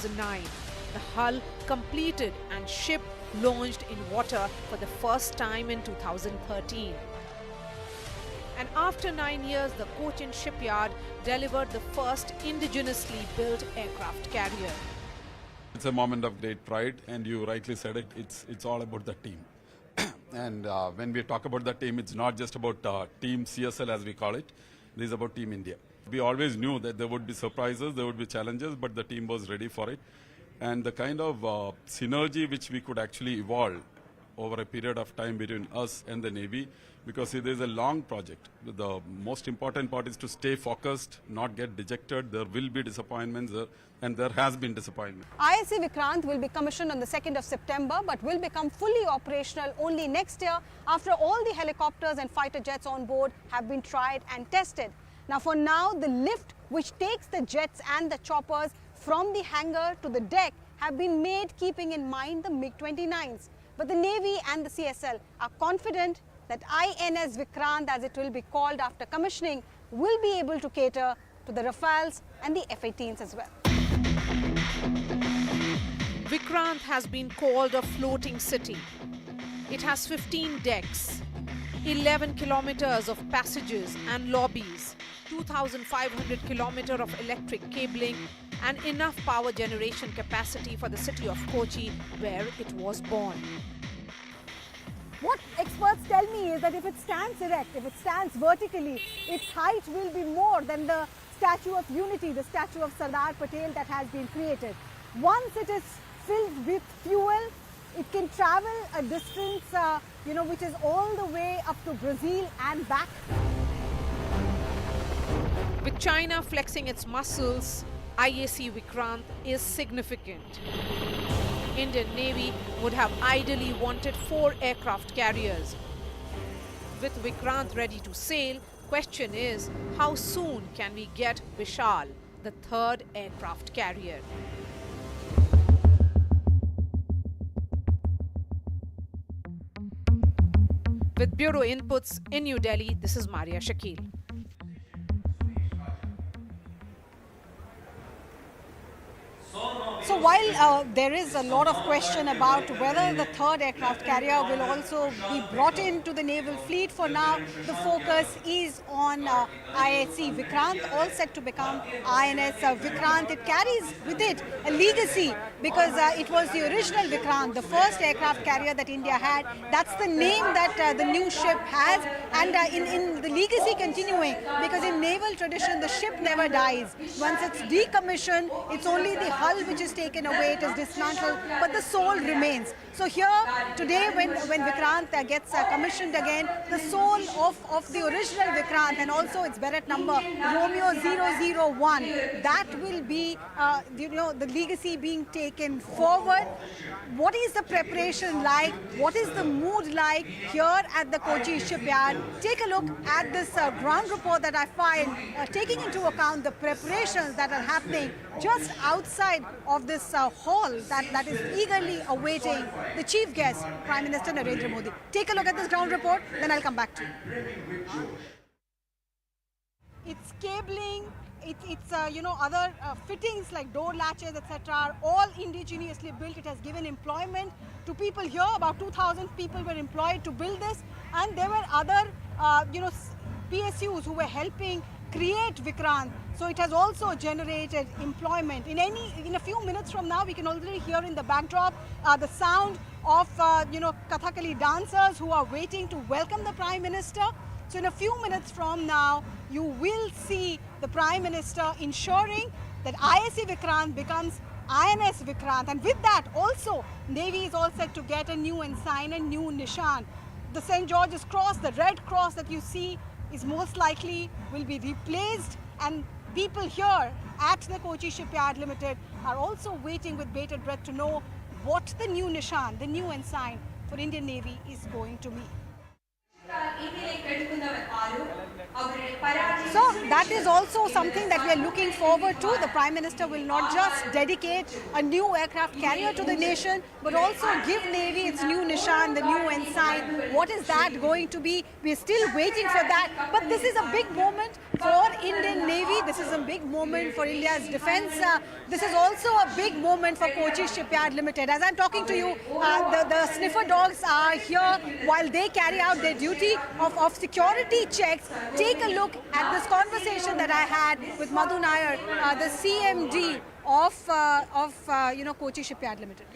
2009, the hull completed and ship launched in water for the first time in 2013. And after 9 years, the Cochin shipyard delivered the first indigenously built aircraft carrier. It's a moment of great pride, and you rightly said it, it's all about the team. And when we talk about the team, it's not just about Team CSL as we call it, it is about Team India. We always knew that there would be surprises, there would be challenges, but the team was ready for it. And the kind of synergy which we could actually evolve over a period of time between us and the Navy, because it is a long project. The most important part is to stay focused, not get dejected. There will be disappointments, and there has been disappointment. ISC Vikrant will be commissioned on the 2nd of September, but will become fully operational only next year after all the helicopters and fighter jets on board have been tried and tested. Now, for now, the lift which takes the jets and the choppers from the hangar to the deck have been made keeping in mind the MiG-29s. But the Navy and the CSL are confident that INS Vikrant, as it will be called after commissioning, will be able to cater to the Rafales and the F-18s as well. Vikrant has been called a floating city. It has 15 decks, 11 kilometers of passages and lobbies, 2,500 kilometers of electric cabling, and enough power generation capacity for the city of Kochi, where it was born. What experts tell me is that if it stands erect, if it stands vertically, its height will be more than the Statue of Unity, the statue of Sardar Patel that has been created. Once it is filled with fuel, it can travel a distance, which is all the way up to Brazil and back. With China flexing its muscles, IAC Vikrant is significant. Indian Navy would have ideally wanted 4 aircraft carriers. With Vikrant ready to sail, question is, how soon can we get Vishal, the 3rd aircraft carrier? With Bureau Inputs in New Delhi, this is Maria Shakil. So while there is a lot of question about whether the 3rd aircraft carrier will also be brought into the naval fleet, for now the focus is on ISC Vikrant, all set to become INS Vikrant. It carries with it a legacy because it was the original Vikrant, the first aircraft carrier that India had. That's the name that the new ship has, and in the legacy continuing, because in naval tradition the ship never dies. Once it's decommissioned, it's only the hull which is taken away, it is dismantled, but the soul remains. So here today when Vikrant gets commissioned again, the soul of the original Vikrant and also its Beret number Romeo 001, that will be the legacy being taken forward. What is the preparation like? What is the mood like here at the Kochi shipyard? Take a look at this ground report that I filed, taking into account the preparations that are happening just outside of this hall that is eagerly awaiting the chief guest, Prime Minister Narendra Modi. Take a look at this ground report, then I'll come back to you. It's cabling, it's other fittings like door latches, etc. are all indigenously built. It has given employment to people here. About 2,000 people were employed to build this, and there were other PSUs who were helping create Vikrant. So it has also generated employment. In a few minutes from now, we can already hear in the backdrop the sound of Kathakali dancers who are waiting to welcome the Prime Minister. So in a few minutes from now, you will see the Prime Minister ensuring that ISC Vikrant becomes INS Vikrant. And with that also, Navy is all set to get a new ensign, a new Nishan. The St. George's Cross, the red cross that you see, is most likely will be replaced, and people here at the Kochi Shipyard Limited are also waiting with bated breath to know what the new Nishan, the new ensign for Indian Navy is going to be. So that is also something that we are looking forward to. The Prime Minister will not just dedicate a new aircraft carrier to the nation, but also give Navy its new Nishan, the new ensign. What is that going to be? We're still waiting for that. But this is a big moment for Indian Navy. This is a big moment for India's defense. This is also a big moment for Kochi Shipyard Limited. As I'm talking to you, the sniffer dogs are here while they carry out their duty of security checks. Take a look at this conversation that I had with Madhu Nair, the CMD of Kochi Shipyard Limited.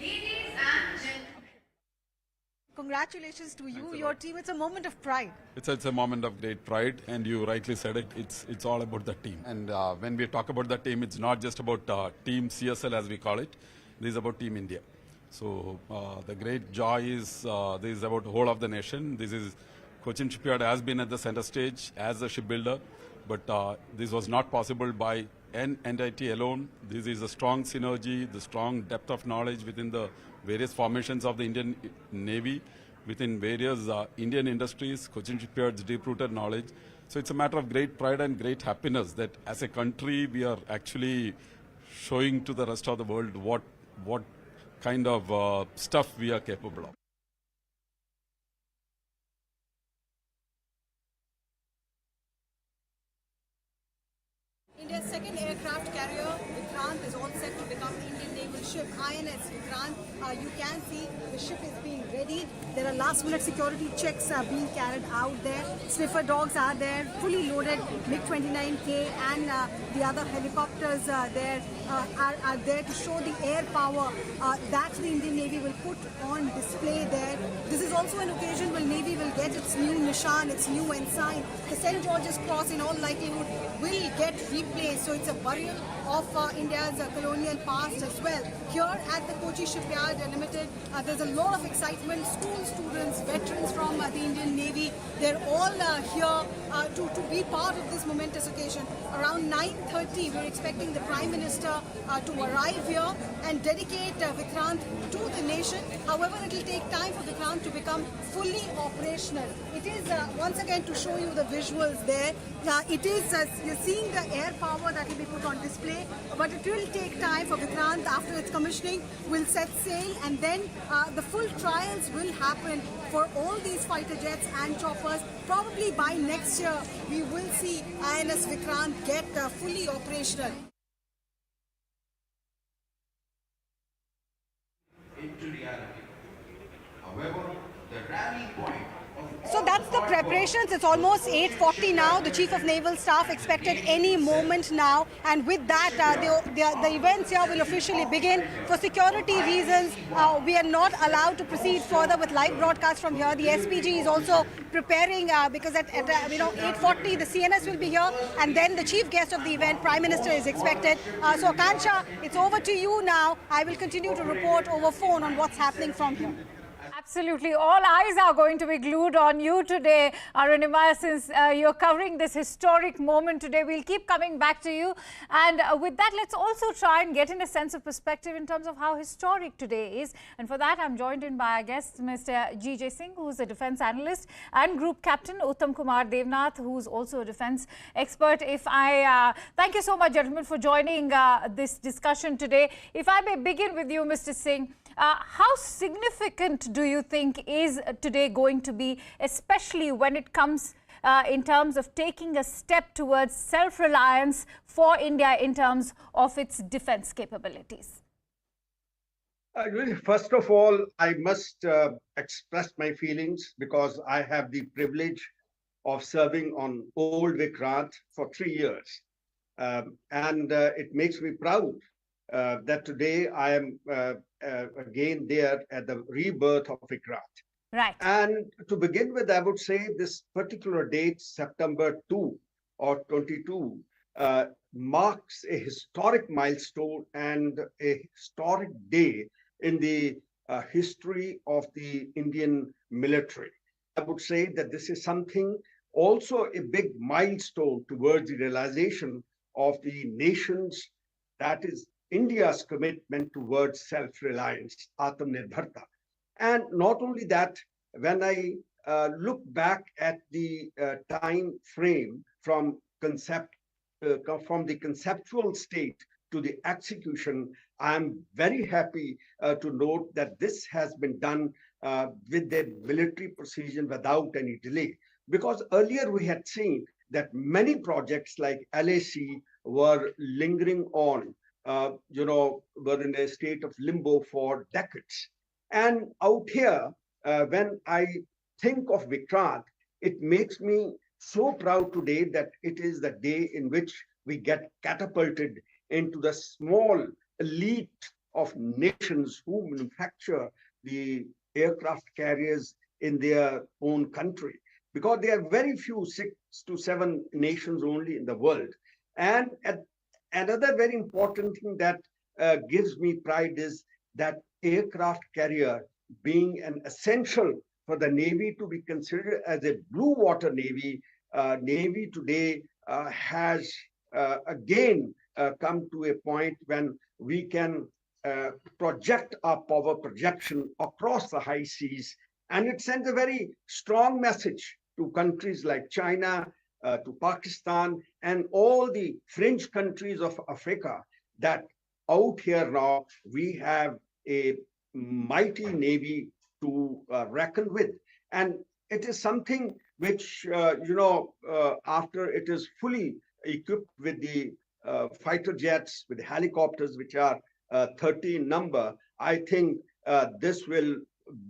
Congratulations to you, your team. It's a moment of pride. It's a moment of great pride, and you rightly said it. It's all about the team. And when we talk about the team, it's not just about Team CSL as we call it. This is about Team India. So the great joy is this is about the whole of the nation. This is Cochin Shipyard has been at the center stage as a shipbuilder, but this was not possible by an entity alone. This is a strong synergy, the strong depth of knowledge within the various formations of the Indian Navy, within various Indian industries, Cochin Shipyard's deep-rooted knowledge. So it's a matter of great pride and great happiness that as a country we are actually showing to the rest of the world what kind of stuff we are capable of. India's second aircraft carrier, Vikrant, is all set to become the Indian naval ship, INS Vikrant. You can see the ship is being readied. There are last-minute security checks being carried out there. Sniffer dogs are there, fully loaded MiG-29K and the other helicopters are there to show the air power that the Indian Navy will put on display there. This is also an occasion when Navy will get its new Nishan, its new ensign. The St. George's Cross in all likelihood will get replaced. So it's a burial of India's colonial past as well. Here at the Kochi Shipyard Limited, there's a lot of excitement. School students, veterans from the Indian Navy, they're all here to be part of this momentous occasion. Around 9:30, we're expecting the Prime Minister to arrive here and dedicate Vikrant to the nation. However, it will take time for Vikrant to become fully operational. It is, once again, to show you the visuals there. It is, you're seeing the air power that will be put on display, but it will take time for Vikrant. After its commissioning, will set sail, and then the full trials will happen for all these fighter jets and choppers. Probably by next year, we will see INS Vikrant get fully operational. Into reality. However, the rally point of So that's the preparations. It's almost 8:40 now. The Chief of Naval Staff expected any moment now. And with that, the events here will officially begin. For security reasons, we are not allowed to proceed further with live broadcast from here. The SPG is also preparing because at 8:40, the CNS will be here. And then the chief guest of the event, Prime Minister, is expected. So Kansha, it's over to you now. I will continue to report over phone on what's happening from here. Absolutely. All eyes are going to be glued on you today, Arunima, since you're covering this historic moment today. We'll keep coming back to you. And with that, let's also try and get in a sense of perspective in terms of how historic today is. And for that, I'm joined in by our guest, Mr. G.J. Singh, who's a defense analyst, and Group Captain Uttam Kumar Devnath, who's also a defense expert. Thank you so much, gentlemen, for joining this discussion today. If I may begin with you, Mr. Singh, how significant do you think is today going to be, especially when it comes in terms of taking a step towards self-reliance for India in terms of its defense capabilities? First of all, I must express my feelings because I have the privilege of serving on old Vikrant for 3 years. And it makes me proud that today I am again there at the rebirth of Vikrant. Right. And to begin with, I would say this particular date, September 2 or 22, marks a historic milestone and a historic day in the history of the Indian military. I would say that this is something also a big milestone towards the realization of the nation's, that is India's commitment towards self-reliance, Atmanirbharta. And not only that, when I look back at the time frame from the conceptual state to the execution, I'm very happy to note that this has been done with the military precision without any delay. Because earlier we had seen that many projects like LAC were lingering on, were in a state of limbo for decades. And out here, when I think of Vikrant, it makes me so proud today that it is the day in which we get catapulted into the small elite of nations who manufacture the aircraft carriers in their own country. Because there are very few, 6 to 7 nations only in the world. And another very important thing that gives me pride is that aircraft carrier being an essential for the Navy to be considered as a blue water Navy. Navy today has again come to a point when we can project our power projection across the high seas. And it sends a very strong message to countries like China, to Pakistan, and all the fringe countries of Africa that out here now we have a mighty Navy to reckon with. And it is something which, after it is fully equipped with the fighter jets, with helicopters, which are 30 in number, I think this will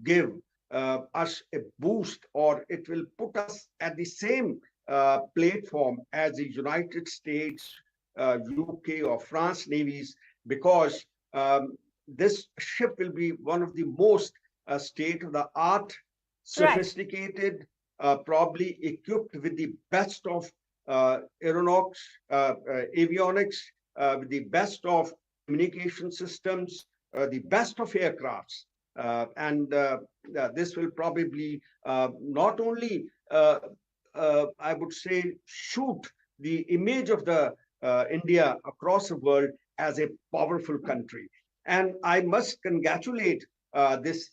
give us a boost, or it will put us at the same platform as the United States, UK, or France navies, because this ship will be one of the most state-of-the-art, sophisticated, probably equipped with the best of avionics, with the best of communication systems, the best of aircrafts. And this will probably not only, I would say, shoot the image of the India across the world as a powerful country. And I must congratulate this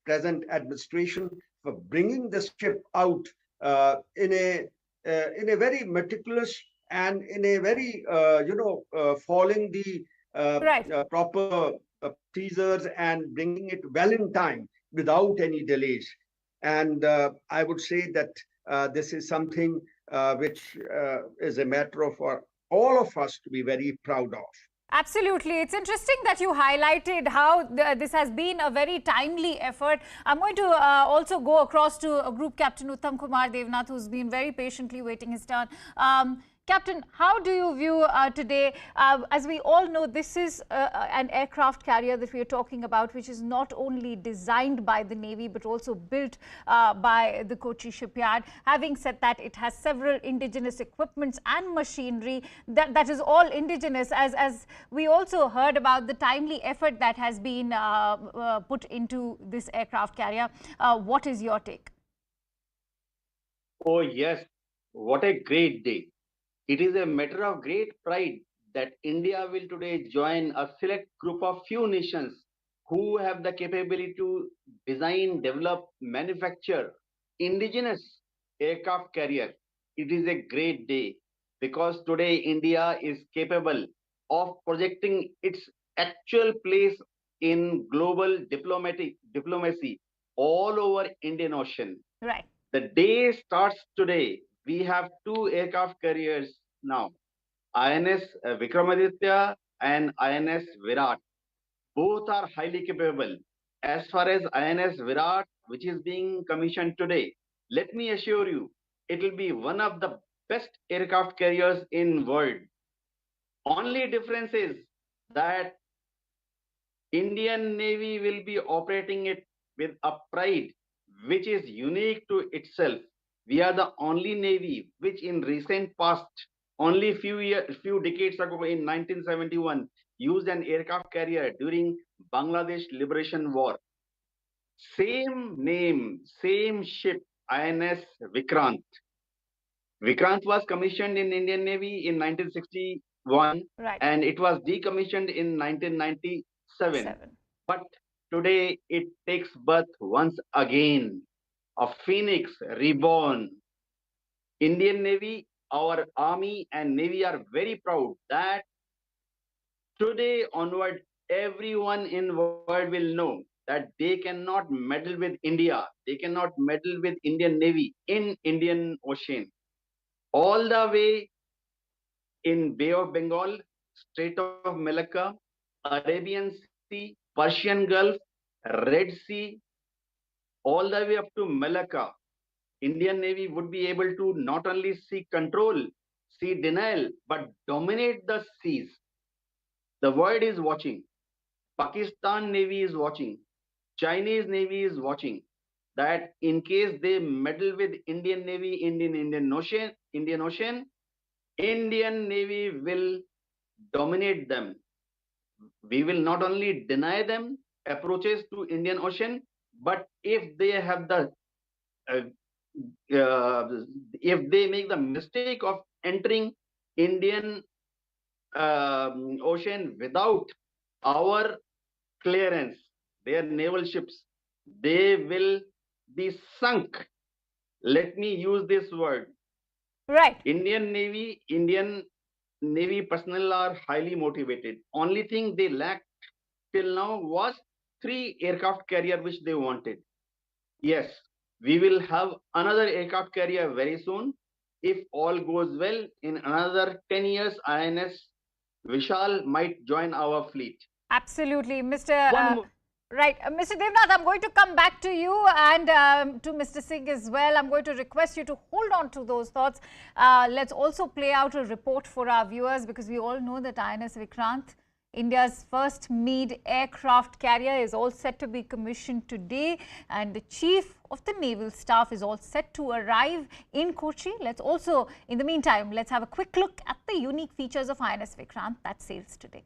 present administration for bringing this ship out in a very meticulous and in a very following the proper procedures and bringing it well in time without any delays. And I would say that this is something which is a matter of for all of us to be very proud of. Absolutely. It's interesting that you highlighted how this has been a very timely effort. I'm going to also go across to Group Captain Uttam Kumar Devnath, who's been very patiently waiting his turn. Captain, how do you view today, as we all know, this is an aircraft carrier that we are talking about, which is not only designed by the Navy, but also built by the Kochi shipyard. Having said that, it has several indigenous equipments and machinery that is all indigenous, as we also heard about the timely effort that has been put into this aircraft carrier. What is your take? Oh, yes. What a great day. It is a matter of great pride that India will today join a select group of few nations who have the capability to design, develop, manufacture indigenous aircraft carrier. It is a great day because today India is capable of projecting its actual place in global diplomacy all over Indian Ocean. Right. The day starts today. We have 2 aircraft carriers now, INS Vikramaditya and INS Virat. Both are highly capable. As far as INS Virat, which is being commissioned today, let me assure you, it will be one of the best aircraft carriers in world. Only difference is that Indian Navy will be operating it with a pride which is unique to itself. We are the only Navy which in recent past, only few decades ago in 1971, used an aircraft carrier during Bangladesh Liberation War. Same name, same ship, INS Vikrant. Vikrant was commissioned in Indian Navy in 1961, and it was decommissioned in 1997. But today it takes birth once again. a phoenix reborn. Indian Navy, our Army and Navy are very proud that today onward, everyone in world will know that they cannot meddle with India. They cannot meddle with Indian Navy in Indian Ocean. All the way in Bay of Bengal, Strait of Malacca, Arabian Sea, Persian Gulf, Red Sea, all the way up to Malacca, Indian Navy would be able to not only see control, see denial, but dominate the seas. The world is watching. Pakistan Navy is watching. Chinese Navy is watching. That in case they meddle with Indian Navy in Indian Ocean, Indian Navy will dominate them. We will not only deny them approaches to Indian Ocean, but if they have the uh, if they make the mistake of entering Indian Ocean without our clearance, their naval ships, they will be sunk. Let me use this word. Right. Indian Navy personnel are highly motivated. Only thing they lacked till now was 3 aircraft carrier which they wanted. Yes, we will have another aircraft carrier very soon. If all goes well, in another 10 years, INS Vishal might join our fleet. Absolutely, Mr. Right. Mr. Devnath, I'm going to come back to you and to Mr. Singh as well. I'm going to request you to hold on to those thoughts. Let's also play out a report for our viewers, because we all know that INS Vikrant, India's first manned aircraft carrier, is all set to be commissioned today, and the Chief of the Naval Staff is all set to arrive in Kochi. Let's also, in the meantime, let's have a quick look at the unique features of INS Vikrant that sails today.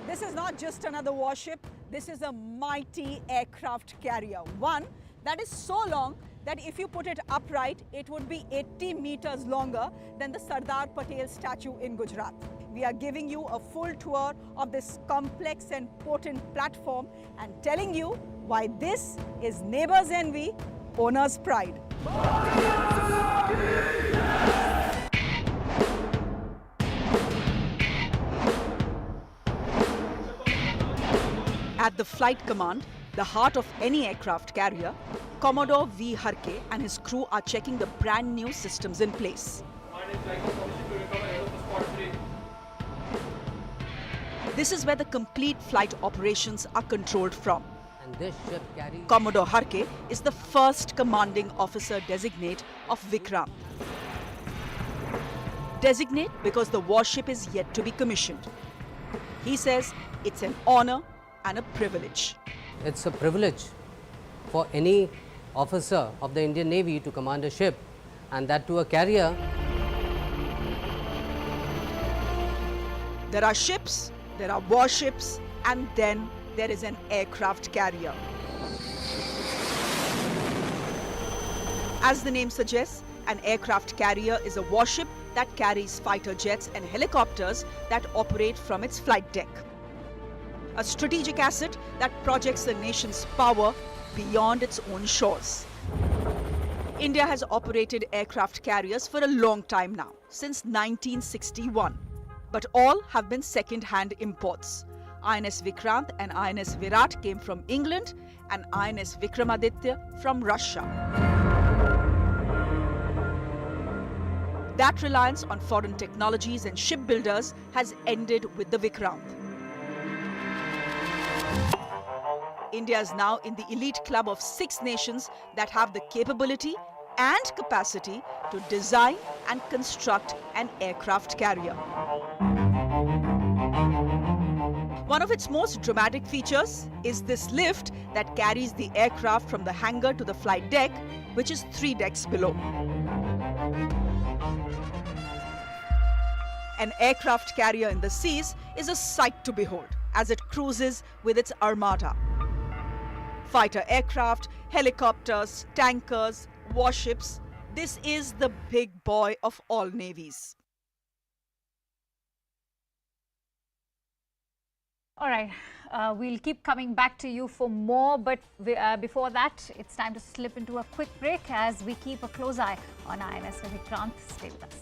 This is not just another warship, this is a mighty aircraft carrier. One that is so long that if you put it upright, it would be 80 meters longer than the Sardar Patel statue in Gujarat. We are giving you a full tour of this complex and potent platform and telling you why this is neighbor's envy, owner's pride. At the flight command, the heart of any aircraft carrier, Commodore V. Harke and his crew are checking the brand new systems in place. This is where the complete flight operations are controlled from. And this ship carries... Commodore Harke is the first commanding officer designate of Vikrant. Designate because the warship is yet to be commissioned. He says it's an honor and a privilege. It's a privilege for any officer of the Indian Navy to command a ship, and that to a carrier. There are ships, there are warships, and then there is an aircraft carrier. As the name suggests, an aircraft carrier is a warship that carries fighter jets and helicopters that operate from its flight deck. A strategic asset that projects the nation's power beyond its own shores. India has operated aircraft carriers for a long time now, since 1961. But all have been second-hand imports. INS Vikrant and INS Virat came from England and INS Vikramaditya from Russia. That reliance on foreign technologies and shipbuilders has ended with the Vikrant. India is now in the elite club of 6 nations that have the capability and capacity to design and construct an aircraft carrier. One of its most dramatic features is this lift that carries the aircraft from the hangar to the flight deck, which is 3 decks below. An aircraft carrier in the seas is a sight to behold as it cruises with its armada. Fighter aircraft, helicopters, tankers, warships, this is the big boy of all navies. All right, we'll keep coming back to you for more, but before that, it's time to slip into a quick break as we keep a close eye on INS Vikrant. Stay with us.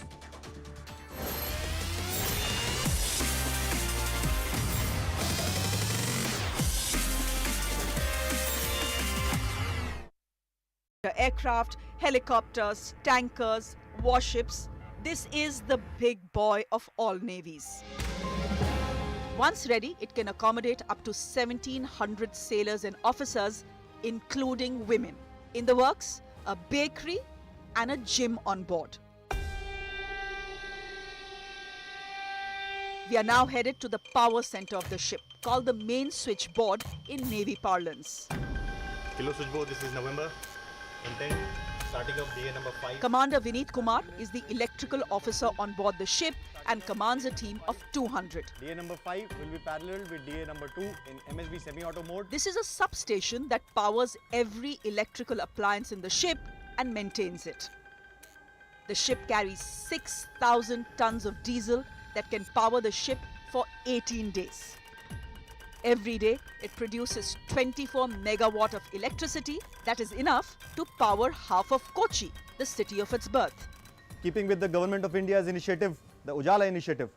Aircraft, helicopters, tankers, warships, this is the big boy of all navies. Once ready, it can accommodate up to 1,700 sailors and officers, including women. In the works, a bakery and a gym on board. We are now headed to the power center of the ship, called the main switchboard in Navy parlance. Kilo switchboard, this is November. Intent, starting of DA number 5. Commander Vineet Kumar is the electrical officer on board the ship and commands a team of 200. DA number 5 will be paralleled with DA number 2 in MSB semi-auto mode. This is a substation that powers every electrical appliance in the ship and maintains it. The ship carries 6,000 tons of diesel that can power the ship for 18 days. Every day, it produces 24 megawatt of electricity that is enough to power half of Kochi, the city of its birth. Keeping with the Government of India's initiative, the Ujala initiative,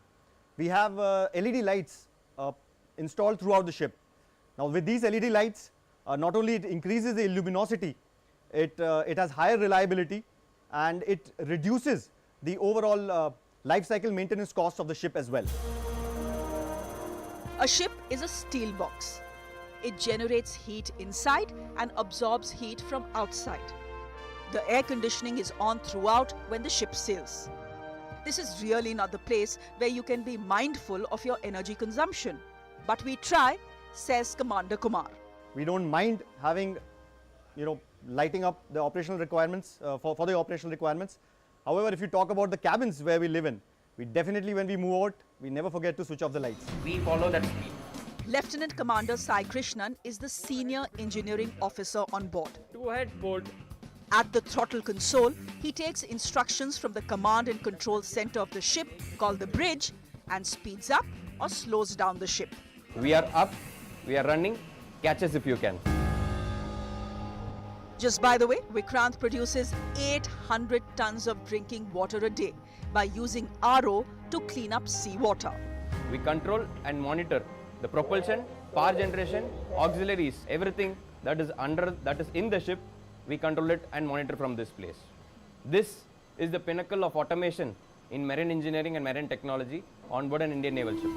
we have LED lights installed throughout the ship. Now with these LED lights, not only it increases the luminosity, it has higher reliability and it reduces the overall life cycle maintenance cost of the ship as well. A ship is a steel box. It generates heat inside and absorbs heat from outside. The air conditioning is on throughout when the ship sails. This is really not the place where you can be mindful of your energy consumption. But we try, says Commander Kumar. We don't mind having, lighting up the operational requirements for the operational requirements. However, if you talk about the cabins where we live in, we definitely, when we move out, we never forget to switch off the lights. We follow that speed. Lieutenant Commander Sai Krishnan is the senior engineering officer on board. Go ahead, board. At the throttle console, he takes instructions from the command and control center of the ship, called the bridge, and speeds up or slows down the ship. We are up, we are running, catch us if you can. Just by the way, Vikrant produces 800 tons of drinking water a day by using RO to clean up seawater. We control and monitor the propulsion, power generation, auxiliaries, everything that is in the ship, we control it and monitor from this place. This is the pinnacle of automation in marine engineering and marine technology on board an Indian naval ship.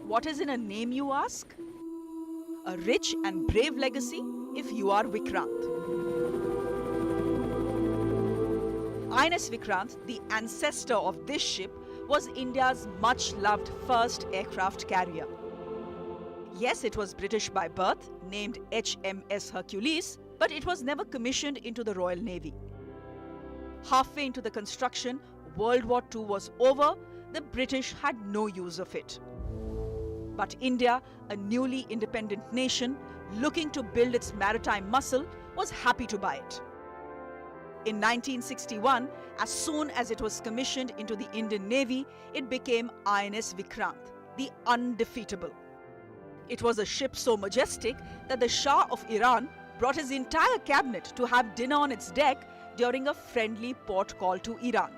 What is in a name, you ask? A rich and brave legacy if you are Vikrant. INS Vikrant, the ancestor of this ship, was India's much-loved first aircraft carrier. Yes, it was British by birth, named HMS Hercules, but it was never commissioned into the Royal Navy. Halfway into the construction, World War II was over, the British had no use of it. But India, a newly independent nation, looking to build its maritime muscle, was happy to buy it. In 1961, as soon as it was commissioned into the Indian Navy, it became INS Vikrant, the undefeatable. It was a ship so majestic that the Shah of Iran brought his entire cabinet to have dinner on its deck during a friendly port call to Iran.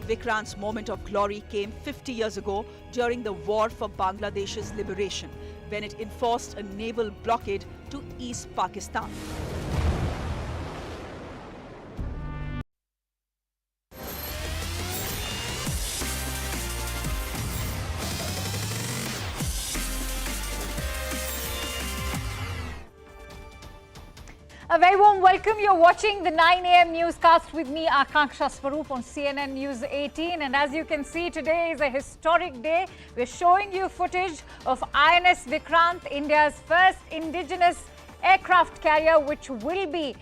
Vikrant's moment of glory came 50 years ago during the war for Bangladesh's liberation, when it enforced a naval blockade to East Pakistan. A very warm welcome. You're watching the 9 a.m. newscast with me, Akanksha Swaroop, on CNN News 18. And as you can see, today is a historic day. We're showing you footage of INS Vikrant, India's first indigenous aircraft carrier, which will be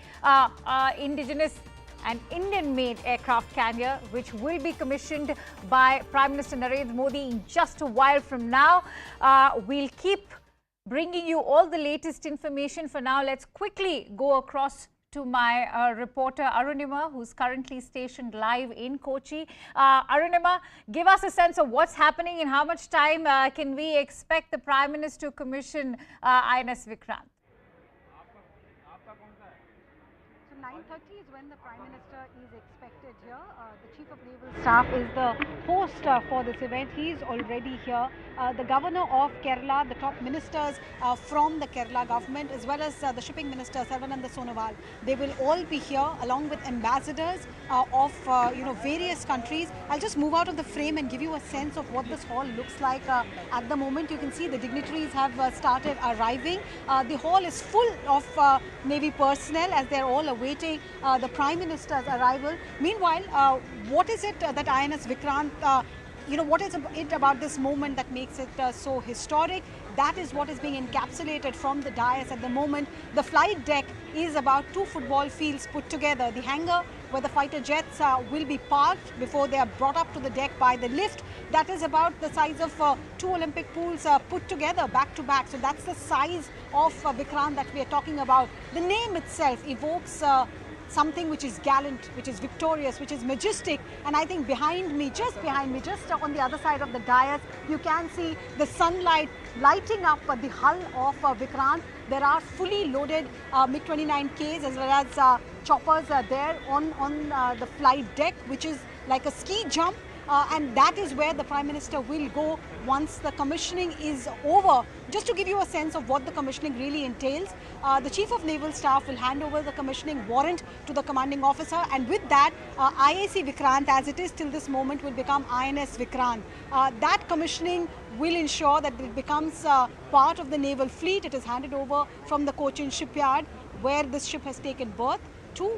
indigenous an Indian-made aircraft carrier, which will be commissioned by Prime Minister Narendra Modi in just a while from now. We'll keep bringing you all the latest information. For now, let's quickly go across to my reporter Arunima, who's currently stationed live in Kochi. Arunima, give us a sense of what's happening and how much time can we expect the Prime Minister to commission INS Vikrant? So 9:30 is when the Prime Minister is expected here. The Chief of Naval Staff is the host for this event. He is already here. The Governor of Kerala, the top ministers from the Kerala government, as well as the Shipping Minister Sarvananda Sonowal, they will all be here along with ambassadors of various countries. I'll just move out of the frame and give you a sense of what this hall looks like at the moment. You can see the dignitaries have started arriving. The hall is full of Navy personnel as they're all awaiting the Prime Minister's arrival. Meanwhile, what is it that INS Vikrant, what is it about this moment that makes it so historic? That is what is being encapsulated from the dais at the moment. The flight deck is about 2 football fields put together. The hangar where the fighter jets will be parked before they are brought up to the deck by the lift. That is about the size of 2 Olympic pools put together back to back. So that's the size of Vikrant that we are talking about. The name itself evokes something which is gallant, which is victorious, which is majestic. And I think behind me, just on the other side of the dais, you can see the sunlight lighting up the hull of Vikrant. There are fully loaded MiG-29Ks as well as choppers there on the flight deck, which is like a ski jump. And that is where the Prime Minister will go once the commissioning is over. Just to give you a sense of what the commissioning really entails, the Chief of Naval Staff will hand over the commissioning warrant to the commanding officer, and with that, IAC Vikrant, as it is till this moment, will become INS Vikrant. That commissioning will ensure that it becomes part of the naval fleet. It is handed over from the Cochin shipyard, where this ship has taken birth, to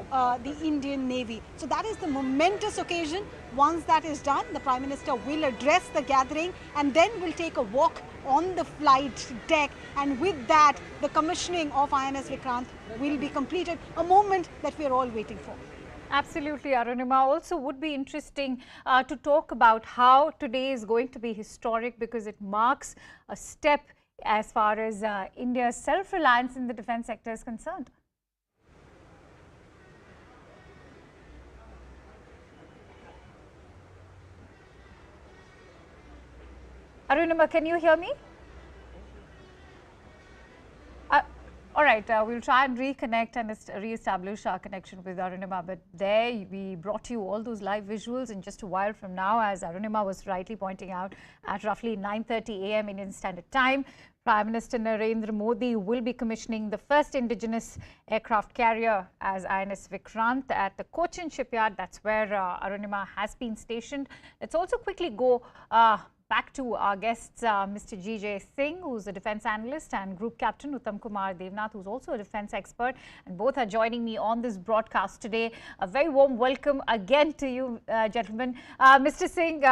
the Indian Navy. So that is the momentous occasion. Once that is done, the Prime Minister will address the gathering and then will take a walk on the flight deck. And with that, the commissioning of INS Vikrant will be completed, a moment that we are all waiting for. Absolutely, Arunima. Also would be interesting to talk about how today is going to be historic, because it marks a step as far as India's self-reliance in the defense sector is concerned. Arunima, can you hear me? All right, we'll try and reconnect and re-establish our connection with Arunima. But there we brought you all those live visuals in just a while from now, as Arunima was rightly pointing out, at roughly 9:30 a.m. Indian Standard Time. Prime Minister Narendra Modi will be commissioning the first indigenous aircraft carrier as INS Vikrant at the Cochin shipyard. That's where Arunima has been stationed. Let's also quickly go back to our guests, Mr. G.J. Singh, who's a defense analyst, and Group Captain Uttam Kumar Devnath, who's also a defense expert, and both are joining me on this broadcast today. A very warm welcome again to you, gentlemen. Mr. Singh,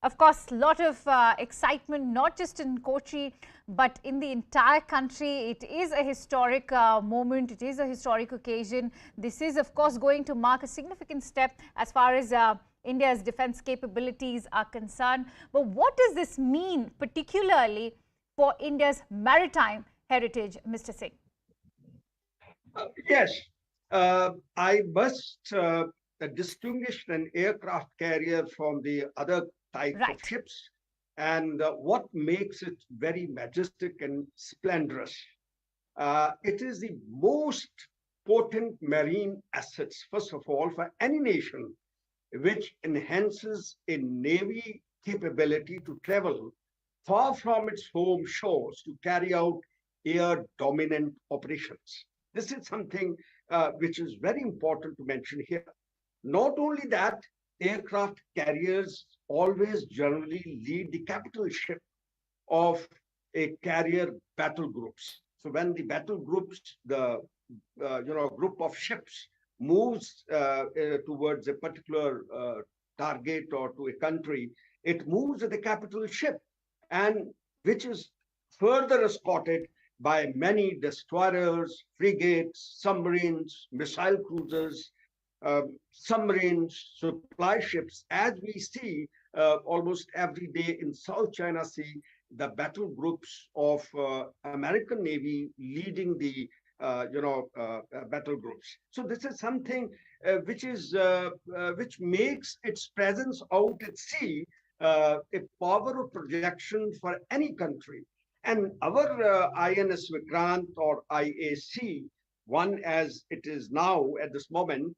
of course, a lot of excitement, not just in Kochi, but in the entire country. It is a historic moment. It is a historic occasion. This is, of course, going to mark a significant step as far as India's defense capabilities are concerned. But what does this mean particularly for India's maritime heritage, Mr. Singh? Yes, I must distinguish an aircraft carrier from the other types of ships, and what makes it very majestic and splendorous. It is the most potent marine assets, first of all, for any nation, which enhances a navy capability to travel far from its home shores to carry out air dominant operations. This is something which is very important to mention here. Not only that, aircraft carriers always generally lead the capital ship of a carrier battle groups. So when the battle groups, the group of ships moves towards a particular target or to a country, it moves with the capital ship, and which is further escorted by many destroyers, frigates, submarines, missile cruisers, submarines, supply ships, as we see almost every day in South China Sea, the battle groups of American Navy leading the battle groups. So this is something which makes its presence out at sea a power of projection for any country. And our INS Vikrant or IAC, one as it is now at this moment,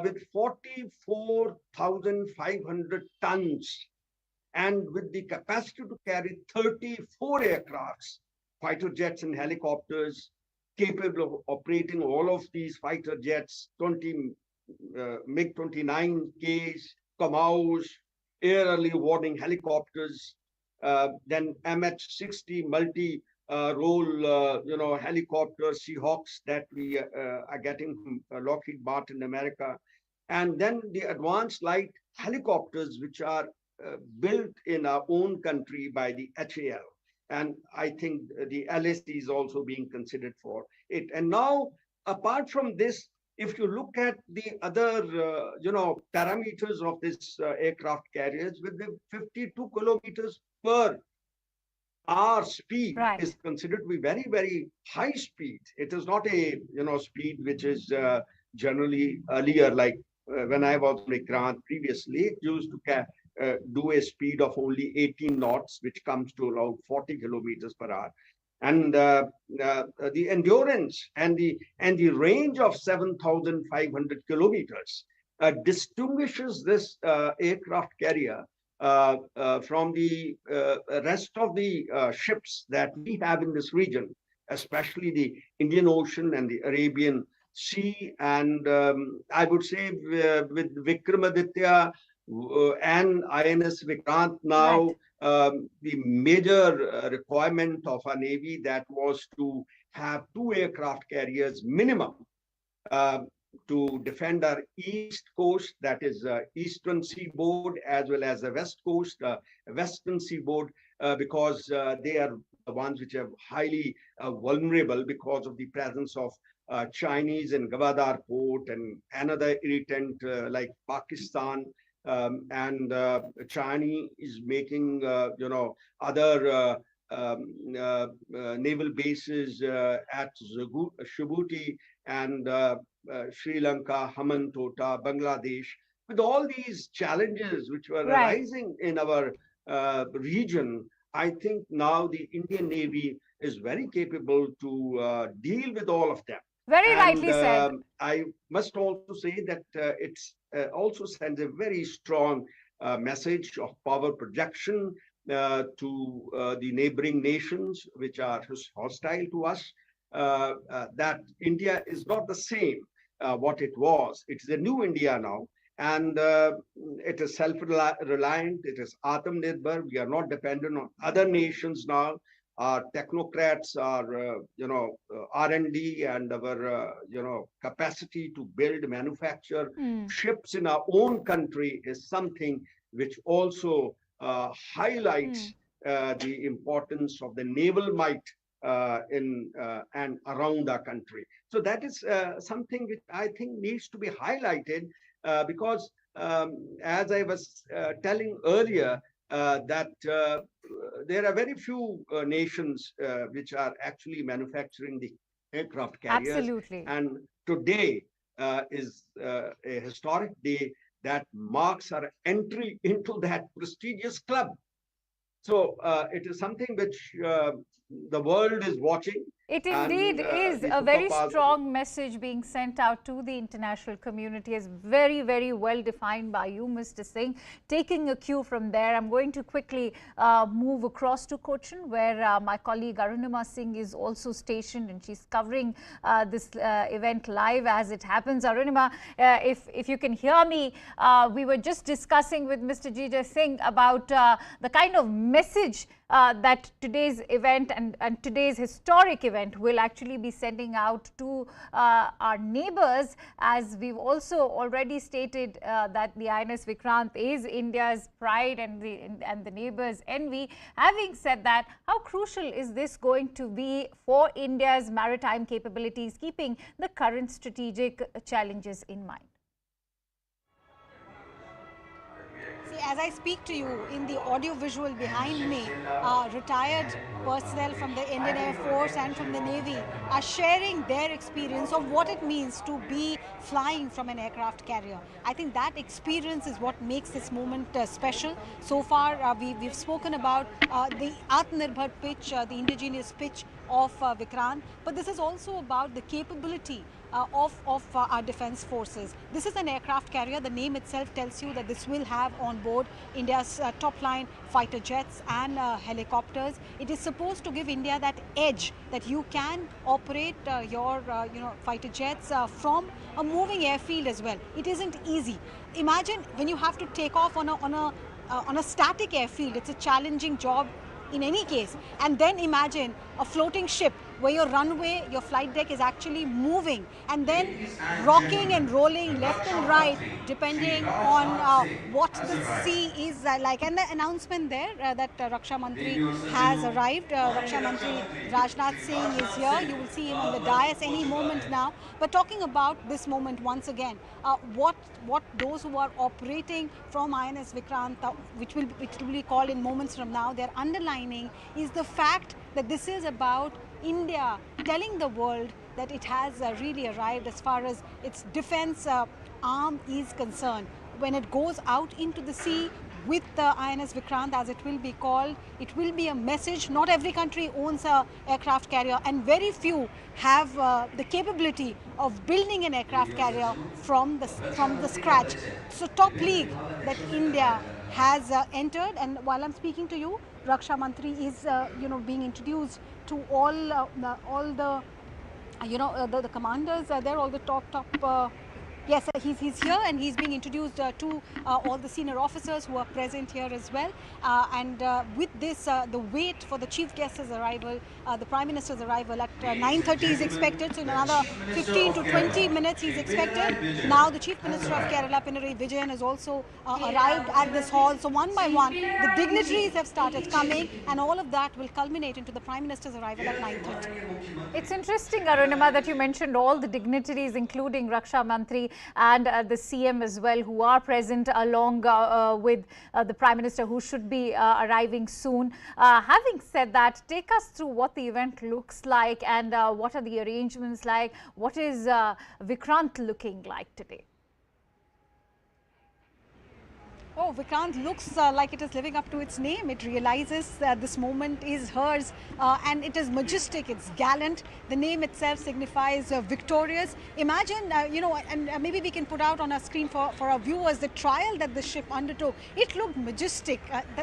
with 44,500 tons and with the capacity to carry 34 aircrafts, fighter jets and helicopters, capable of operating all of these fighter jets, 20 MiG-29Ks, Kamaos, air early warning helicopters, then MH-60 multi-role, helicopter Seahawks that we are getting from Lockheed Martin, America, and then the advanced light helicopters which are built in our own country by the HAL. And I think the LAC is also being considered for it. And now, apart from this, if you look at the other, parameters of this aircraft carriers, with the 52 kilometers per hour speed is considered to be very, very high speed. It is not a, speed which is generally earlier, like when I was in Vikrant previously, it used to do a speed of only 18 knots, which comes to around 40 kilometers per hour. And the endurance and the range of 7,500 kilometers distinguishes this aircraft carrier from the rest of the ships that we have in this region, especially the Indian Ocean and the Arabian Sea. And I would say with Vikramaditya and INS Vikrant now, the major requirement of our Navy that was to have 2 aircraft carriers minimum to defend our east coast, that is eastern seaboard, as well as the west coast, western seaboard, because they are the ones which are highly vulnerable because of the presence of Chinese in Gwadar port and another irritant like Pakistan. And China is making, other naval bases at Djibouti and Sri Lanka, Hamantota, Bangladesh. With all these challenges which were arising in our region, I think now the Indian Navy is very capable to deal with all of them. Very rightly said. I must also say that it's also sends a very strong message of power projection to the neighboring nations which are hostile to us, that India is not the same what it was. It's a new India now, and it is self-reliant, it is Atmanirbhar. We are not dependent on other nations now. Our technocrats, our R&D and our capacity to build, manufacture ships in our own country is something which also highlights the importance of the naval might in and around our country. So that is something which I think needs to be highlighted because as I was telling earlier, that there are very few nations which are actually manufacturing the aircraft carriers. Absolutely. And today is a historic day that marks our entry into that prestigious club. So it is something which the world is watching. It indeed is a very strong message being sent out to the international community, as very, very well defined by you, Mr. Singh. Taking a cue from there, I'm going to quickly move across to Cochin, where my colleague Arunima Singh is also stationed, and she's covering this event live as it happens. Arunima, if you can hear me, we were just discussing with Mr. Jijay Singh about the kind of message that today's event and today's historic event will actually be sending out to our neighbors, as we've also already stated that the INS Vikrant is India's pride and the neighbors' envy. Having said that, how crucial is this going to be for India's maritime capabilities, keeping the current strategic challenges in mind? See, as I speak to you in the audio visual behind me, retired personnel from the Indian Air Force and from the Navy are sharing their experience of what it means to be flying from an aircraft carrier. I think that experience is what makes this moment special. So far, we've spoken about the Atmanirbhar pitch, the indigenous pitch of Vikrant, but this is also about the capability of our defense forces. This is an aircraft carrier. The name itself tells you that this will have on board India's top line fighter jets and helicopters. It is supposed to give India that edge that you can operate your fighter jets from a moving airfield as well. It isn't easy. Imagine when you have to take off on a static airfield. It's a challenging job in any case. And then imagine a floating ship where your runway, your flight deck is actually moving and then rocking and rolling left and right depending on what the sea is like. And the announcement there that Raksha Mantri has arrived. Raksha Mantri Rajnath Singh is here. You will see him on the dais any moment now. But talking about this moment once again, what those who are operating from INS Vikrant, which will be called in moments from now, they're underlining is the fact that this is about India telling the world that it has really arrived as far as its defense arm is concerned. When it goes out into the sea with the INS Vikrant, as it will be called, it will be a message. Not every country owns a aircraft carrier, and very few have the capability of building an aircraft carrier from the scratch. So top league that India has entered, and while I'm speaking to you, Raksha Mantri is being introduced to all the the commanders. They're all the top. Yes, he's here and he's being introduced to all the senior officers who are present here as well. And with this, the wait for the chief guest's arrival, the Prime Minister's arrival at 9:30 is expected. So in another 15 to 20 minutes he's expected. Now the Chief Minister of Kerala, Pinarayi Vijayan, has also arrived at this hall. So one by one, the dignitaries have started coming, and all of that will culminate into the Prime Minister's arrival at 9:30. It's interesting, Arunima, that you mentioned all the dignitaries, including Raksha Mantri and the CM as well, who are present along with the Prime Minister, who should be arriving soon. Having said that, take us through what the event looks like and what are the arrangements like. What is Vikrant looking like today? Oh, Vikrant looks like it is living up to its name. It realizes that this moment is hers and it is majestic, it's gallant. The name itself signifies victorious. Imagine, and maybe we can put out on our screen for our viewers the trial that the ship undertook. It looked majestic.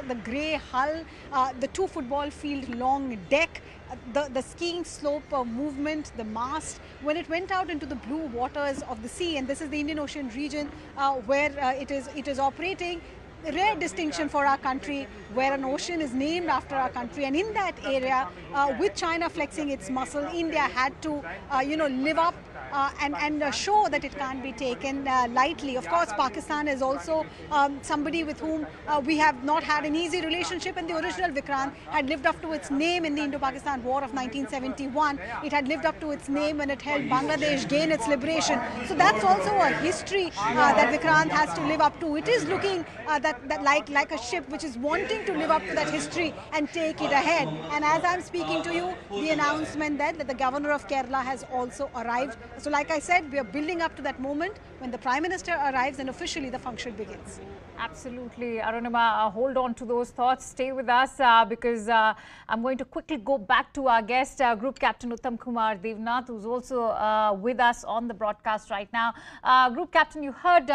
The grey hull, the 2 football field long deck, the skiing slope movement, the mast, when it went out into the blue waters of the sea, and this is the Indian Ocean region where it is operating. Rare distinction for our country, where an ocean is named after our country, and in that area, with China flexing its muscle, India had to live up and show that it can't be taken lightly. Of course, Pakistan is also somebody with whom we have not had an easy relationship, and the original Vikrant had lived up to its name in the Indo-Pakistan War of 1971. It had lived up to its name when it helped Bangladesh gain its liberation. So that's also a history that Vikrant has to live up to. It is looking like a ship which is wanting to live up to that history and take it ahead. And as I'm speaking to you, the announcement that the Governor of Kerala has also arrived. So like I said, we are building up to that moment when the Prime Minister arrives and officially the function begins. Absolutely. Arunima, hold on to those thoughts. Stay with us because I'm going to quickly go back to our guest, Group Captain Uttam Kumar Devnath, who's also with us on the broadcast right now. Group Captain, you heard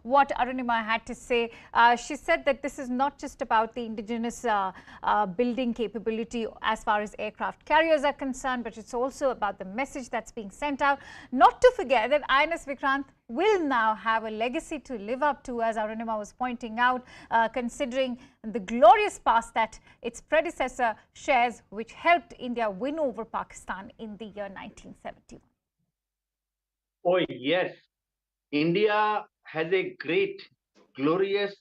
what Arunima had to say. She said that this is not just about the indigenous building capability as far as aircraft carriers are concerned, but it's also about the message that's being sent out. Not to forget that INS Vikrant will now have a legacy to live up to, as Arunima was pointing out, considering the glorious past that its predecessor shares, which helped India win over Pakistan in the year 1971. Oh, yes. India has a great, glorious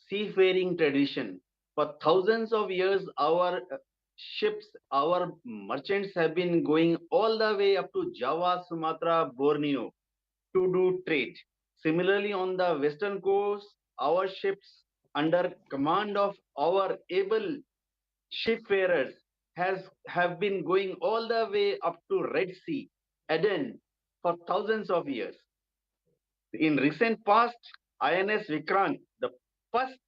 seafaring tradition. For thousands of years, our ships, our merchants have been going all the way up to Java, Sumatra, Borneo to do trade. Similarly, on the western coast, our ships under command of our able shipfarers have been going all the way up to Red Sea, Aden, for thousands of years. In recent past, INS Vikrant, the first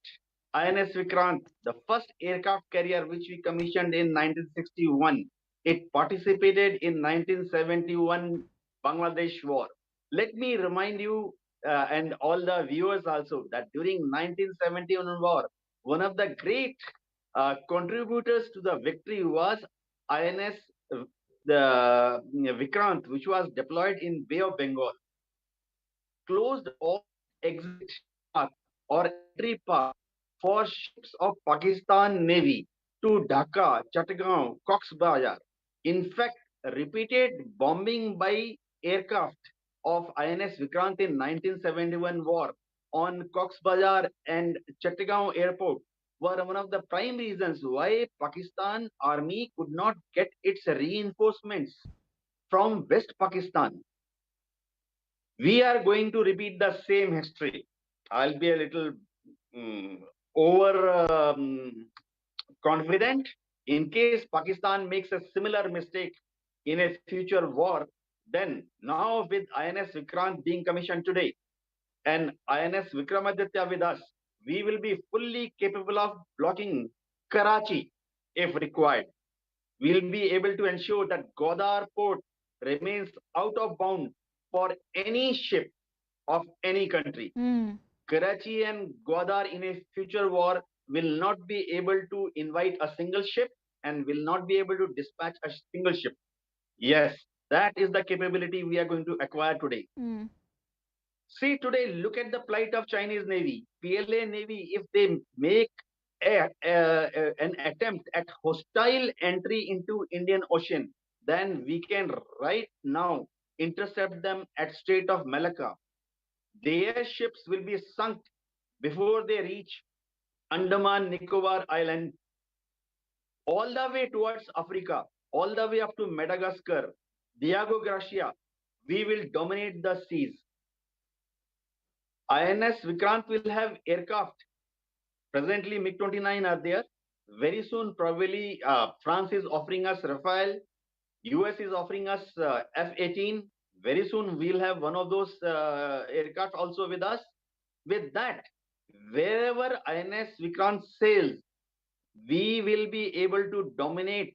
INS Vikrant, the first aircraft carrier which we commissioned in 1961, it participated in 1971 Bangladesh war. Let me remind you and all the viewers also that during 1971 war, one of the great contributors to the victory was INS the Vikrant, which was deployed in Bay of Bengal, closed all exit path or entry path for ships of Pakistan Navy to Dhaka, Chatgaon, Cox's Bazar. In fact, repeated bombing by aircraft of INS Vikrant in 1971 war on Cox's Bazar and Chatgaon airport were one of the prime reasons why Pakistan army could not get its reinforcements from West Pakistan. We are going to repeat the same history. I'll be a little over confident. In case Pakistan makes a similar mistake in a future war, then now with INS Vikrant being commissioned today and INS Vikramaditya with us, we will be fully capable of blocking Karachi if required. We'll be able to ensure that Godar port remains out of bound for any ship of any country. Karachi and Gwadar in a future war will not be able to invite a single ship and will not be able to dispatch a single ship. Yes, that is the capability we are going to acquire today. See today, look at the plight of Chinese Navy. PLA Navy, if they make an attempt at hostile entry into Indian Ocean, then we can right now intercept them at Strait of Malacca. Their ships will be sunk before they reach Andaman Nicobar Island, all the way towards Africa, all the way up to Madagascar, Diego Garcia. We will dominate the seas. INS Vikrant will have aircraft. Presently, MiG-29 are there. Very soon, probably, France is offering us Rafale. US is offering us F-18. Very soon, we'll have one of those aircraft also with us. With that, wherever INS Vikrant sails, we will be able to dominate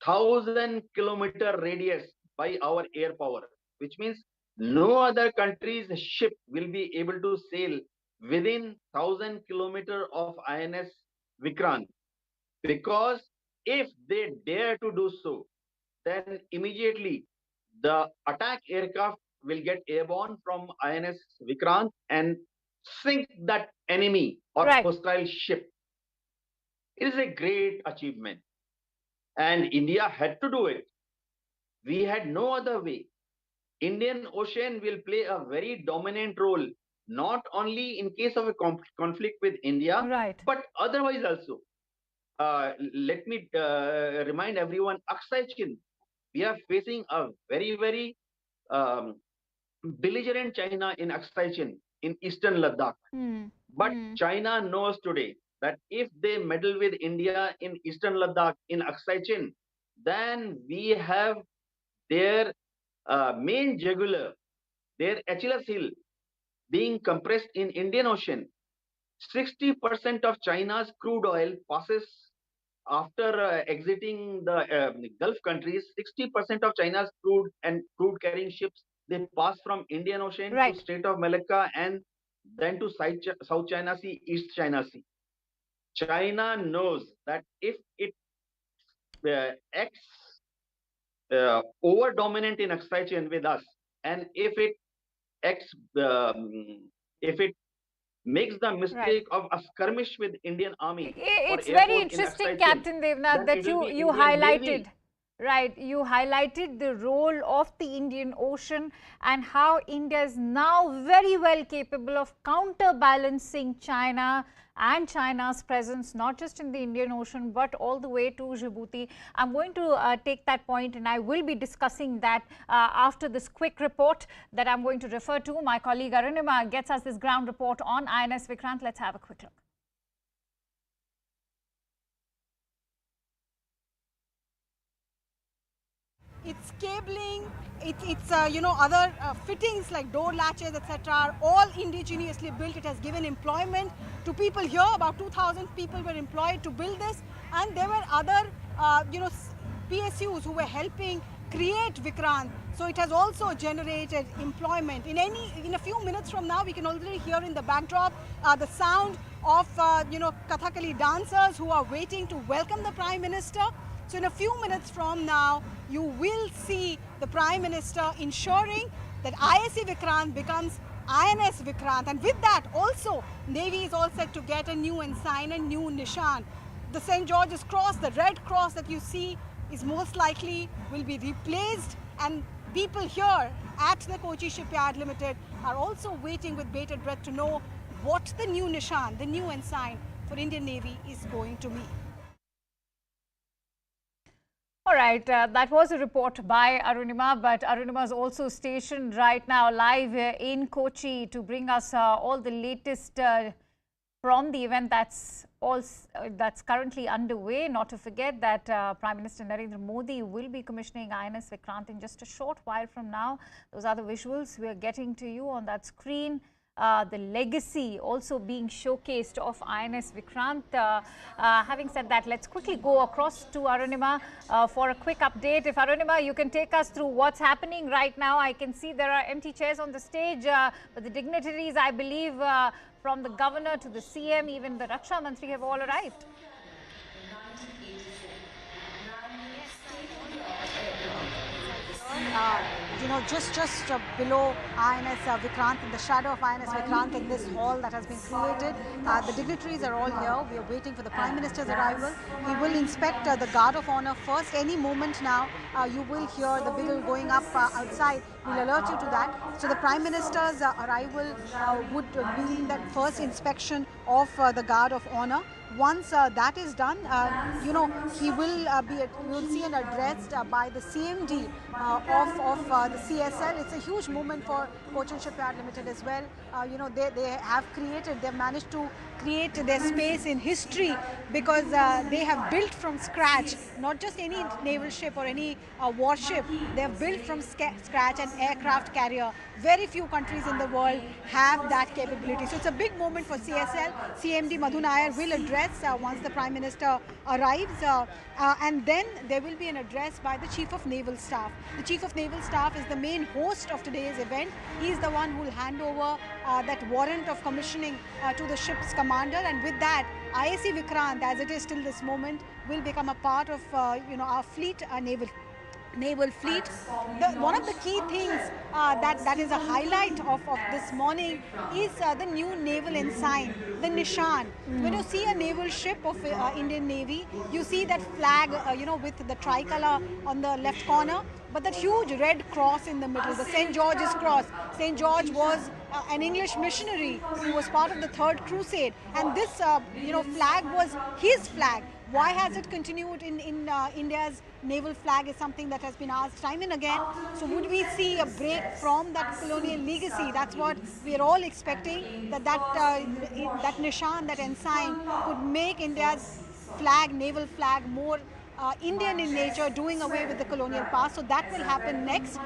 1,000-kilometer radius by our air power, which means no other country's ship will be able to sail within 1,000 kilometers of INS Vikrant. Because if they dare to do so, then immediately the attack aircraft will get airborne from INS Vikrant and sink that enemy or hostile ship. It is a great achievement. And India had to do it. We had no other way. Indian Ocean will play a very dominant role, not only in case of a conflict with India, but otherwise also. Let me remind everyone, Aksai Chin, we are facing a very, very belligerent China in Aksai Chin, in eastern Ladakh. But China knows today that if they meddle with India in eastern Ladakh, in Aksai Chin, then we have their main jugular, their Achilles heel, being compressed in Indian Ocean. 60% of China's crude oil passes after exiting the Gulf countries. 60% of China's crude and crude carrying ships, they pass from Indian Ocean to Strait of Malacca and then to South China Sea, East China Sea. China knows that if it acts over dominant in Aksai Chin with us, and if it makes the mistake of a skirmish with Indian Army, it's very interesting, Captain Devnath, that you highlighted. Navy. Right, you highlighted the role of the Indian Ocean and how India is now very well capable of counterbalancing China and China's presence, not just in the Indian Ocean, but all the way to Djibouti. I'm going to take that point and I will be discussing that after this quick report that I'm going to refer to. My colleague Arunima gets us this ground report on INS Vikrant. Let's have a quick look. its cabling, its other fittings like door latches, etc., are all indigenously built. It has given employment to people here. About 2,000 people were employed to build this, and there were other PSUs who were helping create Vikrant. So it has also generated employment. In a few minutes from now, we can already hear in the backdrop the sound of Kathakali dancers who are waiting to welcome the Prime Minister. So in a few minutes from now, you will see the Prime Minister ensuring that ISC Vikrant becomes INS Vikrant. And with that also, Navy is all set to get a new ensign, a new Nishan. The St. George's Cross, the red cross that you see, is most likely will be replaced, and people here at the Kochi Shipyard Limited are also waiting with bated breath to know what the new Nishan, the new ensign for Indian Navy is going to be. All right, that was a report by Arunima, but Arunima is also stationed right now live in Kochi to bring us all the latest from the event that's currently underway. Not to forget that Prime Minister Narendra Modi will be commissioning INS Vikrant in just a short while from now. Those are the visuals we are getting to you on that screen. The legacy also being showcased of INS Vikrant. Having said that, let's quickly go across to Arunima for a quick update. If Arunima, you can take us through what's happening right now. I can see there are empty chairs on the stage, but the dignitaries, I believe, from the governor to the CM, even the Raksha Mantri have all arrived. Just below INS Vikrant, in the shadow of INS Vikrant, in this hall that has been created. The dignitaries are all here. We are waiting for the Prime Minister's arrival. He will inspect the Guard of Honor first. Any moment now, you will hear the whistle going up outside. We'll alert you to that. So the Prime Minister's arrival would be that first inspection of the Guard of Honor. Once that is done, he will you'll see an address by the CMD of the CSL. It's a huge moment for Cochin Shipyard Limited as well. They've managed to create their space in history because they have built from scratch, not just any naval ship or any warship. They have built from scratch an aircraft carrier. Very few countries in the world have that capability. So it's a big moment for CSL. CMD Madhu Nair will address once the Prime Minister arrives, and then there will be an address by the Chief of Naval Staff. The Chief of Naval Staff is the main host of today's event. He is the one who will hand over that warrant of commissioning to the ship's commander, and with that, ISC Vikrant, as it is till this moment, will become a part of our fleet, naval fleet. One of the key things that is a highlight of this morning is the new naval ensign, the Nishan. When you see a naval ship of Indian Navy, you see that flag, with the tricolor on the left corner, but that huge red cross in the middle, the St. George's cross. St. George was an English missionary who was part of the Third Crusade, and this flag was his flag. Why has it continued in India's naval flag is something that has been asked time and again. So would we see a break from that colonial legacy? That's what we are all expecting, that Nishan, that ensign could make India's flag, naval flag, more Indian in nature, doing away with the colonial past. So that will happen next.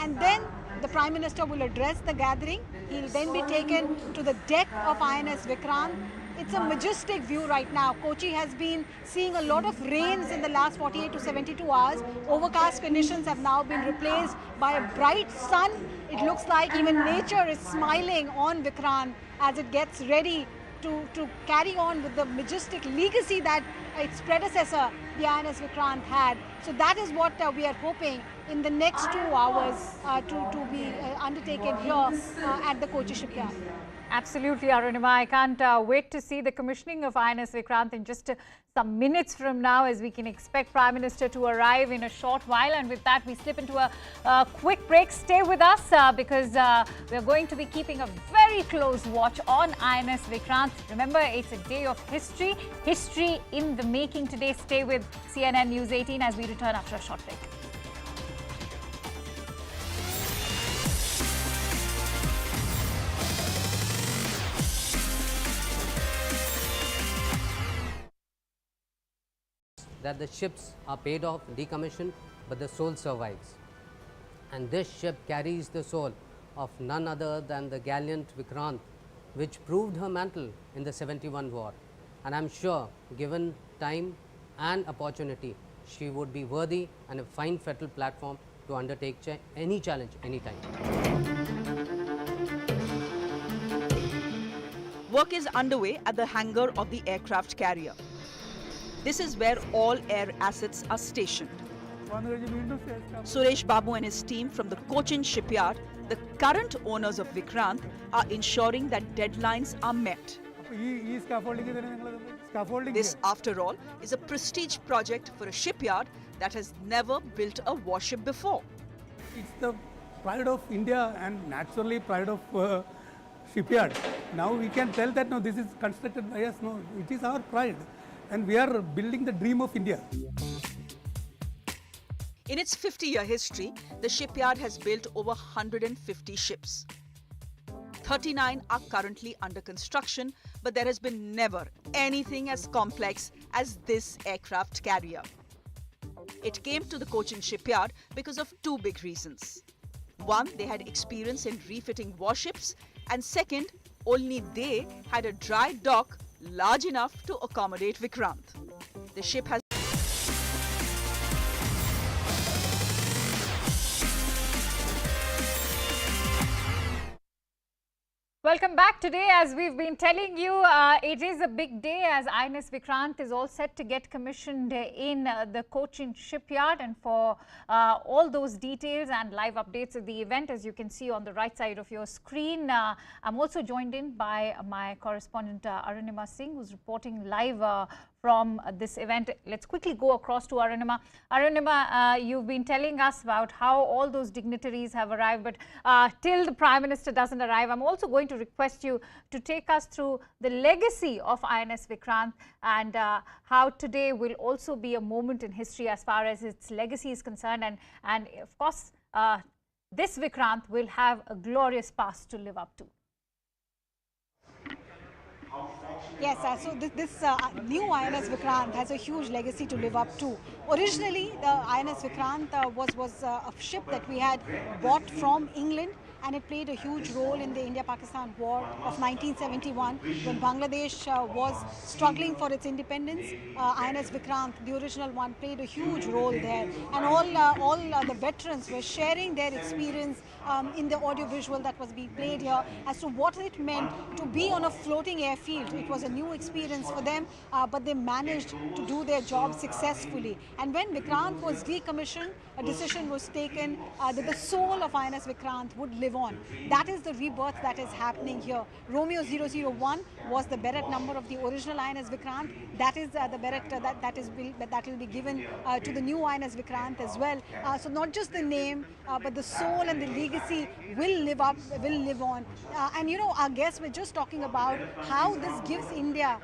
And then the Prime Minister will address the gathering. He will then be taken to the deck of INS Vikrant. It's a majestic view right now. Kochi has been seeing a lot of rains in the last 48 to 72 hours. Overcast conditions have now been replaced by a bright sun. It looks like even nature is smiling on Vikrant as it gets ready to carry on with the majestic legacy that its predecessor, the INS Vikrant, had. So that is what we are hoping in the next 2 hours to be undertaken here at the Kochi Shipyard. Absolutely, Arunima. I can't wait to see the commissioning of INS Vikrant in just some minutes from now, as we can expect Prime Minister to arrive in a short while. And with that, we slip into a quick break. Stay with us because we're going to be keeping a very close watch on INS Vikrant. Remember, it's a day of history in the making today. Stay with CNN News 18 as we return after a short break. That the ships are paid off, decommissioned, but the soul survives. And this ship carries the soul of none other than the gallant Vikrant, which proved her mantle in the 71 war. And I'm sure, given time and opportunity, she would be worthy and a fine fatal platform to undertake any challenge, anytime. Work is underway at the hangar of the aircraft carrier. This is where all air assets are stationed. Suresh Babu and his team from the Cochin shipyard, the current owners of Vikrant, are ensuring that deadlines are met. This, after all, is a prestige project for a shipyard that has never built a warship before. It's the pride of India and naturally pride of shipyard. Now we can tell that no, this is constructed by us. No, it is our pride, and we are building the dream of India. In its 50-year history, the shipyard has built over 150 ships. 39 are currently under construction, but there has been never anything as complex as this aircraft carrier. It came to the Cochin shipyard because of two big reasons. One, they had experience in refitting warships, and second, only they had a dry dock large enough to accommodate Vikrant. The ship has Welcome back. Today, as we've been telling you, it is a big day as INS Vikrant is all set to get commissioned in the Cochin shipyard. And for all those details and live updates of the event, as you can see on the right side of your screen, I'm also joined in by my correspondent Arunima Singh, who's reporting live from this event. Let's quickly go across to Arunima. Arunima, you've been telling us about how all those dignitaries have arrived, but till the Prime Minister doesn't arrive, I'm also going to request you to take us through the legacy of INS Vikrant and how today will also be a moment in history as far as its legacy is concerned, and of course this Vikrant will have a glorious past to live up to. Yes, so this new INS Vikrant has a huge legacy to live up to. Originally, the INS Vikrant was a ship that we had bought from England, and it played a huge role in the India-Pakistan War of 1971 when Bangladesh was struggling for its independence. INS Vikrant, the original one, played a huge role there, and all the veterans were sharing their experience in the audiovisual that was being played here as to what it meant to be on a floating airfield. It was a new experience for them, but they managed to do their job successfully. And when Vikrant was decommissioned, a decision was taken that the soul of INS Vikrant would live on. That is the rebirth that is happening here. Romeo 001 was the Beret number of the original INS Vikrant. That is the Beret that will be given to the new INS Vikrant as well. So not just the name, but the soul and the legacy will live on. And you know, our guests were just talking about how this gives India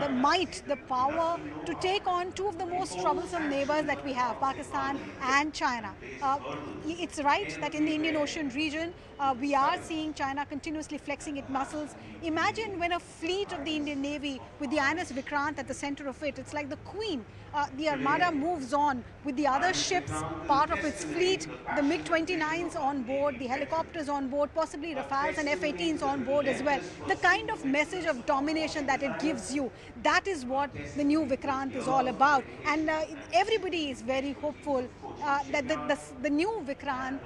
the might, the power to take on two of the most troublesome neighbors that we have, Pakistan and China. It's right that in the Indian Ocean region, we are seeing China continuously flexing its muscles. Imagine when a fleet of the Indian Navy with the INS Vikrant at the center of it, it's like the Queen. The Armada moves on with the other ships, part of its fleet, the MiG-29s on board, the helicopters on board, possibly Rafales and F-18s on board as well. The kind of message of domination that it gives you, that is what the new Vikrant is all about. And everybody is very hopeful that the new Vikrant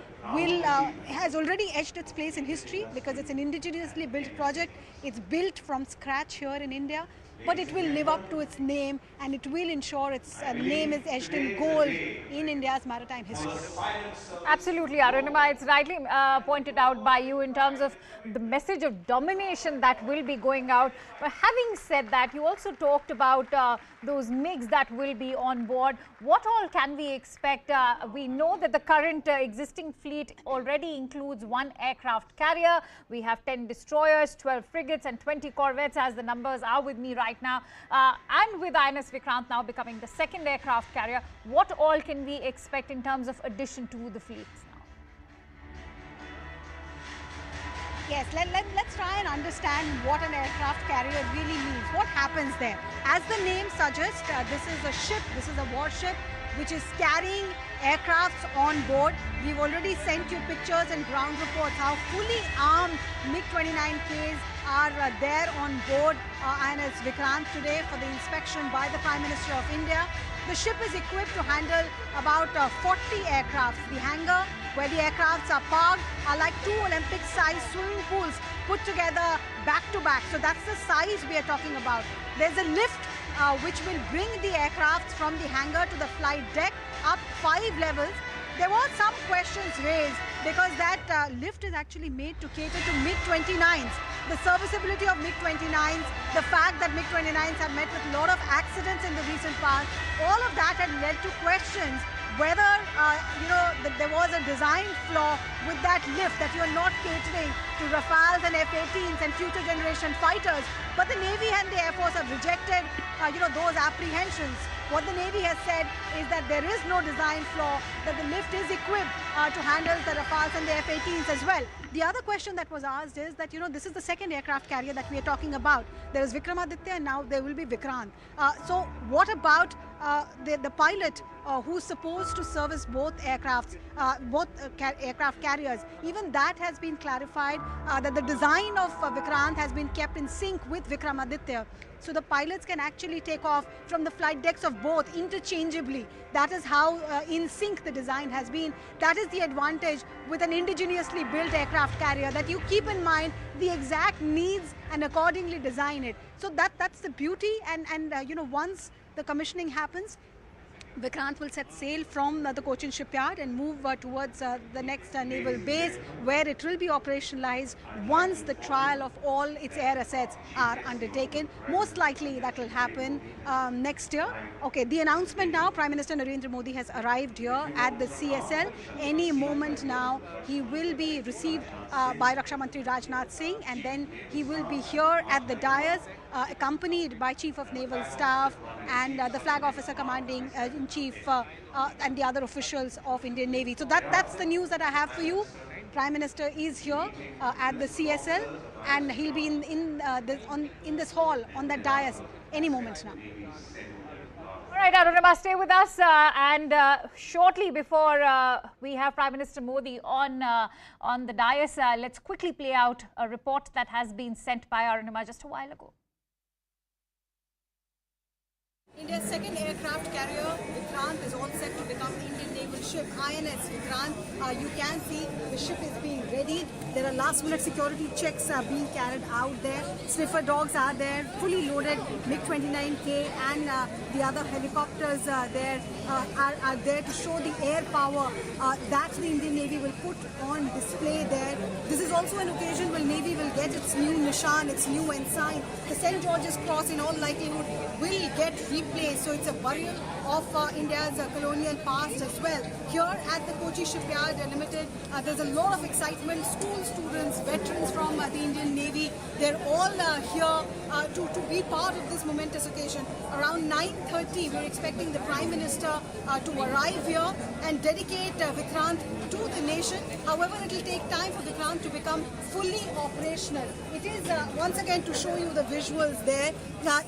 has already etched its place in history because it's an indigenously built project. It's built from scratch here in India, but it will live up to its name, and it will ensure its name is etched in gold in India's maritime history. Absolutely, Arunima. It's rightly pointed out by you in terms of the message of domination that will be going out. But having said that, you also talked about those MiGs that will be on board. What all can we expect? We know that the current existing fleet already includes 1 aircraft carrier. We have 10 destroyers, 12 frigates and 20 corvettes, as the numbers are with me right now. And with INS Vikrant now becoming the 2nd aircraft carrier, what all can we expect in terms of addition to the fleets now? Yes, let's try and understand what an aircraft carrier really means. What happens there? As the name suggests, this is a ship, this is a warship which is carrying aircrafts on board. We've already sent you pictures and ground reports how fully armed MiG-29Ks are there on board INS Vikrant today for the inspection by the Prime Minister of India. The ship is equipped to handle about 40 aircrafts. The hangar where the aircrafts are parked are like 2 Olympic-sized swimming pools put together back to back. So that's the size we are talking about. There's a lift which will bring the aircrafts from the hangar to the flight deck up 5 levels. There were some questions raised because that lift is actually made to cater to MiG-29s. The serviceability of MiG-29s, the fact that MiG-29s have met with a lot of accidents in the recent past, all of that had led to questions whether, that there was a design flaw with that lift, that you are not catering to Rafales and F-18s and future generation fighters. But the Navy and the Air Force have rejected, those apprehensions. What the Navy has said is that there is no design flaw, that the lift is equipped to handle the Rafales and the F-18s as well. The other question that was asked is that, this is the second aircraft carrier that we are talking about. There is Vikramaditya and now there will be Vikrant. So what about the pilot who's supposed to service both aircrafts, aircraft carriers? Even that has been clarified, that the design of Vikrant has been kept in sync with Vikramaditya. So the pilots can actually take off from the flight decks of both interchangeably. That is how in sync the design has been. That is the advantage with an indigenously built aircraft carrier, that you keep in mind the exact needs and accordingly design it. So that's the beauty, and once the commissioning happens, Vikrant will set sail from the Cochin shipyard and move towards the next naval base, where it will be operationalized once the trial of all its air assets are undertaken. Most likely that will happen next year. Okay, the announcement now, Prime Minister Narendra Modi has arrived here at the CSL. Any moment now he will be received by Raksha Mantri Rajnath Singh, and then he will be here at the dais, accompanied by Chief of Naval Staff and the Flag Officer Commanding in Chief and the other officials of Indian Navy. So that's the news that I have for you. Prime Minister is here at the CSL, and he'll be in this hall on that dais any moment now. All right, Arunima, stay with us, and shortly before we have Prime Minister Modi on the dais, let's quickly play out a report that has been sent by Arunima just a while ago. India's second aircraft carrier, Vikrant, is all set to become Indian naval ship, INS Vikrant. You can see the ship is being readied. There are last-minute security checks being carried out there. Sniffer dogs are there, fully loaded MiG-29K and the other helicopters there are there to show the air power that the Indian Navy will put on display there. This is also an occasion when Navy will get its new Nishan, its new ensign. The St. George's Cross, in all likelihood, will get replaced. So it's a burial of India's colonial past as well. Here at the Kochi Shipyard Limited, there's a lot of excitement. School students, veterans from the Indian Navy, they're all here to be part of this momentous occasion. Around 9:30, we're expecting the Prime Minister to arrive here and dedicate Vikrant to the nation. However, it will take time for Vikrant to become fully operational. It is, once again, to show you the visuals there.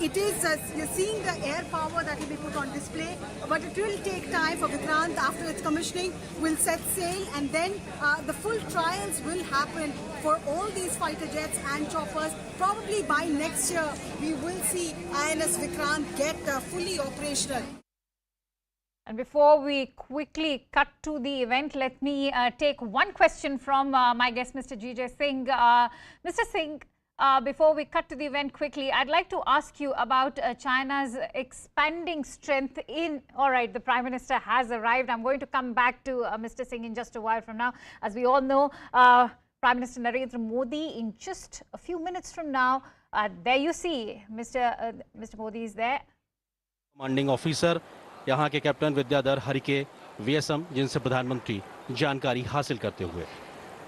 It is, you're seeing the air power that will be put on display, but it will take time for Vikrant. After its commissioning, will set sail, and then the full trials will happen for all these fighter jets and choppers. Probably by next year, we will see INS Vikrant get fully operational. And before we quickly cut to the event, let me take one question from my guest, Mr. G.J. Singh. Mr. Singh, before we cut to the event quickly, I'd like to ask you about China's expanding strength in... All right, the Prime Minister has arrived. I'm going to come back to Mr. Singh in just a while from now. As we all know, Prime Minister Narendra Modi, in just a few minutes from now, there you see, Mr. Modi is there. Commanding Officer, यहाँ के captain Vidyadhar Harike VSM जिनसे प्रधानमंत्री जानकारी हासिल करते हुए.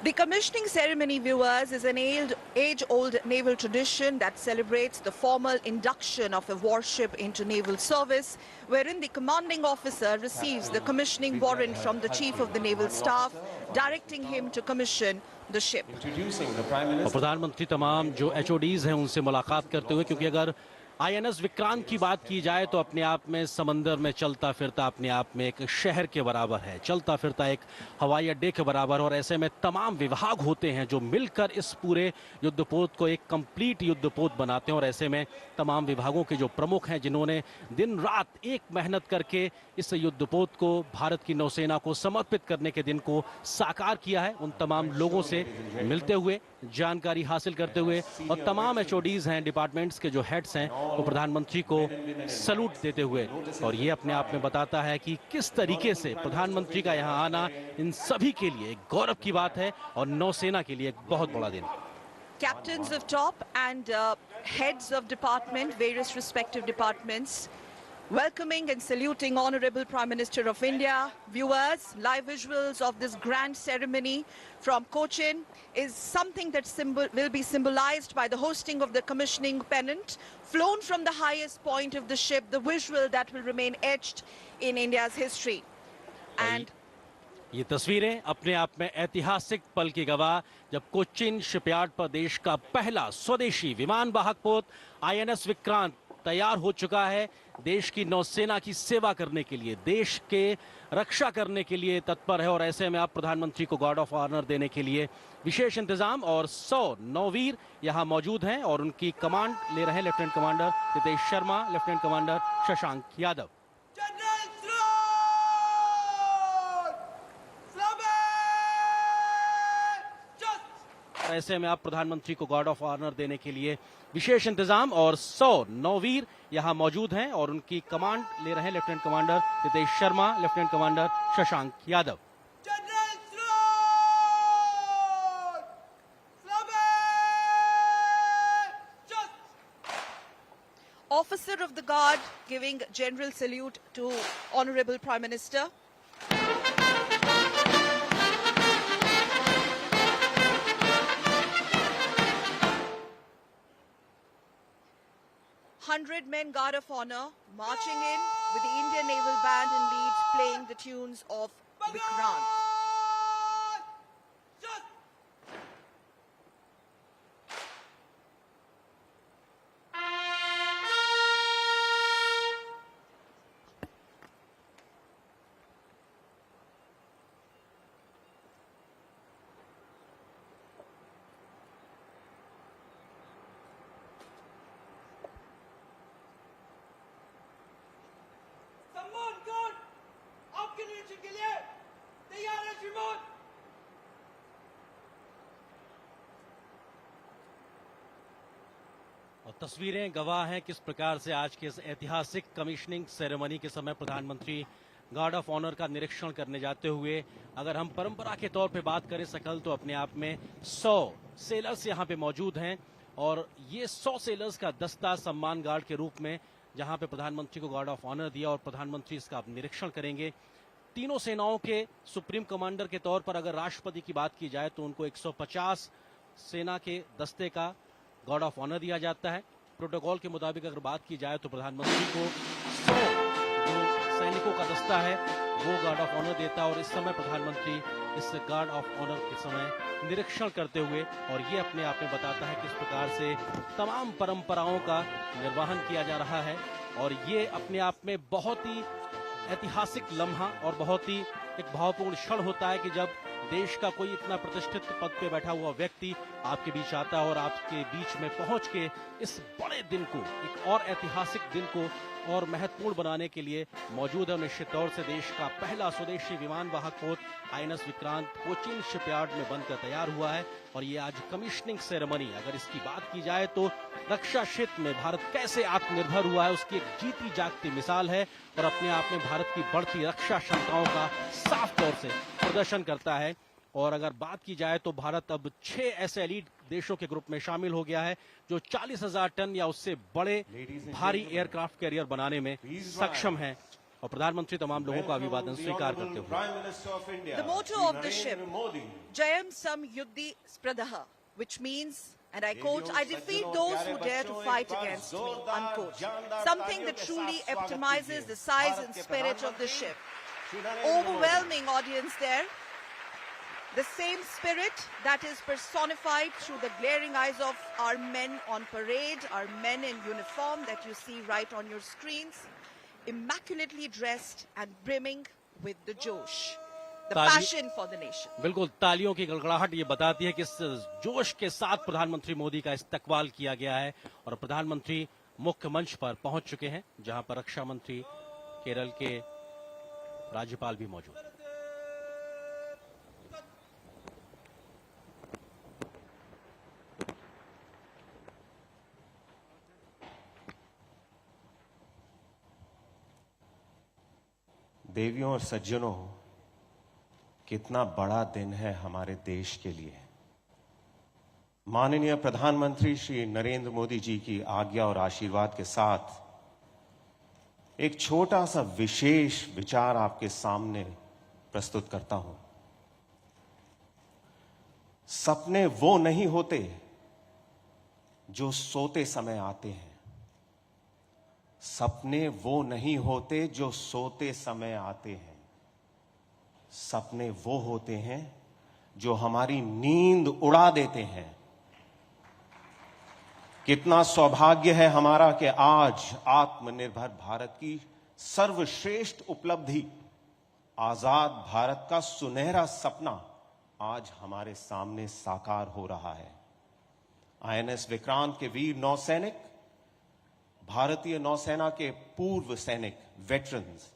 The commissioning ceremony, viewers, is an age-old naval tradition that celebrates the formal induction of a warship into naval service, wherein the commanding officer receives the commissioning warrant from the Chief of the Naval Staff, directing him to commission the ship. प्रधानमंत्री तमाम जो HODs हैं उनसे मुलाकात करते हुए, क्योंकि अगर आईएनएस विक्रांत की बात की जाए तो अपने आप में समंदर में चलता फिरता अपने आप में एक शहर के बराबर है, चलता फिरता एक हवाई अड्डे के बराबर। और ऐसे में तमाम विभाग होते हैं जो मिलकर इस पूरे युद्धपोत को एक कंप्लीट युद्धपोत बनाते हैं। और ऐसे में तमाम विभागों के जो प्रमुख हैं, जिन्होंने दिन रात एक मेहनत करके इस युद्धपोत को भारत की नौसेना को समर्पित करने के दिन को साकार किया है, उन तमाम लोगों से मिलते हुए, जानकारी हासिल करते हुए और तमाम एचओडीज हैं, डिपार्टमेंट्स के जो हेड्स हैं, वो प्रधानमंत्री को सैल्यूट देते हुए। और ये अपने आप में बताता है कि किस तरीके से प्रधानमंत्री का यहाँ आना इन सभी के लिए एक गौरव की बात है और नौसेना के लिए एक बहुत बड़ा दिन। Captains of top and heads of department, various respective departments, welcoming and saluting Honorable Prime Minister of India. Viewers, live visuals of this grand ceremony from Cochin is something that will be symbolized by the hosting of the commissioning pennant flown from the highest point of the ship, the visual that will remain etched in India's history. And ये तस्वीरें अपने आप में ऐतिहासिक पल की गवाह, जब कोचिन शिपयार्ड पर देश का पहला स्वदेशी विमान वाहक पोत आईएनएस विक्रांत तैयार हो चुका है, देश की नौसेना की सेवा करने के लिए, देश के रक्षा करने के लिए तत्पर है। और ऐसे में आप प्रधानमंत्री को गार्ड ऑफ ऑनर देने के लिए विशेष इंतजाम और 100 नौवीर यहां मौजूद हैं और उनकी कमांड ले रहे हैं lieutenant commander Ritesh Sharma, lieutenant commander Shashank Yadav. ऐसे में आप प्रधानमंत्री को गार्ड ऑफ ऑनर देने के लिए विशेष इंतजाम और 100 नौवीर यहां मौजूद हैं और उनकी कमांड ले रहे हैं lieutenant commander Ritesh Sharma, lieutenant commander Shashank Yadav. Officer of the Guard giving general salute to Honorable Prime Minister. Men Guard of Honor marching in with the Indian Naval Band and lead playing the tunes of Vikrant. और तस्वीरें गवाह हैं किस प्रकार से आज के इस ऐतिहासिक कमिश्निंग सेरेमनी के समय प्रधानमंत्री गार्ड ऑफ ऑनर का निरीक्षण करने जाते हुए, अगर हम परंपरा के तौर पे बात करें सकल, तो अपने आप में 100 सेलर्स यहां पे मौजूद हैं और ये 100 सेलर्स का दस्ता सम्मान गार्ड के रूप में जहां पे प्रधानमंत्री को गार्ड ऑफ ऑनर दिया और प्रधानमंत्री इसका अब निरीक्षण करेंगे। तीनों सेनाओं के सुप्रीम कमांडर के तौर पर अगर राष्ट्रपति की बात की जाए तो उनको 150 सेना के दस्ते का गार्ड ऑफ ऑनर दिया जाता है। प्रोटोकॉल के मुताबिक अगर बात की जाए तो प्रधानमंत्री को 100 जो सैनिकों का दस्ता है वो गार्ड ऑफ ऑनर देता है और इस समय प्रधानमंत्री इस गार्ड ऑफ ऑनर के समय निरीक्षण करते हुए, और ये अपने आप में बताता है किस प्रकार से तमाम परंपराओं का निर्वहन किया जा रहा है। और ये अपने आप में बहुत ही ऐतिहासिक लम्हा और बहुत ही एक भावपूर्ण क्षण होता है कि जब देश का कोई इतना प्रतिष्ठित पद पे बैठा हुआ व्यक्ति आपके बीच आता है और आपके बीच में पहुंच के इस बड़े दिन को, एक और ऐतिहासिक दिन को और महत्वपूर्ण बनाने के लिए मौजूद है। निश्चित तौर से देश का पहला स्वदेशी विमान वाहक पोत आईएनएस विक्रांत कोचीन शिपयार्ड में बनकर तैयार हुआ है और ये आज कमिश्निंग सेरेमनी, अगर इसकी बात की जाए तो रक्षा क्षेत्र में भारत कैसे आत्मनिर्भर हुआ है उसकी एक जीती जागती मिसाल है और अपने आप में भारत की बढ़ती रक्षा क्षमताओं का साफ तौर से प्रदर्शन करता है। और अगर बात की जाए तो भारत अब 6 ऐसे एलीट देशों के ग्रुप में शामिल हो गया है जो 40,000 टन या उससे बड़े भारी एयरक्राफ्ट कैरियर बनाने में सक्षम है। और प्रधानमंत्री तमाम लोगों का अभिवादन स्वीकार करते हुए The motto of the ship, Jayam Sam Yuddhi Spradaha, which means, and I quote, I defeat those who dare to fight against me, unquote. Something that truly epitomizes the size and spirit of the ship. Overwhelming audience there. The same spirit that is personified through the glaring eyes of our men on parade, our men in uniform that you see right on your screens, immaculately dressed and brimming with the josh, the passion for the nation. बिल्कुल, तालियों की गड़गड़ाहट ये बताती है कि इस जोश के साथ प्रधानमंत्री मोदी का इस्तकबाल किया गया है और प्रधानमंत्री मुख्य मंच पर पहुंच चुके हैं, जहां पर रक्षा मंत्री, केरल के राज्यपाल भी मौजूद हैं। देवियों और सज्जनों, कितना बड़ा दिन है हमारे देश के लिए। माननीय प्रधानमंत्री श्री नरेंद्र मोदी जी की आज्ञा और आशीर्वाद के साथ एक छोटा सा विशेष विचार आपके सामने प्रस्तुत करता हूं। सपने वो नहीं होते जो सोते समय आते हैं। सपने वो नहीं होते जो सोते समय आते हैं। सपने वो होते हैं जो हमारी नींद उड़ा देते हैं। कितना सौभाग्य है हमारा कि आज आत्मनिर्भर भारत की सर्वश्रेष्ठ उपलब्धि, आजाद भारत का सुनहरा सपना आज हमारे सामने साकार हो रहा है। आईएनएस विक्रांत के वीर नौसैनिक, भारतीय नौसेना के पूर्व सैनिक वेटरन्स,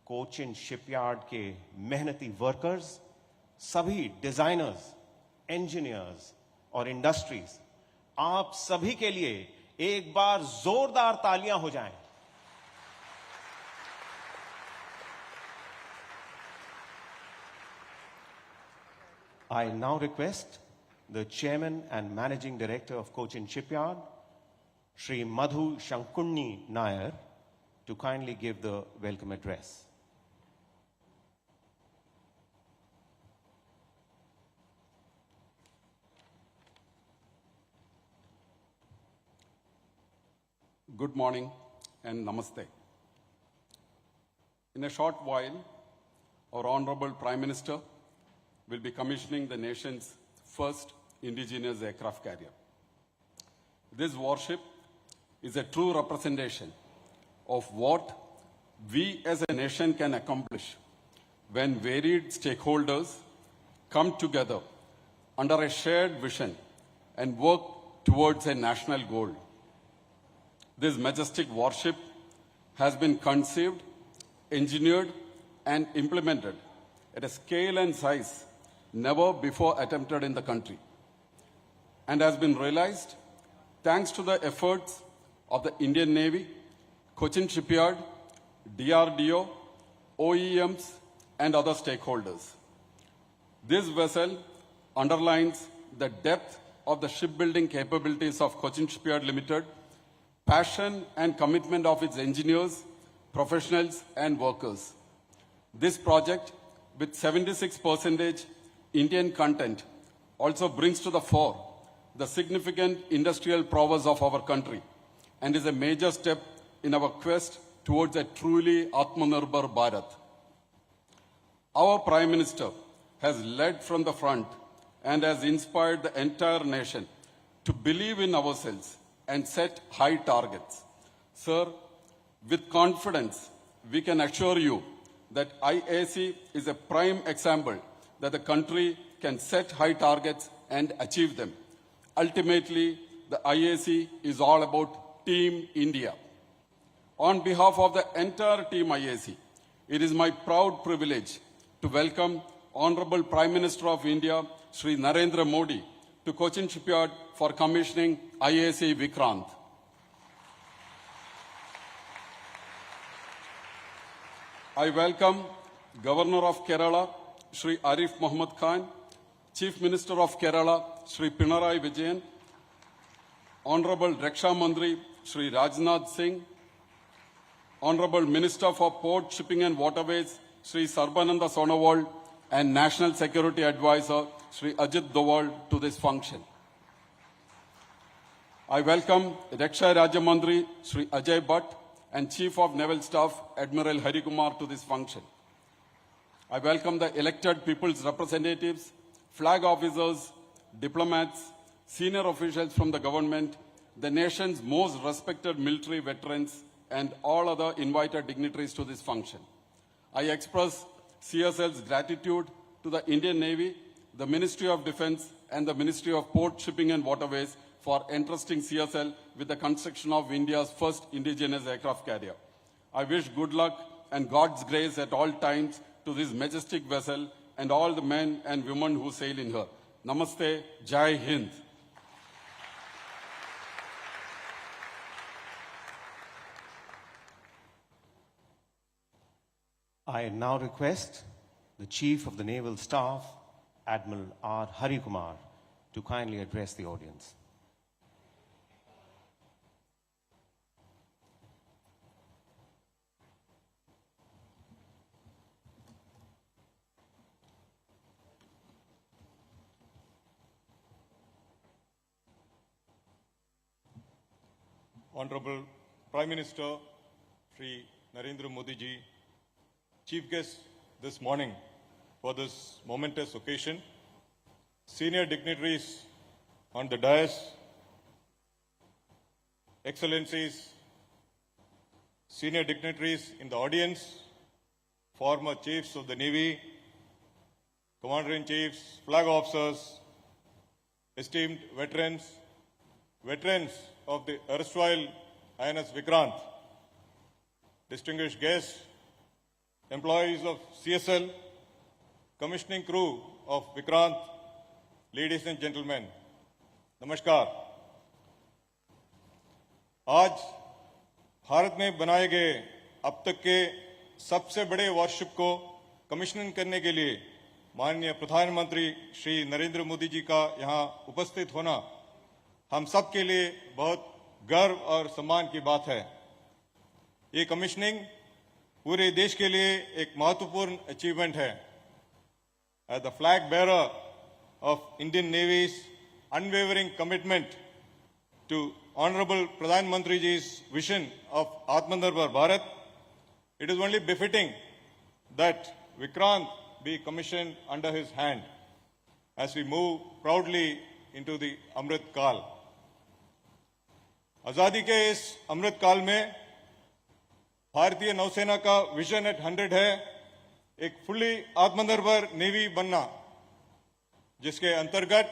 कोचिन शिपयार्ड के मेहनती वर्कर्स, सभी डिजाइनर्स, इंजीनियर्स और इंडस्ट्रीज, आप सभी के लिए एक बार जोरदार तालियां हो जाएं। I now request the Chairman and Managing Director of Cochin Shipyard, Shri Madhu Shankunni Nair, to kindly give the welcome address. Good morning and namaste. In a short while, our Honorable Prime Minister will be commissioning the nation's first indigenous aircraft carrier. This warship is a true representation of what we as a nation can accomplish when varied stakeholders come together under a shared vision and work towards a national goal. This majestic warship has been conceived, engineered, and implemented at a scale and size never before attempted in the country, and has been realized thanks to the efforts of the Indian Navy, Cochin Shipyard, DRDO, OEMs, and other stakeholders. This vessel underlines the depth of the shipbuilding capabilities of Cochin Shipyard Limited, passion and commitment of its engineers, professionals, and workers. This project, with 76% Indian content, also brings to the fore the significant industrial prowess of our country and is a major step in our quest towards a truly Atmanirbhar Bharat. Our Prime Minister has led from the front and has inspired the entire nation to believe in ourselves and set high targets. Sir, with confidence, we can assure you that IAC is a prime example that the country can set high targets and achieve them. Ultimately, the IAC is all about Team India. On behalf of the entire Team IAC, it is my proud privilege to welcome Honorable Prime Minister of India, Shri Narendra Modi, to Cochin Shipyard for commissioning IAC Vikrant. I welcome Governor of Kerala, Shri Arif Muhammad Khan, Chief Minister of Kerala, Shri Pinarayi Vijayan, Honorable Raksha Mantri, Shri Rajnath Singh, Honorable Minister for Port, Shipping and Waterways, Shri Sarbananda Sonowal, and National Security Advisor, Shri Ajit Doval, to this function. I welcome Raksha Rajya Mantri, Shri Ajay Bhatt, and Chief of Naval Staff, Admiral Hari Kumar, to this function. I welcome the elected people's representatives, flag officers, diplomats, senior officials from the government, the nation's most respected military veterans, and all other invited dignitaries to this function. I express CSL's gratitude to the Indian Navy, the Ministry of Defense, and the Ministry of Port, Shipping and Waterways for entrusting CSL with the construction of India's first indigenous aircraft carrier. I wish good luck and God's grace at all times to this majestic vessel and all the men and women who sail in her. Namaste, Jai Hind. I now request the Chief of the Naval Staff, Admiral R. Hari Kumar, to kindly address the audience. Honorable Prime Minister Shri Narendra Modi ji, Chief Guest this morning for this momentous occasion, senior dignitaries on the dais, Excellencies, senior dignitaries in the audience, former chiefs of the Navy, Commander-in-Chiefs, flag officers, esteemed veterans, veterans of the erstwhile INS Vikrant, distinguished guests, employees of CSL, commissioning crew of Vikrant, ladies and gentlemen, नमस्कार। आज भारत में बनाए गए अब तक के सबसे बड़े वॉरशिप को कमिश्निंग करने के लिए माननीय प्रधानमंत्री श्री नरेंद्र मोदी जी का यहाँ उपस्थित होना हम सब के लिए बहुत गर्व और सम्मान की बात है। ये कमिश्निंग पूरे देश के लिए एक महत्वपूर्ण अचीवमेंट है। As the flag bearer of Indian Navy's unwavering commitment to Honorable Pradhan Mantri ji's vision of Atmanirbhar Bharat, it is only befitting that Vikrant be commissioned under his hand as we move proudly into the Amrit Kal. आजादी के इस अमृत काल में भारतीय नौसेना का vision eight 100 है एक फुल्ली आत्मनिर्भर नेवी बनना, जिसके अंतर्गत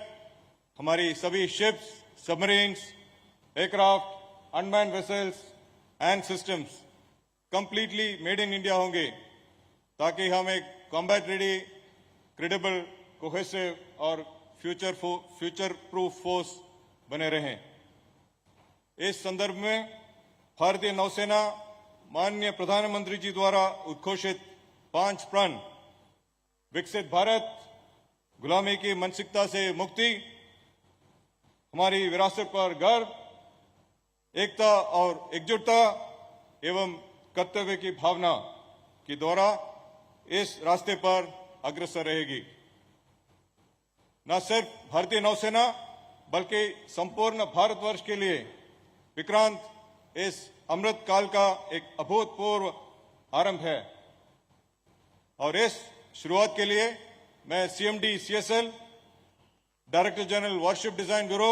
हमारी सभी ships, submarines, aircraft, unmanned vessels and systems completely made in India होंगे, ताकि हम एक कॉम्बैट रेडी, क्रेडिबल, कोहेसिव और फ्यूचर प्रूफ फोर्स बने रहें। इस संदर्भ में भारतीय नौसेना माननीय प्रधानमंत्री जी द्वारा उद्घोषित 5 प्रण विकसित भारत, गुलामी की मानसिकता से मुक्ति, हमारी विरासत पर गर्व, एकता और एकजुटता एवं कर्तव्य की भावना के द्वारा इस रास्ते पर अग्रसर रहेगी। न सिर्फ भारतीय नौसेना बल्कि संपूर्ण भारतवर्ष के लिए विक्रांत इस अमृत काल का एक अभूतपूर्व आरंभ है और इस शुरुआत के लिए मैं CMD CSL, director general warship design bureau,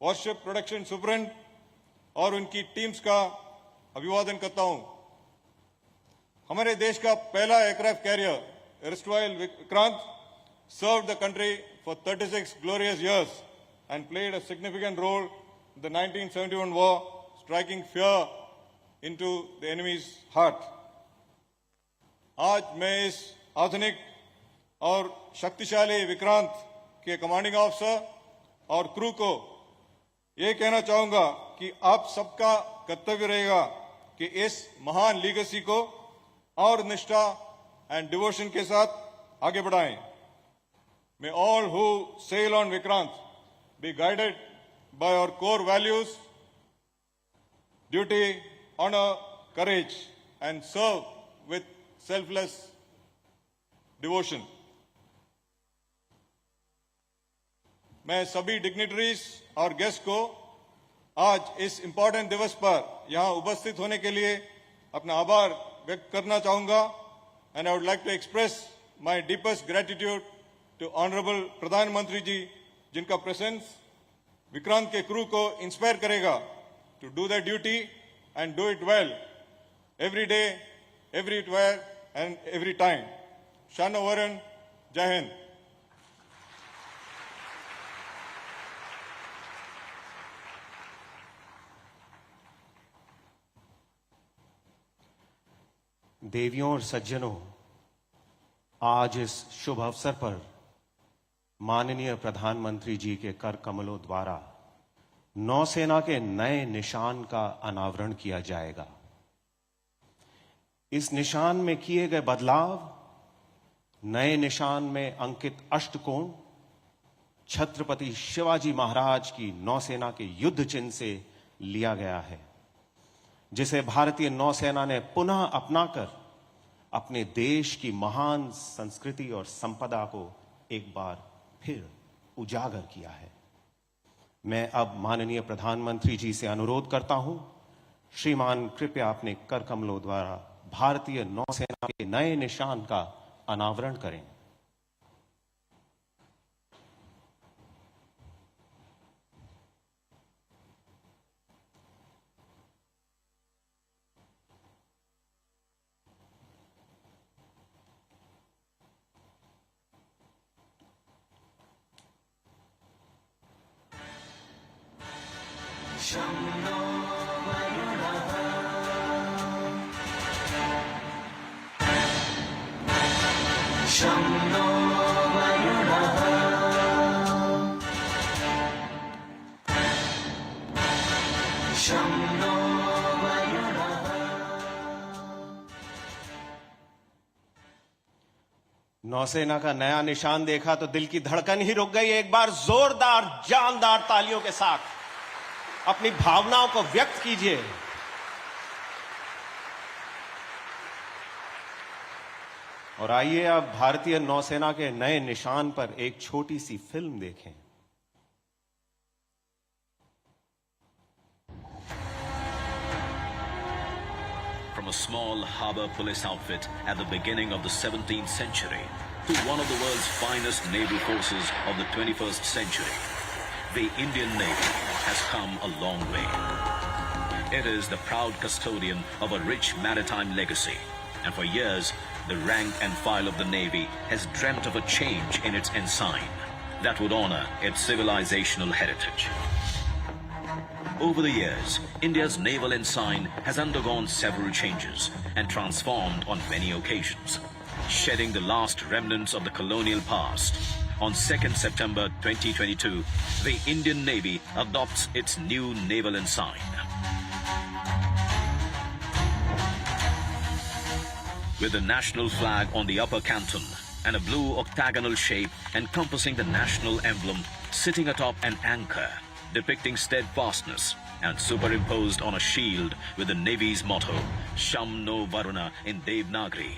warship production superintendent और उनकी टीम्स का अभिवादन करता हूं। हमारे देश का पहला aircraft carrier erstwhile Vikrant served the country for 36 glorious years and played a significant role in the 1971 war, striking fear into the enemy's heart. आज मैं इस आधुनिक और शक्तिशाली विक्रांत के कमांडिंग ऑफिसर और क्रू को ये कहना चाहूंगा कि आप सबका कर्तव्य रहेगा कि इस महान लीगेसी को और निष्ठा एंड डिवोशन के साथ आगे बढ़ाएं। May all who sail on Vikrant be guided by our core values, duty, honor, courage, and serve with selfless devotion. मैं सभी डिग्निटरीज और गेस्ट को आज इस इंपॉर्टेंट दिवस पर यहां उपस्थित होने के लिए अपना आभार व्यक्त करना चाहूंगा and I would like to express my deepest gratitude to Honorable Pradhan Mantri ji, जिनका presence विक्रांत के crew को inspire करेगा to do their duty and do it well every day, everywhere and every time. Shano Warrant, Jai Hind. देवियों और सज्जनों, आज इस शुभ अवसर पर माननीय प्रधानमंत्री जी के कर कमलों द्वारा नौसेना के नए निशान का अनावरण किया जाएगा। इस निशान में किए गए बदलाव, नए निशान में अंकित अष्टकोण छत्रपति शिवाजी महाराज की नौसेना के युद्ध चिन्ह से लिया गया है, जिसे भारतीय नौसेना ने पुनः अपनाकर अपने देश की महान संस्कृति और संपदा को एक बार फिर उजागर किया है। मैं अब माननीय प्रधानमंत्री जी से अनुरोध करता हूं, श्रीमान कृपया अपने कर कमलों द्वारा भारतीय नौसेना के नए निशान का अनावरण करें। नौसेना का नया निशान देखा तो दिल की धड़कन ही रुक गई। एक बार जोरदार जानदार तालियों के साथ अपनी भावनाओं को व्यक्त कीजिए। और आइए अब भारतीय नौसेना के नए निशान पर एक छोटी सी फिल्म देखें। From a small harbor police outfit at the beginning of the 17th century to one of the world's finest naval forces of the 21st century, the Indian Navy has come a long way. It is the proud custodian of a rich maritime legacy, and for years, the rank and file of the Navy has dreamt of a change in its ensign that would honor its civilizational heritage. Over the years, India's naval ensign has undergone several changes and transformed on many occasions, shedding the last remnants of the colonial past. On 2nd September 2022, the Indian Navy adopts its new naval ensign. With the national flag on the upper canton and a blue octagonal shape encompassing the national emblem sitting atop an anchor, depicting steadfastness, and superimposed on a shield with the Navy's motto, Sham No Varuna in Devanagari.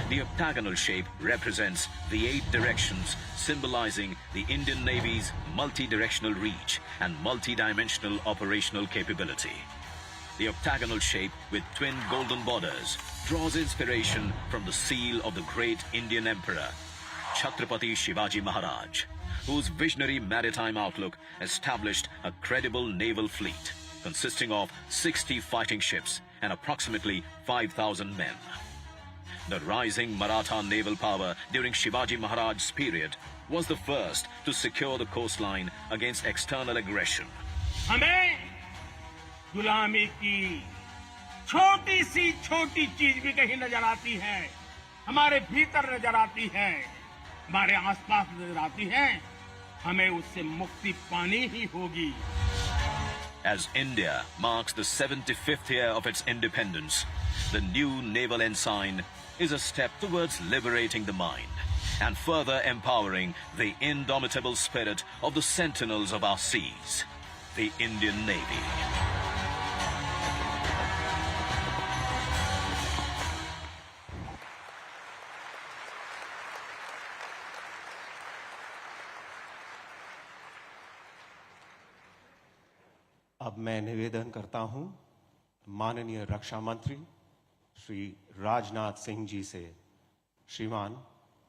The octagonal shape represents the 8 directions, symbolizing the Indian Navy's multi-directional reach and multi-dimensional operational capability. The octagonal shape with twin golden borders draws inspiration from the seal of the great Indian Emperor, Chhatrapati Shivaji Maharaj, whose visionary maritime outlook established a credible naval fleet consisting of 60 fighting ships and approximately 5,000 men. The rising Maratha naval power during Shivaji Maharaj's period was the first to secure the coastline against external aggression. हमें गुलामी की छोटी सी छोटी चीज भी कहीं नजर आती है, हमारे भीतर नजर आती है, हमारे आसपास नजर आती है, हमें उससे मुक्ति पानी ही होगी. As India marks the 75th year of its independence, the new naval ensign is a step towards liberating the mind and further empowering the indomitable spirit of the sentinels of our seas, the Indian Navy. अब मैं निवेदन करता हूं माननीय रक्षा मंत्री श्री राजनाथ सिंह जी से श्रीमान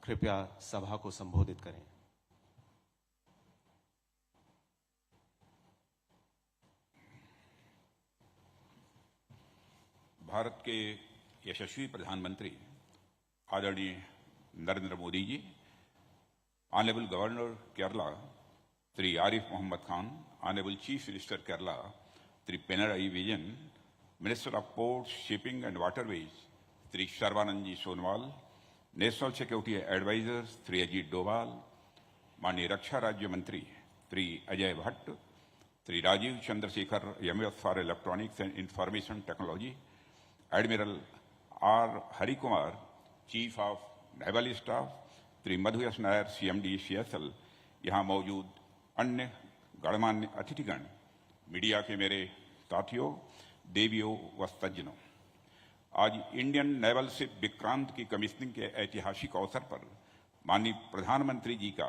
कृपया सभा को संबोधित करें। भारत के यशस्वी प्रधानमंत्री आदरणीय Narendra Modi ji, honourable governor Kerala Shri Arif Mohammed Khan, honourable chief minister Kerala Shri Pinarayi Vijayan, minister of ports, shipping and waterways Shri Sarbananda ji Sonowal, national security adviser Shri Ajit Doval, माननीय रक्षा राज्य मंत्री Shri Ajay Bhatt, Shri Rajeev Chandrasekhar MS for electronics and information technology, admiral R Harikumar, chief of naval staff, Shri Madhuyash Nair CMD CSL, यहाँ मौजूद अन्य गणमान्य अतिथिगण, मीडिया के मेरे साथियों, देवियों व सज्जनों, आज इंडियन नेवल शिप विक्रांत की कमीशनिंग के ऐतिहासिक अवसर पर माननीय प्रधानमंत्री जी का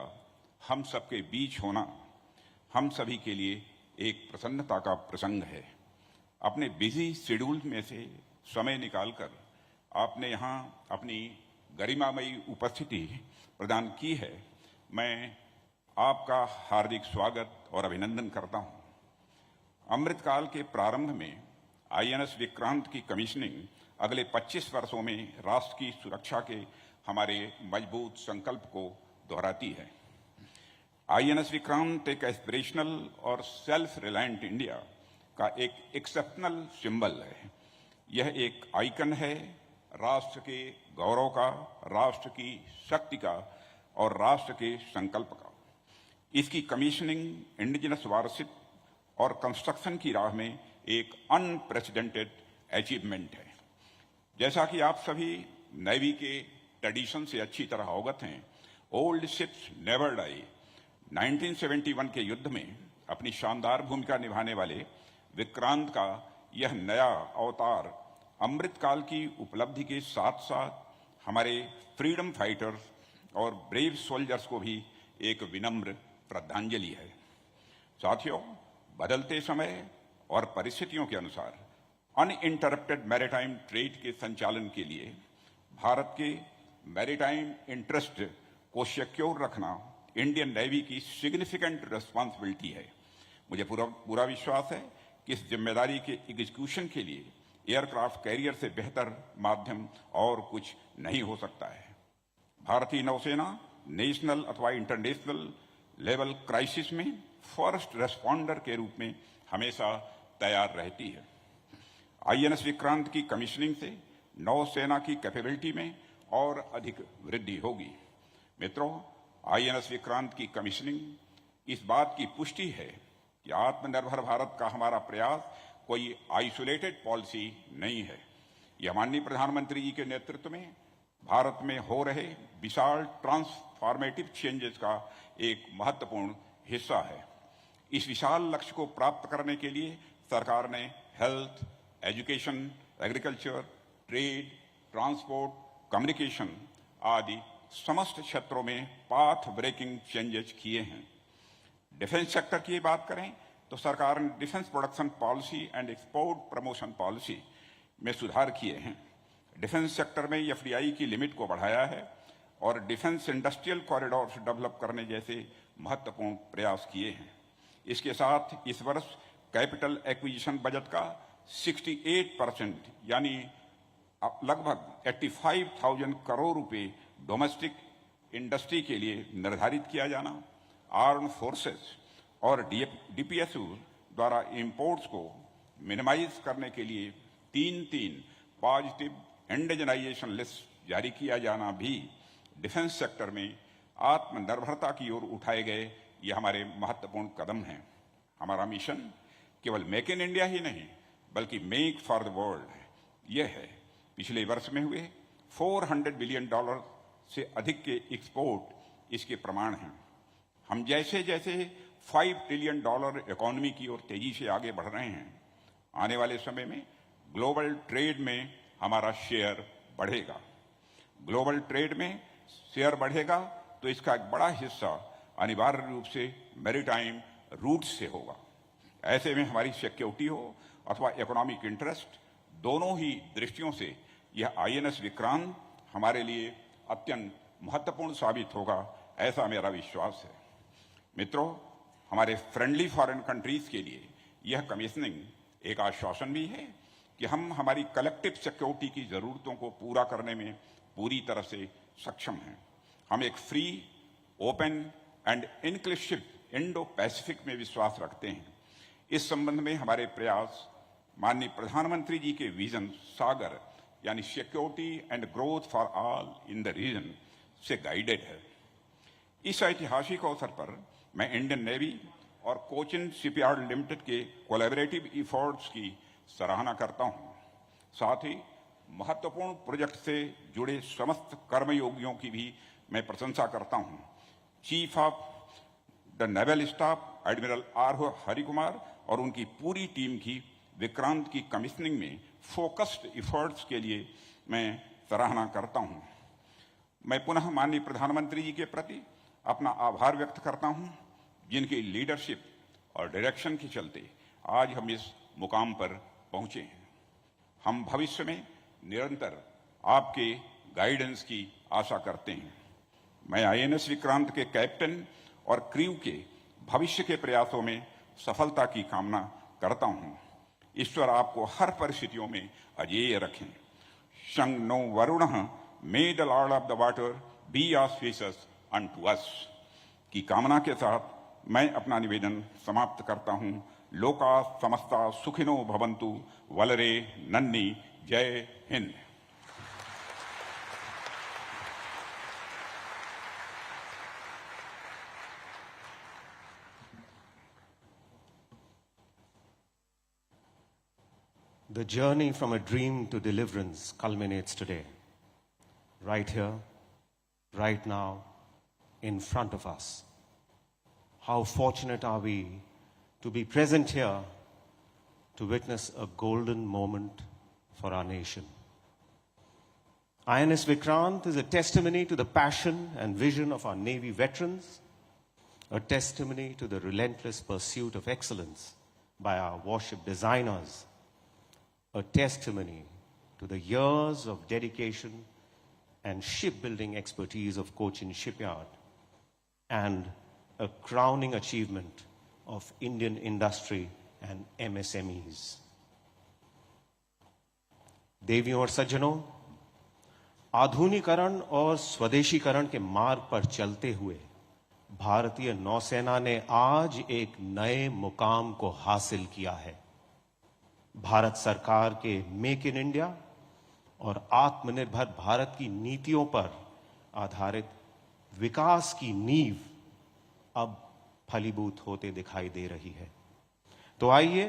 हम सबके बीच होना हम सभी के लिए एक प्रसन्नता का प्रसंग है। अपने बिजी शेड्यूल में से समय निकालकर आपने यहाँ अपनी गरिमामयी उपस्थिति प्रदान की है। मैं आपका हार्दिक स्वागत और अभिनंदन करता हूँ। अमृतकाल के प्रारंभ में आईएनएस विक्रांत की कमीशनिंग अगले 25 वर्षों में राष्ट्र की सुरक्षा के हमारे मजबूत संकल्प को दोहराती है। आईएनएस विक्रांत एक एस्पिरेशनल और सेल्फ रिलायंट इंडिया का एक एक्सेप्शनल सिंबल है। यह एक आइकन है राष्ट्र के गौरव का, राष्ट्र की शक्ति का और राष्ट्र के संकल्प का। इसकी कमीशनिंग इंडिजिनस वारशिप और कंस्ट्रक्शन की राह में एक अनप्रेसिडेंटेड अचीवमेंट है। जैसा कि आप सभी नेवी के ट्रेडिशन से अच्छी तरह अवगत हैं, ओल्ड शिप्स नेवर डाई। 1971 के युद्ध में अपनी शानदार भूमिका निभाने वाले विक्रांत का यह नया अवतार अमृतकाल की उपलब्धि के साथ साथ हमारे फ्रीडम फाइटर्स और ब्रेव सोल्जर्स को भी एक विनम्र श्रद्धांजलि है। साथियों, बदलते समय और परिस्थितियों के अनुसार अनइंटरप्टेड मैरीटाइम ट्रेड के संचालन के लिए भारत के मैरीटाइम इंटरेस्ट को सिक्योर रखना इंडियन नेवी की सिग्निफिकेंट रिस्पॉन्सिबिलिटी है। मुझे पूरा विश्वास है कि इस जिम्मेदारी के एग्जीक्यूशन के लिए एयरक्राफ्ट कैरियर से बेहतर माध्यम और कुछ नहीं हो सकता है। भारतीय नौसेना नेशनल अथवा इंटरनेशनल लेवल क्राइसिस में फर्स्ट रेस्पॉन्डर के रूप में हमेशा तैयार रहती है। आईएनएस विक्रांत की कमीशनिंग से नौसेना की कैपेबिलिटी में और अधिक वृद्धि होगी। मित्रों, आईएनएस विक्रांत की कमीशनिंग इस बात की पुष्टि है कि आत्मनिर्भर भारत का हमारा प्रयास कोई आइसोलेटेड पॉलिसी नहीं है। यह माननीय प्रधानमंत्री जी के नेतृत्व में भारत में हो रहे विशाल ट्रांसफॉर्मेटिव चेंजेस का एक महत्वपूर्ण हिस्सा है। इस विशाल लक्ष्य को प्राप्त करने के लिए सरकार ने health, education, agriculture, trade, transport, communication आदि समस्त क्षेत्रों में पाथ ब्रेकिंग चेंजेस किए हैं। डिफेंस सेक्टर की बात करें तो सरकार ने defence production policy and export promotion policy में सुधार किए हैं। डिफेंस सेक्टर में एफडीआई की लिमिट को बढ़ाया है और डिफेंस इंडस्ट्रियल कॉरिडोर डेवलप करने जैसे महत्वपूर्ण प्रयास किए हैं। इसके साथ इस वर्ष कैपिटल एक्विजिशन बजट का 68% यानी लगभग 85,000 करोड़ रुपए डोमेस्टिक इंडस्ट्री के लिए निर्धारित किया जाना, आर्म फोर्सेस और डीपीएसयू द्वारा इंपोर्ट्स को मिनिमाइज करने के लिए 3 पॉजिटिव इंडिजनाइजेशन लिस्ट जारी किया जाना भी डिफेंस सेक्टर में आत्मनिर्भरता की ओर उठाए गए ये हमारे महत्वपूर्ण कदम हैं। हमारा मिशन केवल मेक इन इंडिया ही नहीं बल्कि मेक फॉर द वर्ल्ड है। यह है पिछले वर्ष में हुए $400 बिलियन से अधिक के एक्सपोर्ट इसके प्रमाण हैं। हम जैसे जैसे $5 ट्रिलियन इकोनॉमी की ओर तेजी से आगे बढ़ रहे हैं, आने वाले समय में ग्लोबल ट्रेड में हमारा शेयर बढ़ेगा। ग्लोबल ट्रेड में शेयर बढ़ेगा तो इसका एक बड़ा हिस्सा अनिवार्य रूप से मैरीटाइम रूट से होगा। ऐसे में हमारी सिक्योरिटी हो अथवा इकोनॉमिक इंटरेस्ट, दोनों ही दृष्टियों से यह आईएनएस विक्रांत हमारे लिए अत्यंत महत्वपूर्ण साबित होगा, ऐसा मेरा विश्वास है। मित्रों, हमारे फ्रेंडली फॉरेन कंट्रीज के लिए यह कमीशनिंग एक आश्वासन भी है कि हम हमारी कलेक्टिव सिक्योरिटी की जरूरतों को पूरा करने में पूरी तरह से सक्षम हैं। हम एक free, open and inclusive Indo Pacific में विश्वास रखते हैं। इस संबंध में हमारे प्रयास माननीय प्रधानमंत्री जी के विजन सागर यानी security and growth for all in the region से गाइडेड है। इस ऐतिहासिक अवसर पर मैं इंडियन नेवी और कोचिन शिपयार्ड लिमिटेड के कोलैबोरेटिव एफर्ट्स की सराहना करता हूं। साथ ही महत्वपूर्ण प्रोजेक्ट से जुड़े समस्त कर्मयोगियों की भी मैं प्रशंसा करता हूं। Chief of the naval staff admiral R Harikumar और उनकी पूरी टीम की विक्रांत की कमीशनिंग में फोकस्ड एफर्ट्स के लिए मैं सराहना करता हूं। मैं पुनः माननीय प्रधानमंत्री जी के प्रति अपना आभार व्यक्त करता हूं, जिनकी लीडरशिप और डायरेक्शन के चलते आज हम इस मुकाम पर पहुंचे हैं। हम भविष्य में निरंतर आपके गाइडेंस की आशा करते हैं। मैं आईएनएस विक्रांत के कैप्टन और क्रू के भविष्य के प्रयासों में सफलता की कामना करता हूं। ईश्वर आपको हर परिस्थितियों में अजेय रखें। शं नो वरुणः मे the lord of the water be auspicious unto us की कामना के साथ मैं अपना निवेदन समाप्त करता हूं। लोका समस्ता सुखिनो भवन्तु, वलरे नन्नी, जय Hind. The journey from a dream to deliverance culminates today, right here, right now, in front of us. How fortunate are we to be present here to witness a golden moment for our nation. INS Vikrant is a testimony to the passion and vision of our Navy veterans, a testimony to the relentless pursuit of excellence by our warship designers, a testimony to the years of dedication and shipbuilding expertise of Cochin Shipyard, and a crowning achievement of Indian industry and MSMEs. देवियों और सज्जनों, आधुनिकीकरण और स्वदेशीकरण के मार्ग पर चलते हुए भारतीय नौसेना ने आज एक नए मुकाम को हासिल किया है। भारत सरकार के मेक इन इंडिया और आत्मनिर्भर भारत की नीतियों पर आधारित विकास की नींव अब फलीभूत होते दिखाई दे रही है। तो आइए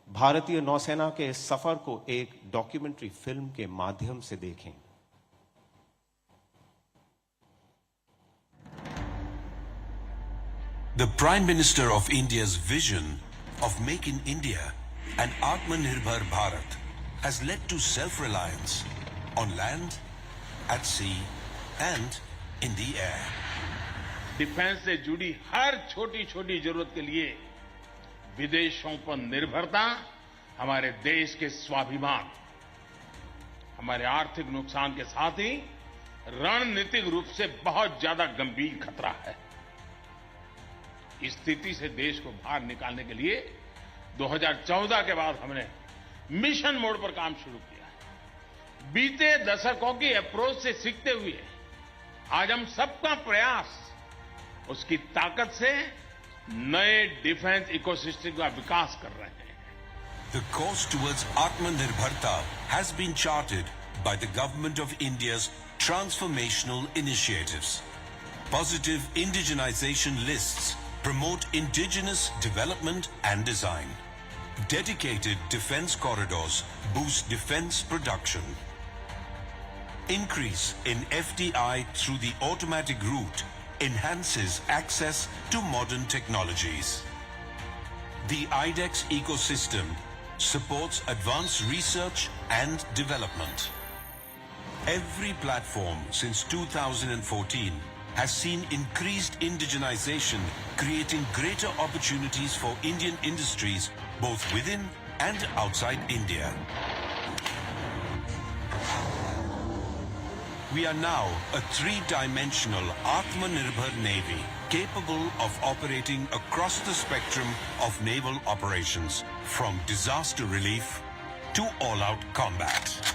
भारतीय नौसेना के इस सफर को एक डॉक्यूमेंट्री फिल्म के माध्यम से देखें। The Prime Minister of India's vision of Make in India and Atmanirbhar Bharat has led to self-reliance on land, at sea and in the air. Defence से जुड़ी हर छोटी छोटी जरूरत के लिए विदेशों पर निर्भरता हमारे देश के स्वाभिमान, हमारे आर्थिक नुकसान के साथ ही रणनीतिक रूप से बहुत ज्यादा गंभीर खतरा है। इस स्थिति से देश को बाहर निकालने के लिए 2014 के बाद हमने मिशन मोड पर काम शुरू किया। बीते दशकों की अप्रोच से सीखते हुए आज हम सबका प्रयास उसकी ताकत से नए डिफेंस इकोसिस्टम का विकास कर रहे हैं। The course towards Atmanirbharta has been charted by the Government of India's transformational initiatives. Positive indigenization lists promote indigenous development and design. Dedicated defense corridors boost defense production. Increase in FDI through the automatic route enhances access to modern technologies. The IDEX ecosystem supports advanced research and development. Every platform since 2014 has seen increased indigenization, creating greater opportunities for Indian industries both within and outside India. We are now a three-dimensional Atmanirbhar Navy capable of operating across the spectrum of naval operations, from disaster relief to all-out combat.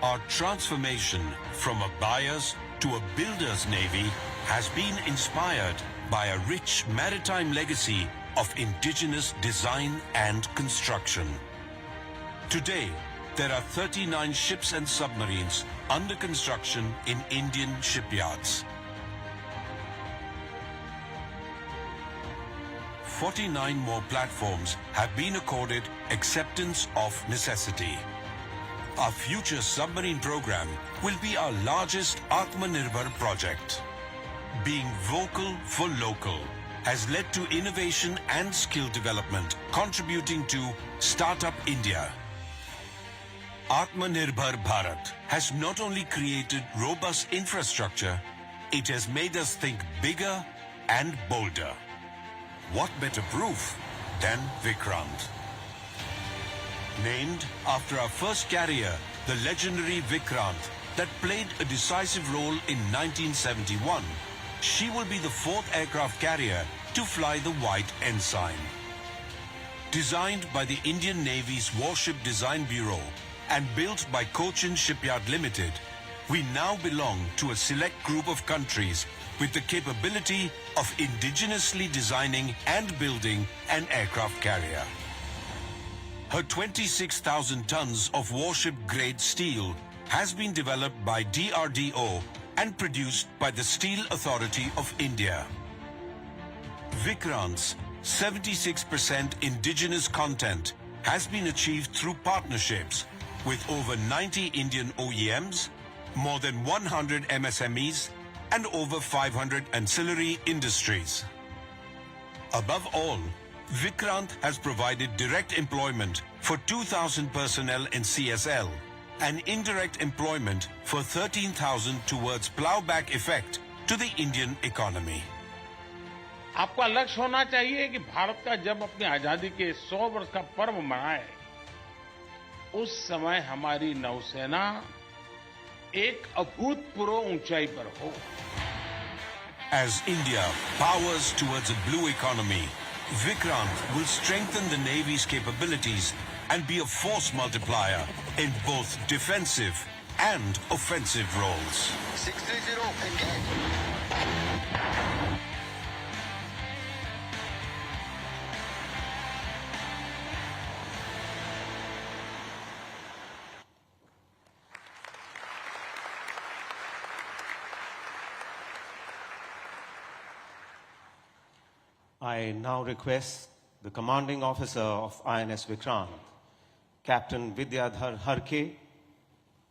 Our transformation from a buyer's to a builder's navy has been inspired by a rich maritime legacy of indigenous design and construction. Today, there are 39 ships and submarines under construction in Indian shipyards. 49 more platforms have been accorded acceptance of necessity. Our future submarine program will be our largest Atmanirbhar project. Being vocal for local has led to innovation and skill development, contributing to Startup India. Atmanirbhar Bharat has not only created robust infrastructure, it has made us think bigger and bolder. What better proof than Vikrant? Named after our first carrier, the legendary Vikrant, that played a decisive role in 1971, she will be the fourth aircraft carrier to fly the white ensign. Designed by the Indian Navy's Warship Design Bureau and built by Cochin Shipyard Limited, we now belong to a select group of countries with the capability of indigenously designing and building an aircraft carrier. Her 26,000 tons of warship-grade steel has been developed by DRDO and produced by the Steel Authority of India. Vikrant's 76% indigenous content has been achieved through partnerships with over 90 Indian OEMs, more than 100 MSMEs, and over 500 ancillary industries. Above all, Vikrant has provided direct employment for 2,000 personnel in CSL and indirect employment for 13,000 towards plowback effect to the Indian economy. आपका लक्ष्य होना चाहिए कि भारत का जब अपनी आजादी के 100 वर्ष का पर्व मनाए, उस समय हमारी नौसेना एक अभूतपूर्व ऊंचाई पर हो. As India powers towards a blue economy, Vikrant will strengthen the Navy's capabilities and be a force multiplier in both defensive and offensive roles. 630, engage. I now request the commanding officer of INS Vikrant, Captain Vidyadhar Harke,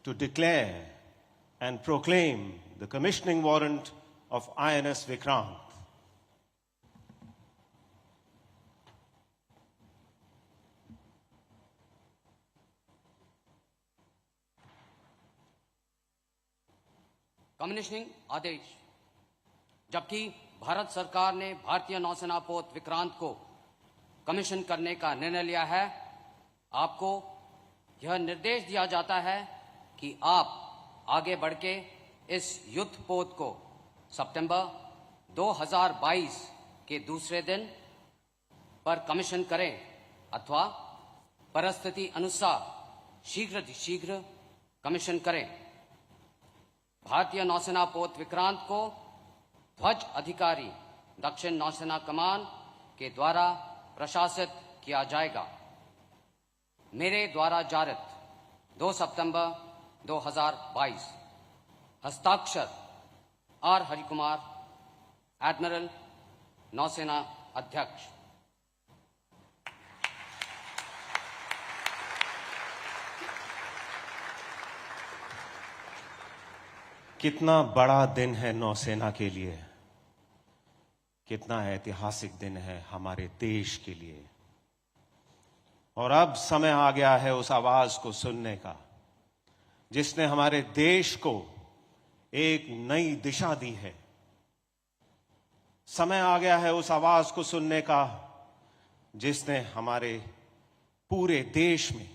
to declare and proclaim the commissioning warrant of INS Vikrant. Commissioning आदेश. जबकि भारत सरकार ने भारतीय नौसेना पोत विक्रांत को commission करने का निर्णय लिया है, आपको यह निर्देश दिया जाता है कि आप आगे बढ़ के इस युद्ध पोत को सितंबर 2022 के दूसरे दिन पर कमीशन करें अथवा परिस्थिति अनुसार शीघ्र कमीशन करें. भारतीय नौसेना पोत विक्रांत को ध्वज अधिकारी दक्षिण नौसेना कमान के द्वारा प्रशासित किया जाएगा. मेरे द्वारा जारित 2 सितंबर 2022. हस्ताक्षर आर हरिकुमार, एडमिरल, नौसेना अध्यक्ष. कितना बड़ा दिन है नौसेना के लिए, कितना ऐतिहासिक दिन है हमारे देश के लिए. और अब समय आ गया है उस आवाज को सुनने का जिसने हमारे देश को एक नई दिशा दी है. समय आ गया है उस आवाज को सुनने का जिसने हमारे पूरे देश में,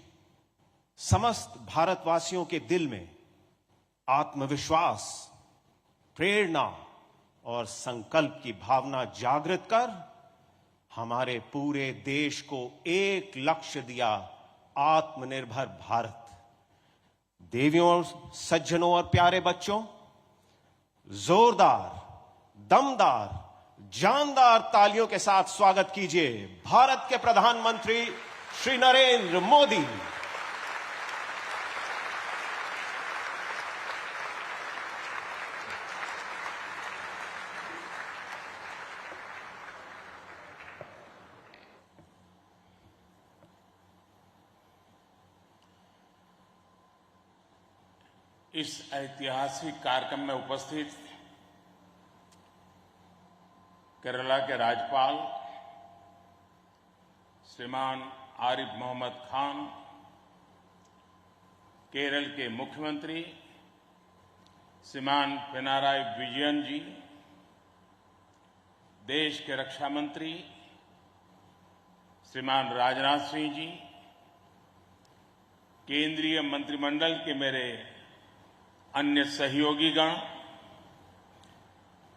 समस्त भारतवासियों के दिल में आत्मविश्वास, प्रेरणा और संकल्प की भावना जागृत कर हमारे पूरे देश को एक लक्ष्य दिया, आत्मनिर्भर भारत। देवियों, सज्जनों और प्यारे बच्चों, जोरदार, दमदार, जानदार तालियों के साथ स्वागत कीजिए भारत के प्रधानमंत्री श्री नरेंद्र मोदी। इस ऐतिहासिक कार्यक्रम में उपस्थित केरला के राज्यपाल श्रीमान आरिफ मोहम्मद खान, केरल के मुख्यमंत्री श्रीमान पिनाराई विजयन जी, देश के रक्षा मंत्री श्रीमान राजनाथ सिंह जी, केंद्रीय मंत्रिमंडल के मेरे अन्य सहयोगीगण,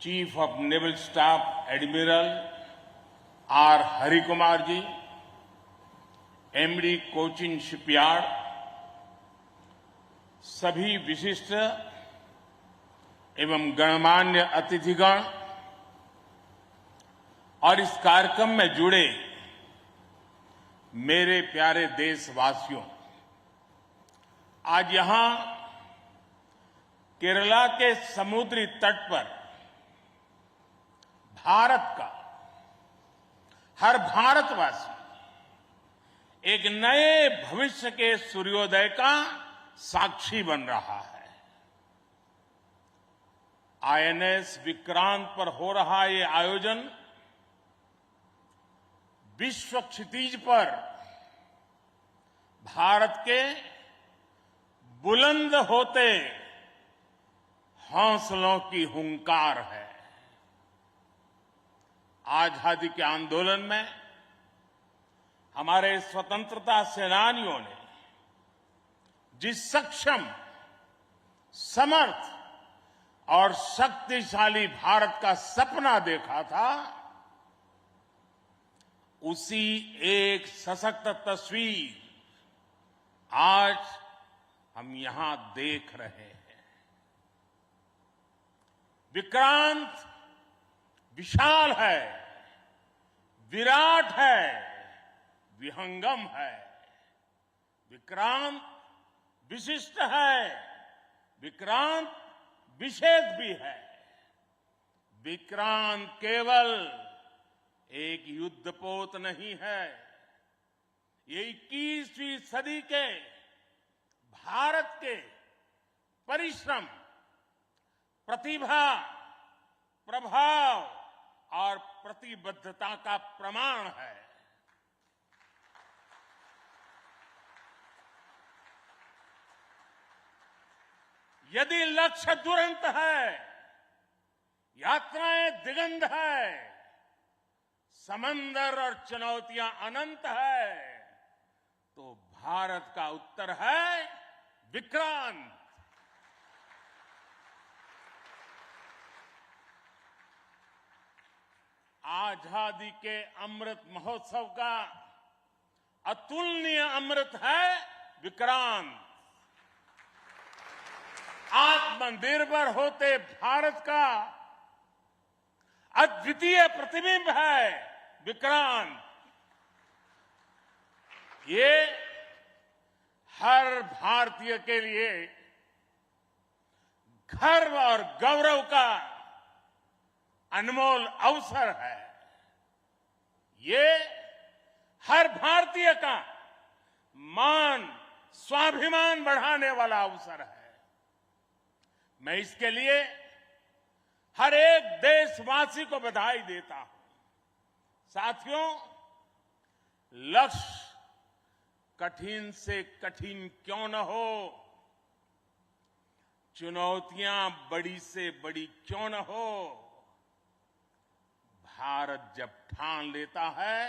chief of naval staff admiral R Harikumar ji, MD Cochin shipyard, सभी विशिष्ट एवं गणमान्य अतिथिगण और इस कार्यक्रम में जुड़े मेरे प्यारे देशवासियों, आज यहां केरला के समुद्री तट पर भारत का हर भारतवासी एक नए भविष्य के सूर्योदय का साक्षी बन रहा है। आईएनएस विक्रांत पर हो रहा ये आयोजन विश्व क्षितिज पर भारत के बुलंद होते हौसलों की हुंकार है। आजादी के आंदोलन में हमारे स्वतंत्रता सेनानियों ने जिस सक्षम, समर्थ और शक्तिशाली भारत का सपना देखा था, उसी एक सशक्त तस्वीर आज हम यहां देख रहे हैं। विक्रांत विशाल है, विराट है, विहंगम है। विक्रांत विशिष्ट है, विक्रांत विशेष भी है। विक्रांत केवल एक युद्धपोत नहीं है, ये 21वीं सदी के भारत के परिश्रम, प्रतिभा, प्रभाव और प्रतिबद्धता का प्रमाण है। यदि लक्ष्य दुरंत है, यात्राएं दिगंत है, समंदर और चुनौतियां अनंत है, तो भारत का उत्तर है विक्रांत। आजादी के अमृत महोत्सव का अतुलनीय अमृत है विक्रांत। आत्मनिर्भर होते भारत का अद्वितीय प्रतिबिंब है विक्रांत। ये हर भारतीय के लिए गर्व और गौरव का अनमोल अवसर है। ये हर भारतीय का मान, स्वाभिमान बढ़ाने वाला अवसर है। मैं इसके लिए हर एक देशवासी को बधाई देता हूं। साथियों, लक्ष्य कठिन से कठिन क्यों न हो, चुनौतियां बड़ी से बड़ी क्यों न हो, भारत जब ठान लेता है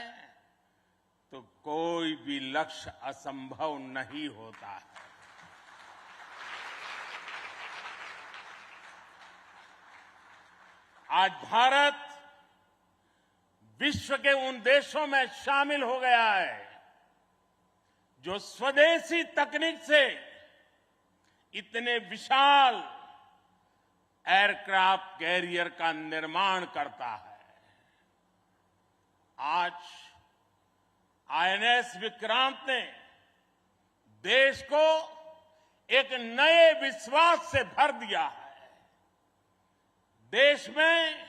तो कोई भी लक्ष्य असंभव नहीं होता है। आज भारत विश्व के उन देशों में शामिल हो गया है जो स्वदेशी तकनीक से इतने विशाल एयरक्राफ्ट कैरियर का निर्माण करता है। आज आईएनएस विक्रांत ने देश को एक नए विश्वास से भर दिया है। देश में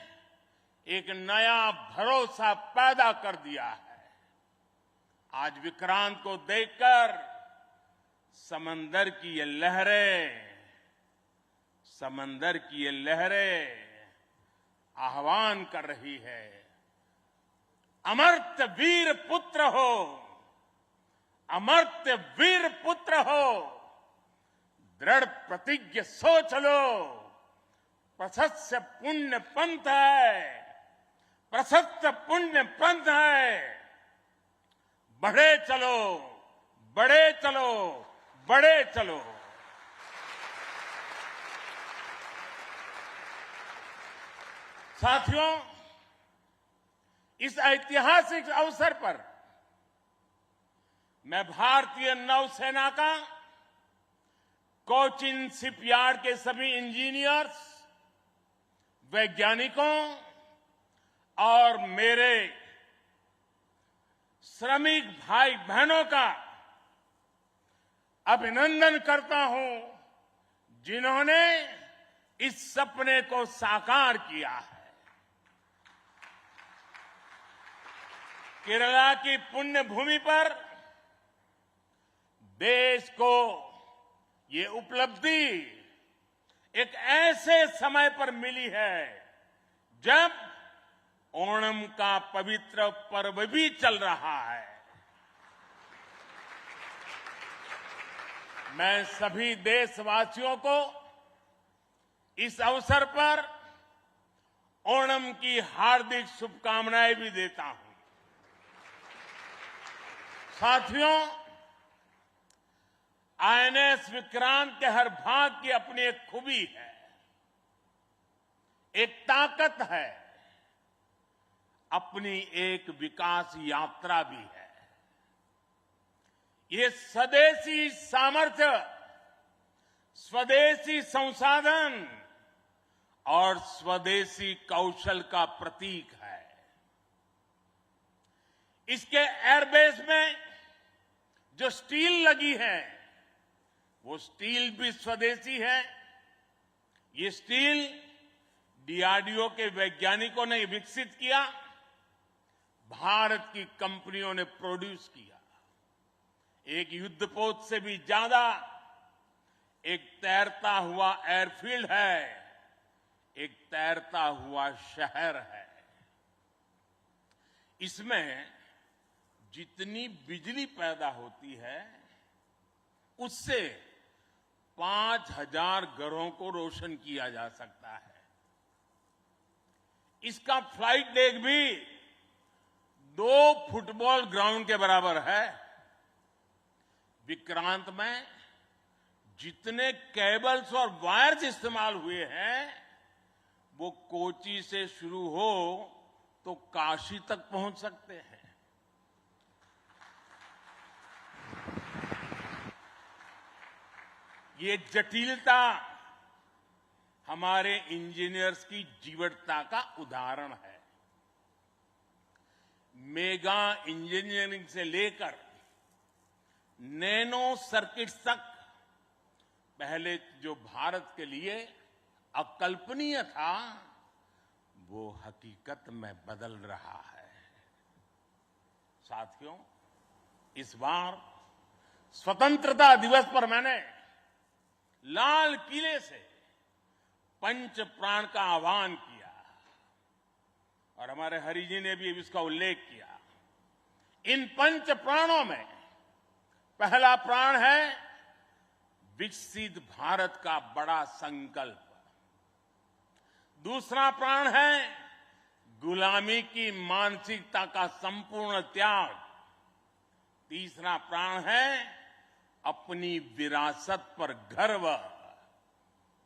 एक नया भरोसा पैदा कर दिया है। आज विक्रांत को देखकर समंदर की ये लहरें आह्वान कर रही है, अमर्त्य वीर पुत्र हो, अमर्त्य वीर पुत्र हो, दृढ़ प्रतिज्ञ सोच लो, प्रशस्त पुण्य पंथ है, प्रशस्त पुण्य पंथ है, बढ़े चलो, बढ़े चलो, बढ़े चलो। साथियों, इस ऐतिहासिक अवसर पर मैं भारतीय नौसेना का कोचिन शिपयार्ड के सभी इंजीनियर्स, वैज्ञानिकों और मेरे श्रमिक भाई बहनों का अभिनंदन करता हूं, जिन्होंने इस सपने को साकार किया है। केरला की पुण्य भूमि पर देश को ये उपलब्धि एक ऐसे समय पर मिली है जब ओणम का पवित्र पर्व भी चल रहा है। मैं सभी देशवासियों को इस अवसर पर ओणम की हार्दिक शुभकामनाएं भी देता हूं। साथियों, आईएनएस विक्रांत के हर भाग की अपनी एक खूबी है, एक ताकत है, अपनी एक विकास यात्रा भी है। ये स्वदेशी सामर्थ्य, स्वदेशी संसाधन और स्वदेशी कौशल का प्रतीक है। इसके एयरबेस में जो स्टील लगी है, वो स्टील भी स्वदेशी है। ये स्टील डीआरडीओ के वैज्ञानिकों ने विकसित किया, भारत की कंपनियों ने प्रोड्यूस किया। एक युद्धपोत से भी ज्यादा एक तैरता हुआ एयरफील्ड है, एक तैरता हुआ शहर है। इसमें जितनी बिजली पैदा होती है, उससे 5000 घरों को रोशन किया जा सकता है। इसका फ्लाइट डेक भी 2 फुटबॉल ग्राउंड के बराबर है। विक्रांत में जितने केबल्स और वायर्स इस्तेमाल हुए हैं, वो कोची से शुरू हो तो काशी तक पहुंच सकते हैं। ये जटिलता हमारे इंजीनियर्स की जीवटता का उदाहरण है। मेगा इंजीनियरिंग से लेकर नैनो सर्किट्स तक पहले जो भारत के लिए अकल्पनीय था, वो हकीकत में बदल रहा है। साथियों, इस बार स्वतंत्रता दिवस पर मैंने लाल किले से पंच प्राण का आह्वान किया और हमारे हरि जी ने भी इसका उल्लेख किया। इन पंच प्राणों में पहला प्राण है विकसित भारत का बड़ा संकल्प, दूसरा प्राण है गुलामी की मानसिकता का संपूर्ण त्याग। तीसरा प्राण है अपनी विरासत पर गर्व।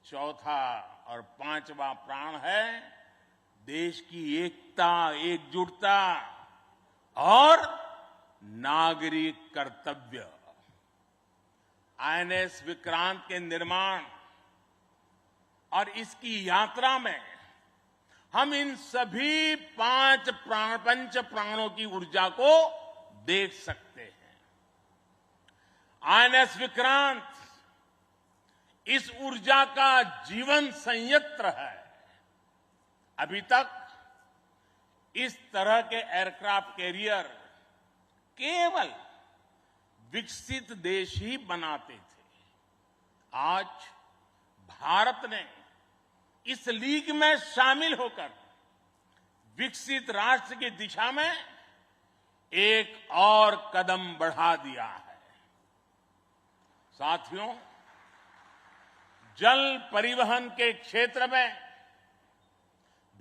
चौथा और पांचवा प्राण है देश की एकता, एकजुटता और नागरिक कर्तव्य। आईएनएस विक्रांत के निर्माण और इसकी यात्रा में हम इन सभी पंच प्राणों की ऊर्जा को देख सकते हैं। आईएनएस विक्रांत इस ऊर्जा का जीवन संयंत्र है। अभी तक इस तरह के एयरक्राफ्ट कैरियर केवल विकसित देश ही बनाते थे। आज भारत ने इस लीग में शामिल होकर विकसित राष्ट्र की दिशा में एक और कदम बढ़ा दिया है। साथियों, जल परिवहन के क्षेत्र में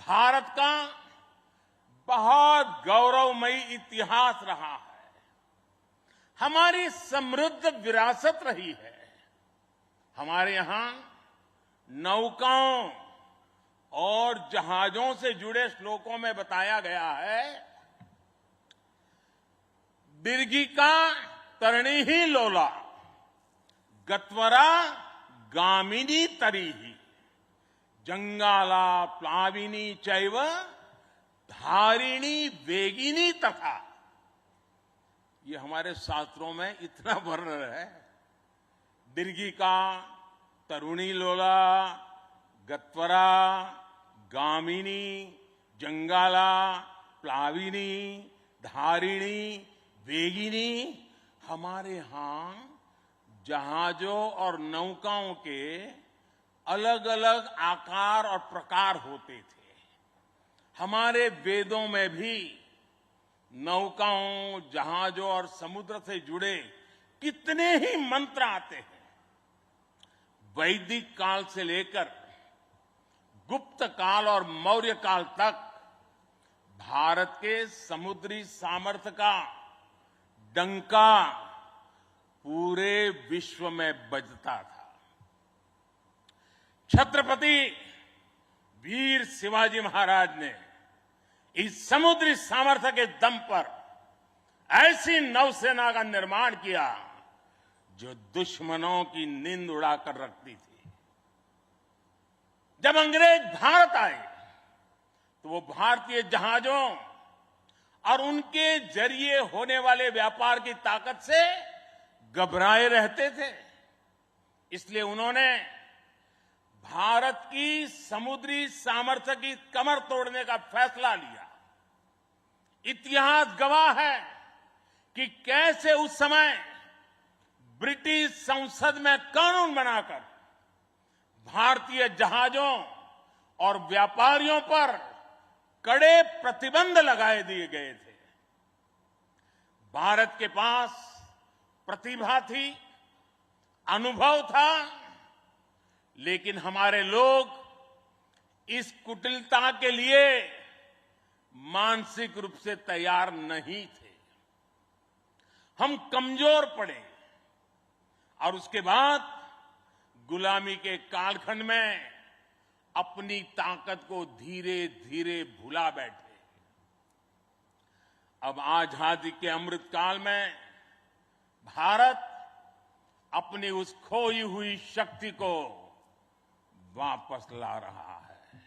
भारत का बहुत गौरवमयी इतिहास रहा है। हमारी समृद्ध विरासत रही है। हमारे यहां नौकाओं और जहाजों से जुड़े श्लोकों में बताया गया है, दीर्घिका तरणी ही लोला, गत्वरा गामिनी तरीहि, जंगाला प्लाविनी चैव, धारिणी वेगिनी तथा। ये हमारे शास्त्रों में इतना वर्णन है। दीर्घिका, तरुणी लोला, गत्वरा, गामिनी, जंगाला, प्लाविनी, धारिणी, वेगिनी। हमारे यहां जहाजों और नौकाओं के अलग अलग आकार और प्रकार होते थे। हमारे वेदों में भी नौकाओं, जहाजों और समुद्र से जुड़े कितने ही मंत्र आते हैं। वैदिक काल से लेकर गुप्त काल और मौर्य काल तक भारत के समुद्री सामर्थ्य का डंका पूरे विश्व में बजता था। छत्रपति वीर शिवाजी महाराज ने इस समुद्री सामर्थ्य के दम पर ऐसी नौसेना का निर्माण किया जो दुश्मनों की नींद उड़ाकर रखती थी। जब अंग्रेज भारत आए तो वो भारतीय जहाजों और उनके जरिए होने वाले व्यापार की ताकत से घबराए रहते थे। इसलिए उन्होंने भारत की समुद्री सामर्थ्य की कमर तोड़ने का फैसला लिया। इतिहास गवाह है कि कैसे उस समय ब्रिटिश संसद में कानून बनाकर भारतीय जहाजों और व्यापारियों पर कड़े प्रतिबंध लगाए दिए गए थे। भारत के पास प्रतिभा थी, अनुभव था, लेकिन हमारे लोग इस कुटिलता के लिए मानसिक रूप से तैयार नहीं थे। हम कमजोर पड़े और उसके बाद गुलामी के कालखंड में अपनी ताकत को धीरे धीरे भुला बैठे। अब आजादी के अमृत काल में भारत अपनी उस खोई हुई शक्ति को वापस ला रहा है।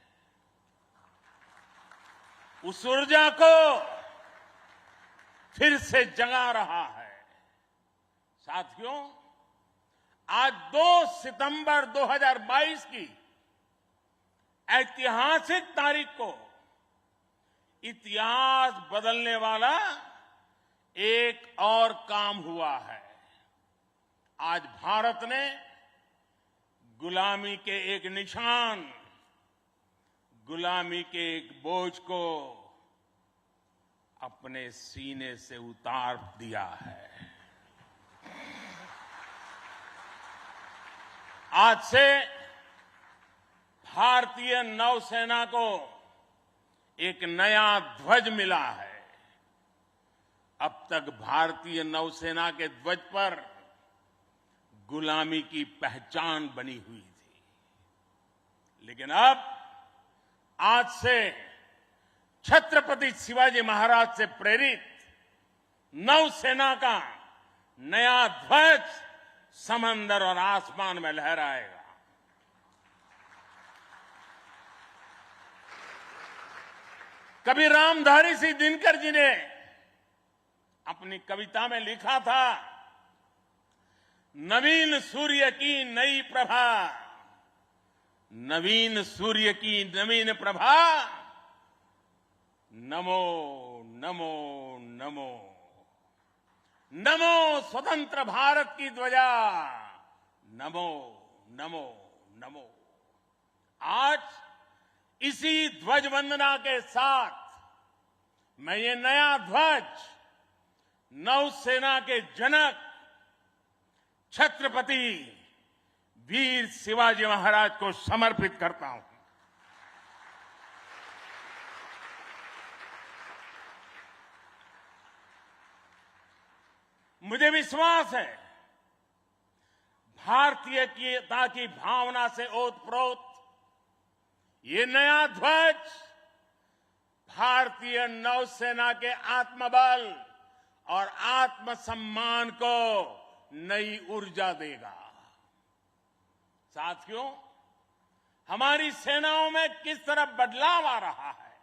उस ऊर्जा को फिर से जगा रहा है। साथियों, आज 2 सितंबर 2022 की ऐतिहासिक तारीख को इतिहास बदलने वाला एक और काम हुआ है। आज भारत ने गुलामी के एक निशान, गुलामी के एक बोझ को अपने सीने से उतार दिया है। आज से भारतीय नौसेना को एक नया ध्वज मिला है। अब तक भारतीय नौसेना के ध्वज पर गुलामी की पहचान बनी हुई थी, लेकिन अब आज से छत्रपति शिवाजी महाराज से प्रेरित नौसेना का नया ध्वज समंदर और आसमान में लहराएगा। कभी रामधारी सिंह दिनकर जी ने अपनी कविता में लिखा था, नवीन सूर्य की नई प्रभा, नवीन सूर्य की नवीन प्रभा, नमो नमो नमो, नमो स्वतंत्र भारत की ध्वजा, नमो नमो नमो। आज इसी ध्वज वंदना के साथ मैं ये नया ध्वज नौसेना के जनक छत्रपति वीर शिवाजी महाराज को समर्पित करता हूं। मुझे विश्वास है भारतीयता की भावना से ओतप्रोत ये नया ध्वज भारतीय नौसेना के आत्मबल और आत्मसम्मान को नई ऊर्जा देगा। साथियों, हमारी सेनाओं में किस तरह बदलाव आ रहा है,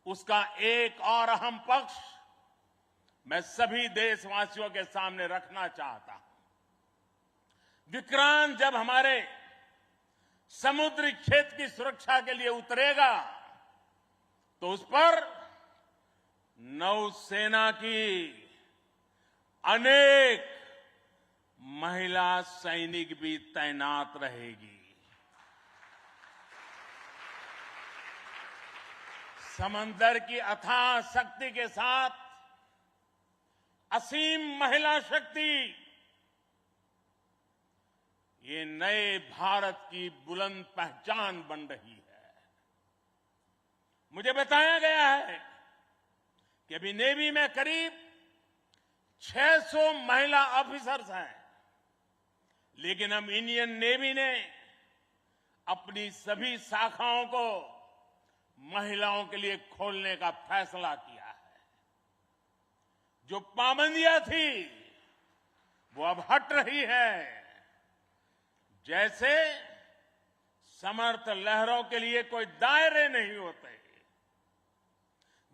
उसका एक और अहम पक्ष मैं सभी देशवासियों के सामने रखना चाहता हूं। विक्रांत जब हमारे समुद्री क्षेत्र की सुरक्षा के लिए उतरेगा तो उस पर नौसेना की अनेक महिला सैनिक भी तैनात रहेगी। समंदर की अथाह शक्ति के साथ असीम महिला शक्ति ये नए भारत की बुलंद पहचान बन रही है। मुझे बताया गया है कि अभी नेवी में करीब 600 महिला ऑफिसर्स हैं, लेकिन अब इंडियन नेवी ने अपनी सभी शाखाओं को महिलाओं के लिए खोलने का फैसला किया है। जो पाबंदियां थी वो अब हट रही है। जैसे समर्थ लहरों के लिए कोई दायरे नहीं होते,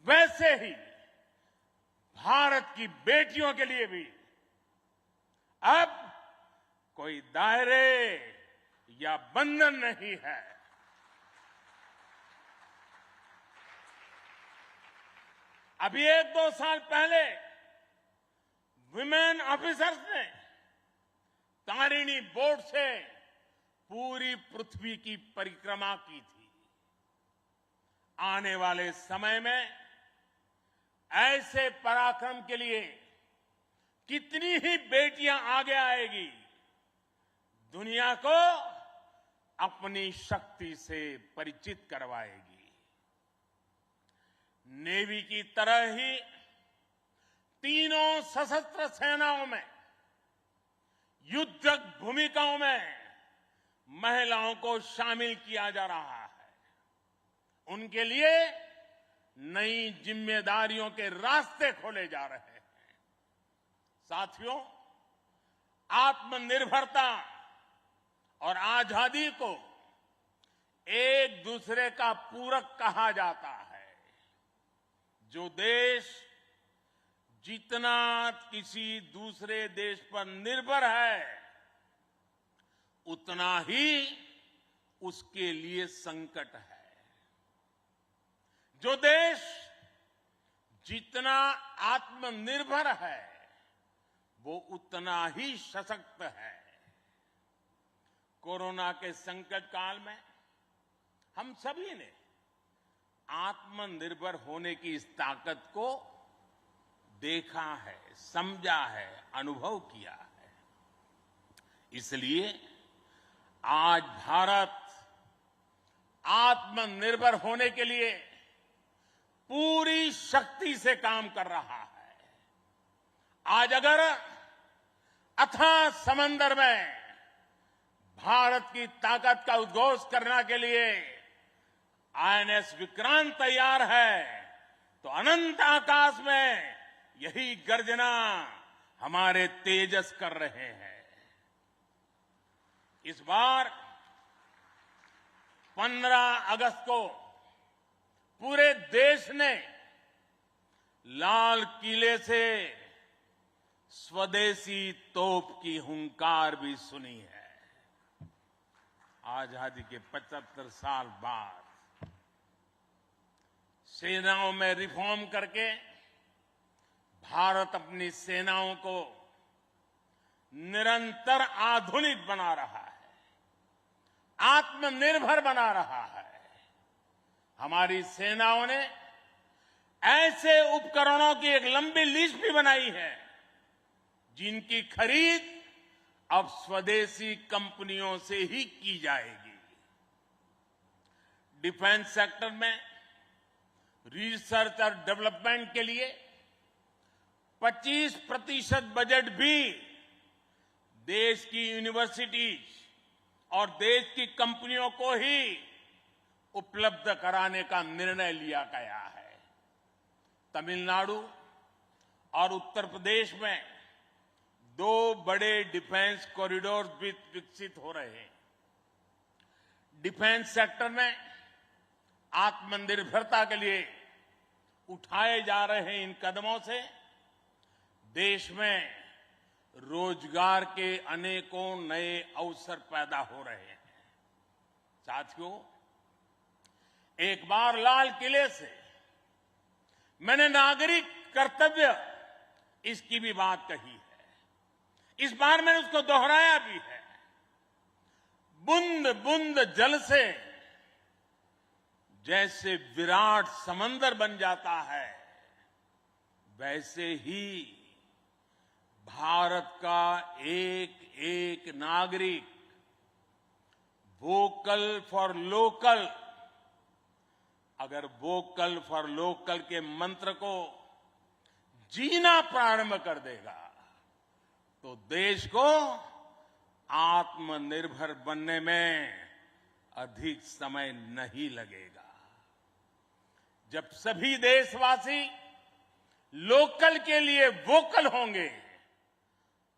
वैसे ही भारत की बेटियों के लिए भी अब कोई दायरे या बंधन नहीं है। अभी 1-2 साल पहले विमेन ऑफिसर्स ने तारिणी बोट से पूरी पृथ्वी की परिक्रमा की थी। आने वाले समय में ऐसे पराक्रम के लिए कितनी ही बेटियां आगे आएगी, दुनिया को अपनी शक्ति से परिचित करवाएगी। नेवी की तरह ही तीनों सशस्त्र सेनाओं में युद्धक भूमिकाओं में महिलाओं को शामिल किया जा रहा है। उनके लिए नई जिम्मेदारियों के रास्ते खोले जा रहे हैं। साथियों, आत्मनिर्भरता और आजादी को एक दूसरे का पूरक कहा जाता है। जो देश जितना किसी दूसरे देश पर निर्भर है, उतना ही उसके लिए संकट है। जो देश जितना आत्मनिर्भर है, वो उतना ही सशक्त है। कोरोना के संकट काल में हम सभी ने आत्मनिर्भर होने की इस ताकत को देखा है, समझा है, अनुभव किया है। इसलिए आज भारत आत्मनिर्भर होने के लिए पूरी शक्ति से काम कर रहा है। आज अगर अथाह समंदर में भारत की ताकत का उद्घोष करने के लिए आईएनएस विक्रांत तैयार है, तो अनंत आकाश में यही गर्जना हमारे तेजस कर रहे हैं। इस बार 15 अगस्त को पूरे देश ने लाल किले से स्वदेशी तोप की हुंकार भी सुनी है। आजादी के 75 साल बाद सेनाओं में रिफॉर्म करके भारत अपनी सेनाओं को निरंतर आधुनिक बना रहा है, आत्मनिर्भर बना रहा है। हमारी सेनाओं ने ऐसे उपकरणों की एक लंबी लिस्ट भी बनाई है जिनकी खरीद अब स्वदेशी कंपनियों से ही की जाएगी। डिफेंस सेक्टर में रिसर्च और डेवलपमेंट के लिए 25% बजट भी देश की यूनिवर्सिटीज और देश की कंपनियों को ही उपलब्ध कराने का निर्णय लिया गया है। तमिलनाडु और उत्तर प्रदेश में 2 बड़े डिफेंस कॉरिडोर भी विकसित हो रहे हैं। डिफेंस सेक्टर में आत्मनिर्भरता के लिए उठाए जा रहे इन कदमों से देश में रोजगार के अनेकों नए अवसर पैदा हो रहे हैं। साथियों, एक बार लाल किले से मैंने नागरिक कर्तव्य इसकी भी बात कही है। इस बार मैंने उसको दोहराया भी है। बूंद बूंद जल से जैसे विराट समंदर बन जाता है, वैसे ही भारत का एक एक नागरिक वोकल फॉर लोकल, अगर वोकल फॉर लोकल के मंत्र को जीना प्रारंभ कर देगा तो देश को आत्मनिर्भर बनने में अधिक समय नहीं लगेगा। जब सभी देशवासी लोकल के लिए वोकल होंगे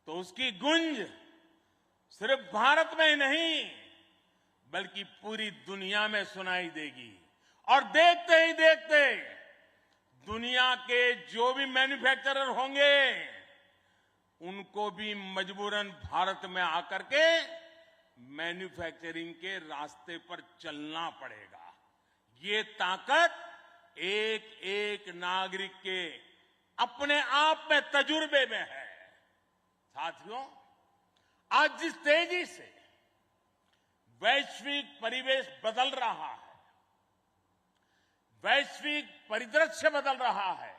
तो उसकी गूंज सिर्फ भारत में ही नहीं बल्कि पूरी दुनिया में सुनाई देगी। और देखते ही देखते दुनिया के जो भी मैन्युफैक्चरर होंगे उनको भी मजबूरन भारत में आकर के मैन्युफैक्चरिंग के रास्ते पर चलना पड़ेगा। ये ताकत एक एक नागरिक के अपने आप में तजुर्बे में है। साथियों, आज जिस तेजी से वैश्विक परिवेश बदल रहा है, वैश्विक परिदृश्य बदल रहा है,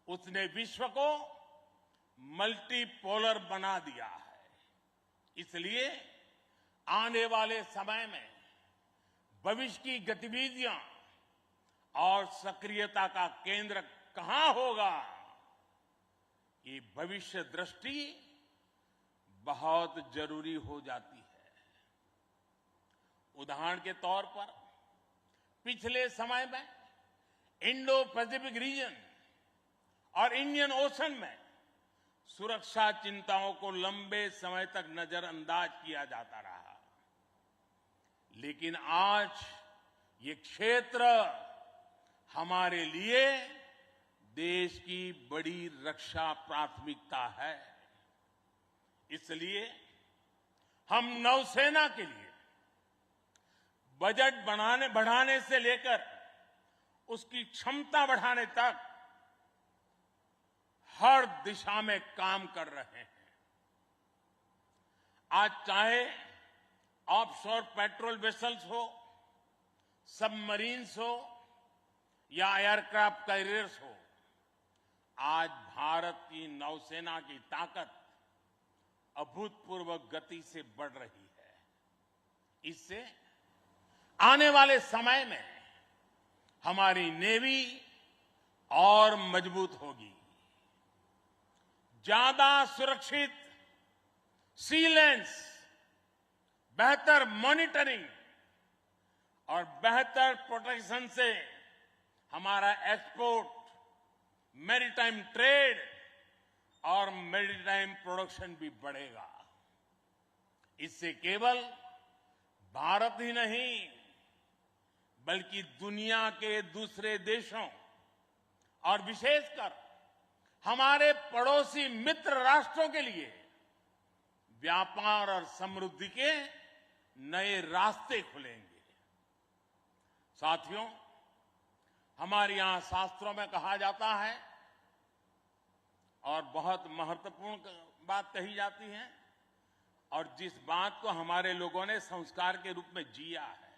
उसने विश्व को मल्टीपोलर बना दिया है। इसलिए आने वाले समय में भविष्य की गतिविधियां और सक्रियता का केंद्र कहां होगा, ये भविष्य दृष्टि बहुत जरूरी हो जाती है। उदाहरण के तौर पर पिछले समय में इंडो पैसिफिक रीजन और इंडियन ओशन में सुरक्षा चिंताओं को लंबे समय तक नजरअंदाज किया जाता रहा, लेकिन आज ये क्षेत्र हमारे लिए देश की बड़ी रक्षा प्राथमिकता है। इसलिए हम नौसेना के लिए बजट बढ़ाने से लेकर उसकी क्षमता बढ़ाने तक हर दिशा में काम कर रहे हैं। आज चाहे ऑफशोर पेट्रोल वेसल्स हो, सबमरीन्स हो या एयरक्राफ्ट कैरियर्स हो, आज भारत की नौसेना की ताकत अभूतपूर्व गति से बढ़ रही है। इससे आने वाले समय में हमारी नेवी और मजबूत होगी। ज्यादा सुरक्षित सी लेंस, बेहतर मॉनिटरिंग और बेहतर प्रोटेक्शन से हमारा एक्सपोर्ट, मैरीटाइम ट्रेड और मैरीटाइम प्रोडक्शन भी बढ़ेगा। इससे केवल भारत ही नहीं बल्कि दुनिया के दूसरे देशों और विशेषकर हमारे पड़ोसी मित्र राष्ट्रों के लिए व्यापार और समृद्धि के नए रास्ते खुलेंगे। साथियों, हमारे यहां शास्त्रों में कहा जाता है और बहुत महत्वपूर्ण बात कही जाती है और जिस बात को हमारे लोगों ने संस्कार के रूप में जिया है,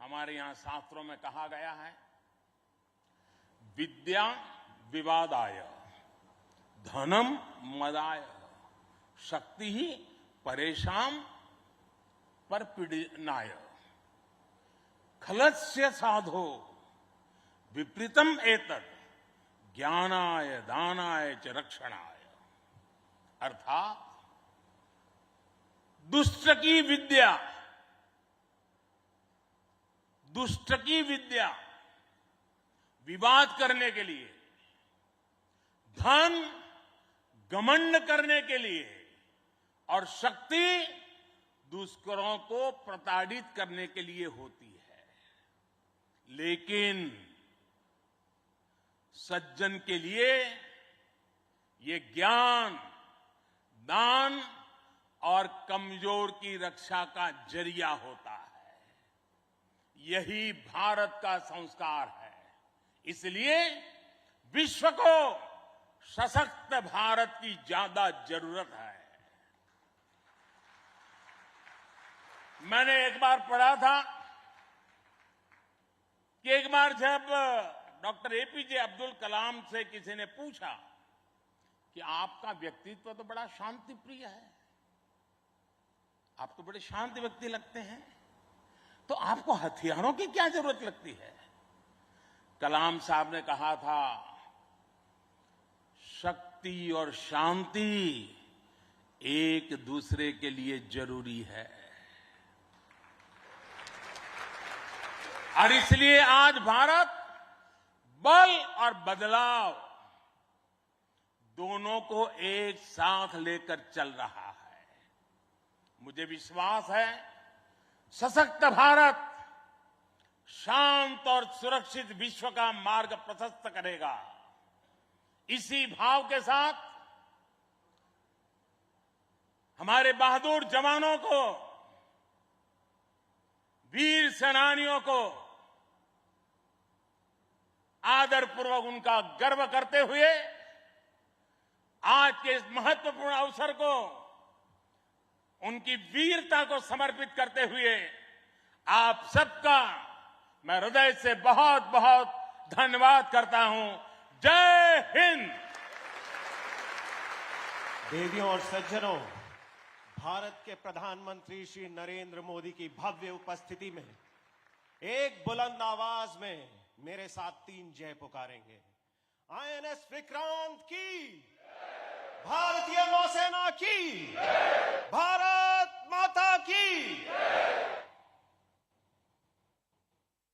हमारे यहां शास्त्रों में कहा गया है, विद्या विवादाय, धनम मदाय, शक्ति ही परेशान पर पीड़नाय, खलस्य साधो विपरीतम एतत् ज्ञानाय दानाय च रक्षणाय। अर्थात दुष्ट की विद्या विवाद करने के लिए, धन घमंड करने के लिए और शक्ति दुष्करों को प्रताड़ित करने के लिए होती है। लेकिन सज्जन के लिए ये ज्ञान, दान और कमजोर की रक्षा का जरिया होता है। यही भारत का संस्कार है। इसलिए विश्व को सशक्त भारत की ज्यादा जरूरत है। मैंने एक बार पढ़ा था कि एक बार जब डॉक्टर एपीजे अब्दुल कलाम से किसी ने पूछा कि आपका व्यक्तित्व तो बड़ा शांति प्रिय है, आप तो बड़े शांत व्यक्ति लगते हैं, तो आपको हथियारों की क्या जरूरत लगती है? कलाम साहब ने कहा था, शक्ति और शांति एक दूसरे के लिए जरूरी है। और इसलिए आज भारत बल और बदलाव दोनों को एक साथ लेकर चल रहा है। मुझे विश्वास है, सशक्त भारत शांत और सुरक्षित विश्व का मार्ग प्रशस्त करेगा। इसी भाव के साथ हमारे बहादुर जवानों को, वीर सेनानियों को आदरपूर्वक उनका गर्व करते हुए आज के इस महत्वपूर्ण अवसर को उनकी वीरता को समर्पित करते हुए आप सबका मैं हृदय से बहुत बहुत धन्यवाद करता हूं। जय हिंद। देवियों और सज्जनों, भारत के प्रधानमंत्री श्री नरेंद्र मोदी की भव्य उपस्थिति में एक बुलंद आवाज में मेरे साथ 3 जय पुकारेंगे। आईएनएस विक्रांत की, भारतीय नौसेना की, भारत माता की।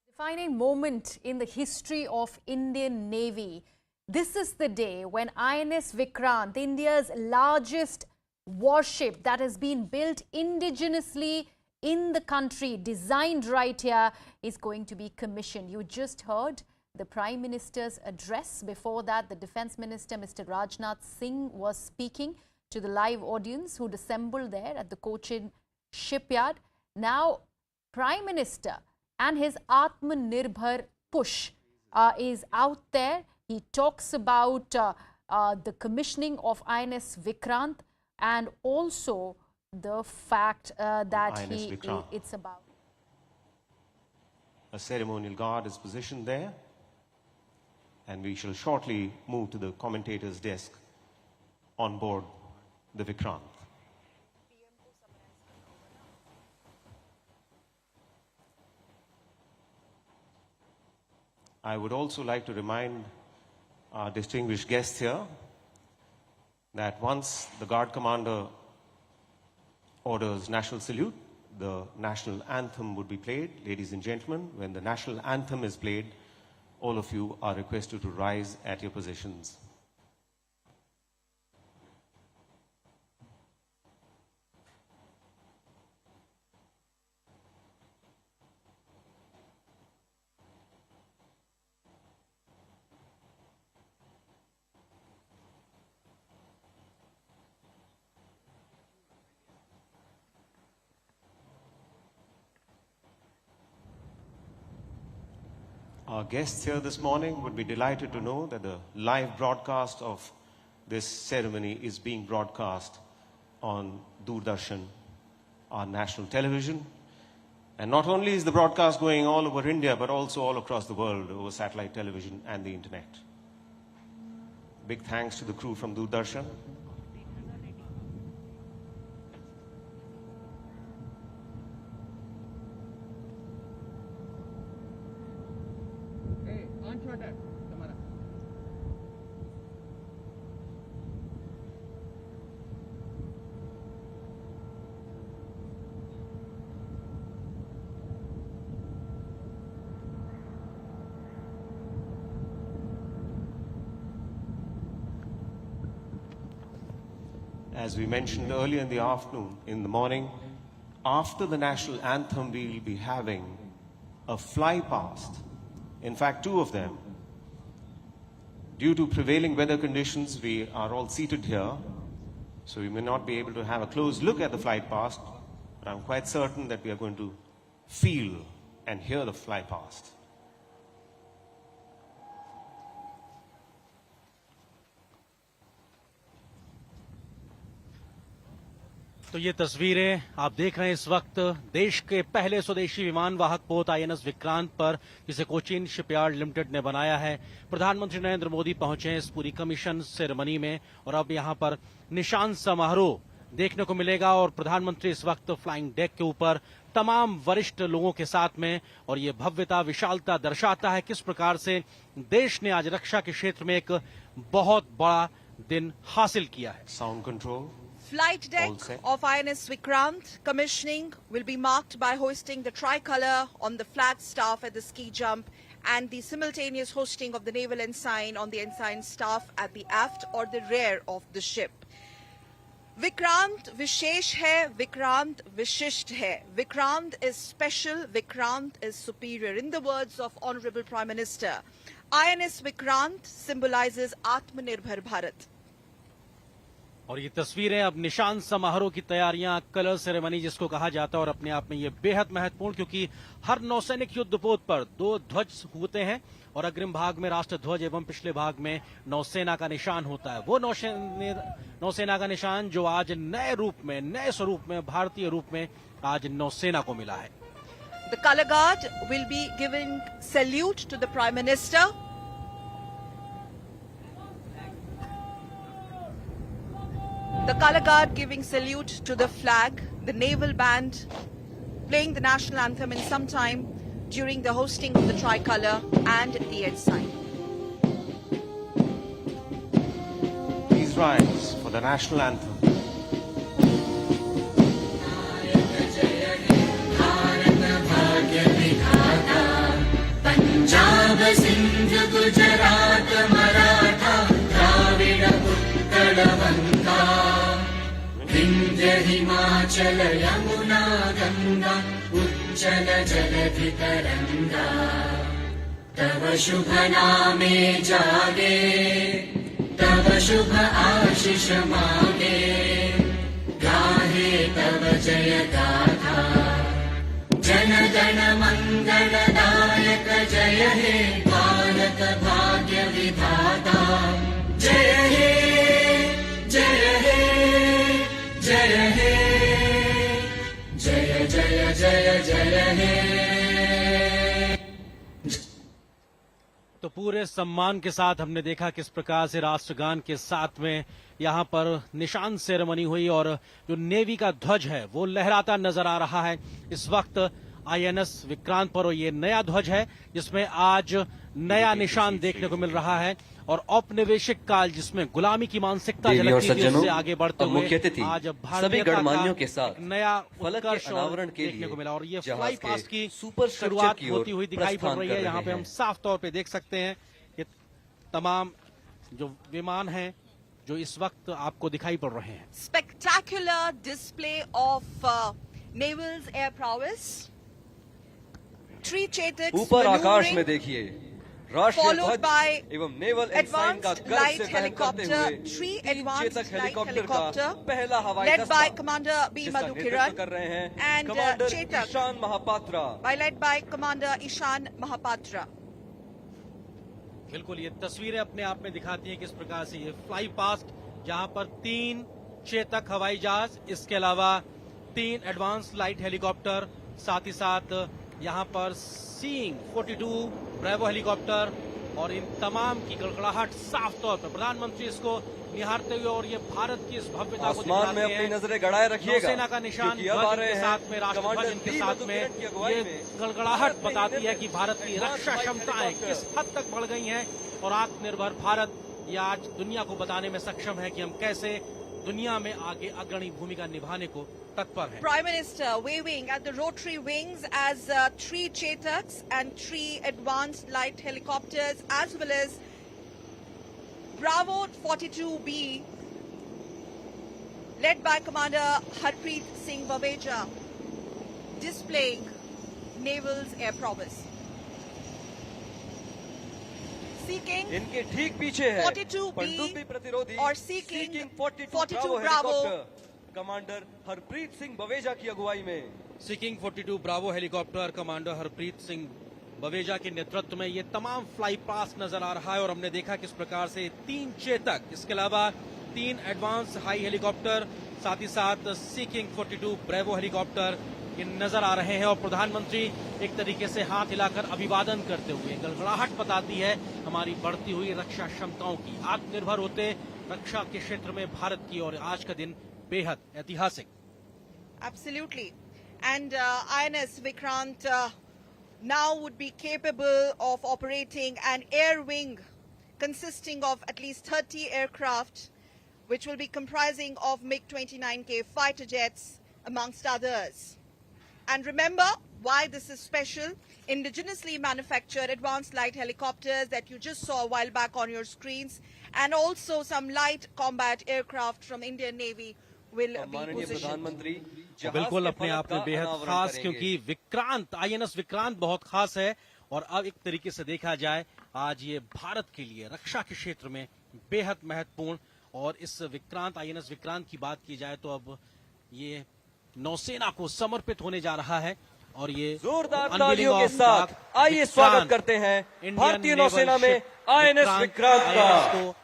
Defining moment in the history of Indian Navy. This is the day when INS Vikrant, India's largest warship that has been built indigenously in the country, designed right here, is going to be commissioned. You just heard the Prime Minister's address. Before that, the Defence Minister, Mr. Rajnath Singh, was speaking to the live audience who'd assembled there at the Cochin shipyard. Now, Prime Minister and his Atmanirbhar push is out there. He talks about the commissioning of INS Vikrant and also the fact that it's about. A ceremonial guard is positioned there, and we shall shortly move to the commentator's desk on board the Vikrant. I would also like to remind our distinguished guests here that once the guard commander orders national salute, the national anthem would be played. Ladies and gentlemen, when the national anthem is played, all of you are requested to rise at your positions. Our guests here this morning would be delighted to know that the live broadcast of this ceremony is being broadcast on Doordarshan, our national television. And not only is the broadcast going all over India, but also all across the world over satellite television and the internet. Big thanks to the crew from Doordarshan. As we mentioned earlier in the afternoon, in the morning, after the national anthem, we will be having a fly past. In fact, 2 of them. Due to prevailing weather conditions, we are all seated here, so we may not be able to have a close look at the flight past, but I'm quite certain that we are going to feel and hear the fly past. तो ये तस्वीरें आप देख रहे हैं इस वक्त देश के पहले स्वदेशी विमान वाहक पोत आईएनएस विक्रांत पर, जिसे कोचीन शिपयार्ड लिमिटेड ने बनाया है। प्रधानमंत्री नरेंद्र मोदी पहुंचे हैं इस पूरी कमीशन सेरेमनी में और अब यहां पर निशान समारोह देखने को मिलेगा और प्रधानमंत्री इस वक्त फ्लाइंग डेक के ऊपर तमाम वरिष्ठ लोगों के साथ में, और ये भव्यता विशालता दर्शाता है किस प्रकार से देश ने आज रक्षा के क्षेत्र में एक बहुत बड़ा दिन हासिल किया है। Sound control Flight deck of INS Vikrant commissioning will be marked by hoisting the tricolour on the flag staff at the ski jump and the simultaneous hosting of the naval ensign on the ensign staff at the aft or the rear of the ship. Vikrant Vishesh hai, Vikrant Vishisht hai. Vikrant is special, Vikrant is superior. In the words of Honorable Prime Minister, INS Vikrant symbolizes Atmanirbhar Bharat. और ये तस्वीरें अब निशान समारोह की तैयारियां, colour ceremony जिसको कहा जाता है, और अपने आप में ये बेहद महत्वपूर्ण, क्योंकि हर नौसैनिक युद्धपोत पर 2 ध्वज होते हैं और अग्रिम भाग में राष्ट्र ध्वज एवं पिछले भाग में नौसेना का निशान होता है। वो नौसेना का निशान जो आज नए रूप में, नए स्वरूप में, भारतीय रूप में आज नौसेना को मिला है। The color guard will be giving salute to the Prime Minister. The color guard giving salute to the flag, the naval band playing the national anthem in some time during the hosting of the tricolour and the ensign. Please rise for the national anthem. Punjab Sindh Gujarat Maratha Dravid Utkal Ganga Vindhya Himachal Yamuna Ganga उच्चल जलधि तरंगा तव शुभ नामे जागे तव शुभ आशीष मांगे गाहे तव जय गाथा जन गण मंगलदायक जय हे भारत भाग्य विधाता जय हे जय हे जय हे जय जय जय जय हे। तो पूरे सम्मान के साथ हमने देखा किस प्रकार से राष्ट्रगान के साथ में यहाँ पर निशान सेरेमनी हुई और जो नेवी का ध्वज है वो लहराता नजर आ रहा है इस वक्त आईएनएस विक्रांत पर। ये नया ध्वज है जिसमें आज नया निशान देखने को मिल रहा है और औपनिवेशिक काल जिसमें गुलामी की मानसिकता झलकती थी उससे आगे बढ़ते हुए आज सभी गणमान्यों के साथ नया फलक के अनावरण के देखने को मिला और ये जहाज फ्लाई के पास्ट की सुपर शुरुआत स्ट्रक्चर की ओर होती हुई दिखाई पड़ प्रस्थान रही कर है। रहे यहाँ पे हम हैं। साफ तौर पे देख सकते हैं कि तमाम जो विमान हैं जो इस वक्त आपको दिखाई पड़ रहे हैं। Spectacular display of Naval's air prowess. Three Chetaks ऊपर आकाश में maneuvering, देखिए राष्ट्रीय followed ध्वज by एवं नेवल एनसाइन का advanced गर्व light से फहम करते helicopter, हुए three तीन advanced Chetak light helicopter helicopter, का पहला हवाई led दस्ता by Commander B. जिसका Madhukiran नेतृत्व कर रहे हैं and commander Chetak Ishan Mahapatra led by Commander Ishan Mahapatra. बिल्कुल ये तस्वीरें अपने आप में दिखाती हैं किस प्रकार से ये फ्लाई पास्ट जहां पर 3 चेतक हवाई जहाज, इसके अलावा 3 एडवांस लाइट हेलीकॉप्टर, साथ ही साथ यहां पर सीइंग 42 ब्रेवो हेलीकॉप्टर और इन तमाम की गड़गड़ाहट साफ तौर पर प्रधानमंत्री इसको निहारते हुए और ये भारत की इस भव्यता को आसमान में अपनी नजरें गड़ाए रखिएगा नौसेना का निशान क्योंकि अब आ रहे के हैं साथ में राष्ट्रध्वज इनके साथ में ये गड़गड़ाहट बताती है कि भारत की रक्षा क्षमताएं किस हद तक बढ़ गई हैं और आत्मनिर्भर भारत ये आज दुनिया को बताने में सक्षम है कि हम कैसे दुनिया में आगे अग्रणी भूमिका निभाने को तत्पर हैं। Prime Minister waving at the rotary wings as 3 Chetaks and 3 advanced light helicopters as well as Bravo 42B led by Commander Harpreet Singh Baweja displaying Naval's air prowess. Seeking इनके ठीक पीछे है 42B पनडुब्बी प्रतिरोधी और seeking 42 Bravo commander Harpreet Singh Baweja की अगुवाई में seeking 42 Bravo helicopter commander Harpreet Singh Baweja के नेतृत्व में ये तमाम फ्लाई पास नजर आ रहा है और हमने देखा किस प्रकार से 3 चेतक, इसके अलावा 3 एडवांस हाई हेलीकॉप्टर, साथ ही साथ सीकिंग 42 ब्रेवो हेलीकॉप्टर ये नजर आ रहे हैं और प्रधानमंत्री एक तरीके से हाथ हिलाकर अभिवादन करते हुए गड़गड़ाहट बताती है हमारी बढ़ती हुई रक्षा क्षमताओं की। आत्मनिर्भर होते रक्षा के क्षेत्र में भारत की और आज का दिन बेहद ऐतिहासिक। Absolutely. And INS Vikrant now would be capable of operating an air wing consisting of at least 30 aircraft, which will be comprising of MiG-29K fighter jets, amongst others. And remember why this is special. Indigenously manufactured advanced light helicopters that you just saw a while back on your screens, and also some light combat aircraft from Indian Navy will be positioned. बिल्कुल अपने आप में बेहद खास, क्योंकि Vikrant INS Vikrant बहुत खास है और अब एक तरीके से देखा जाए आज ये भारत के लिए रक्षा के क्षेत्र में बेहद महत्वपूर्ण। और इस विक्रांत INS विक्रांत की बात की जाए तो अब ये नौसेना को समर्पित होने जा रहा है और ये जोरदार तालियों के साथ आइए स्वागत करते हैं भारतीय नौसेना में INS विक्रांत का। को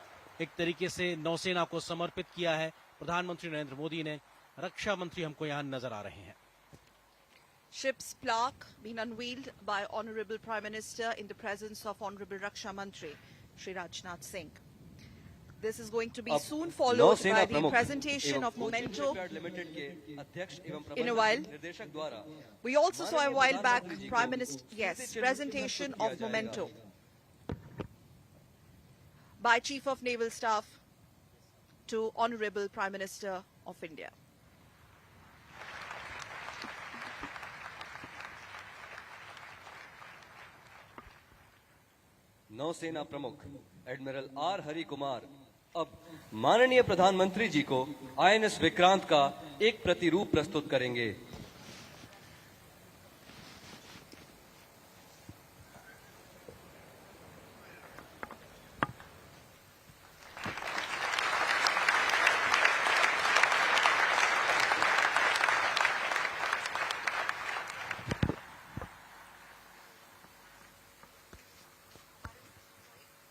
एक तरीके से नौसेना को समर्पित किया है प्रधानमंत्री नरेंद्र मोदी ने। रक्षा मंत्री हमको यहाँ नजर आ रहे हैं। Ship's plaque being unveiled by Honorable Prime Minister in the presence of Honorable Raksha Mantri Shri Rajnath Singh. This is going to be soon followed by the presentation of memento in a while. We also saw a while back Prime Minister, presentation of memento by Chief of Naval Staff to Honorable Prime Minister of India. नौसेना प्रमुख admiral R Hari Kumar अब माननीय प्रधानमंत्री जी को INS Vikrant का एक प्रतिरूप प्रस्तुत करेंगे।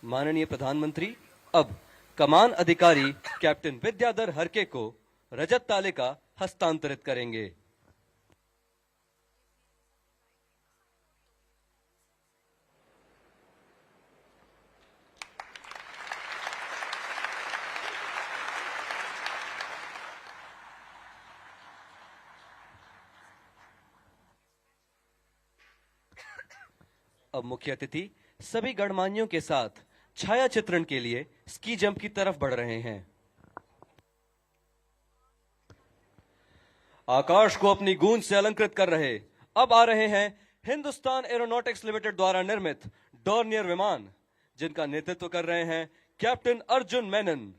माननीय प्रधानमंत्री अब कमान अधिकारी कैप्टन विद्याधर हरके को रजत तालिका हस्तांतरित करेंगे। अब मुख्य अतिथि सभी गणमान्यों के साथ छाया चित्रण के लिए स्की जंप की तरफ बढ़ रहे हैं। आकाश को अपनी गूंज से अलंकृत कर रहे अब आ रहे हैं हिंदुस्तान एरोनॉटिक्स लिमिटेड द्वारा निर्मित डॉर्नियर विमान, जिनका नेतृत्व कर रहे हैं कैप्टन अर्जुन मेनन।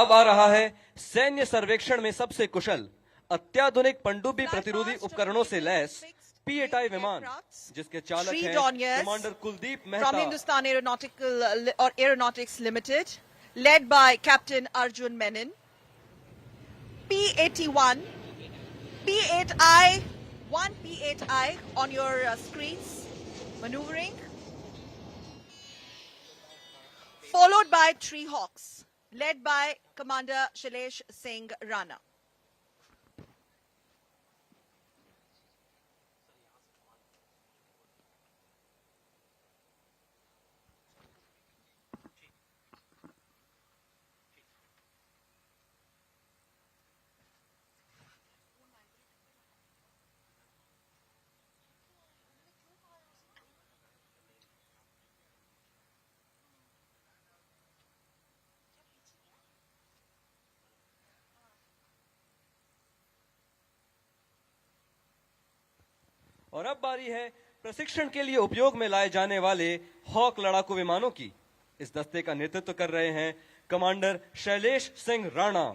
अब आ रहा है सैन्य सर्वेक्षण में सबसे कुशल अत्याधुनिक पनडुब्बी प्रतिरोधी उपकरणों से लैस P-8I विमान, जिसके चालक हैं commander Kuldeep Mehta from Hindustan Aeronautics Limited, led by Captain Arjun Menon. P-81, P-8I, one P-8I on your screens, maneuvering, followed by Tree Hawks, led by Commander Shailesh Singh Rana. और अब बारी है प्रशिक्षण के लिए उपयोग में लाए जाने वाले हॉक लड़ाकू विमानों की। इस दस्ते का नेतृत्व कर रहे हैं कमांडर शैलेश सिंह राणा।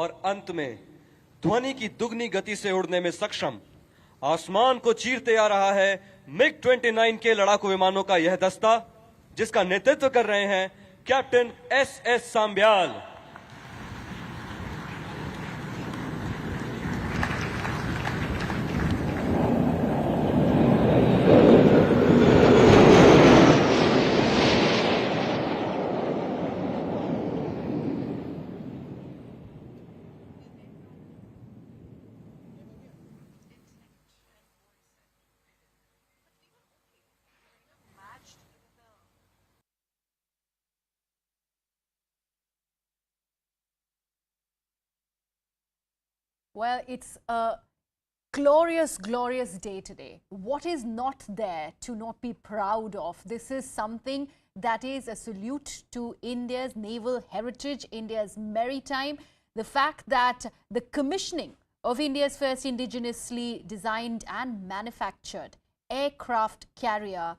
और अंत में ध्वनि की दुगनी गति से उड़ने में सक्षम आसमान को चीरते आ रहा है MiG-29 के लड़ाकू विमानों का यह दस्ता, जिसका नेतृत्व कर रहे हैं captain SS Sambyal. Well, it's a glorious, glorious day today. What is not there to not be proud of? This is something that is a salute to India's naval heritage, India's maritime. The fact that the commissioning of India's first indigenously designed and manufactured aircraft carrier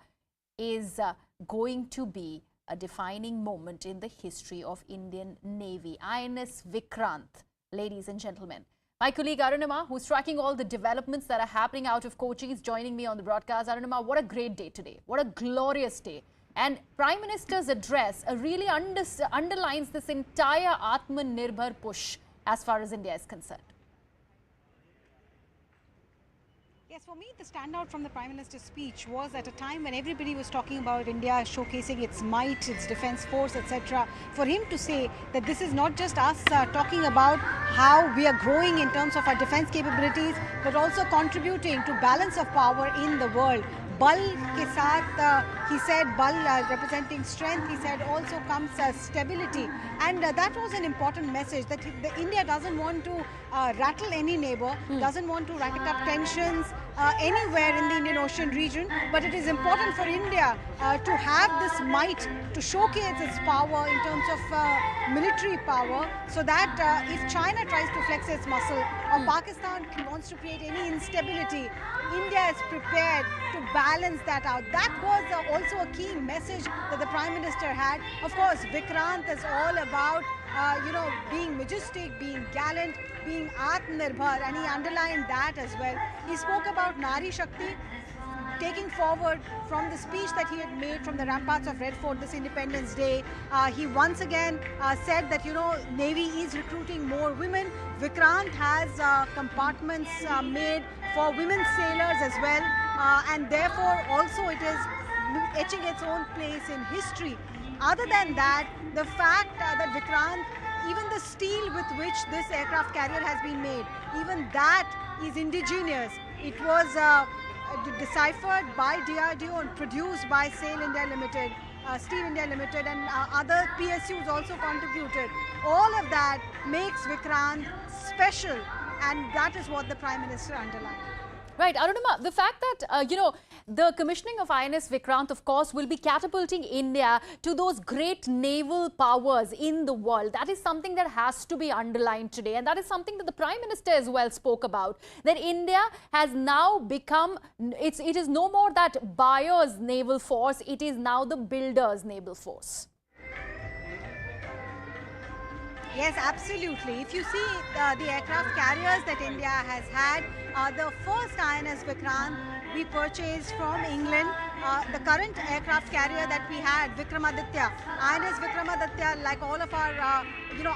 is going to be a defining moment in the history of Indian Navy. INS Vikrant, ladies and gentlemen. My colleague Arunima, who's tracking all the developments that are happening out of Kochi, is joining me on the broadcast. Arunima, what a great day today. What a glorious day. And Prime Minister's address really underlines this entire Atmanirbhar push as far as India is concerned. Yes, for me, the standout from the Prime Minister's speech was at a time when everybody was talking about India showcasing its might, its defence force, etc. For him to say that this is not just us talking about how we are growing in terms of our defence capabilities, but also contributing to balance of power in the world. Bal ke saath, he said, Bal representing strength, he said also comes stability. And that was an important message that India doesn't want to rattle any neighbour, doesn't want to racket up tensions, anywhere in the Indian Ocean region, but it is important for India to have this might to showcase its power in terms of military power, so that if China tries to flex its muscle or Pakistan wants to create any instability, India is prepared to balance that out. That was also a key message that the Prime Minister had. Of course, Vikrant is all about being majestic, being gallant, being Atmanirbhar, and he underlined that as well. He spoke about Nari Shakti, taking forward from the speech that he had made from the ramparts of Red Fort this Independence Day. He once again said that, Navy is recruiting more women. Vikrant has compartments made for women sailors as well, and therefore also it is etching its own place in history. Other than that, the fact that Vikrant, even the steel with which this aircraft carrier has been made, even that is indigenous. It was deciphered by DRDO and produced by SAIL India Limited, Steel India Limited, and other PSUs also contributed. All of that makes Vikrant special, and that is what the Prime Minister underlined. Right, Arunima, the fact that, the commissioning of INS Vikrant, of course, will be catapulting India to those great naval powers in the world. That is something that has to be underlined today. And that is something that the Prime Minister as well spoke about. That India has now become, it is no more that buyer's naval force, it is now the builder's naval force. Yes, absolutely. If you see the aircraft carriers that India has had, the first INS Vikrant we purchased from England. The current aircraft carrier that we had, Vikramaditya, INS Vikramaditya, like all of our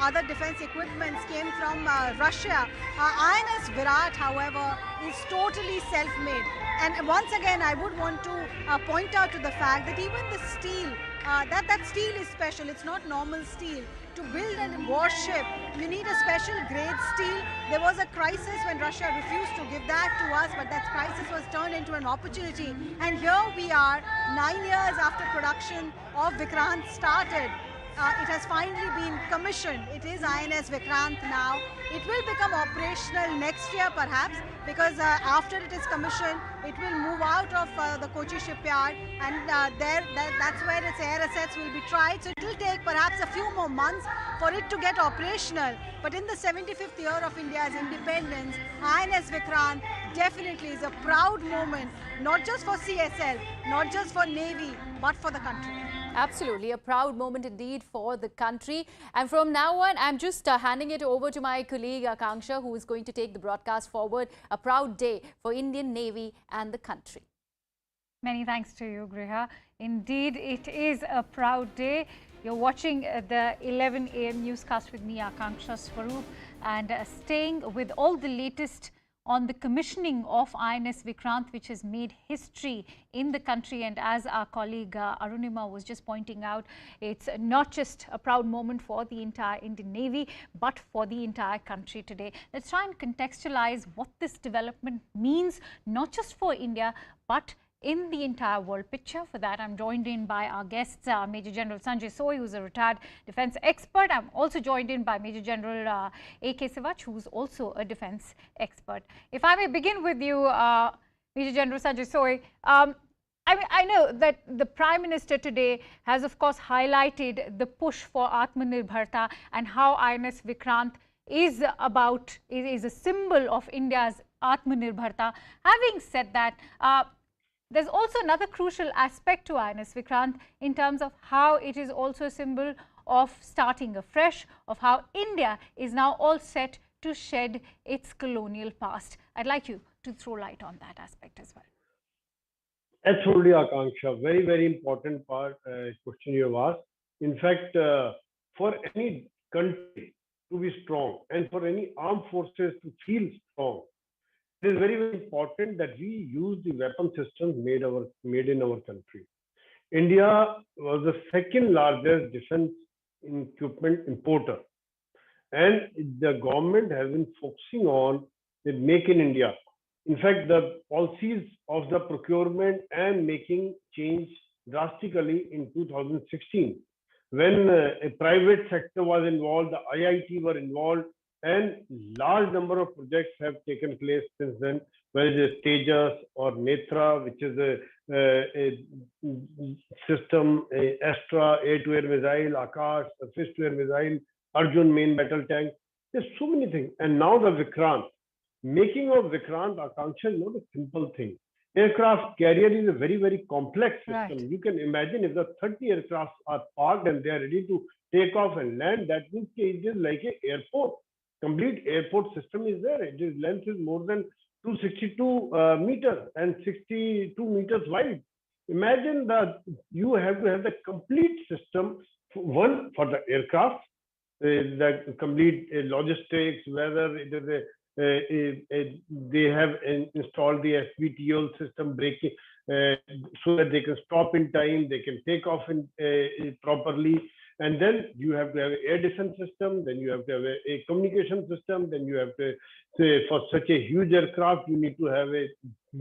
other defense equipments, came from Russia. INS Virat, however, is totally self-made. And once again, I would want to point out to the fact that even the steel, that steel is special. It's not normal steel. To build a warship, you need a special grade steel. There was a crisis when Russia refused to give that to us, but that crisis was turned into an opportunity. And here we are, 9 years after production of Vikrant started. It has finally been commissioned. It is INS Vikrant now. It will become operational next year perhaps, because after it is commissioned, it will move out of the Kochi shipyard, and that's where its air assets will be tried. So it will take perhaps a few more months for it to get operational. But in the 75th year of India's independence, INS Vikrant definitely is a proud moment, not just for CSL, not just for Navy, but for the country. Absolutely, a proud moment indeed for the country. And from now on, I'm just handing it over to my colleague Akanksha, who is going to take the broadcast forward. A proud day for Indian Navy and the country. Many thanks to you, Griha. Indeed, it is a proud day. You're watching the 11 a.m. newscast with me, Akanksha Swaroop, and staying with all the latest on the commissioning of INS Vikrant, which has made history in the country. And as our colleague Arunima was just pointing out, it's not just a proud moment for the entire Indian Navy, but for the entire country today. Let's try and contextualize what this development means, not just for India, but in the entire world picture. For that, I'm joined in by our guests, Major General Sanjay Soy, who's a retired defense expert. I'm also joined in by Major General A.K. Sivach, who's also a defense expert. If I may begin with you, Major General Sanjay Soy, I know that the Prime Minister today has, of course, highlighted the push for Atmanirbharta and how INS Vikrant is a symbol of India's Atmanirbharta. Having said that, there's also another crucial aspect to INS Vikrant in terms of how it is also a symbol of starting afresh, of how India is now all set to shed its colonial past. I'd like you to throw light on that aspect as well. Absolutely, Akanksha. Very, very important question you have asked. In fact, for any country to be strong and for any armed forces to feel strong, it is very, very important that we use the weapon systems made in our country. India was the second largest defense equipment importer, and the government has been focusing on the Make in India. In fact, the policies of the procurement and making changed drastically in 2016, when a private sector was involved, the IIT were involved, and large number of projects have taken place since then whether it is Tejas or Netra, which is a system, Astra, air-to-air missile, Akash, surface-to-air missile, Arjun main battle tank. There's so many things. And now the Vikrant. Making of Vikrant Akanksha is not a simple thing. Aircraft carrier is a very, very complex system. Right. You can imagine if the 30 aircraft are parked and they are ready to take off and land, that means it is like an airport. Complete airport system is there. Its length is more than 262 meters and 62 meters wide. Imagine that you have to have the complete system, one for the aircraft, the complete logistics, whether it is they have installed the SVTOL system braking so that they can stop in time, they can take off properly, and then you have to have an air defense system, then you have to have a communication system, then you have to say for such a huge aircraft you need to have a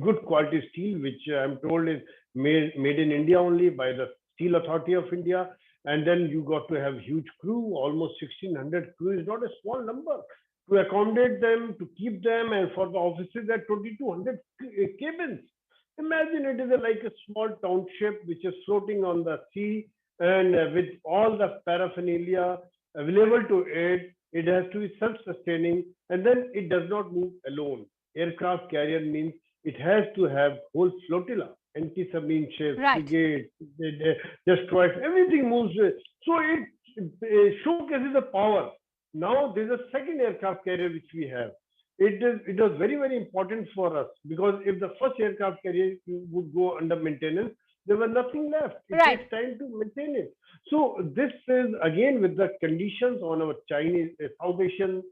good quality steel, which I'm told is made in India only by the Steel Authority of India. And then you got to have huge crew, almost 1,600 crew is not a small number. To accommodate them, to keep them, and for the offices at 2,200 cabins. Imagine it is like a small township which is floating on the sea, and with all the paraphernalia available to it, it has to be self-sustaining, and then it does not move alone. Aircraft carrier means it has to have whole flotilla, anti-submarine ships, Right. frigates, destroyers, everything moves. So it showcases the power. Now there's a second aircraft carrier which we have. It was very, very important for us, because if the first aircraft carrier would go under maintenance, there was nothing left. It Right. takes time to maintain it. So this is again with the conditions on our Chinese South Asian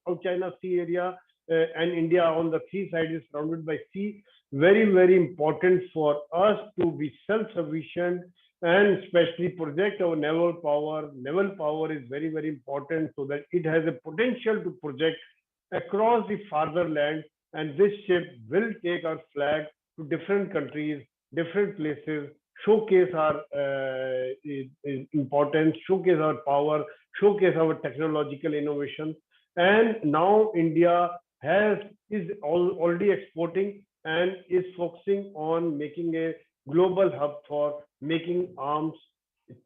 South China Sea area, and India on the sea side is surrounded by sea. Very, very important for us to be self-sufficient and especially project our naval power. Naval power is very, very important so that it has a potential to project across the farther land, and this ship will take our flag to different countries, different places, showcase our importance, showcase our power, showcase our technological innovation. And now India is already exporting and is focusing on making a global hub for making arms,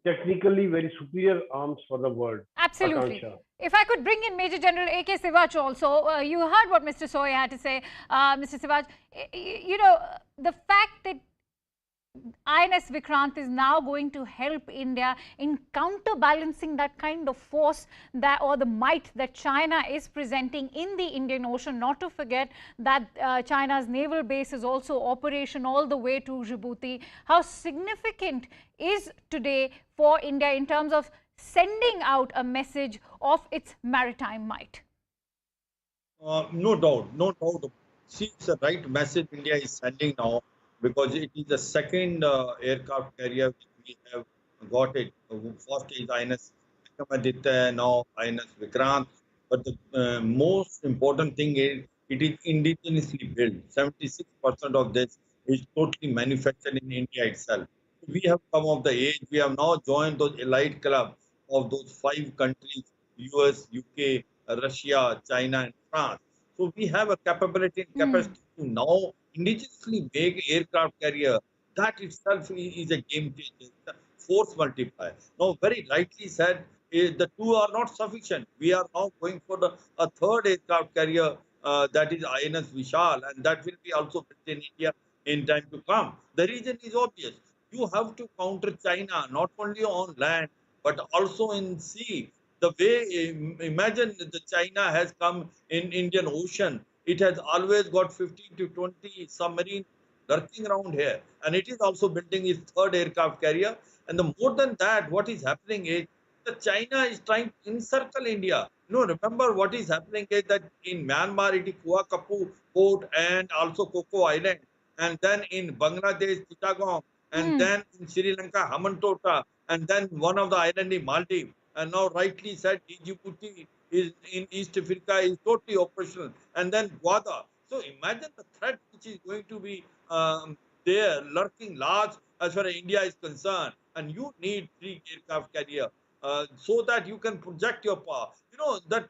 technically very superior arms for the world. Absolutely. Akansha. If I could bring in Major General A.K. Sivach also, you heard what Mr. Soy had to say. Mr. Sivach, you know, the fact that INS Vikrant is now going to help India in counterbalancing that kind of force that, or the might that China is presenting in the Indian Ocean. Not to forget that China's naval base is also operation all the way to Djibouti. How significant is today for India in terms of sending out a message of its maritime might? No doubt, no doubt. See, it's the right message India is sending now, because it is the second aircraft carrier which we have got it. First is INS Vikramaditya, now INS Vikrant. But the most important thing is it is indigenously built. 76% of this is totally manufactured in India itself. We have come of the age. We have now joined those elite club of those 5 countries: US, UK, Russia, China, and France. So we have a capability and capacity to now indigenously make aircraft carrier. That itself is a game changer, it's a force multiplier. Now, very rightly said, the two are not sufficient. We are now going for a third aircraft carrier, that is INS Vishal, and that will be also built in India in time to come. The reason is obvious. You have to counter China not only on land but also in sea. The way, imagine the China has come in Indian Ocean. It has always got 15 to 20 submarines lurking around here, and it is also building its third aircraft carrier. And the more than that, what is happening is the China is trying to encircle India. Remember what is happening is that in Myanmar it is Kuakapu port and also Coco Island, and then in Bangladesh Chittagong, and then in Sri Lanka Hamantota, and then one of the island in Maldives. And now rightly said, Djibouti is in East Africa is totally operational, and then Guada. So imagine the threat which is going to be there, lurking large as far as India is concerned, and you need 3 aircraft carrier so that you can project your power. That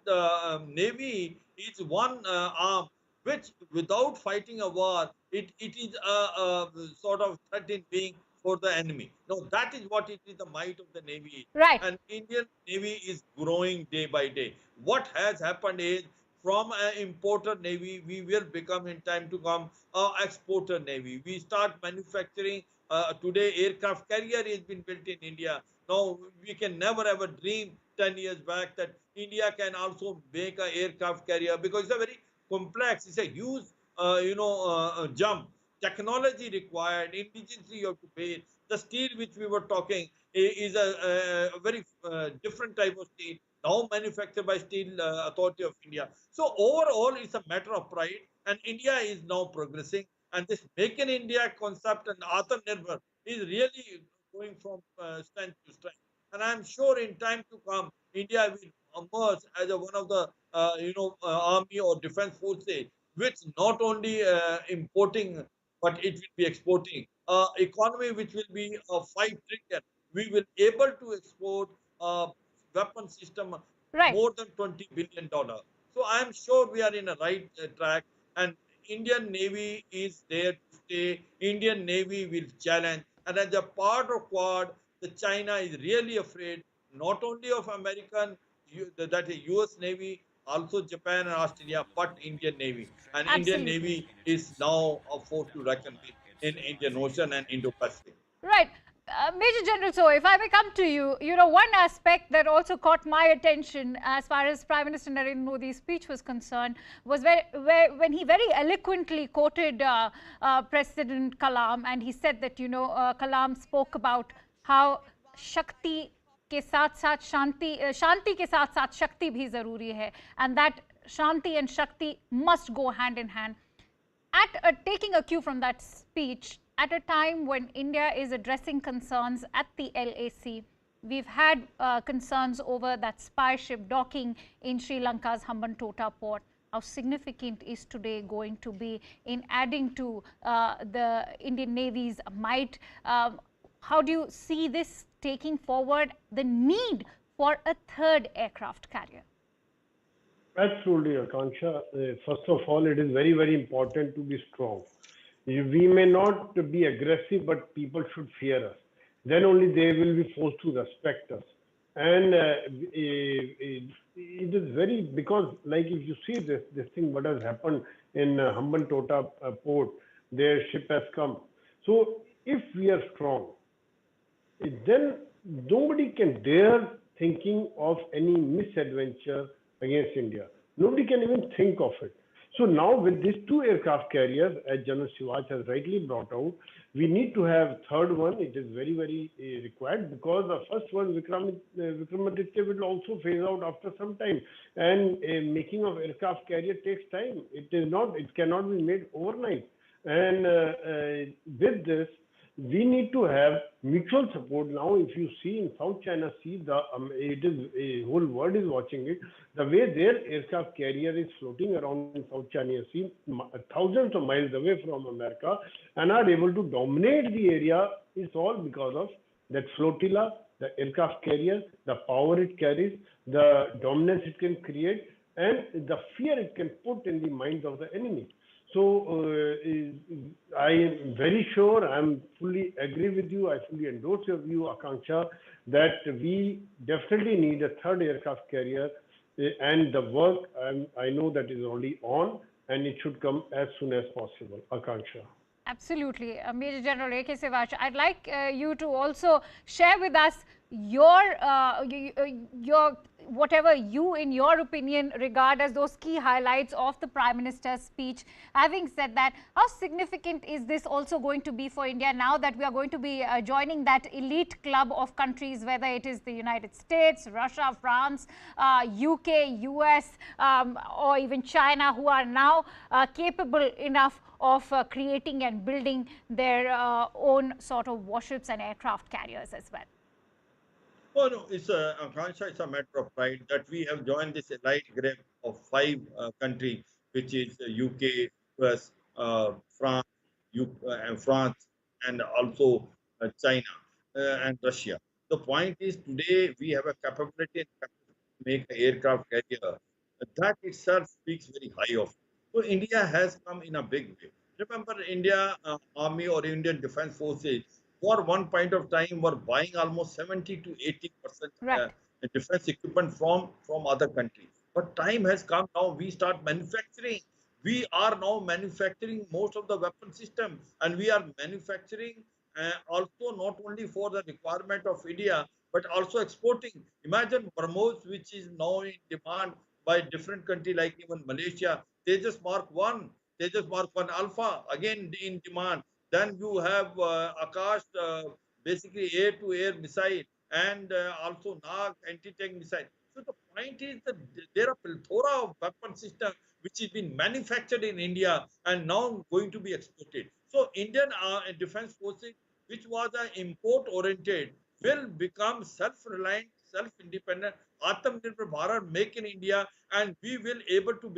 Navy is one arm, which without fighting a war, it is a sort of threatened being for the enemy. Now that is what it is, the might of the Navy. Right. And Indian Navy is growing day by day. What has happened is from an importer Navy, we will become in time to come a exporter Navy. We start manufacturing. Today, aircraft carrier has been built in India. Now, we can never ever dream 10 years back that India can also make an aircraft carrier because it's a very complex, it's a huge, jump. Technology required, indigenously you have to pay. The steel which we were talking is a very different type of steel, now manufactured by Steel Authority of India. So overall, it's a matter of pride, and India is now progressing. And this Make in India concept and Atmanirbhar is really going from strength to strength. And I'm sure in time to come, India will emerge as one of the army or defense forces, which not only importing but it will be exporting. Economy which will be 5 trillion. We will able to export weapon system Right. more than $20 billion. So I am sure we are in a right track, and Indian Navy is there to stay. Indian Navy will challenge, and as a part of Quad, the China is really afraid not only of American, that is U.S. Navy, also Japan and Australia, but Indian Navy. And Indian Absolutely. Navy is now a force to reckon with in Indian Ocean and Indo-Pacific. Right. Major General, so if I may come to you, one aspect that also caught my attention as far as Prime Minister Narendra Modi's speech was concerned was when he very eloquently quoted President Kalam, and he said that, Kalam spoke about how Shakti के साथ साथ शांति के साथ साथ शक्ति भी जरूरी है, and that Shanti and Shakti must go hand in hand. Taking a cue from that speech, at a time when India is addressing concerns at the LAC, we've had concerns over that spy ship docking in Sri Lanka's Hambantota port. How significant is today going to be in adding to the Indian Navy's might? How do you see this taking forward the need for a third aircraft carrier? Absolutely, Akanksha. First of all, it is very, very important to be strong. We may not be aggressive, but people should fear us. Then only they will be forced to respect us. And it is very, because like if you see this thing, what has happened in Hambantota port, their ship has come. So if we are strong, then nobody can dare thinking of any misadventure against India. Nobody can even think of it. So now with these two aircraft carriers, as General Shivaj has rightly brought out, we need to have third one. It is very, very required, because the first one, Vikramaditya, will also phase out after some time. And making of aircraft carrier takes time. It cannot be made overnight. And with this, we need to have mutual support. Now, if you see in South China Sea, whole world is watching it. The way their aircraft carrier is floating around in South China Sea, thousands of miles away from America, and are able to dominate the area, is all because of that flotilla, the aircraft carrier, the power it carries, the dominance it can create, and the fear it can put in the minds of the enemy. So I am very sure, I am fully agree with you, I fully endorse your view, Akanksha, that we definitely need a third aircraft carrier, and the work, I know that is already on, and it should come as soon as possible, Akanksha. Absolutely. Major General A.K. Sivash, I'd like you to also share with us your whatever you, in your opinion, regard as those key highlights of the Prime Minister's speech. Having said that, how significant is this also going to be for India now that we are going to be joining that elite club of countries, whether it is the United States, Russia, France, UK, US, or even China, who are now capable enough of creating and building their own sort of warships and aircraft carriers as well? Oh, no, it's a matter of pride that we have joined this elite group of 5 countries, which is UK, US, France, France, and also China and Russia. The point is, today we have a capability and capacity to make an aircraft carrier. That itself speaks very high of. So India has come in a big way. Remember, India Army or Indian Defence Forces, for one point of time, were buying almost 70 to 80% Right. defence equipment from other countries. But time has come now. We start manufacturing. We are now manufacturing most of the weapon systems, and we are manufacturing also not only for the requirement of India but also exporting. Imagine BrahMos, which is now in demand by different countries like even Malaysia. Tejas Mark 1, Tejas Mark 1 Alpha, again in demand. Then you have Akash, basically air-to-air missile, and also Nag anti-tank missile. So the point is that there are plethora of weapon systems which has been manufactured in India and now going to be exported. So Indian Defence Forces, which was import-oriented, will become self-reliant, self-independent, Atmanirbhar Bharat, make in India, and we will able to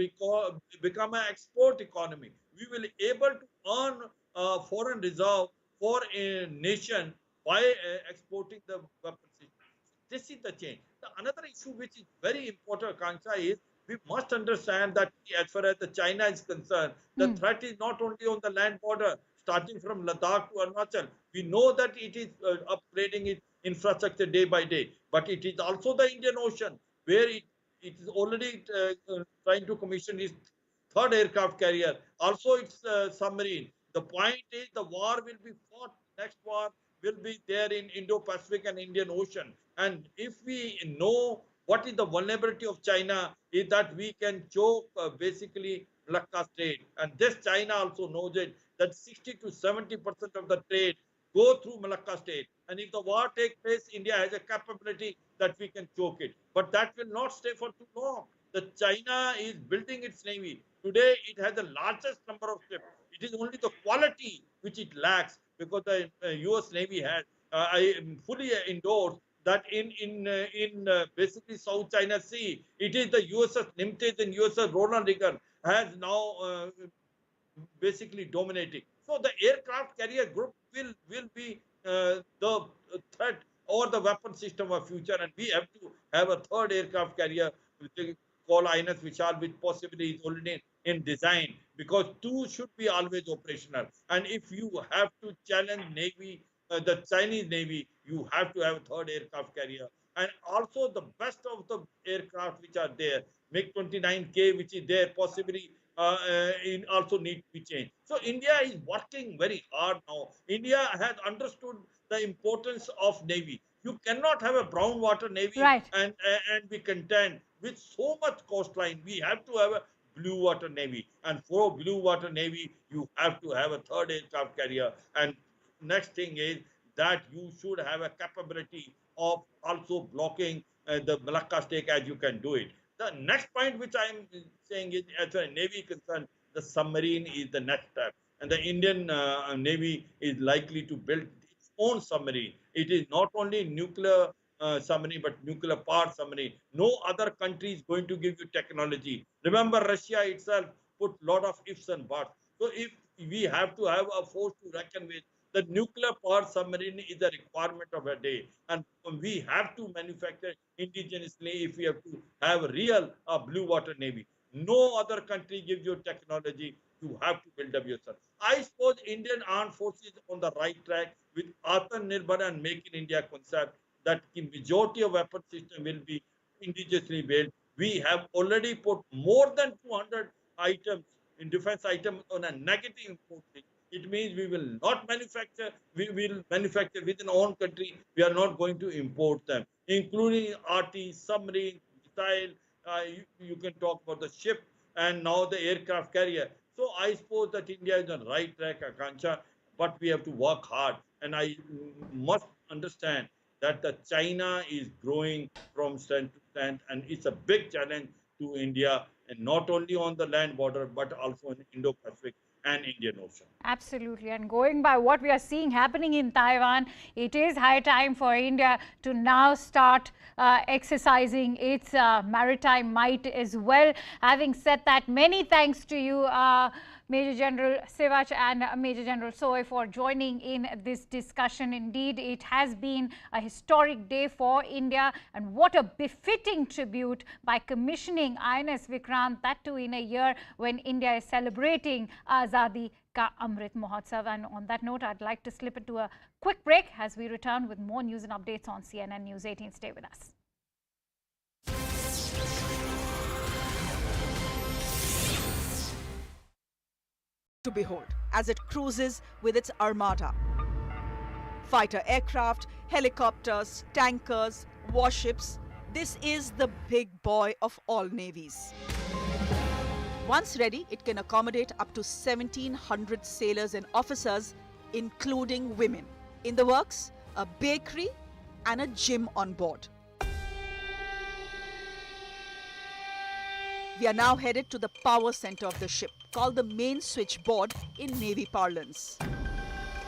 become an export economy. We will able to earn foreign reserve for a nation by exporting the weapon system. This is the change. The another issue which is very important, Kansa, is we must understand that as far as the China is concerned, the threat is not only on the land border, starting from Ladakh to Arunachal. We know that it is upgrading its infrastructure day by day, but it is also the Indian Ocean where it is already trying to commission its third aircraft carrier. Also, its submarine. The point is the war will be fought. Next war will be there in Indo-Pacific and Indian Ocean. And if we know what is the vulnerability of China, is that we can choke basically Malacca Strait. And this China also knows it, that 60 to 70% of the trade go through Malacca Strait. And if the war takes place, India has a capability that we can choke it. But that will not stay for too long. The China is building its navy. Today, it has the largest number of ships. It is only the quality which it lacks because the U.S. Navy has. I fully endorse that in basically South China Sea, it is the USS Nimitz and USS Ronald Reagan has now basically dominating. So the aircraft carrier group will be the threat or the weapon system of future, and we have to have a third aircraft carrier, which is called INS Vishal, which possibly is already in design, because two should be always operational. And if you have to challenge Navy, the Chinese Navy, you have to have a third aircraft carrier. And also the best of the aircraft which are there, MiG-29K, which is there, possibly also need to be changed. So India is working very hard now. India has understood the importance of Navy. You cannot have a brown water Navy and be content with so much coastline. We have to have a blue water Navy. And for blue water Navy, you have to have a third aircraft carrier. And next thing is that you should have a capability of also blocking the Malacca Strait as you can do it. The next point which I am saying is, as far as Navy is concerned, the submarine is the next step. And the Indian Navy is likely to build its own submarine. It is not only nuclear submarine, but nuclear powered submarine. No other country is going to give you technology. Remember, Russia itself put a lot of ifs and buts. So if we have to have a force to reckon with, the nuclear powered submarine is a requirement of a day, and we have to manufacture indigenously if we have to have a real blue water Navy. No other country gives you technology. You have to build up yourself. I suppose Indian armed forces on the right track with Atmanirbhar and Make in India concept, that the majority of weapon system will be indigenously built. We have already put more than 200 items in defense items on a negative import list. It means we will not manufacture, we will manufacture within our own country. We are not going to import them, including RT, submarine, missile. You can talk about the ship and now the aircraft carrier. So I suppose that India is on the right track, Akansha, but we have to work hard. And I must understand that the China is growing from strength to strength, and it's a big challenge to India, and not only on the land border, but also in Indo-Pacific and Indian Ocean. Absolutely. And going by what we are seeing happening in Taiwan, it is high time for India to now start exercising its maritime might as well. Having said that, many thanks to you, Major General Sivach and Major General Soy for joining in this discussion. Indeed, it has been a historic day for India, and what a befitting tribute by commissioning INS Vikrant, that too in a year when India is celebrating Azadi Ka Amrit Mahotsav. And on that note, I'd like to slip into a quick break as we return with more news and updates on CNN News 18. Stay with us. To behold as it cruises with its armada. Fighter aircraft, helicopters, tankers, warships. This is the big boy of all navies. Once ready, it can accommodate up to 1,700 sailors and officers, including women. In the works, a bakery and a gym on board. We are now headed to the power center of the ship, called the main switchboard in Navy parlance.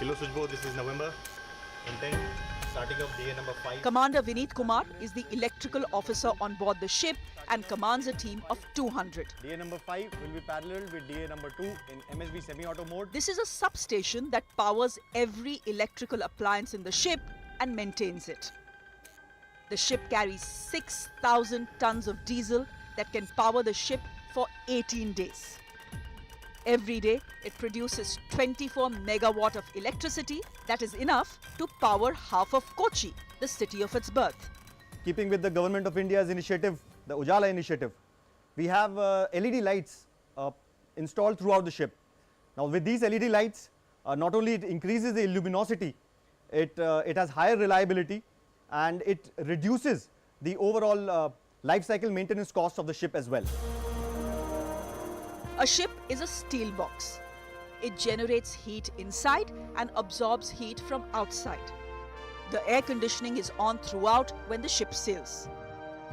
Kilo switchboard, this is November intent, starting of DA number 5. Commander Vineet Kumar is the electrical officer on board the ship and commands a team of 200. DA number 5 will be paralleled with DA number 2 in MSB semi-auto mode. This is a substation that powers every electrical appliance in the ship and maintains it. The ship carries 6,000 tons of diesel that can power the ship for 18 days. Every day, it produces 24 megawatt of electricity that is enough to power half of Kochi, the city of its birth. Keeping with the Government of India's initiative, the Ujala initiative, we have LED lights installed throughout the ship. Now with these LED lights, not only it increases the luminosity, it has higher reliability and it reduces the overall life cycle maintenance cost of the ship as well. A ship is a steel box. It generates heat inside and absorbs heat from outside. The air conditioning is on throughout when the ship sails.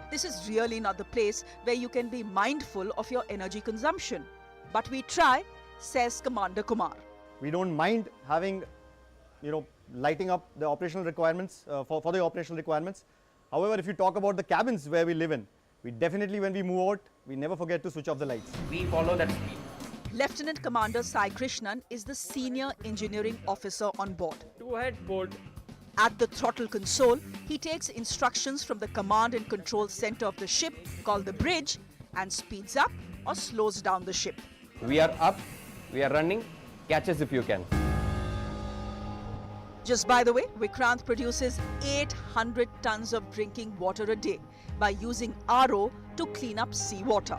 This is really not the place where you can be mindful of your energy consumption. But we try, says Commander Kumar. We don't mind having, lighting up the operational requirements for the operational requirements. However, if you talk about the cabins where we live in, we definitely, when we move out, we never forget to switch off the lights. We follow that speed. Lieutenant Commander Sai Krishnan is the senior engineering officer on board. Go ahead, board. At the throttle console, he takes instructions from the command and control center of the ship, called the bridge, and speeds up or slows down the ship. We are up, we are running, catch us if you can. Just by the way, Vikrant produces 800 tons of drinking water a day by using RO to clean up seawater.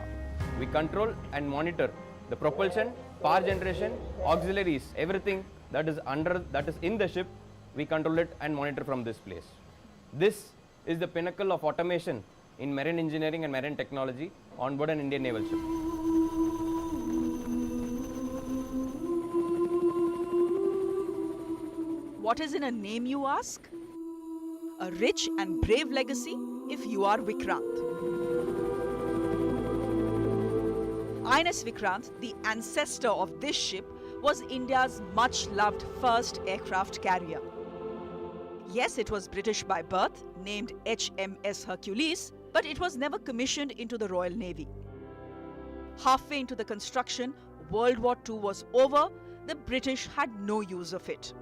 We control and monitor the propulsion, power generation, auxiliaries, everything that is in the ship, we control it and monitor from this place. This is the pinnacle of automation in marine engineering and marine technology on board an Indian naval ship. What is in a name, you ask? A rich and brave legacy if you are Vikrant. INS Vikrant, the ancestor of this ship, was India's much-loved first aircraft carrier. Yes, it was British by birth, named HMS Hercules, but it was never commissioned into the Royal Navy. Halfway into the construction, World War II was over, the British had no use of it.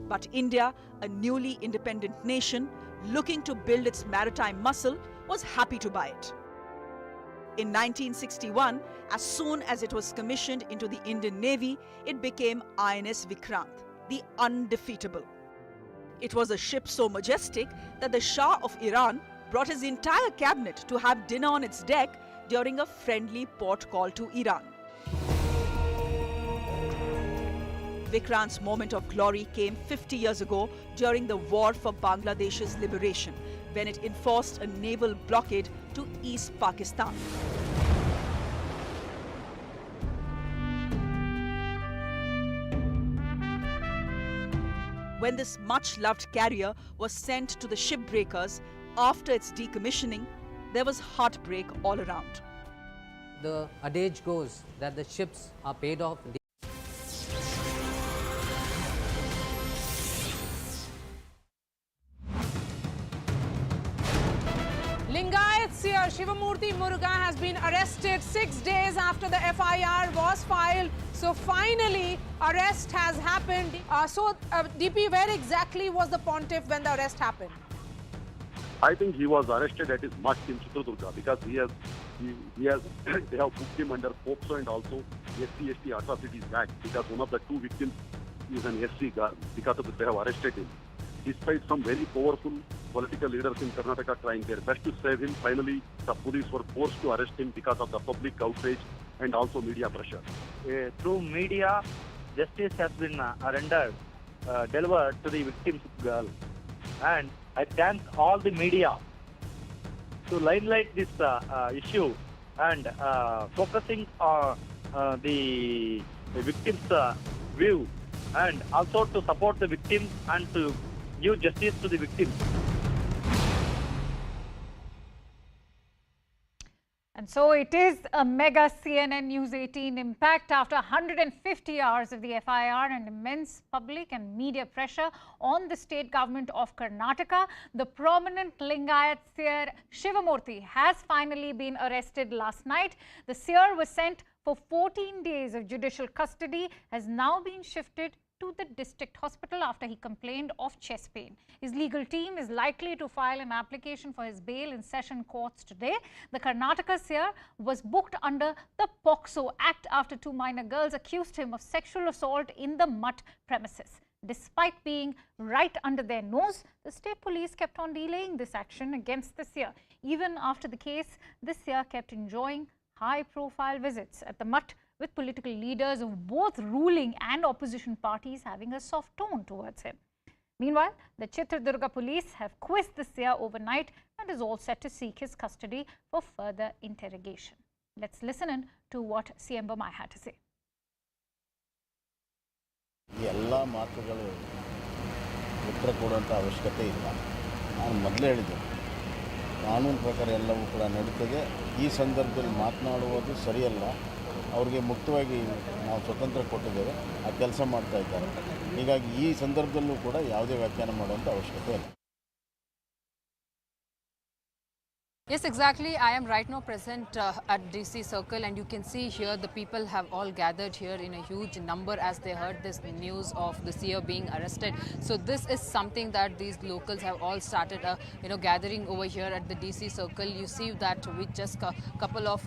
But India, a newly independent nation, looking to build its maritime muscle, was happy to buy it. In 1961, as soon as it was commissioned into the Indian Navy, it became INS Vikrant, the undefeatable. It was a ship so majestic that the Shah of Iran brought his entire cabinet to have dinner on its deck during a friendly port call to Iran. Vikrant's moment of glory came 50 years ago during the war for Bangladesh's liberation, when it enforced a naval blockade to East Pakistan. When this much-loved carrier was sent to the shipbreakers after its decommissioning, there was heartbreak all around. The adage goes that the ships are paid off. Lingayat Lingayat seer Shivamurthy Muruga has been arrested 6 days after the FIR was filed. So finally, arrest has happened. DP, where exactly was the pontiff when the arrest happened? I think he was arrested at his mutt in Chitradurga because they have booked him under POCSO and also SC/ST Atrocities Act because one of the two victims is an SC guard. Because of this, they have arrested him. Despite some very powerful political leaders in Karnataka trying their best to save him, finally the police were forced to arrest him because of the public outrage and also media pressure. Through media, justice has been rendered, delivered to the victim's girl. And I thank all the media to limelight this issue and focusing on the victim's view and also to support the victim and to give justice to the victim. And so it is a mega CNN News 18 impact after 150 hours of the FIR and immense public and media pressure on the state government of Karnataka. The prominent Lingayat seer Shivamurthy has finally been arrested last night. The seer was sent for 14 days of judicial custody, has now been shifted to the district hospital after he complained of chest pain. His legal team is likely to file an application for his bail in session courts today. The Karnataka seer was booked under the POCSO Act after two minor girls accused him of sexual assault in the mutt premises. Despite being right under their nose, the state police kept on delaying this action against the seer. Even after the case, the seer kept enjoying high-profile visits at the mutt, with political leaders of both ruling and opposition parties having a soft tone towards him. Meanwhile, the Chitradurga police have quizzed the seer overnight and is all set to seek his custody for further interrogation. Let's listen in to what CM Bommai had to say. ಎಲ್ಲ ಮಾತುಗಳು ಉತ್ತರ ಕೊಡುವಂಥ ಅವಶ್ಯಕತೆ ಇಲ್ಲ. ನಾನು ಮೊದಲೇ ಹೇಳಿದೆ, ಕಾನೂನು ಪ್ರಕಾರ ಎಲ್ಲವೂ ಕೂಡ ನಡೀತದೆ. ಈ ಸಂದರ್ಭದಲ್ಲಿ ಮಾತನಾಡುವುದು ಸರಿಯಲ್ಲ. ಅವ್ರಿಗೆ ಮುಕ್ತವಾಗಿ ನಾವು ಸ್ವತಂತ್ರ ಕೊಟ್ಟಿದ್ದೇವೆ, ಆ ಕೆಲಸ ಮಾಡ್ತಾ ಇದ್ದಾರೆ. ಹೀಗಾಗಿ ಈ ಸಂದರ್ಭದಲ್ಲೂ ಕೂಡ ಯಾವುದೇ ವ್ಯಾಖ್ಯಾನ ಮಾಡುವಂಥ ಅವಶ್ಯಕತೆ ಇಲ್ಲ. Yes, exactly. I am right now present at DC Circle, and you can see here the people have all gathered here in a huge number as they heard this news of the seer being arrested. So this is something that these locals have all started, gathering over here at the DC Circle. You see that with just a couple of,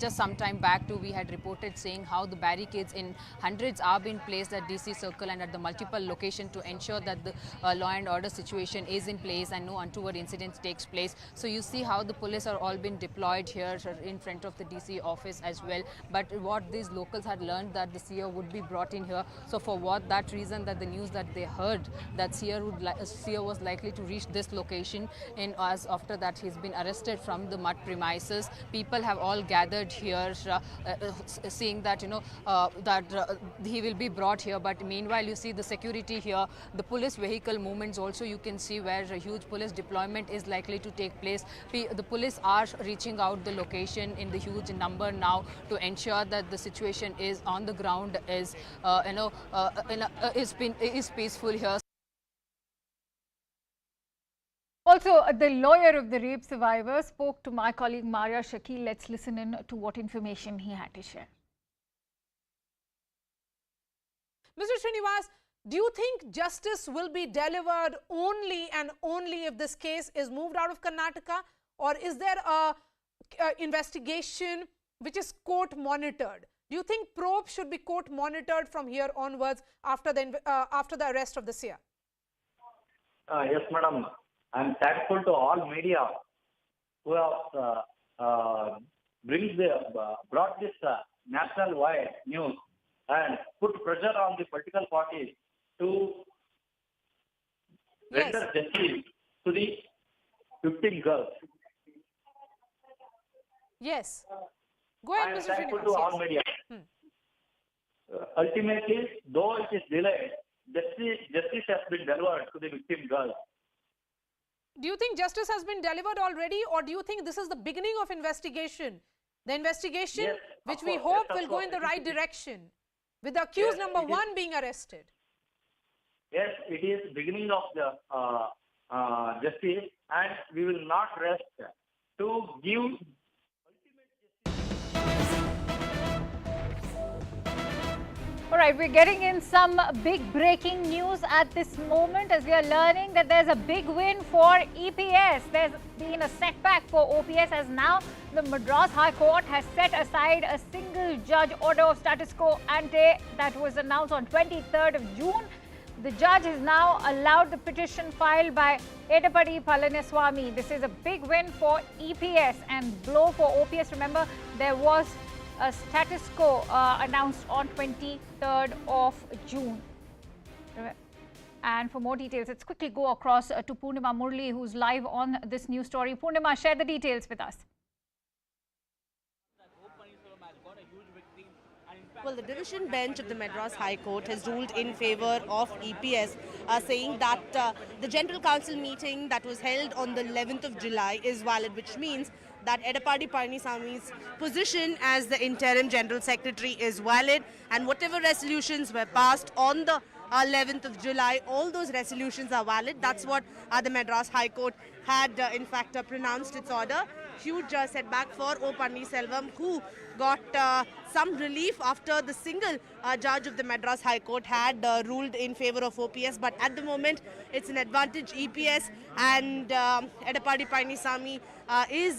just some time back too, we had reported saying how the barricades in hundreds are being placed at DC Circle and at the multiple location to ensure that the law and order situation is in place and no untoward incidents takes place. So you see how the police are all been deployed here in front of the DC office as well. But what these locals had learned that the seer would be brought in here. So for what that reason, that the news that they heard that seer was likely to reach this location, and as after that he's been arrested from the mutt premises, people have all gathered here, seeing that he will be brought here. But meanwhile, you see the security here, the police vehicle movements also you can see where a huge police deployment is likely to take place. The police are reaching out the location in the huge number now to ensure that the situation is on the ground is peaceful here. Also, the lawyer of the rape survivor spoke to my colleague Maria Shakil. Let's listen in to what information he had to share. Mr. Srinivas, do you think justice will be delivered only and only if this case is moved out of Karnataka? Or is there a investigation which is court monitored? Do you think probe should be court monitored from here onwards after the arrest of the seer? Yes, madam. I am thankful to all media who have brought this national-wide news and put pressure on the political parties to render justice to the 15 girls. Yes. Go ahead, Mr. I am thankful Srinivas. to all media. Ultimately, though it is delayed, justice has been delivered to the victim girl. Do you think justice has been delivered already, or do you think this is the beginning of investigation? The investigation, which we hope will go in the right direction, with the accused number 1 being arrested. Yes, it is beginning of the justice, and we will not rest to give. All right, we're getting in some big breaking news at this moment as we are learning that there's a big win for EPS. There's been a setback for OPS as now the Madras High Court has set aside a single judge order of status quo ante that was announced on 23rd of June. The judge has now allowed the petition filed by Edapadi Palaniswamy. This is a big win for EPS and blow for OPS. Remember, there was a status quo announced on 23rd of June. And for more details, let's quickly go across to Purnima Murli, who's live on this news story. Purnima, share the details with us. Well, the division bench of the Madras High Court has ruled in favour of EPS, saying that the General Council meeting that was held on the 11th of July is valid, which means that Edapadi Palaniswamy's position as the interim General Secretary is valid, and whatever resolutions were passed on the 11th of July, all those resolutions are valid. That's what the Madras High Court had in fact pronounced its order. Huge setback for O. Pannirselvam, who got some relief after the single judge of the Madras High Court had ruled in favour of OPS. But at the moment, it's an advantage EPS, and Edapadi Palaniswamy is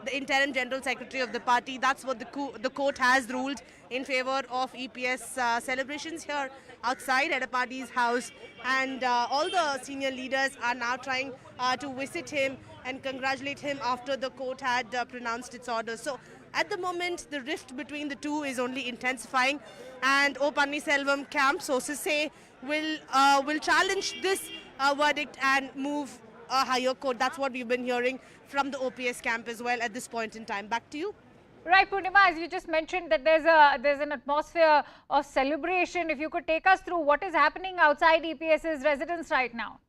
the interim General Secretary of the party. That's what the court has ruled in favour of EPS. Celebrations here outside Edapadi's house, and all the senior leaders are now trying to visit him and congratulate him after the court had pronounced its order. So at the moment, the rift between the two is only intensifying, and O. Pannirselvam camp, sources say, will challenge this verdict and move a higher court. That's what we've been hearing from the OPS camp as well at this point in time. Back to you. Right, Purnima, as you just mentioned that there's an atmosphere of celebration. If you could take us through what is happening outside EPS's residence right now.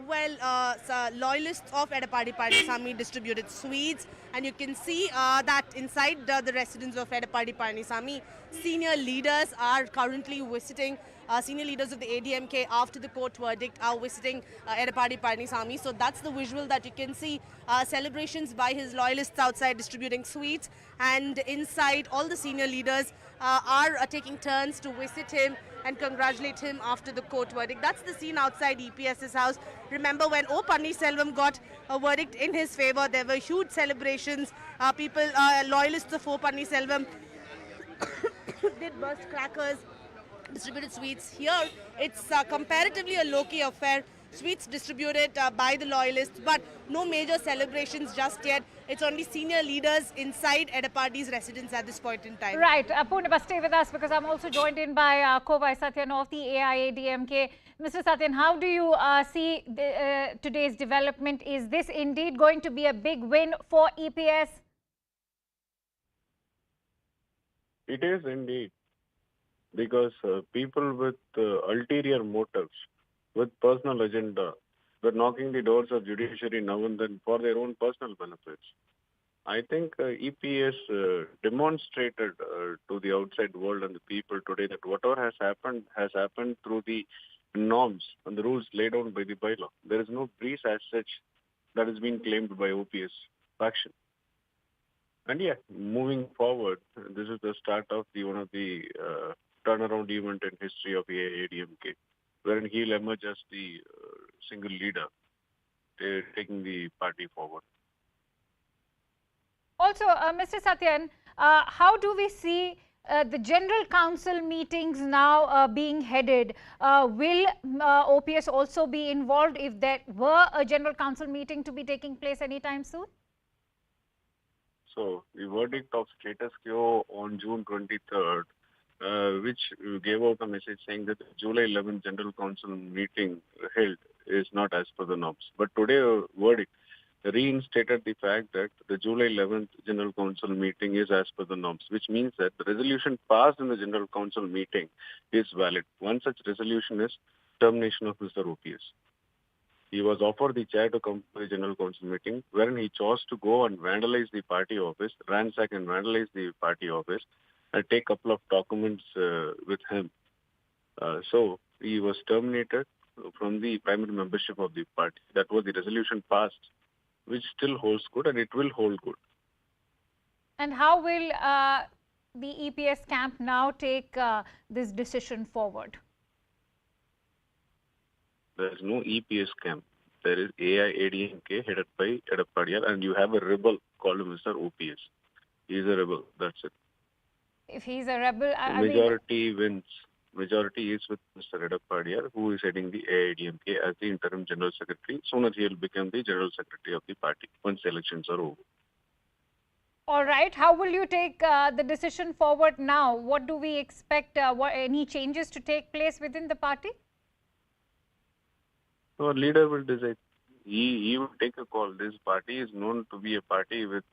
Well, loyalists of Edapadi Palaniswamy distributed sweets, and you can see that inside the residence of Edapadi Palaniswamy, senior leaders are currently visiting. Senior leaders of the ADMK after the court verdict are visiting Edapadi Palaniswamy. So that's the visual that you can see. Celebrations by his loyalists outside distributing sweets, and inside all the senior leaders are taking turns to visit him and congratulate him after the court verdict. That's the scene outside EPS's house. Remember, when O. Pannirselvam got a verdict in his favour, there were huge celebrations. Loyalists of O. Pannirselvam did burst crackers, distributed sweets. Here, it's comparatively a low-key affair. Sweets distributed by the loyalists, but no major celebrations just yet. It's only senior leaders inside Edapadi's residence at this point in time. Right. Purnima, stay with us because I'm also joined in by Kovai Satyan of the AIADMK. Mr. Satyan, how do you see today's development? Is this indeed going to be a big win for EPS? It is indeed, because people with ulterior motives, with personal agenda, were knocking the doors of judiciary now and then for their own personal benefits. I think EPS demonstrated to the outside world and the people today that whatever has happened through the norms and the rules laid down by the bylaw. There is no breeze as such that has been claimed by OPS faction. And yeah, moving forward, this is the start of one of the turnaround event in history of AIADMK, wherein he'll emerge as the single leader, taking the party forward. Also, Mr. Satyan, how do we see the General Council meetings now being headed? Will OPS also be involved if there were a General Council meeting to be taking place anytime soon? So, the verdict of status quo on June 23rd, which gave out a message saying that the July 11th General Council meeting held is not as per the norms. But today's verdict reinstated the fact that the July 11th General Council meeting is as per the norms, which means that the resolution passed in the General Council meeting is valid. One such resolution is termination of Mr. OPS. He was offered the chair to come to the General Council meeting, wherein he chose to go and vandalize the party office, ransack and vandalize the party office, and take a couple of documents with him. So he was terminated from the primary membership of the party. That was the resolution passed, which still holds good and it will hold good. And how will the EPS camp now take this decision forward? There is no EPS camp. There is AIADMK headed by Edappadiar, and you have a rebel called Mr. OPS. He is a rebel. That's it. If he's a rebel, The majority wins. Majority is with Mr. Edappadiar, who is heading the AIADMK as the interim general secretary. Sooner he will become the general secretary of the party once the elections are over. All right. How will you take the decision forward now? What do we expect? Any changes to take place within the party? Our leader will decide. He will take a call. This party is known to be a party with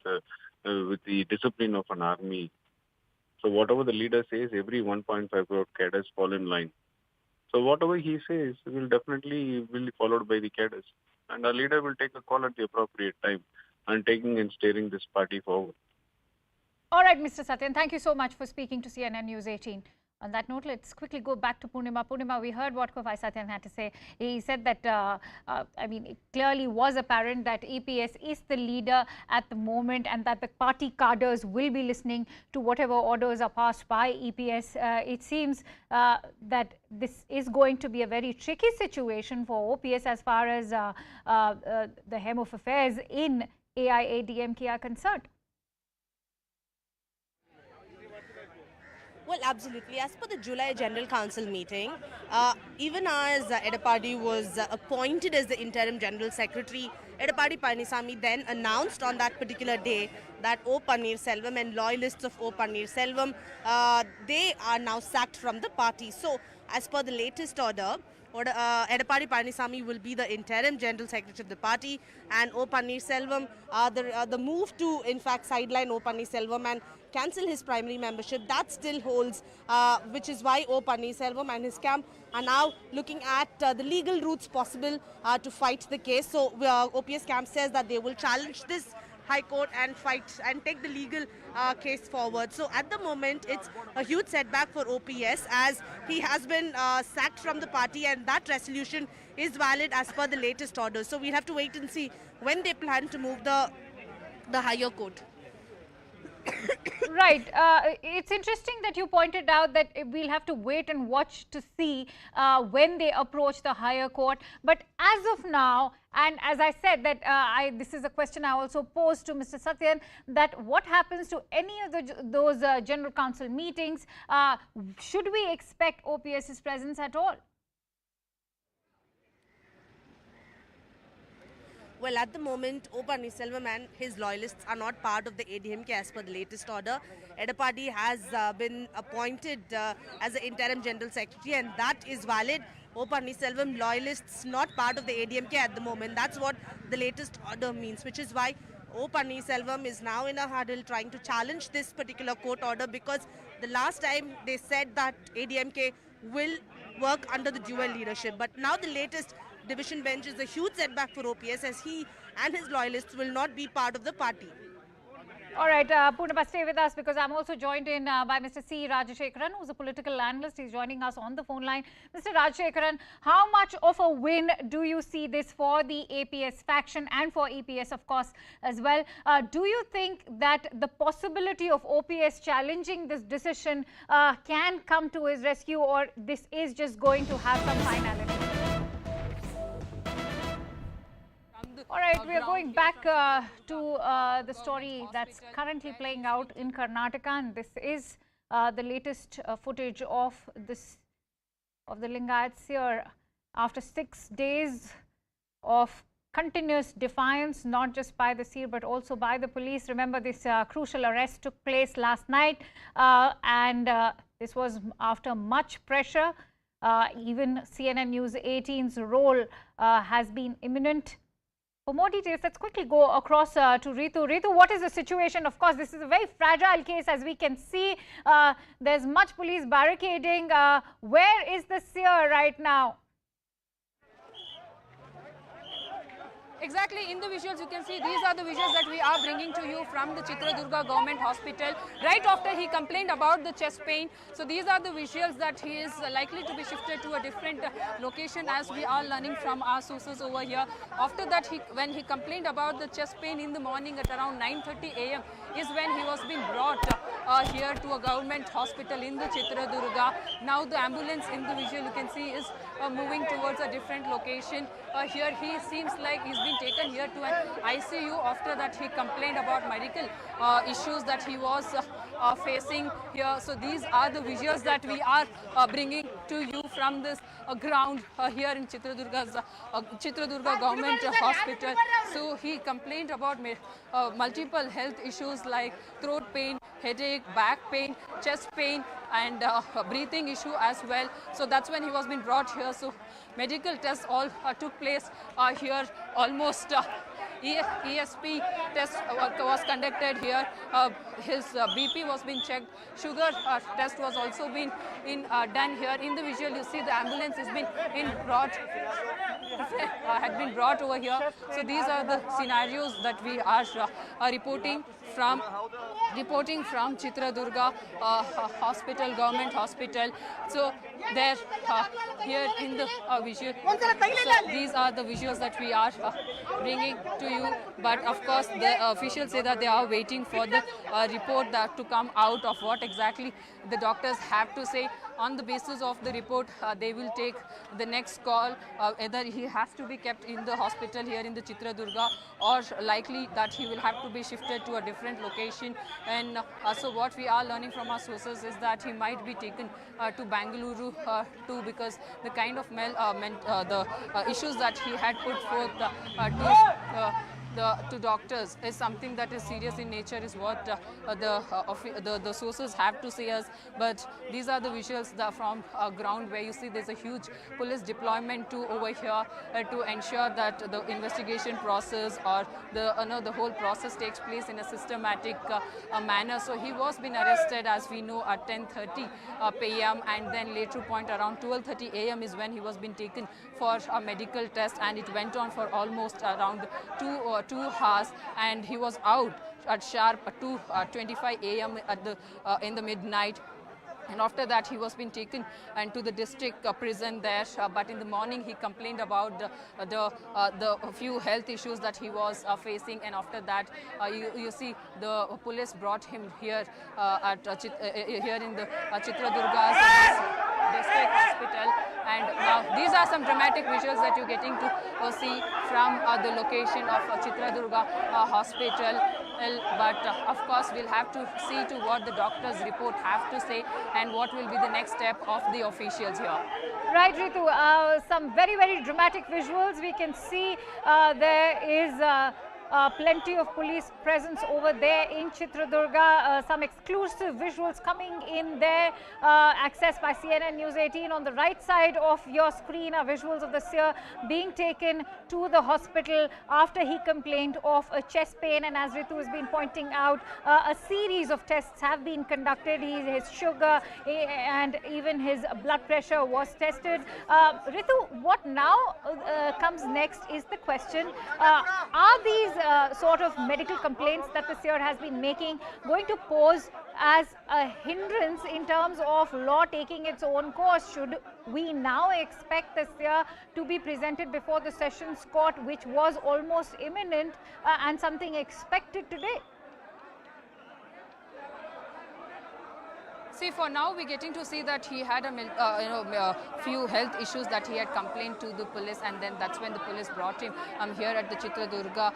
the discipline of an army. So whatever the leader says, every 1.5 crore cadres fall in line. So whatever he says will definitely be followed by the cadres. And our leader will take a call at the appropriate time and taking and steering this party forward. All right, Mr. Satyan, thank you so much for speaking to CNN News 18. On that note, let's quickly go back to Purnima. Purnima, we heard what Vice Satyan had to say. He said that, I mean, it clearly was apparent that EPS is the leader at the moment and that the party cadres will be listening to whatever orders are passed by EPS. It seems that this is going to be a very tricky situation for OPS as far as the hem of affairs in AIADMK are concerned. Well, absolutely. As per the July General Council meeting, even as Edappadi was appointed as the interim General Secretary, Edappadi Palanisamy then announced on that particular day that O. Pannirselvam and loyalists of O. Pannirselvam, they are now sacked from the party. So, as per the latest order, Edappadi Palanisamy will be the interim General Secretary of the party, and O. Pannirselvam, the move to in fact sideline O. Pannirselvam and cancel his primary membership, that still holds, which is why O. Pannirselvam and his camp are now looking at the legal routes possible to fight the case. So OPS camp says that they will challenge this High Court and fight and take the legal case forward. So at the moment, it's a huge setback for OPS as he has been sacked from the party, and that resolution is valid as per the latest order. So we'll have to wait and see when they plan to move the higher court. Right. It's interesting that you pointed out that we'll have to wait and watch to see when they approach the higher court. But as of now, and as I said that this is a question I also posed to Mr. Satyan, that what happens to any of those General Council meetings? Should we expect OPS's presence at all? Well, at the moment, O. Pannirselvam and his loyalists are not part of the ADMK as per the latest order. Edappadi has been appointed as the interim General Secretary, and that is valid. O. Pannirselvam loyalists not part of the ADMK at the moment. That's what the latest order means, which is why O. Pannirselvam is now in a huddle trying to challenge this particular court order, because the last time they said that ADMK will work under the dual leadership. But now the latest division bench is a huge setback for OPS as he and his loyalists will not be part of the party. All right, Purnima, stay with us because I'm also joined in by Mr. C. Rajashekaran, who's a political analyst. He's joining us on the phone line. Mr. Rajashekaran, how much of a win do you see this for the APS faction and for EPS, of course, as well? Do you think that the possibility of OPS challenging this decision can come to his rescue, or this is just going to have some finality? All right, we are going back to the story that's currently playing out in Karnataka, and this is the latest footage of the Lingayat Seer after 6 days of continuous defiance, not just by the Seer but also by the police. Remember, this crucial arrest took place last night, and this was after much pressure. Even CNN News 18's role has been imminent. For more details, let's quickly go across to Ritu. Ritu, what is the situation? Of course, this is a very fragile case, as we can see. There's much police barricading. Where is the Seer right now? exactly in the visuals you can see, these are the visuals that we are bringing to you from the Chitradurga Government Hospital right after he complained about the chest pain. So these are the visuals that he is likely to be shifted to a different location, as we are learning from our sources over here. After that, when he complained about the chest pain in the morning at around 9:30 a.m. is when he was being brought here to a government hospital in the Chitradurga. Now the ambulance in the visual you can see is moving towards a different location. Here he seems like he's been taken here to an ICU after that he complained about medical issues that he was facing here. So these are the visuals that we are bringing to you from this ground here in Chitradurga Government Hospital. So he complained about multiple health issues like throat pain, headache, back pain, chest pain, and breathing issue as well. So that's when he was being brought here. So medical tests all took place here. Almost ESP test was conducted here. His BP was being checked. Sugar test was also being done here. In the visual, you see the ambulance has been had been brought over here. So these are the scenarios that we are reporting from Chitradurga Hospital, Government Hospital. So there, here in the visual, so these are the visuals that we are bringing to you. But of course, the officials say that they are waiting for the report that to come out of what exactly the doctors have to say. On the basis of the report, they will take the next call, whether he has to be kept in the hospital here in the Chitradurga, or likely that he will have to be shifted to a different location. And so what we are learning from our sources is that he might be taken to Bangalore too, because the kind of the issues that he had put forth to doctors is something that is serious in nature, is what the sources have to say us. But these are the visuals from ground, where you see there's a huge police deployment too over here to ensure that the investigation process or the whole process takes place in a systematic manner. So he was being arrested, as we know, at 10:30 p.m. and then later point around 12:30 a.m. is when he was being taken for a medical test, and it went on for almost around 2 hours, and he was out at sharp 2:25 a.m. in the midnight. And after that, he was being taken to the district prison there. But in the morning, he complained about the few health issues that he was facing. And after that, you see the police brought him here here in the Chitradurga's district hospital. And now these are some dramatic visuals that you're getting to see from the location of Chitradurga hospital. But of course, we'll have to see to what the doctor's report have to say and what will be the next step of the officials here. Right, Ritu, some very, very dramatic visuals. We can see there is plenty of police presence over there in Chitradurga. Some exclusive visuals coming in there, accessed by CNN News 18. On the right side of your screen are visuals of the Seer being taken to the hospital after he complained of a chest pain. And as Ritu has been pointing out, a series of tests have been conducted. His sugar and even his blood pressure was tested. Ritu, what now comes next is the question, are these sort of medical complaints that the Seer has been making going to pose as a hindrance in terms of law taking its own course? Should we now expect the Seer to be presented before the Sessions Court, which was almost imminent and something expected today? See, for now, we're getting to see that he had a few health issues that he had complained to the police, and then that's when the police brought him here at the Chitradurga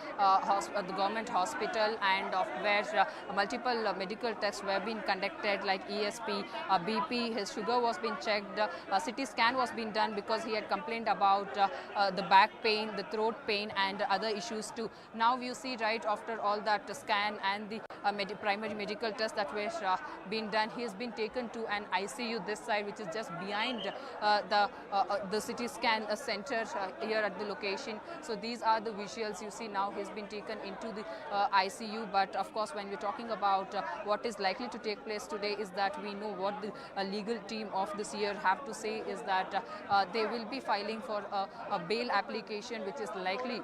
the government hospital, and where multiple medical tests were being conducted, like ESP, BP, his sugar was being checked, CT scan was being done because he had complained about the back pain, the throat pain, and other issues too. Now you see, right after all that scan and the primary medical tests that were being done, he has been taken to an ICU this side, which is just behind the CT scan center here at the location. So these are the visuals you see now. He's been taken into the ICU, but of course when we're talking about what is likely to take place today is that we know what the legal team of the Seer have to say is that they will be filing for a bail application, which is likely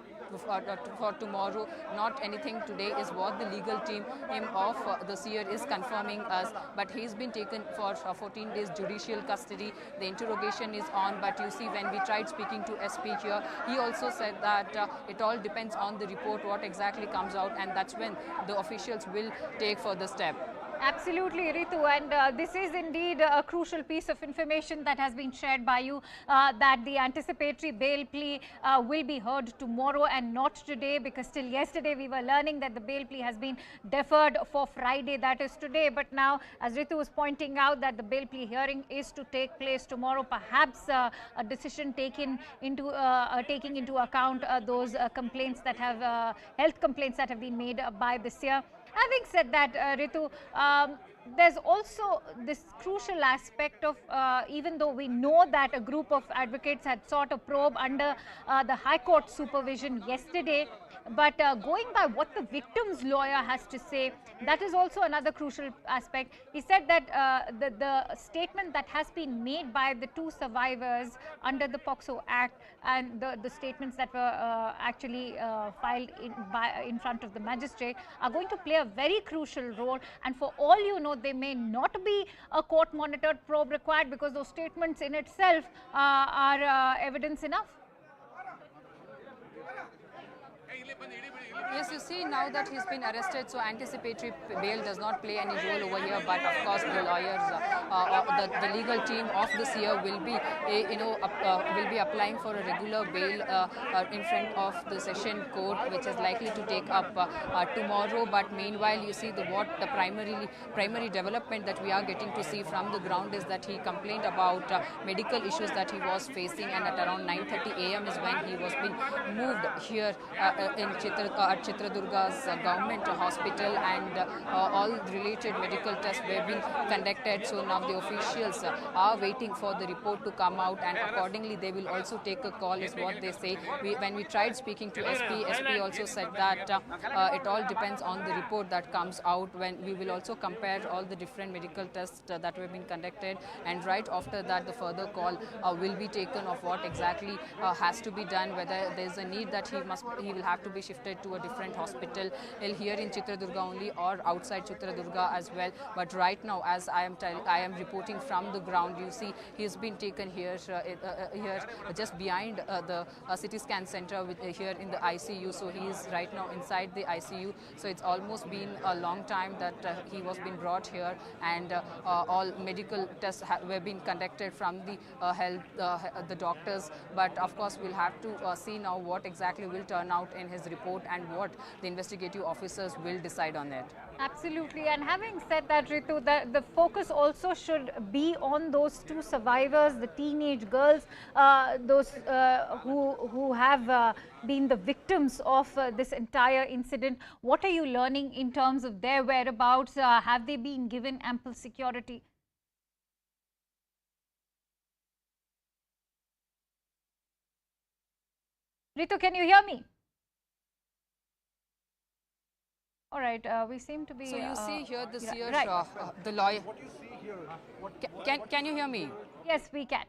for tomorrow, not anything today, is what the legal team of the Seer is confirming us. But he's been taken for 14 days judicial custody. The interrogation is on, but you see when we tried speaking to SP here, he also said that it all depends on the report, what exactly comes out, and that's when the officials will take further step. Absolutely, Ritu, and this is indeed a crucial piece of information that has been shared by you, that the anticipatory bail plea will be heard tomorrow and not today, because till yesterday we were learning that the bail plea has been deferred for Friday, that is today. But now, as Ritu was pointing out, that the bail plea hearing is to take place tomorrow, perhaps a decision taking into account those complaints that have health complaints that have been made by the Seer. Having said that, Ritu, there's also this crucial aspect of, even though we know that a group of advocates had sought a probe under the High Court supervision yesterday, but going by what the victim's lawyer has to say, that is also another crucial aspect. He said that the statement that has been made by the two survivors under the POCSO Act and the statements that were actually filed in front of the magistrate are going to play a very crucial role, and for all you know, there may not be a court monitored probe required, because those statements in itself are evidence enough. Yes, you see now that he's been arrested, so anticipatory bail does not play any role over here. But of course, the lawyers, the legal team of the Seer will be, will be applying for a regular bail in front of the session court, which is likely to take up tomorrow. But meanwhile, you see what the primary development that we are getting to see from the ground is that he complained about medical issues that he was facing, and at around 9:30 a.m. is when he was being moved here in Chitradurga's government hospital, and all related medical tests were being conducted. So now the officials are waiting for the report to come out, and accordingly they will also take a call, is what they say. When we tried speaking to SP also said that it all depends on the report that comes out, when we will also compare all the different medical tests that have been conducted, and right after that the further call will be taken of what exactly has to be done, whether there is a need that he will have to be shifted to a different hospital here in Chitradurga only, or outside Chitradurga as well. But right now, as I am reporting from the ground, you see he's been taken here just behind the CT scan center here in the ICU. So he is right now inside the ICU. So it's almost been a long time that he was being brought here, and all medical tests were being conducted from the the doctors. But of course, we'll have to see now what exactly will turn out in his report and what the investigative officers will decide on it. Absolutely. And having said that, Ritu, the focus also should be on those two survivors, the teenage girls, those who have been the victims of this entire incident. What are you learning in terms of their whereabouts? Have they been given ample security? Ritu, can you hear me? All right, we seem to be... So you see here the Seer, right. The lawyer... Can you hear me? Yes, we can.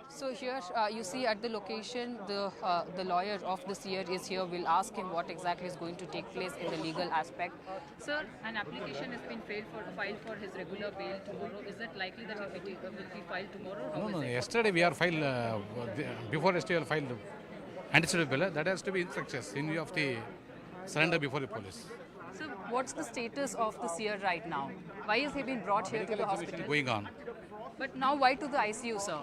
So here you see at the location, the lawyer of the Seer is here. We'll ask him what exactly is going to take place in the legal aspect. Sir, an application has been filed for his regular bail tomorrow. Is it likely that it will be filed tomorrow? No. Yesterday we are filed, before yesterday we filed anticipated bail. That has to be infectious in view of the surrender before the police. So what's the status of the Seer right now? Why is he being brought here to the hospital? Going on. But now why to the ICU, sir?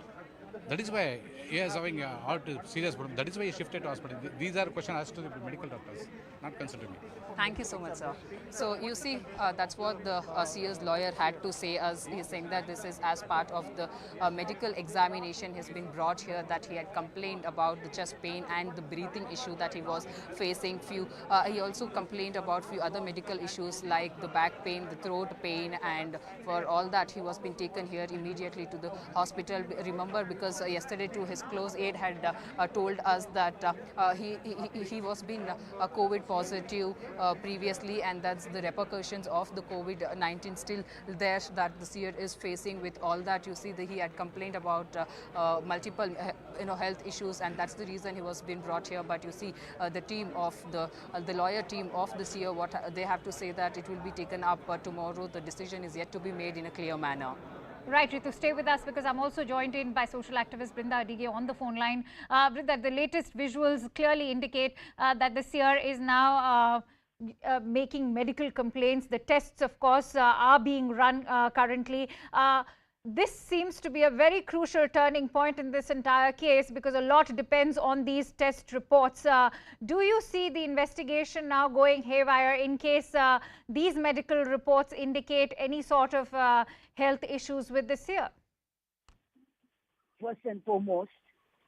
That is why he is having a heart serious problem. That is why he shifted to hospital. These are questions asked to the medical doctors, not concerned to me. Thank you so much, sir. So you see, that's what the Seer's lawyer had to say. As he's saying that this is as part of the medical examination has been brought here, that he had complained about the chest pain and the breathing issue that he was facing. He also complained about few other medical issues like the back pain, the throat pain, and for all that he was being taken here immediately to the hospital. Remember, because yesterday too his close aide had told us that he was being COVID positive previously, and that's the repercussions of the COVID-19 still there that the Seer is facing. With all that, you see that he had complained about multiple health issues, and that's the reason he was being brought here. But you see the team of the lawyer team of the Seer, what they have to say, that it will be taken up tomorrow. The decision is yet to be made in a clear manner. Right, Ritu, stay with us because I'm also joined in by social activist Brinda Adige on the phone line. Brinda, the latest visuals clearly indicate that the Seer is now making medical complaints. The tests, of course, are being run currently. This seems to be a very crucial turning point in this entire case because a lot depends on these test reports. Do you see the investigation now going haywire in case these medical reports indicate any sort of health issues with the Seer? First and foremost,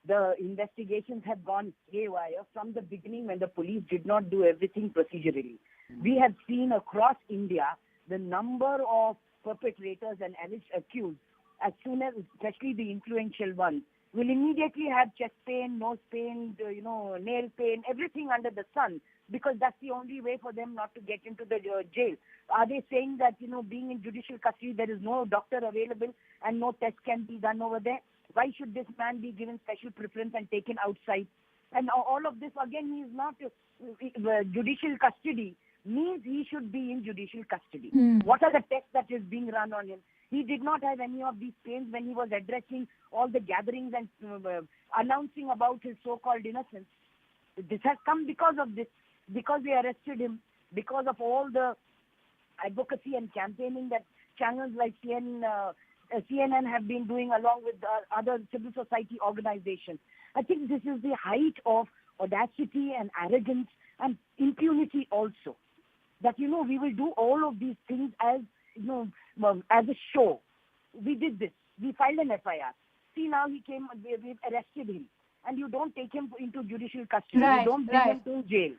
the investigations have gone haywire from the beginning when the police did not do everything procedurally. We have seen across India the number of perpetrators and alleged accused, as soon as, especially the influential ones, will immediately have chest pain, nose pain, nail pain, everything under the sun, because that's the only way for them not to get into the jail. Are they saying that, being in judicial custody, there is no doctor available and no test can be done over there? Why should this man be given special preference and taken outside? And all of this, again, he is not judicial custody means he should be in judicial custody. What are the tests that is being run on him? He did not have any of these pains when he was addressing all the gatherings and announcing about his so-called innocence. This has come because of this, because they arrested him, because of all the advocacy and campaigning that channels like CNN have been doing along with other civil society organizations. I think this is the height of audacity and arrogance and impunity also. That, we will do all of these things as, as a show. We did this. We filed an FIR. See, now he came, we've arrested him. And you don't take him into judicial custody. Right, you don't bring him to jail.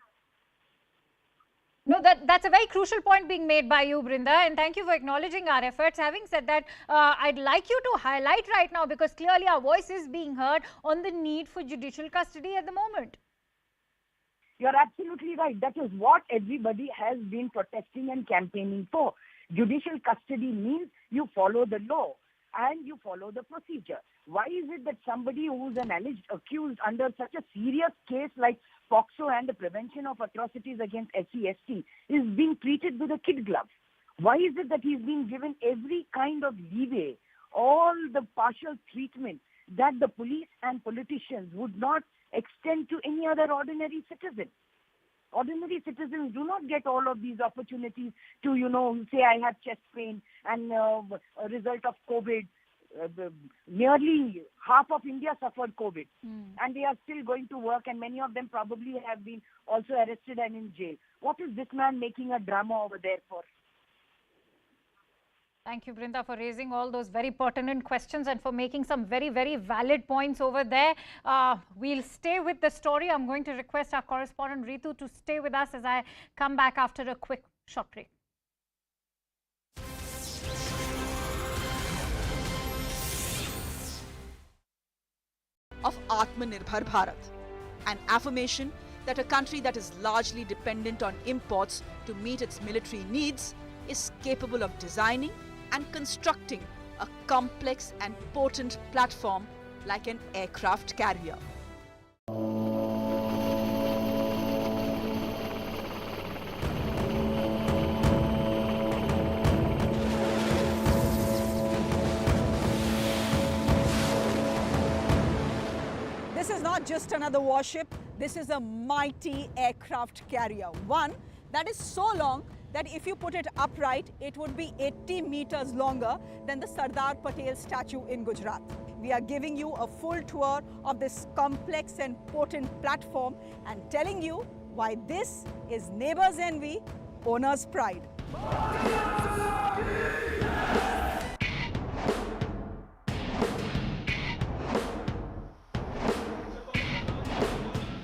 No, that's a very crucial point being made by you, Brinda, and thank you for acknowledging our efforts. Having said that, I'd like you to highlight right now, because clearly our voice is being heard on the need for judicial custody at the moment. You're absolutely right. That is what everybody has been protesting and campaigning for. Judicial custody means you follow the law and you follow the procedure. Why is it that somebody who's an alleged accused under such a serious case like POXO and the prevention of atrocities against SC/ST is being treated with a kid glove? Why is it that he's being given every kind of leeway, all the partial treatment that the police and politicians would not extend to any other ordinary citizen? Ordinary citizens do not get all of these opportunities to, say I have chest pain and a result of COVID. Nearly half of India suffered COVID and they are still going to work, and many of them probably have been also arrested and in jail. What is this man making a drama over there for? Thank you, Brinda, for raising all those very pertinent questions and for making some very, very valid points over there. We'll stay with the story. I'm going to request our correspondent Ritu to stay with us as I come back after a quick short break. Of Atmanirbhar Bharat, an affirmation that a country that is largely dependent on imports to meet its military needs is capable of designing and constructing a complex and potent platform like an aircraft carrier. This is not just another warship, this is a mighty aircraft carrier, one that is so long that if you put it upright, it would be 80 meters longer than the Sardar Patel statue in Gujarat. We are giving you a full tour of this complex and potent platform and telling you why this is neighbors' envy, owners' pride.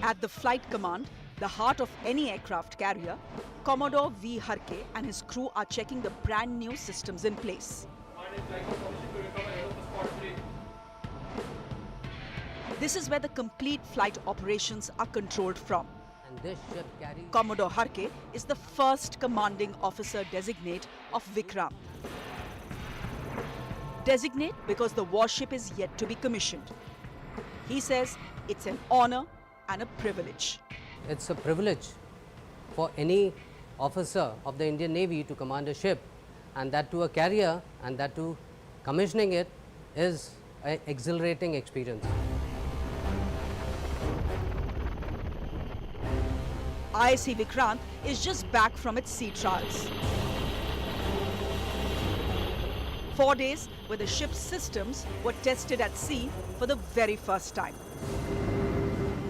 At the flight command, the heart of any aircraft carrier, Commodore V. Harke and his crew are checking the brand new systems in place. This is where the complete flight operations are controlled from. And this ship carries... Commodore Harke is the first commanding officer designate of Vikrant. Designate because the warship is yet to be commissioned. He says it's an honor and a privilege. It's a privilege for any officer of the Indian Navy to command a ship, and that to a carrier, and that to commissioning it is an exhilarating experience. ISC Vikrant is just back from its sea trials. 4 days where the ship's systems were tested at sea for the very first time.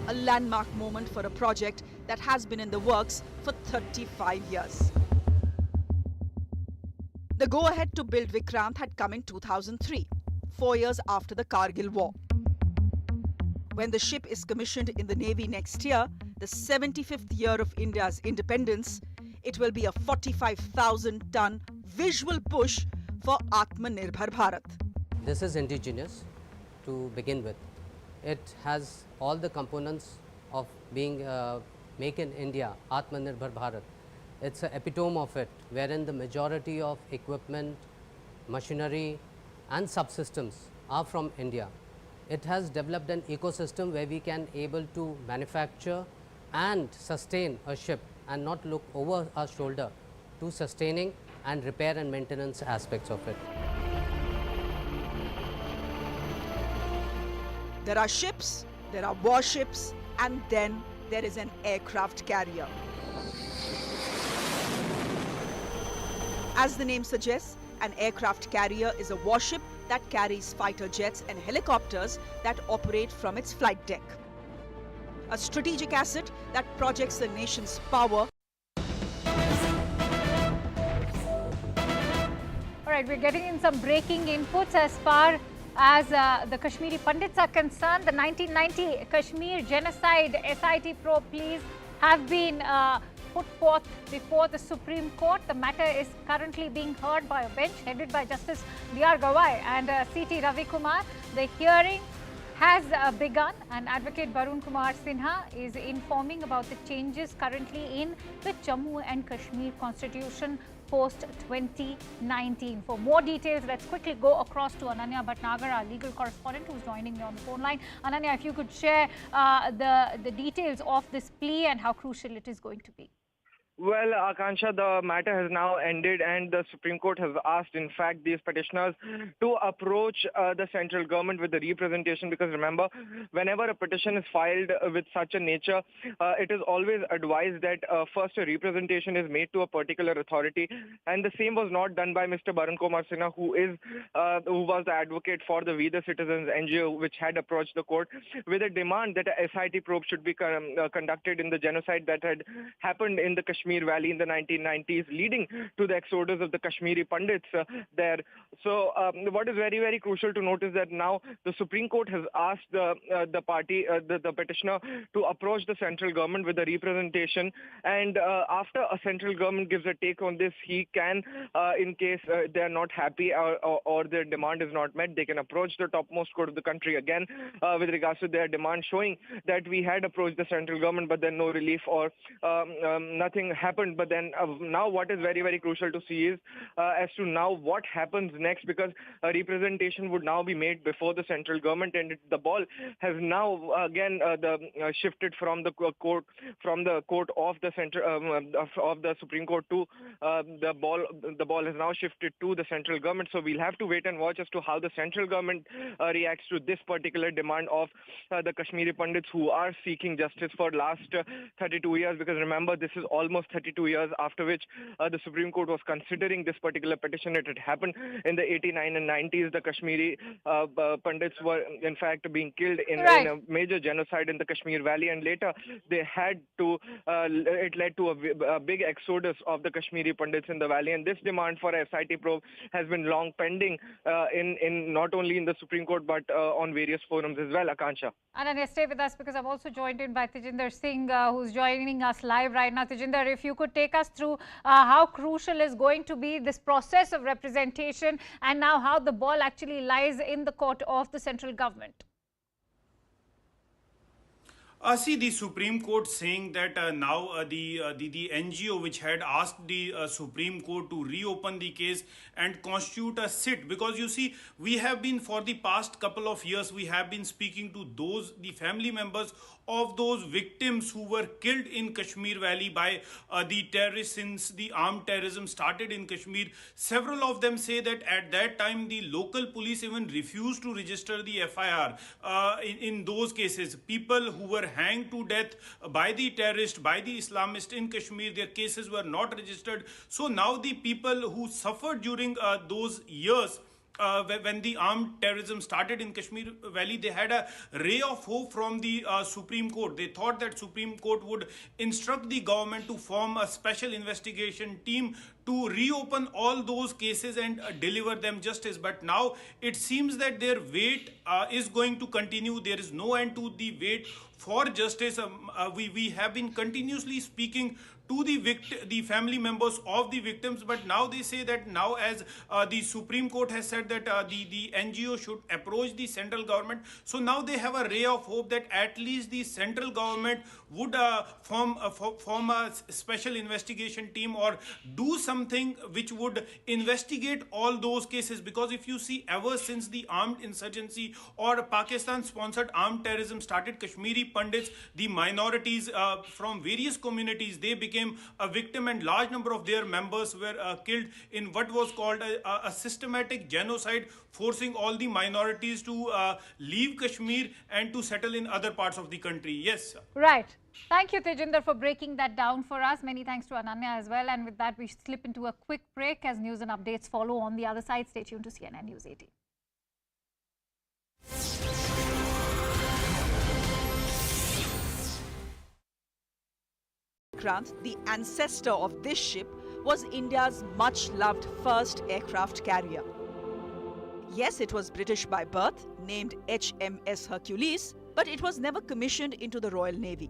A landmark moment for a project that has been in the works for 35 years. The go-ahead to build Vikrant had come in 2003, 4 years after the Kargil War. When the ship is commissioned in the Navy next year, the 75th year of India's independence, it will be a 45,000-ton visual push for Atmanirbhar Bharat. This is indigenous to begin with. It has all the components of being Make in India, Atmanirbhar Bharat. It's an epitome of it, wherein the majority of equipment, machinery and subsystems are from India. It has developed an ecosystem where we can able to manufacture and sustain a ship and not look over our shoulder to sustaining and repair and maintenance aspects of it. There are ships, there are warships, and then there is an aircraft carrier. As the name suggests, an aircraft carrier is a warship that carries fighter jets and helicopters that operate from its flight deck. A strategic asset that projects the nation's power. All right, we're getting in some breaking inputs as far as the Kashmiri Pandits are concerned. The 1990 Kashmir genocide SIT probe pleas have been put forth before the Supreme Court. The matter is currently being heard by a bench headed by Justice D.R. Gawai and C.T. Ravi Kumar. The hearing has begun, and Advocate Barun Kumar Sinha is informing about the changes currently in the Jammu and Kashmir Constitution post 2019. For more details, let's quickly go across to Ananya Bhatnagar, our legal correspondent, who's joining me on the phone line. Ananya, if you could share the details of this plea and how crucial it is going to be. Well, Akansha, the matter has now ended and the Supreme Court has asked, in fact, these petitioners to approach the central government with the representation, because remember, whenever a petition is filed with such a nature, it is always advised that first a representation is made to a particular authority, and the same was not done by Mr. Barun Kumar Sinha, who was the advocate for the We the Citizens NGO, which had approached the court with a demand that a SIT probe should be conducted in the genocide that had happened in the Kashmir Valley in the 1990s, leading to the exodus of the Kashmiri Pandits there. So what is very, very crucial to note is that now the Supreme Court has asked the petitioner to approach the central government with a representation, and after a central government gives a take on this, he can, in case they are not happy or their demand is not met, they can approach the topmost court of the country again with regards to their demand, showing that we had approached the central government, but then no relief or nothing happened. But then now what is very, very crucial to see is as to now what happens next, because a representation would now be made before the central government, and the ball has now again shifted from the court of the of the Supreme Court to the ball has now shifted to the central government. So we'll have to wait and watch as to how the central government reacts to this particular demand of the Kashmiri Pandits, who are seeking justice for last 32 years, because remember, this is almost of 32 years, after which the Supreme Court was considering this particular petition. It had happened in the 89 and 90s. The Kashmiri Pandits were in fact being killed in a major genocide in the Kashmir Valley, and later they had to, it led to a big exodus of the Kashmiri Pandits in the valley, and this demand for a SIT probe has been long pending in not only in the Supreme Court but on various forums as well. Akansha. Ananya, stay with us because I'm also joined in by Tejinder Singh, who's joining us live right now. Tejinder, if you could take us through how crucial is going to be this process of representation and now how the ball actually lies in the court of the central government. See, the Supreme Court saying that now the NGO which had asked the Supreme Court to reopen the case and constitute a sit, because you see, we have been for the past couple of years, we have been speaking to the family members of those victims who were killed in Kashmir Valley by the terrorists since the armed terrorism started in Kashmir. Several of them say that at that time the local police even refused to register the FIR in those cases. People who were hanged to death by the terrorists, by the Islamists in Kashmir, their cases were not registered. So now the people who suffered during those years, when the armed terrorism started in Kashmir Valley, they had a ray of hope from the Supreme Court. They thought that Supreme Court would instruct the government to form a special investigation team to reopen all those cases and deliver them justice. But now it seems that their wait is going to continue. There is no end to the wait for justice. We have been continuously speaking to the family members of the victims, but now they say that now as the Supreme Court has said that the NGO should approach the central government, so now they have a ray of hope that at least the central government would form a special investigation team or do something which would investigate all those cases. Because if you see, ever since the armed insurgency or Pakistan sponsored armed terrorism started, Kashmiri Pandits, the minorities from various communities, they became a victim, and large number of their members were killed in what was called a systematic genocide, forcing all the minorities to leave Kashmir and to settle in other parts of the country. Yes. Right. Thank you, Tejinder, for breaking that down for us. Many thanks to Ananya as well. And with that, we slip into a quick break as news and updates follow on the other side. Stay tuned to CNN News 18. Vikrant, the ancestor of this ship, was India's much-loved first aircraft carrier. Yes, it was British by birth, named HMS Hercules, but it was never commissioned into the Royal Navy.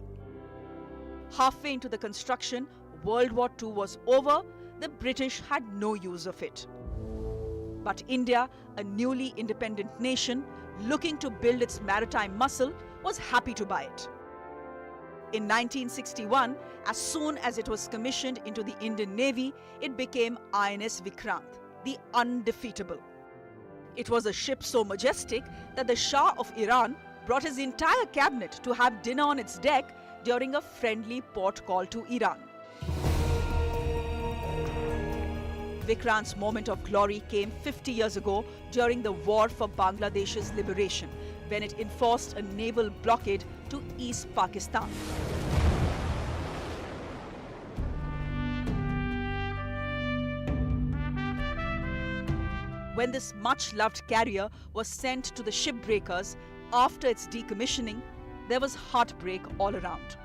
Halfway into the construction, World War II was over, the British had no use of it. But India, a newly independent nation, looking to build its maritime muscle, was happy to buy it. In 1961, as soon as it was commissioned into the Indian Navy, it became INS Vikrant, the undefeatable. It was a ship so majestic that the Shah of Iran brought his entire cabinet to have dinner on its deck during a friendly port call to Iran. Vikrant's moment of glory came 50 years ago during the war for Bangladesh's liberation, when it enforced a naval blockade to East Pakistan. When this much-loved carrier was sent to the shipbreakers after its decommissioning, there was heartbreak all around.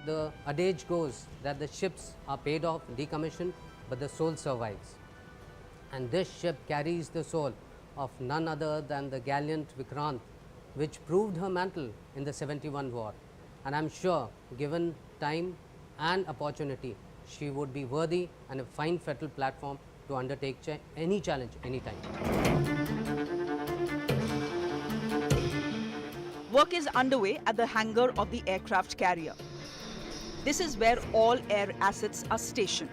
The adage goes that the ships are paid off, decommissioned, but the soul survives. And this ship carries the soul of none other than the gallant Vikrant, which proved her mantle in the 71 war. And I'm sure, given time and opportunity, she would be worthy and a fine fettle platform to undertake any challenge, anytime. Work is underway at the hangar of the aircraft carrier. This is where all air assets are stationed.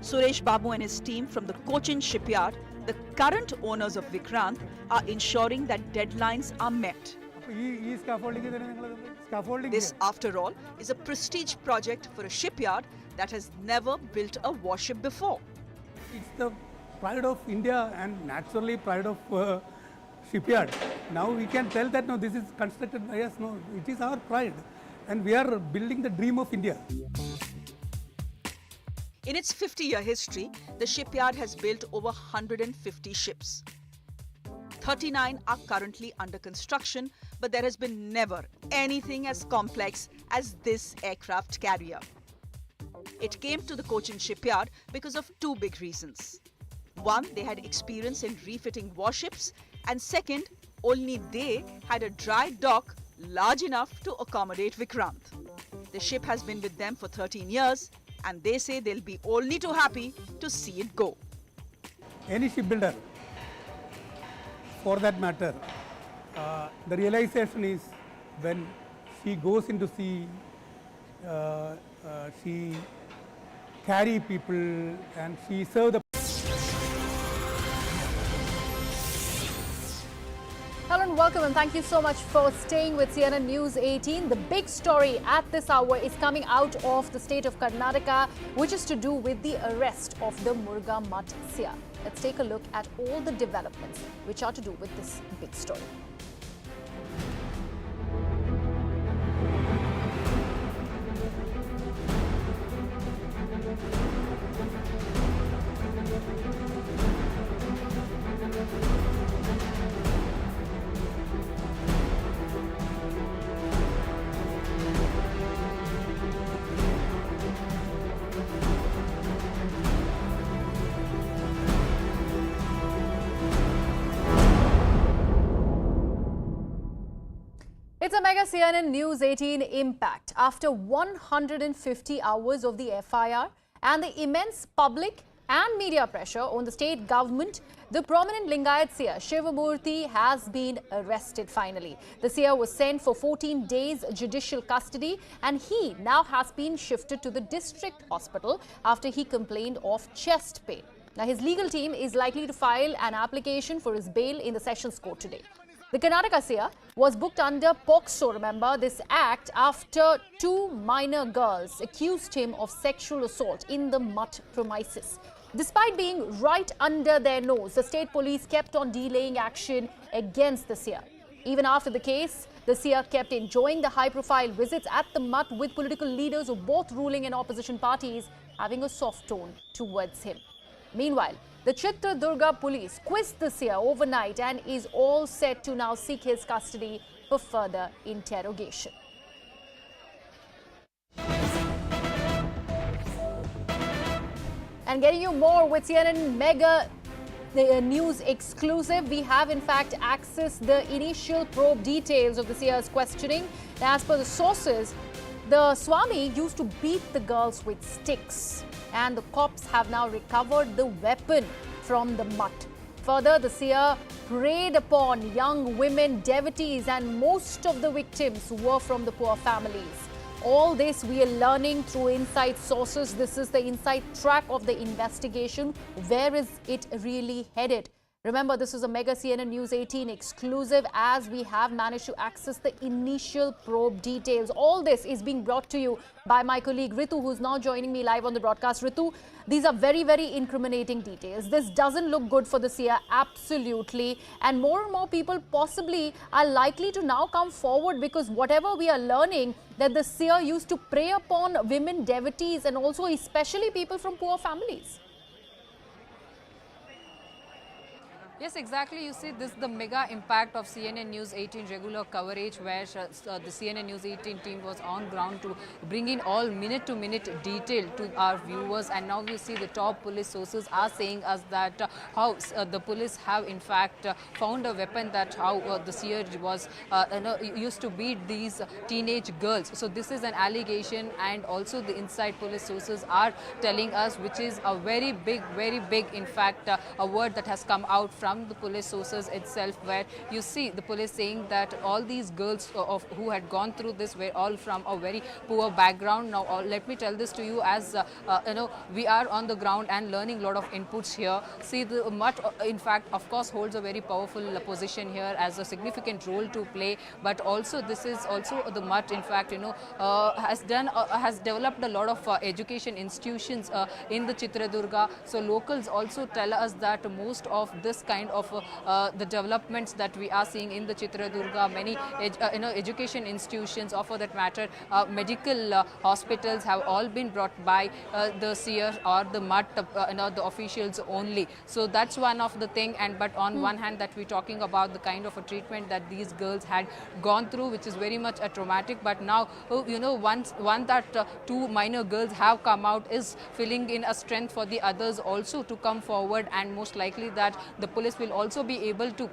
Suresh Babu and his team from the Cochin shipyard, the current owners of Vikrant, are ensuring that deadlines are met. This, after all, is a prestige project for a shipyard that has never built a warship before. It's the pride of India and naturally pride of shipyard. Now we can tell that no, this is constructed by us. No, it is our pride, and we are building the dream of India. In its 50-year history, the shipyard has built over 150 ships. 39 are currently under construction, but there has been never anything as complex as this aircraft carrier. It came to the Cochin shipyard because of two big reasons. One, they had experience in refitting warships, and second, only they had a dry dock large enough to accommodate Vikrant. The ship has been with them for 13 years, and they say they'll be only too happy to see it go. Any shipbuilder, for that matter, the realization is when she goes into sea, she carry people and she serve the. Hello and welcome, and thank you so much for staying with CNN News 18. The big story at this hour is coming out of the state of Karnataka, which is to do with the arrest of the Murga Mutt Seer. Let's take a look at all the developments which are to do with this big story. It's a mega CNN News 18 impact. After 150 hours of the FIR and the immense public and media pressure on the state government, the prominent Lingayat seer Shivamurthy has been arrested finally. The seer was sent for 14 days judicial custody, and he now has been shifted to the district hospital after he complained of chest pain. Now, his legal team is likely to file an application for his bail in the Sessions Court today. The Karnataka seer was booked under POCSO, remember this act, after two minor girls accused him of sexual assault in the Mutt premises. Despite being right under their nose, the state police kept on delaying action against the seer. Even after the case, the seer kept enjoying the high-profile visits at the Mutt, with political leaders of both ruling and opposition parties having a soft tone towards him. Meanwhile, the Chitradurga police quizzed the seer overnight and is all set to now seek his custody for further interrogation. And getting you more with CNN Mega News exclusive, we have in fact accessed the initial probe details of the seer's questioning. As per the sources, the Swami used to beat the girls with sticks, and the cops have now recovered the weapon from the Mutt. Further, the seer preyed upon young women devotees, and most of the victims were from the poor families. All this we are learning through inside sources. This is the inside track of the investigation. Where is it really headed? Remember, this is a mega CNN News 18 exclusive, as we have managed to access the initial probe details. All this is being brought to you by my colleague Ritu, who's now joining me live on the broadcast. Ritu, these are very, very incriminating details. This doesn't look good for the seer, absolutely. And more people possibly are likely to now come forward, because whatever we are learning, that the seer used to prey upon women devotees and also especially people from poor families. Yes, exactly. You see, this is the mega impact of CNN News 18 regular coverage, where the CNN News 18 team was on ground to bring in all minute-to-minute detail to our viewers. And now you see the top police sources are saying us that how the police have in fact found a weapon, that how the seer was used to beat these teenage girls. So this is an allegation, and also the inside police sources are telling us, which is a very big, in fact, a word that has come out from the police sources itself, where you see the police saying that all these girls who had gone through this were all from a very poor background. Now, let me tell this to you, as we are on the ground and learning a lot of inputs here. See, the Mutt, in fact, of course, holds a very powerful position here, as a significant role to play. But also, this is also the Mutt, in fact, has developed a lot of education institutions in the Chitradurga. So locals also tell us that most of this kind kind of the developments that we are seeing in the Chitradurga. Many education institutions, or for that matter medical hospitals, have all been brought by the Seer or the MUT, the officials only. So that's one of the thing. And but on one hand, that we're talking about the kind of a treatment that these girls had gone through, which is very much a traumatic. But now, once that two minor girls have come out, is filling in a strength for the others also to come forward, and most likely that the police will also be able to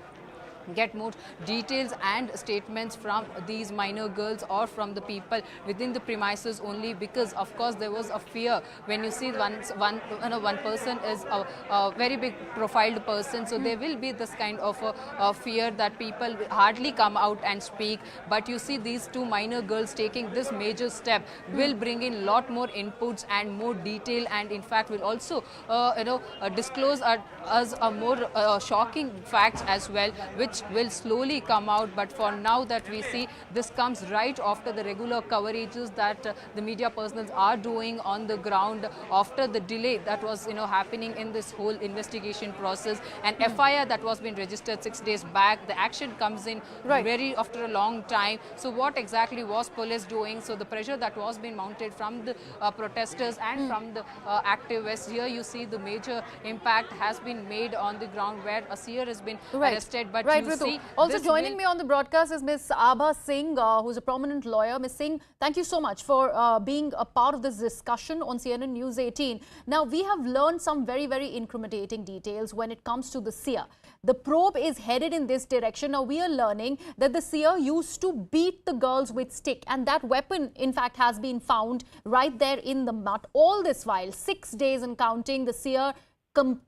get more details and statements from these minor girls or from the people within the premises only, because of course there was a fear when you see one person is a very big profiled person, so there will be this kind of a fear that people will hardly come out and speak. But you see these two minor girls taking this major step will bring in lot more inputs and more detail, and in fact will also disclose us a more shocking facts as well, which will slowly come out. But for now that we see, this comes right after the regular coverages that the media personnel are doing on the ground after the delay that was happening in this whole investigation process. An FIR that was been registered 6 days back, the action comes in very after a long time. So what exactly was police doing? So the pressure that was being mounted from the protesters and from the activists, here you see the major impact has been made on the ground, where a Seer has been arrested. But you see, also joining me on the broadcast is Ms. Abha Singh, who's a prominent lawyer. Ms. Singh, thank you so much for being a part of this discussion on CNN News 18. Now, we have learned some very, very incriminating details when it comes to the Seer. The probe is headed in this direction. Now, we are learning that the Seer used to beat the girls with stick, and that weapon, in fact, has been found right there in the mud. All this while, 6 days and counting, the Seer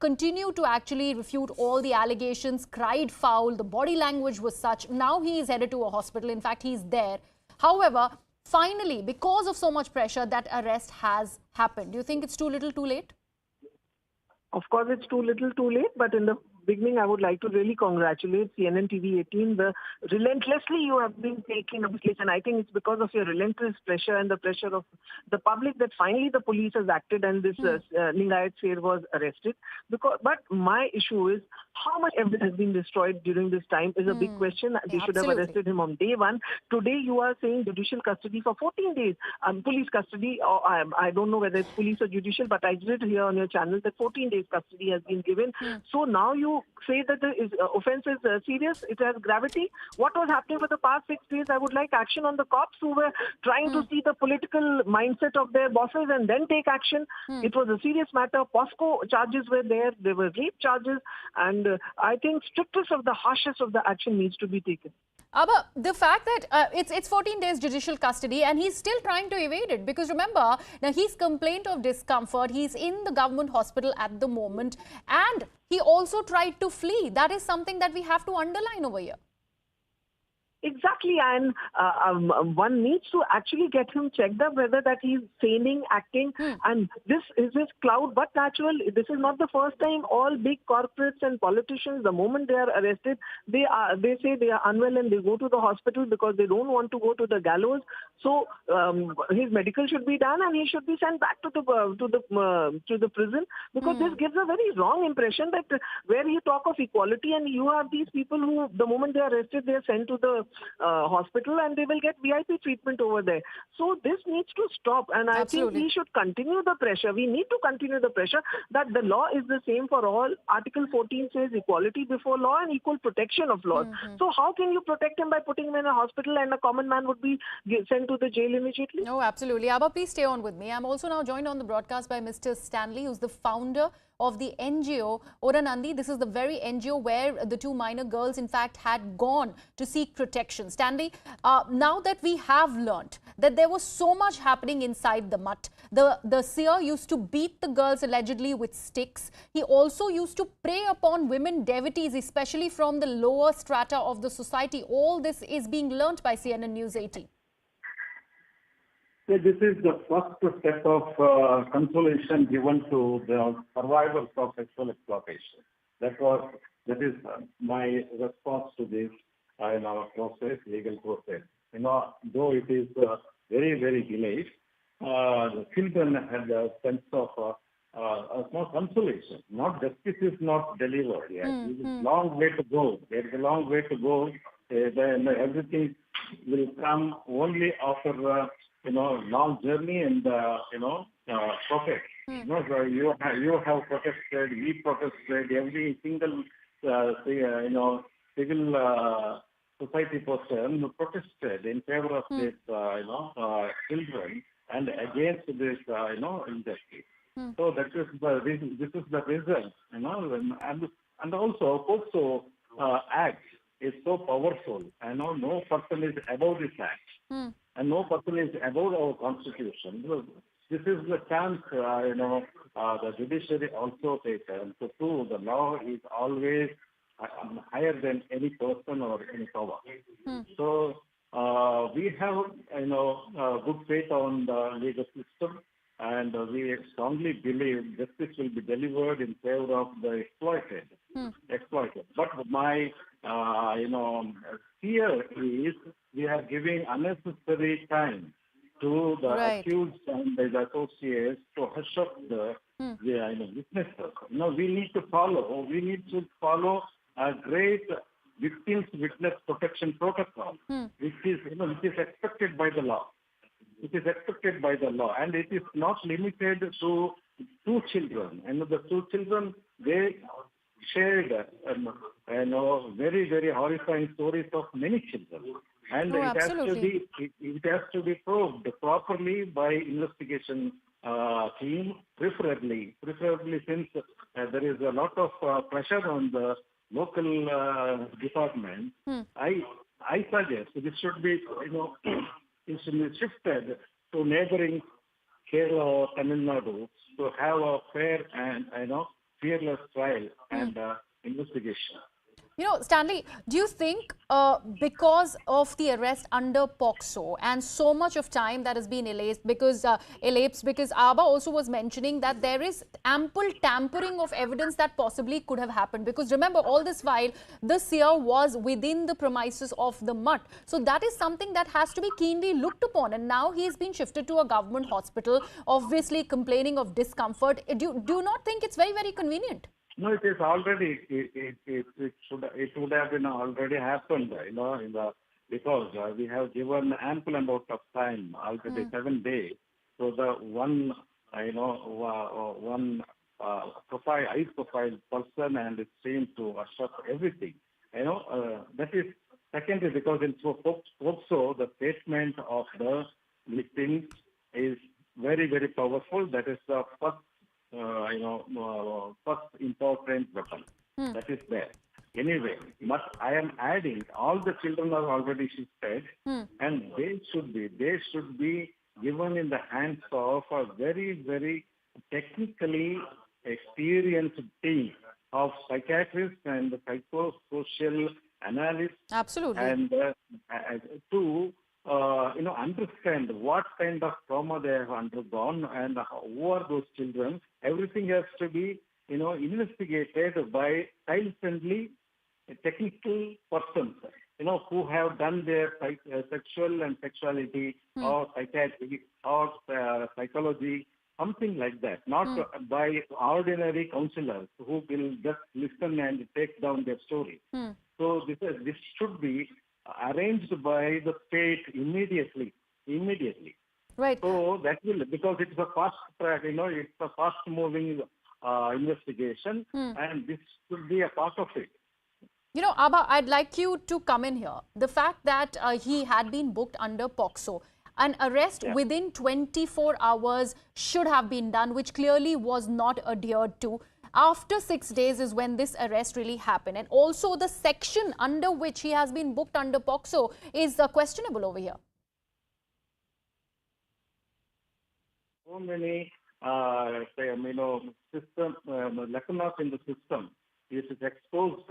continue to actually refute all the allegations, cried foul, the body language was such. Now he is headed to a hospital. In fact, he's there. However, finally, because of so much pressure, that arrest has happened. Do you think it's too little too late? Of course, it's too little too late, but in the beginning, I would like to really congratulate CNN TV 18. Relentlessly you have been taking up this case, and I think it's because of your relentless pressure and the pressure of the public that finally the police has acted and this Lingayat Seer was arrested. But my issue is, how much evidence has been destroyed during this time is a big question. They should have arrested him on day one. Today you are saying judicial custody for 14 days. Police custody, or I don't know whether it's police or judicial, but I did hear on your channel that 14 days custody has been given. So now you say that the offence is serious, it has gravity. What was happening for the past 6 days? I would like action on the cops who were trying to see the political mindset of their bosses and then take action. It was a serious matter. POSCO charges were there. There were rape charges. And I think strictest of the harshest of the action needs to be taken. But the fact that it's 14 days judicial custody and he's still trying to evade it, because remember, now he's complained of discomfort, he's in the government hospital at the moment, and he also tried to flee. That is something that we have to underline over here. Exactly, and one needs to actually get him checked up whether that he's feigning, acting, and this is his cloud but natural. This is not the first time all big corporates and politicians, the moment they are arrested, they say they are unwell and they go to the hospital because they don't want to go to the gallows. So his medical should be done and he should be sent back to the prison, because this gives a very wrong impression that where you talk of equality and you have these people who the moment they are arrested they are sent to the hospital and they will get VIP treatment over there. So this needs to stop, and I think we should continue the pressure. We need to continue the pressure that the law is the same for all. Article 14 says equality before law and equal protection of laws. So how can you protect him by putting him in a hospital and a common man would be sent to the jail immediately? No, absolutely. Abha, please stay on with me. I'm also now joined on the broadcast by Mr. Stanley, who's the founder of the NGO Oranandi. This is the very NGO where the two minor girls in fact had gone to seek protection. Stanley, now that we have learnt that there was so much happening inside the mutt, the Seer used to beat the girls allegedly with sticks. He also used to prey upon women devotees, especially from the lower strata of the society. All this is being learnt by CNN News 18. This is the first step of consolation given to the survivors of sexual exploitation. That is my response to this in our process, legal process. Though it is very, very delayed, the children had a sense of a small consolation. Not justice is not delivered yet. There is a long way to go. There is a long way to go. Then everything will come only after long journey and protest. So you have protested. We protested. Every single civil society person protested in favor of this children and against this injustice. So this is the result, and also POCSO Act is so powerful. No person is above this act, and no person is above our constitution. This is the chance, the judiciary also taken to prove the law is always higher than any person or any power. So we have, good faith on the legal system, and we strongly believe justice will be delivered in favor of the exploited. But my, fear is we are giving unnecessary time to the accused and the associates to hush up the witnesses. We need to follow a great victims witness protection protocol, which is expected by the law. It is expected by the law, and it is not limited to two children. And the two children, they shared, very, very horrifying stories of many children. And it has to be proved properly by investigation team, preferably since there is a lot of pressure on the local department. I suggest this should be, it should be shifted to neighboring Kerala or Tamil Nadu to have a fair and fearless trial and investigation. Stanley, do you think because of the arrest under POCSO and so much of time that has been elapsed, because Abha also was mentioning that there is ample tampering of evidence that possibly could have happened, because remember, all this while the Seer was within the premises of the mutt. So that is something that has to be keenly looked upon, and now he has been shifted to a government hospital, obviously complaining of discomfort. Do you not think it's very, very convenient? No, it is already. It would have been already happened. Because we have given ample amount of time, already 7 days. So the one high profile person and it seems to assess everything. That is secondary, because in POCSO the statement of the victim is very, very powerful. That is the first important weapon that is there. Anyway, but I am adding, all the children are already shifted, and they should be given in the hands of a very, very technically experienced team of psychiatrists and psychosocial analysts. Absolutely. And to understand what kind of trauma they have undergone and who are those children. Everything has to be, investigated by child-friendly technical persons, who have done their sexual and sexuality or psychiatry or psychology, something like that. Not by ordinary counselors who will just listen and take down their story. So this should be arranged by the state immediately. Right. So that will, because it's a fast track, it's a fast moving investigation, and this should be a part of it. Abha, I'd like you to come in here. The fact that he had been booked under POCSO, an arrest within 24 hours should have been done, which clearly was not adhered to. After 6 days is when this arrest really happened. And also the section under which he has been booked under POCSO is questionable over here. So many, system, lacunas in the system. It is exposed.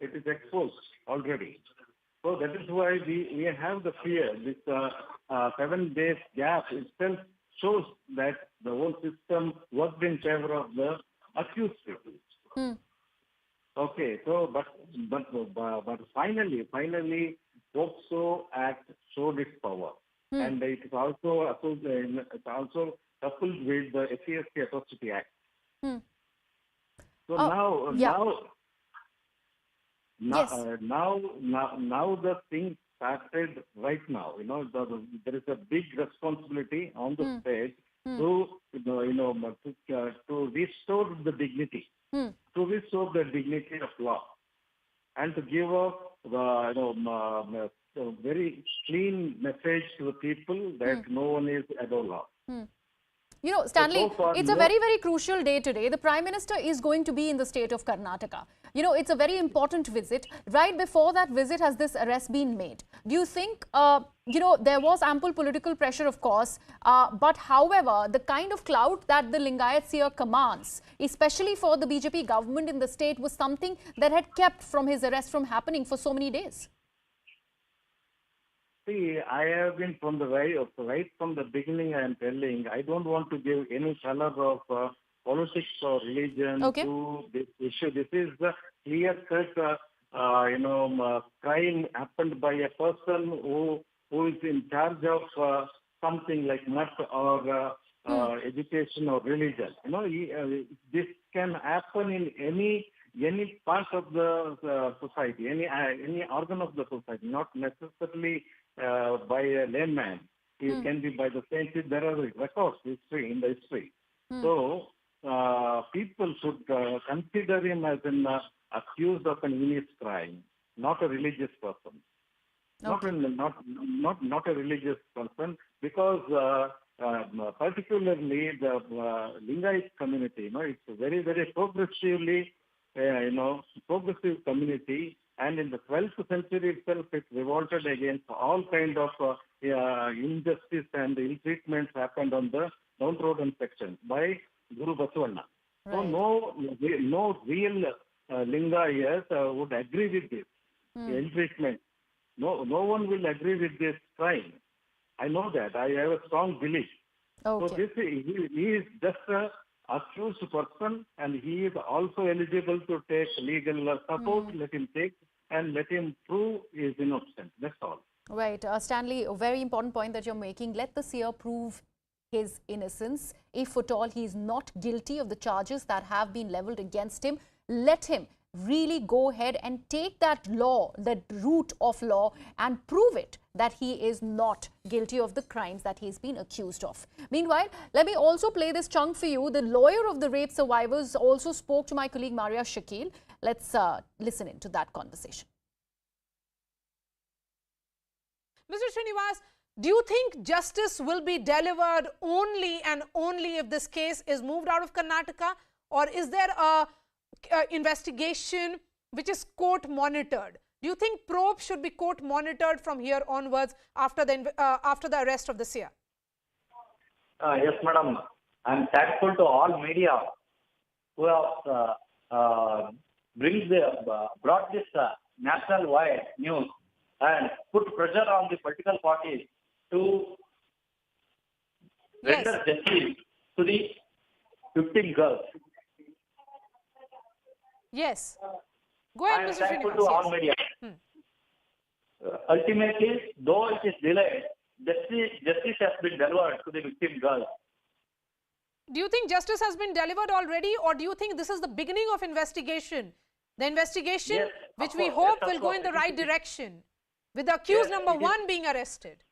It is exposed already. So that is why we have the fear. This 7 days gap itself shows that the whole system worked in favor of the accused people. Okay, so but finally, POCSO Act showed its power, and it is also coupled with the SCST Atrocity Act. So now the thing started right now. You know, there is a big responsibility on the state to restore the dignity, to restore the dignity of law, and to give a very clean message to the people that no one is above law. You know, Stanley, so far, it's a very, very crucial day today. The Prime Minister is going to be in the state of Karnataka. You know, it's a very important visit. Right before that visit has this arrest been made. Do you think, you know, there was ample political pressure, of course, but however, the kind of clout that the Lingayat Seer commands, especially for the BJP government in the state, was something that had kept from his arrest from happening for so many days? See, I have been from the right from the beginning. I am telling, I don't want to give any color of politics or religion to this issue. This is the clear-cut, crime happened by a person who is in charge of something like mud or education or religion. You know, this can happen in any part of the society, any organ of the society, not necessarily by a layman. It can be by the scientist. There are records in the history. So people should consider him as an accused of an heinous crime, not a religious person. Not a religious person, because particularly the Lingayat community, you know, it's a very, very progressively, progressive community. And in the 12th century itself, it revolted against all kind of injustice and ill-treatments happened on the downtrodden section by Guru Basavanna. Right. So no real Lingayat would agree with this ill-treatment. No one will agree with this crime. I know that. I have a strong belief. Okay. So he is just a accused person, and he is also eligible to take legal support. Let him take and let him prove he is innocent. That's all. Right. Stanley, a very important point that you're making. Let the seer prove his innocence. If at all he is not guilty of the charges that have been leveled against him, let him really go ahead and take that law, that root of law, and prove it that he is not guilty of the crimes that he's been accused of. Meanwhile, let me also play this chunk for you. The lawyer of the rape survivors also spoke to my colleague Maria Shakil. Let's listen in to that conversation. Mr. Srinivas, do you think justice will be delivered only and only if this case is moved out of Karnataka, or is there a investigation which is court monitored? Do you think probe should be court monitored from here onwards after the arrest of the seer? Yes, madam. I am thankful to all media who have brought this national-wide news and put pressure on the political parties to render justice to the 15 girls. Yes. Go ahead, I am Mr. thankful Srinivas. to all media. Ultimately, though it is delayed, justice has been delivered to the victim girls. Do you think justice has been delivered already, or do you think this is the beginning of investigation? The investigation, which we hope will go in the right direction, with the accused number 1 being arrested.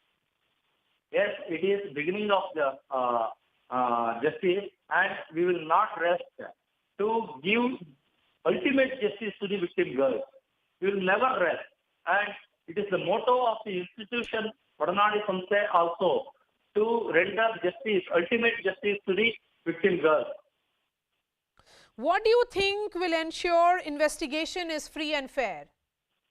Yes, it is beginning of the justice, and we will not rest to give ultimate justice to the victim girls. We will never rest, and it is the motto of the institution Vadanadi Samstha also to render justice, ultimate justice to the victim girls. What do you think will ensure investigation is free and fair?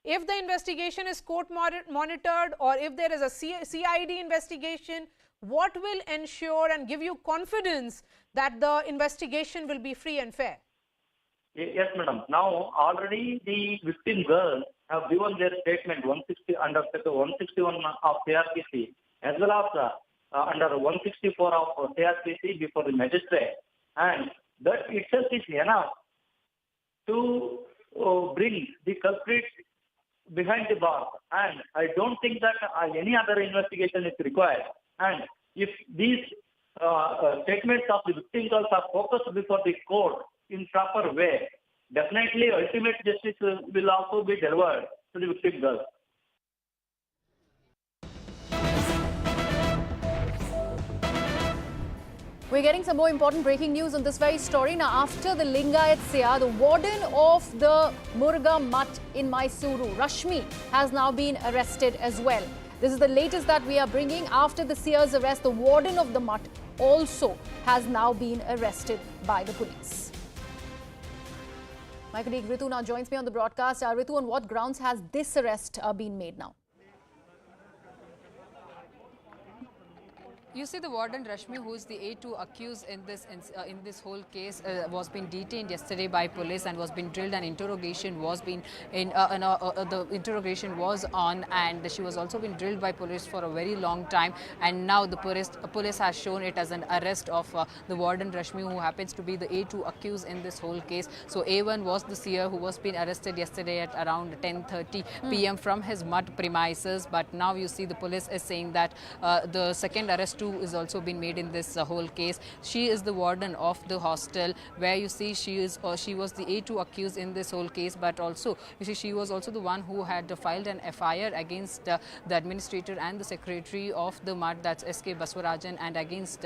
If the investigation is court monitored, or if there is a CID investigation, what will ensure and give you confidence that the investigation will be free and fair? Yes, madam. Now, already the victim girls have given their statement 160 under Section 161 of CRPC, as well as under 164 of CRPC before the magistrate, and that itself is enough to bring the culprit behind the bar. And I don't think that any other investigation is required. And if these statements of the victim girls are focused before the court in proper way, definitely ultimate justice will also be delivered to the victim girls. We're getting some more important breaking news on this very story. Now, after the Linga at Seer, the warden of the Muruga Mutt in Mysuru, Rashmi, has now been arrested as well. This is the latest that we are bringing. After the Seer's arrest, the warden of the Mutt also has now been arrested by the police. My colleague Ritu now joins me on the broadcast. Ritu, on what grounds has this arrest been made now? You see, the warden Rashmi, who is the A2 accused in this whole case, was being detained yesterday by police and was being drilled, and interrogation was being the interrogation was on, and she was also being drilled by police for a very long time. And now the police has shown it as an arrest of the warden Rashmi, who happens to be the A2 accused in this whole case. So A1 was the seer who was being arrested yesterday at around 10:30 p.m. from his mud premises. But now you see the police is saying that the second arrest is also been made in this whole case. She is the warden of the hostel, where you see she was the A2 accused in this whole case, but also you see she was also the one who had filed an FIR against the administrator and the secretary of the MUD, that's SK Baswarajan, and against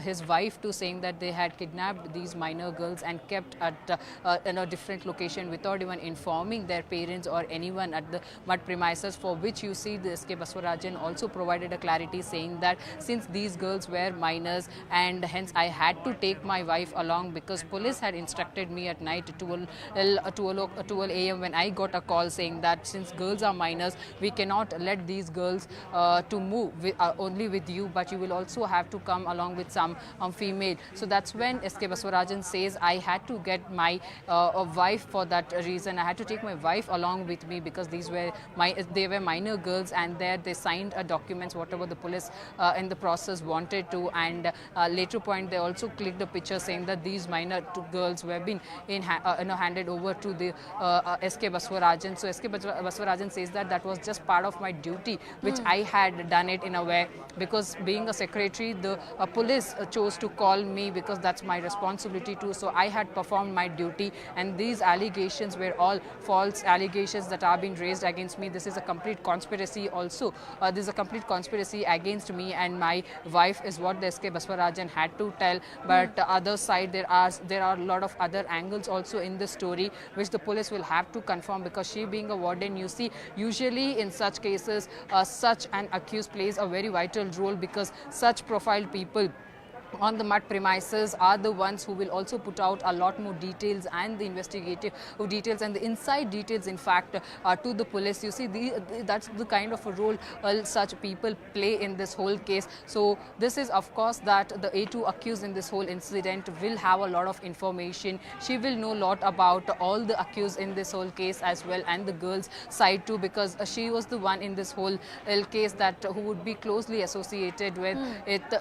his wife too, saying that they had kidnapped these minor girls and kept at in a different location without even informing their parents or anyone at the MUD premises, for which you see the SK Baswarajan also provided a clarity, saying that since these girls were minors and hence I had to take my wife along, because police had instructed me at night at 12 a.m. when I got a call saying that since girls are minors, we cannot let these girls to move only with you, but you will also have to come along with some female. So that's when SK Baswarajan says I had to get my wife. For that reason, I had to take my wife along with me, because they were minor girls, and there they signed documents whatever the police in the process wanted to, and later point they also clicked a picture saying that these minor girls were being handed over to the SK Baswarajan. So SK Baswarajan says that that was just part of my duty, which I had done it in a way, because being a secretary, the police chose to call me because that's my responsibility too. So I had performed my duty, and these allegations were all false allegations that are being raised against me. This is a complete conspiracy also. This is a complete conspiracy against me and my wife, is what the SK Baswarajan had to tell. But the other side, there are a lot of other angles also in the story, which the police will have to confirm, because she being a warden, you see, usually in such cases, such an accused plays a very vital role, because such profiled people on the MUD premises are the ones who will also put out a lot more details and the investigative details and the inside details, in fact, to the police. You see, that's the kind of a role such people play in this whole case. So this is, of course, that the A2 accused in this whole incident will have a lot of information. She will know a lot about all the accused in this whole case as well, and the girls' side too, because she was the one in this whole case that who would be closely associated with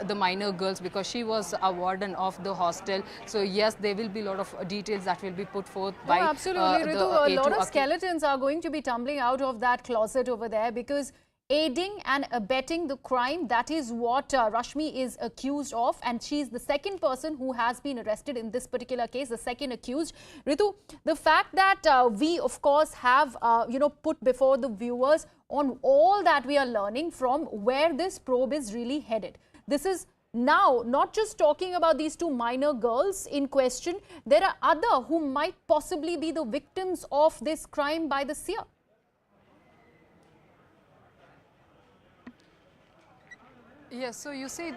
the minor girls, because she was a warden of the hostel. So yes, there will be a lot of details that will be put forth by absolutely, Ritu. A lot of skeletons are going to be tumbling out of that closet over there, because aiding and abetting the crime, that is what Rashmi is accused of, and she's the second person who has been arrested in this particular case, the second accused. Ritu, the fact that we of course have put before the viewers on all that we are learning from where this probe is really headed. This is now not just talking about these two minor girls in question. There are other who might possibly be the victims of this crime by the seer. Yes, so you see,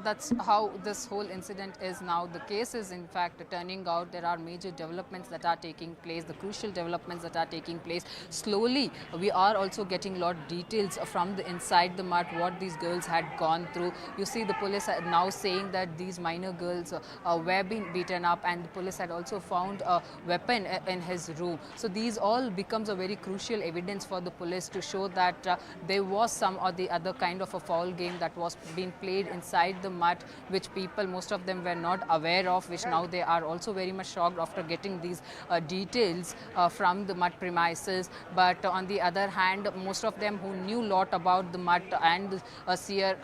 that's how this whole incident is now. The case is in fact turning out. There are major developments that are taking place, the crucial developments that are taking place. Slowly, we are also getting a lot of details from the inside the MUD, what these girls had gone through. You see, the police are now saying that these minor girls were being beaten up, and the police had also found a weapon in his room. So these all becomes a very crucial evidence for the police to show that there was some or the other kind of a foul game that that was being played inside the mud, which people, most of them were not aware of, which now they are also very much shocked after getting these details from the mud premises. But on the other hand, most of them who knew lot about the mud and Seer,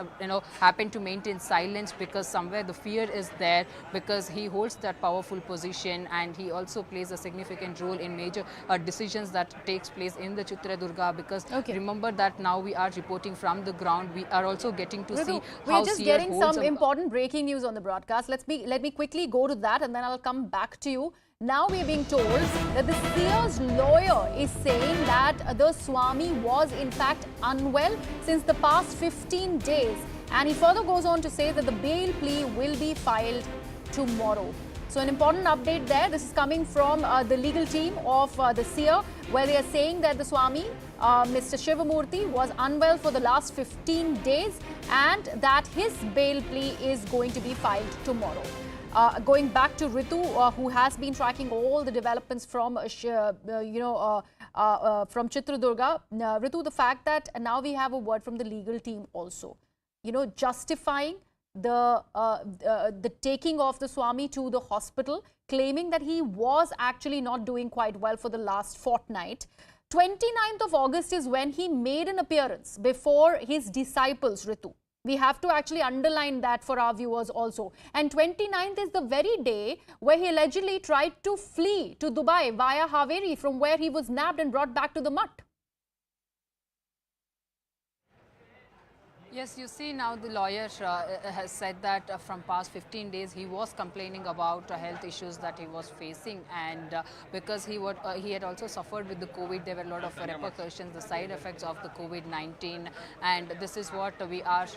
happened to maintain silence, because somewhere the fear is there, because he holds that powerful position and he also plays a significant role in major decisions that takes place in the Chitradurga. Because remember that now we are reporting from the ground, we are also getting to see we're how just Seer getting holds some important breaking news on the broadcast. Let me quickly go to that and then I'll come back to you. Now we are being told that the Seer's lawyer is saying that the Swami was in fact unwell since the past 15 days. And he further goes on to say that the bail plea will be filed tomorrow. So an important update there. This is coming from the legal team of the Seer, where they are saying that the Swami, Mr. Shivamurthy, was unwell for the last 15 days and that his bail plea is going to be filed tomorrow. Going back to Ritu, who has been tracking all the developments from, from Chitradurga. Ritu, the fact that now we have a word from the legal team also, justifying the taking of the Swami to the hospital, claiming that he was actually not doing quite well for the last fortnight. 29th of August is when he made an appearance before his disciples, Ritu. We have to actually underline that for our viewers also. And 29th is the very day where he allegedly tried to flee to Dubai via Haveri, from where he was nabbed and brought back to the mutt. Yes, you see now the lawyer has said that from past 15 days he was complaining about health issues that he was facing, and because he had also suffered with the COVID, there were a lot of repercussions, the side effects of the COVID-19, and this is what we are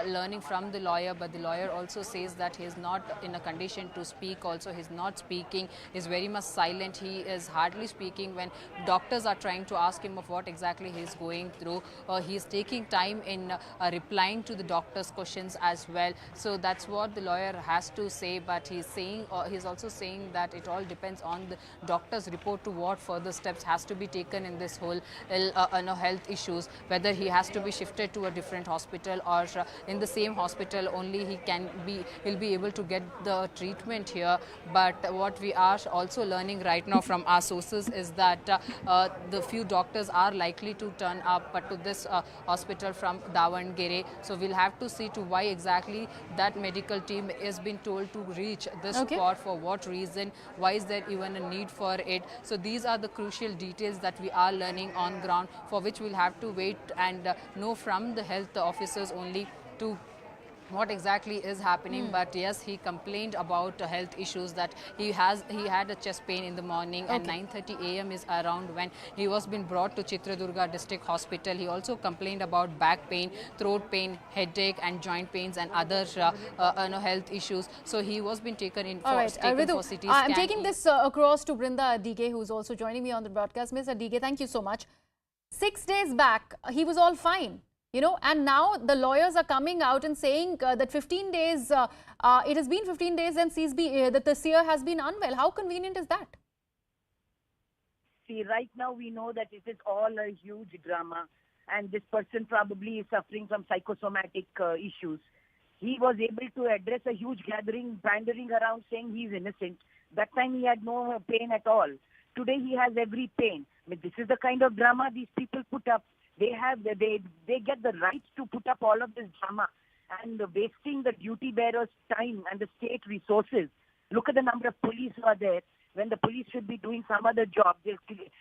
learning from the lawyer. But the lawyer also says that he is not in a condition to speak. Also, he is not speaking, he is very much silent. He is hardly speaking when doctors are trying to ask him of what exactly he is going through. He is taking time in replying to the doctor's questions as well. So that's what the lawyer has to say, but he's saying, he's also saying that it all depends on the doctor's report to what further steps has to be taken in this whole health issues, whether he has to be shifted to a different hospital or in the same hospital only he'll be able to get the treatment here. But what we are also learning right now from our sources is that the few doctors are likely to turn up to this hospital from Davangere. So we'll have to see to why exactly that medical team is been told to reach this spot, for what reason, why is there even a need for it. So these are the crucial details that we are learning on ground, for which we'll have to wait and know from the health officers only to what exactly is happening. But yes, he complained about health issues, that he had a chest pain in the morning, and 9:30 a.m. is around when he was being brought to Chitradurga District Hospital. He also complained about back pain, throat pain, headache and joint pains and other health issues. So he was being taken in for, for CT scan. I'm taking this across to Brinda Adige, who's also joining me on the broadcast. Ms. Adige, thank you so much. 6 days back, he was all fine. And now the lawyers are coming out and saying that 15 days, it has been 15 days and that the Seer has been unwell. How convenient is that? See, right now we know that it is all a huge drama, and this person probably is suffering from psychosomatic issues. He was able to address a huge gathering, pandering around saying he is innocent. That time he had no pain at all. Today he has every pain. I mean, this is the kind of drama these people put up. They get the right to put up all of this drama and wasting the duty bearers' time and the state resources. Look at the number of police who are there when the police should be doing some other job. They're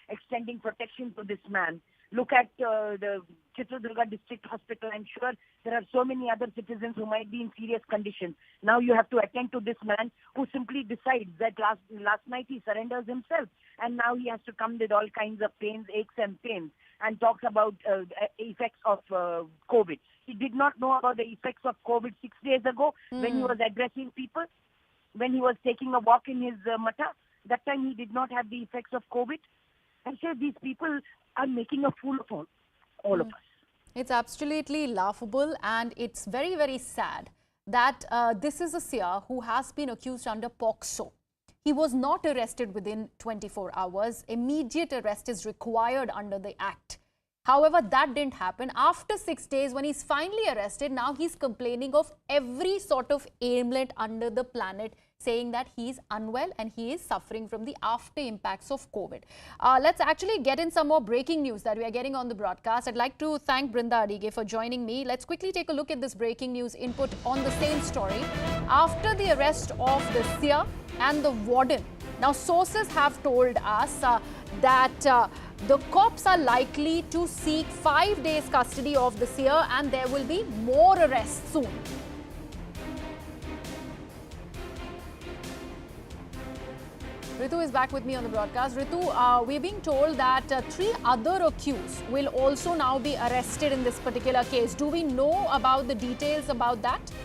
extending protection to this man. Look at the Chitradurga District Hospital. I'm sure there are so many other citizens who might be in serious condition. Now you have to attend to this man who simply decides that last night he surrenders himself, and now he has to come with all kinds of pains, aches and pains, and talks about effects of COVID. He did not know about the effects of COVID 6 days ago when he was addressing people, when he was taking a walk in his matta. That time he did not have the effects of COVID. I said these people are making a fool of all of us. It's absolutely laughable, and it's very, very sad that this is a Seer who has been accused under POCSO. He was not arrested within 24 hours. Immediate arrest is required under the Act. However, that didn't happen. After 6 days, when he's finally arrested, now he's complaining of every sort of ailment under the planet, saying that he's unwell and he is suffering from the after impacts of COVID. Let's actually get in some more breaking news that we are getting on the broadcast. I'd like to thank Brinda Adige for joining me. Let's quickly take a look at this breaking news input on the same story. After the arrest of the Seer and the warden, now sources have told us that the cops are likely to seek 5 days custody of the Seer and there will be more arrests soon. Ritu is back with me on the broadcast. Ritu, we're being told that 3 other accused will also now be arrested in this particular case. Do we know about the details about that?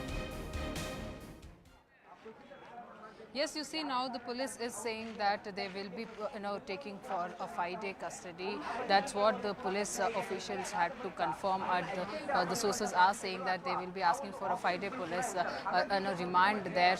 Yes, you see now the police is saying that they will be taking for a 5-day custody. That's what the police officials had to confirm. At the sources are saying that they will be asking for a 5-day police remand there.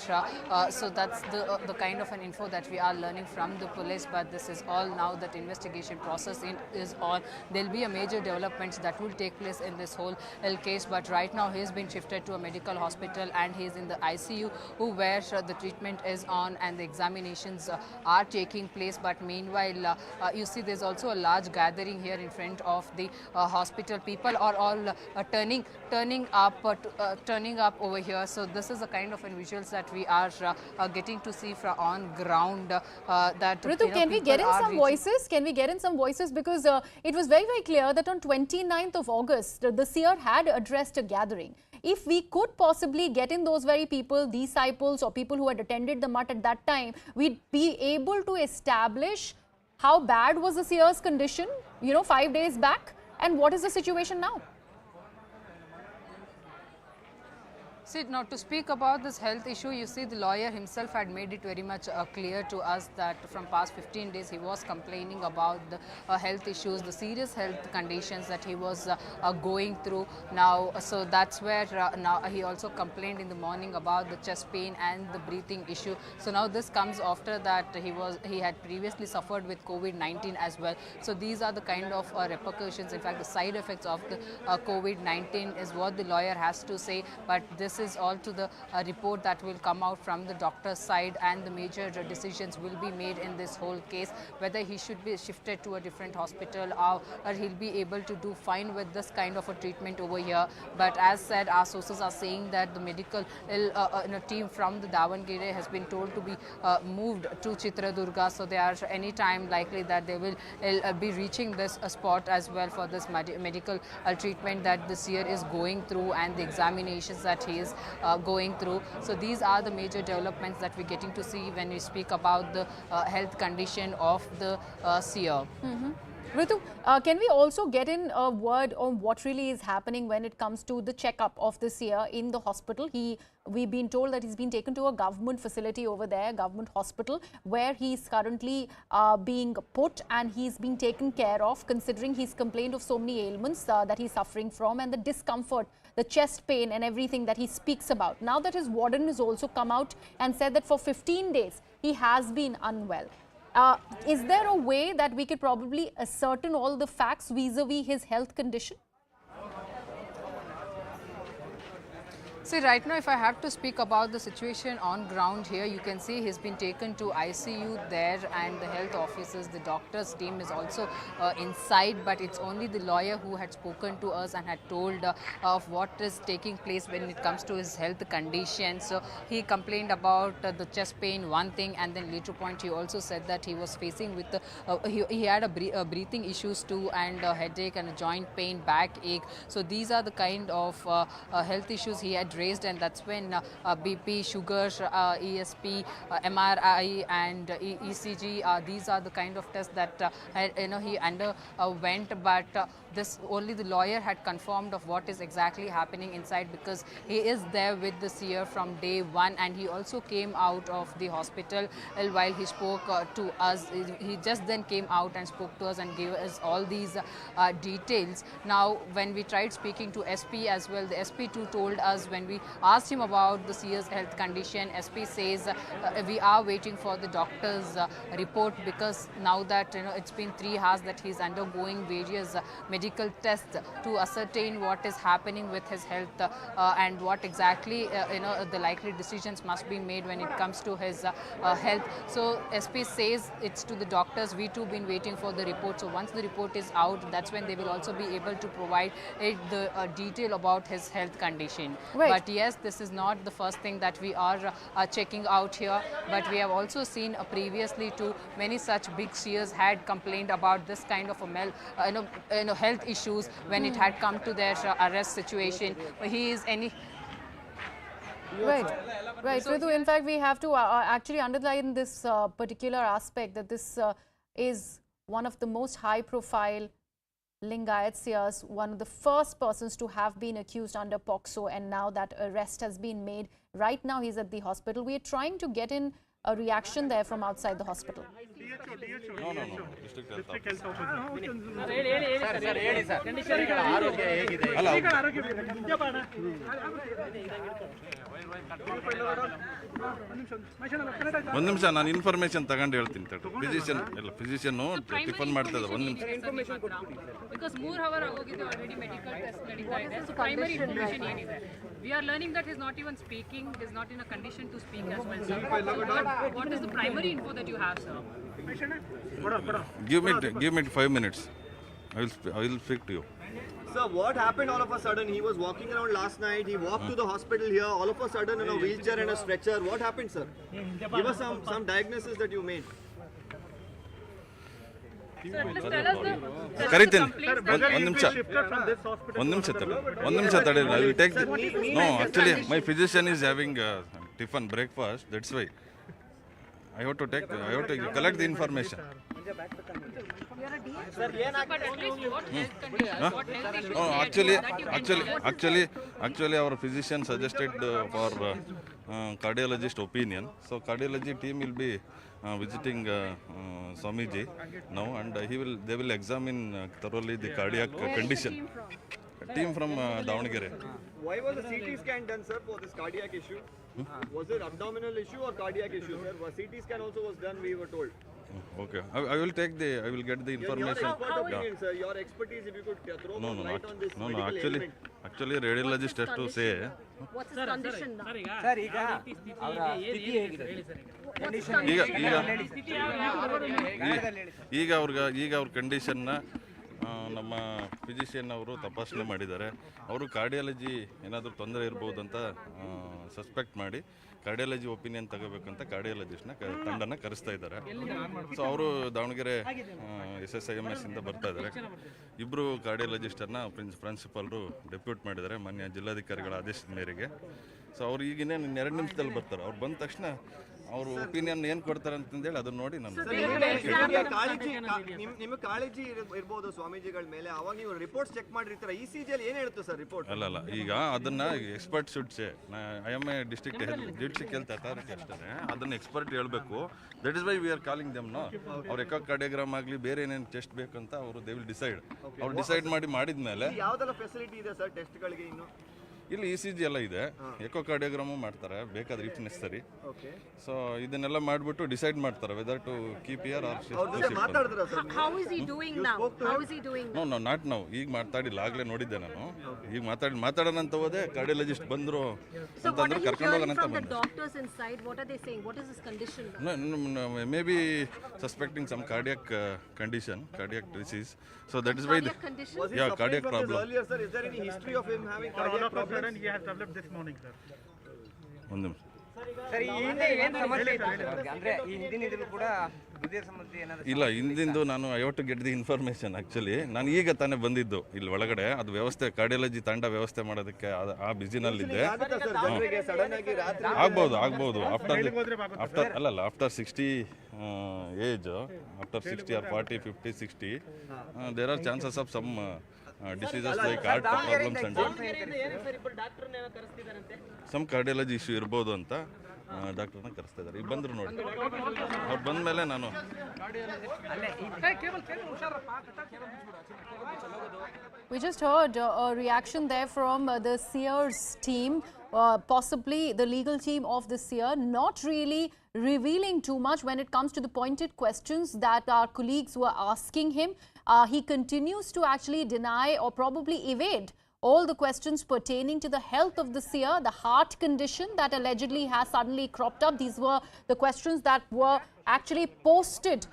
So that's the kind of an info that we are learning from the police. But this is all now that investigation process is on. There'll be a major developments that will take place in this whole case. But right now he has been shifted to a medical hospital and he is in the ICU where the treatment is on and the examinations are taking place. But meanwhile, you see there's also a large gathering here in front of the hospital. People are all turning up over here. So this is the kind of visuals that we are getting to see from on ground. That Ritu, can we get in some voices? Can we get in some voices? Because it was very, very clear that on 29th of August, the Seer had addressed a gathering. If we could possibly get in those very people, disciples or people who had attended the mutt at that time, we'd be able to establish how bad was the Seer's condition, 5 days back, and what is the situation now? See, now to speak about this health issue, you see the lawyer himself had made it very much clear to us that from past 15 days he was complaining about the health issues, the serious health conditions that he was going through now. So that's where now he also complained in the morning about the chest pain and the breathing issue. So now this comes after that he had previously suffered with COVID-19 as well. So these are the kind of repercussions, in fact the side effects of the COVID-19 is what the lawyer has to say. But this is all to the report that will come out from the doctor's side, and the major decisions will be made in this whole case, whether he should be shifted to a different hospital or he'll be able to do fine with this kind of a treatment over here. But as said, our sources are saying that the medical team from the Davangere has been told to be moved to Chitradurga, so they are any time likely that they will be reaching this spot as well for this medical treatment that the Seer is going through and the examinations that he is going through. So these are the major developments that we're getting to see when we speak about the health condition of the Seer. Ritu, can we also get in a word on what really is happening when it comes to the checkup of the Seer in the hospital? We've been told that he's been taken to a government facility over there, government hospital, where he's currently being put and he's being taken care of, considering he's complained of so many ailments that he's suffering from and the discomfort, the chest pain and everything that he speaks about. Now that his warden has also come out and said that for 15 days he has been unwell. Is there a way that we could probably ascertain all the facts vis-a-vis his health condition? See, right now, if I have to speak about the situation on ground here, you can see he's been taken to ICU there, and the health officers, the doctor's team is also inside, but it's only the lawyer who had spoken to us and had told of what is taking place when it comes to his health condition. So he complained about the chest pain, one thing, and then later point he also said that he was facing with he had a breathing issues too, and a headache and a joint pain, backache. So these are the kind of health issues he had raised, and that's when BP, sugar, ESP, MRI and ECG, these are the kind of tests that he underwent. But this only the lawyer had confirmed of what is exactly happening inside, because he is there with the Seer from day one, and he also came out of the hospital while he spoke to us. He just then came out and spoke to us and gave us all these details. Now when we tried speaking to SP as well, the SP too told us, when we asked him about the Seer's health condition, SP says we are waiting for the doctor's report, because now that it's been 3 hours that he's undergoing various medical medical tests to ascertain what is happening with his health and what exactly the likely decisions must be made when it comes to his health. So SP says it's to the doctors. We too been waiting for the report. So once the report is out, that's when they will also be able to provide the detail about his health condition. Right. But yes, this is not the first thing that we are checking out here, but we have also seen previously too many such big seers had complained about this kind of a health issues when it had come to their arrest situation. He is any Right, right. So Ritu, in fact, we have to actually underline this particular aspect, that this is one of the most high-profile Lingayat seers, one of the first persons to have been accused under POCSO, and now that arrest has been made. Right now, he's at the hospital. We are trying to get in a reaction there from outside the hospital. No. District health officer. ಒಂದು ನಿಮಿಷ ನಾನು information ತಗೊಂಡು ಹೇಳ್ತೀನಿ physician ಇಲ್ಲ physician tiffin ಮಾಡ್ತಾ ಇದ್ದಾರೆ ಒಂದು ನಿಮಿಷ because 3 hours ಆಗೋಗಿದೆ already medical test ನಡೀತಾ ಇದೆ. So primary information ಏನಿದೆ? We are learning that he's not even speaking, he's not in a condition to speak as well, sir. What is the primary info that you have, sir? Give me 5 minutes. I will speak to you. Sir, what happened all of a sudden? He was walking around last night. He walked to the hospital here. All of a sudden, in a wheelchair and a stretcher. What happened, sir? Give us some diagnosis that you made. ಕರಿತೀನಿ ಒಂದು ನಿಮಿಷ ತಡೆ I will take no actually my physician is having tiffin breakfast that's why I have to collect the information. Actually, our physician suggested for cardiologist opinion. So cardiology team will be visiting Swamiji now, and they will examine thoroughly the cardiac condition. Team from Davangere. Why was the CT scan done, sir, for this cardiac issue? Was it abdominal issue or cardiac issue, sir? CT scan also was done, we were told. Okay, I will get the information. Your expert opinion, sir. Your expertise, if you could throw more light on this medical element. Actually, radiologist has to say. What's his condition now? Sir, ಈಗ ಅವ್ರ ಕಂಡೀಷನ್ನ ನಮ್ಮ physician ಅವರು ತಪಾಸಣೆ ಮಾಡಿದ್ದಾರೆ. ಅವರು cardiology ಏನಾದರೂ ತೊಂದರೆ ಇರ್ಬೋದು ಅಂತ ಸಸ್ಪೆಕ್ಟ್ ಮಾಡಿ ಕಾರ್ಡಿಯಾಲಜಿ ಒಪಿನಿಯನ್ ತಗೋಬೇಕಂತ ಕಾರ್ಡಿಯಾಲಜಿಸ್ಟ್ನ ತಂಡನ ಕರೆಸ್ತಾ ಇದ್ದಾರೆ. ಸೊ ಅವರು ದಾವಣಗೆರೆ SSIMS ಇಂದ ಬರ್ತಾ ಇದ್ದಾರೆ. ಇಬ್ಬರು ಕಾರ್ಡಿಯಾಲಜಿಸ್ಟನ್ನು ಪ್ರಿನ್ಸಿಪಾಲ್ರು ಡೆಪ್ಯೂಟ್ ಮಾಡಿದ್ದಾರೆ ಮಾನ್ಯ ಜಿಲ್ಲಾಧಿಕಾರಿಗಳ ಆದೇಶದ ಮೇರೆಗೆ. ಸೊ ಅವ್ರು ಈಗಿನೇನು 2 ನಿಮಿಷದಲ್ಲಿ ಬರ್ತಾರೆ. ಅವ್ರು ಬಂದ ತಕ್ಷಣ ಅವರು ಒಪಿನಿಯನ್ ಏನು ಕೊಡ್ತಾರೆ ಅಂತಂದೇಳಿ ಅದನ್ನ ನೋಡಿ ನಾನು ನಿಮಗೆ ಕಾಳಜಿ ಇರ್ಬೋದು ಸ್ವಾಮೀಜಿಗಳ ಮೇಲೆ, ಅವಾಗ ನೀವು ರಿಪೋರ್ಟ್ಸ್ ಚೆಕ್ ಮಾಡಿರ್ತೀರ. ECG ಅಲ್ಲಿ ಏನು ಹೇಳುತ್ತೆ ಸರ್ ರಿಪೋರ್ಟ್? ಅಲ್ಲ ಈಗ ಅದನ್ನ expert should say I am a district health authority ಅಷ್ಟೇ, ಅದನ್ನ ಎಕ್ಸ್ಪರ್ಟ್ ಹೇಳ್ಬೇಕು. That is why we are calling them. ಅವ್ರ ಎಕೋ ಕಾರ್ಡಿಯೋಗ್ರಾಮ್ ಆಗಲಿ ಬೇರೆ ಏನೇನು ಟೆಸ್ಟ್ ಬೇಕಂತ ಅವರು ದೇ ವಿಲ್ ಡಿಸೈಡ್. ಅವ್ರು ಡಿಸೈಡ್ ಮಾಡಿದ್ಮೇಲೆ ಯಾವ್ದೆಲ್ಲ ಫೆಸಿಲಿಟಿ ಇದೆ ಸರ್ ಟೆಸ್ಟ್ಗಳಿಗೆ? ಇನ್ನು ಇಲ್ಲಿ ECG ಎಲ್ಲ ಇದೆ, ಎಕೋ ಕಾರ್ಡಿಯೋಗ್ರಾಮು ಮಾಡ್ತಾರೆ ಬೇಕಾದ್ರೆ ಇಫ್ ನೆಸರಿ. ಸೊ ಇದನ್ನೆಲ್ಲ ಮಾಡಿಬಿಟ್ಟು ಡಿಸೈಡ್ ಮಾಡ್ತಾರೆ whether to keep here or no not ನಾವು. ಈಗ ಮಾತಾಡಿಲ್ಲ, ಆಗಲೇ ನೋಡಿದ್ದೆ ನಾನು. ಈಗ ಮಾತಾಡೋಣ ಅಂತ ಹೋದೆ, ಕಾರ್ಡಿಯಾಲಜಿಸ್ಟ್ ಬಂದರು ಅಂತಂದ್ರೆ ಕರ್ಕೊಂಡು ಹೋಗೋಣ ಅಂತ ಬಂದೆ. Maybe suspecting some cardiac condition, cardiac disease. So that is why cardiac problem. Earlier, sir, is there any history of him having cardiac problems? He has developed this morning, sir. ಒಂದು ನಿಮಿಷ ಇಲ್ಲ, ಹಿಂದಿಂದು ನಾನು I have to get the information. Actually ನಾನು ಈಗ ತಾನೇ ಬಂದಿದ್ದು ಇಲ್ಲಿ ಒಳಗಡೆ. ಅದು ವ್ಯವಸ್ಥೆ ಕಾರ್ಡಿಯಾಲಜಿ ತಂಡ ವ್ಯವಸ್ಥೆ ಮಾಡೋದಕ್ಕೆ ಆ ಬಿಸಿನಲ್ಲಿದ್ದೆ. ಆಗ್ಬೋದು after 60 age, after 60 or 40, 50, 60 there are chances of some diseases like heart problems and some cardiology issue ಇರ್ಬೋದು ಅಂತ ಡಾಕ್ಟರ್ನ ಕರೆಸ್ತಾ ಇದ್ದಾರೆ. ಈಗ ಬಂದರು ನೋಡಿ, ಅವ್ರು ಬಂದ ಮೇಲೆ ನಾನು We just heard a reaction there from the Seer's team, possibly the legal team of the Seer, not really revealing too much when it comes to the pointed questions that our colleagues were asking him. he continues to actually deny or probably evade all the questions pertaining to the health of the seer, the heart condition that allegedly has suddenly cropped up. These were the questions that were actually posted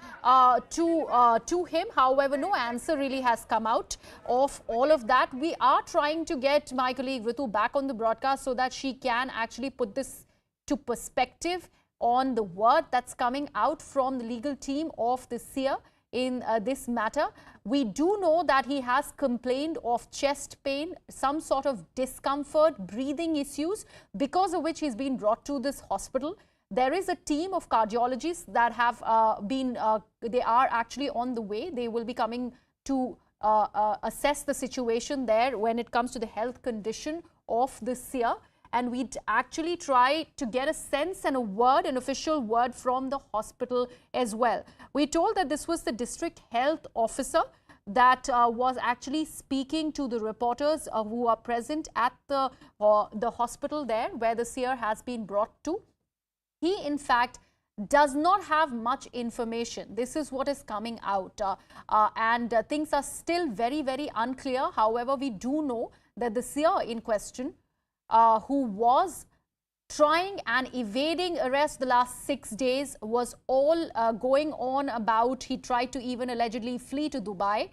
to him. However, no answer really has come out of all of that. We are trying to get my colleague Ritu back on the broadcast so that she can actually put this to perspective on the word that's coming out from the legal team of the seer in this matter. We do know that he has complained of chest pain, some sort of discomfort, breathing issues, because of which he's been brought to this hospital. There is a team of cardiologists that have they are actually on the way. They will be coming to assess the situation there when it comes to the health condition of the seer. And we'd actually try to get a sense and a word, an official word from the hospital as well. We told that this was the district health officer that was actually speaking to the reporters who are present at the hospital there where the seer has been brought to. He, in fact, does not have much information. This is what is coming out. And things are still very, very unclear. However, we do know that the seer in question, who was trying and evading arrest the last 6 days, was all going on about he tried to even allegedly flee to Dubai,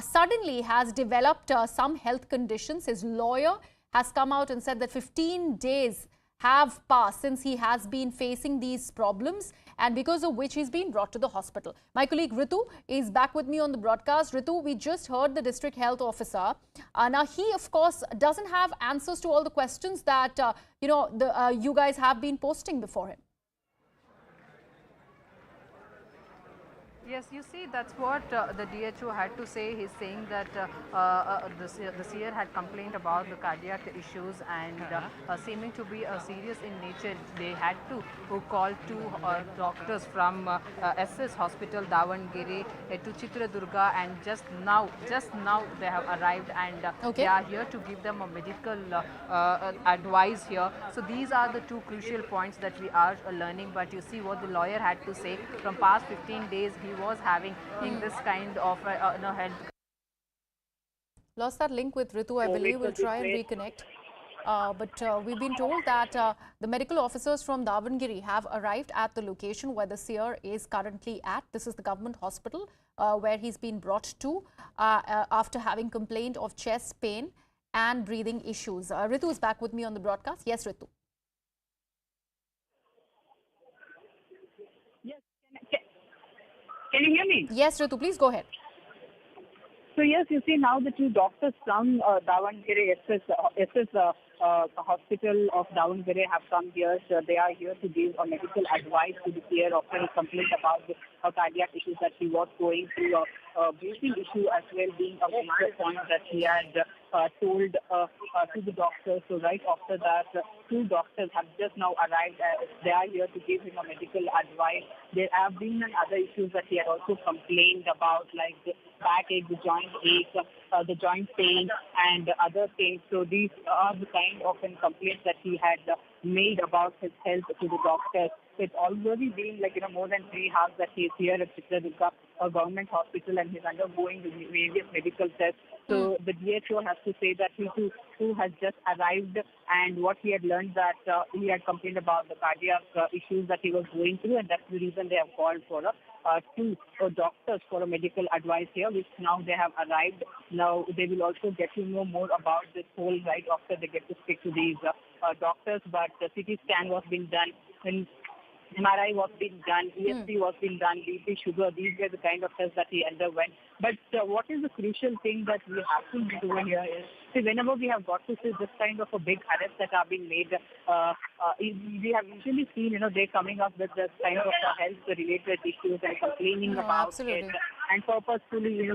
suddenly has developed some health conditions. His lawyer has come out and said that 15 days have passed since he has been facing these problems, and because of which he's been brought to the hospital. My colleague Ritu is back with me on the broadcast. Ritu, we just heard the district health officer. Now, he, of course, doesn't have answers to all the questions that, you guys have been posting before him. Yes, you see, that's what the DHO had to say. He's saying that the seer had complained about the cardiac issues and seeming to be serious in nature. They had to call two doctors from SS Hospital, Davangere, to Chitradurga, and just now they have arrived, and they are here to give them a medical advice here. So these are the two crucial points that we are learning. But you see what the lawyer had to say. From past 15 days, he was having in this kind of health. Lost that link with Ritu, I believe. We'll try and reconnect. But we've been told that the medical officers from Davangere have arrived at the location where the seer is currently at. This is the government hospital where he's been brought to after having complained of chest pain and breathing issues. Ritu is back with me on the broadcast. Yes, Ritu. Can you hear me? Yes, Ritu, please go ahead. So yes, you see now the two doctors from Davangere SS Hospital of Davangere have come here. So they are here to give a medical advice to the seer after he complained about the cardiac issues that he was going through, a breathing issue as well being a major point that he had told to the doctors. So right after that, two doctors have just now arrived. They are here to give him a medical advice. There have been other issues that he had also complained about, like the backache, the joint ache, the joint pain, and other things. So these are the kind of complaints that he had made about his health to the doctors. It's already been more than 3 hours that he is here at Chitradurga, a government hospital, and he's undergoing various medical tests. So the DHO has to say that he too has just arrived, and what he had learned that he had complained about the cardiac issues that he was going through, and that's the reason they have called for two doctors for a medical advice here, which now they have arrived. Now they will also get to know more about this whole right after they get to speak to these doctors. But the CT scan was being done, and MRI was being done, ESP was being done, BP, sugar, these were the kind of tests that he underwent. But what is the crucial thing that we have to do over here is, see, whenever we have got to see this kind of a big arrest that are being made, we have usually seen, they coming up with this kind of health-related issues and complaining about it, and purposefully,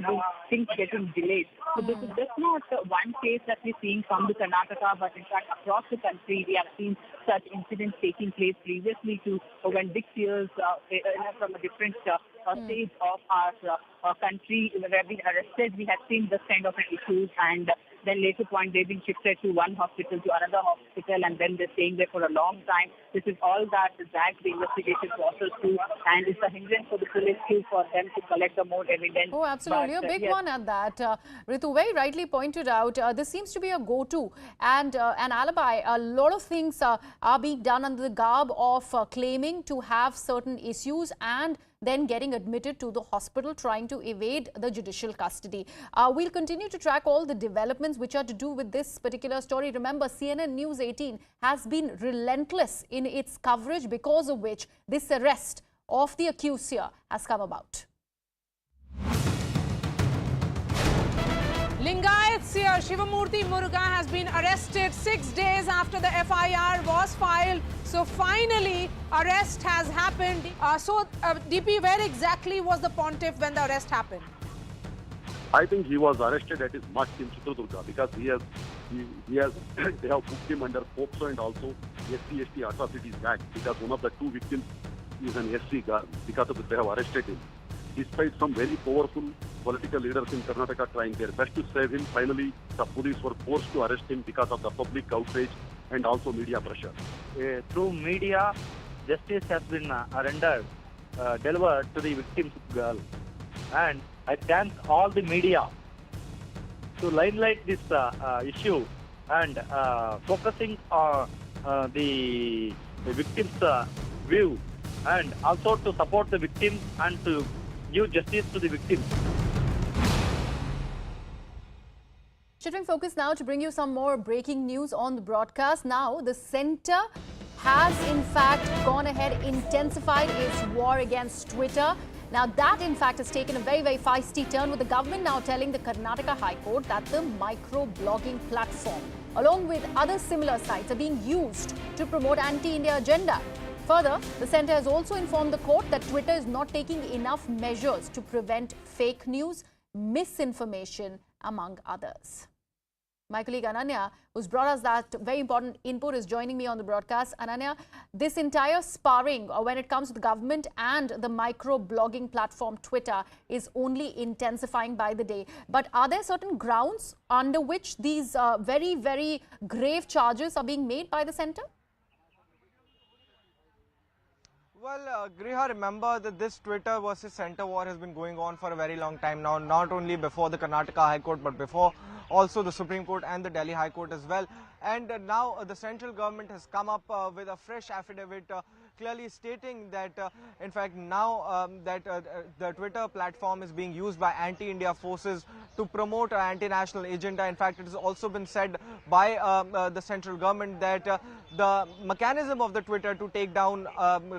things getting delayed. So this is just not one case that we're seeing from the Karnataka, but in fact across the country we have seen such incidents taking place previously too, when big peers from a different states of our country were being arrested. We have seen this kind of issues, and Then later point, they've been shifted to one hospital to another hospital, and then they're staying there for a long time. This is all that drags the investigation process through, and it's a hindrance for the police for them to collect the more evidence. Oh, absolutely. But, a big yes. one at that. Ritu very rightly pointed out, this seems to be a go-to and an alibi. A lot of things are being done under the garb of claiming to have certain issues and then getting admitted to the hospital, trying to evade the judicial custody. We'll continue to track all the developments which are to do with this particular story. Remember, CNN News 18 has been relentless in its coverage, because of which this arrest of the accused here has come about. Lingayat Seer Shivamurthy Muruga has been arrested 6 days after the FIR was filed. So finally, arrest has happened. DP, where exactly was the pontiff when the arrest happened? I think he was arrested at his mutt in Chitradurga because they have booked him under POCSO and also SC/ST Atrocities Act, because one of the two victims is an SC girl. Because of this, they have arrested him. Despite some very powerful political leaders in Karnataka trying their best to save him, finally the police were forced to arrest him because of the public outrage and also media pressure. Through media, justice has been rendered, delivered to the victim's girl. And I thank all the media to limelight this issue and focusing on the victim's view, and also to support the victims and to give justice to the victims. Shifting focus now to bring you some more breaking news on the broadcast. Now, the centre has in fact gone ahead, intensified its war against Twitter. Now, that in fact has taken a very, very feisty turn, with the government now telling the Karnataka High Court that the micro-blogging platform, along with other similar sites, are being used to promote anti-India agenda. Further, the centre has also informed the court that Twitter is not taking enough measures to prevent fake news, misinformation, among others. My colleague Ananya, who's brought us that very important input, is joining me on the broadcast. Ananya, this entire sparring when it comes to the government and the micro-blogging platform Twitter is only intensifying by the day. But are there certain grounds under which these very, very grave charges are being made by the centre? Well, Griha, remember that this Twitter versus centre war has been going on for a very long time now, not only before the Karnataka High Court, but before also the Supreme Court and the Delhi High Court as well. And now the central government has come up with a fresh affidavit clearly stating that, in fact, now that the Twitter platform is being used by anti-India forces to promote an anti-national agenda. In fact, it has also been said by the central government that the mechanism of the Twitter to take down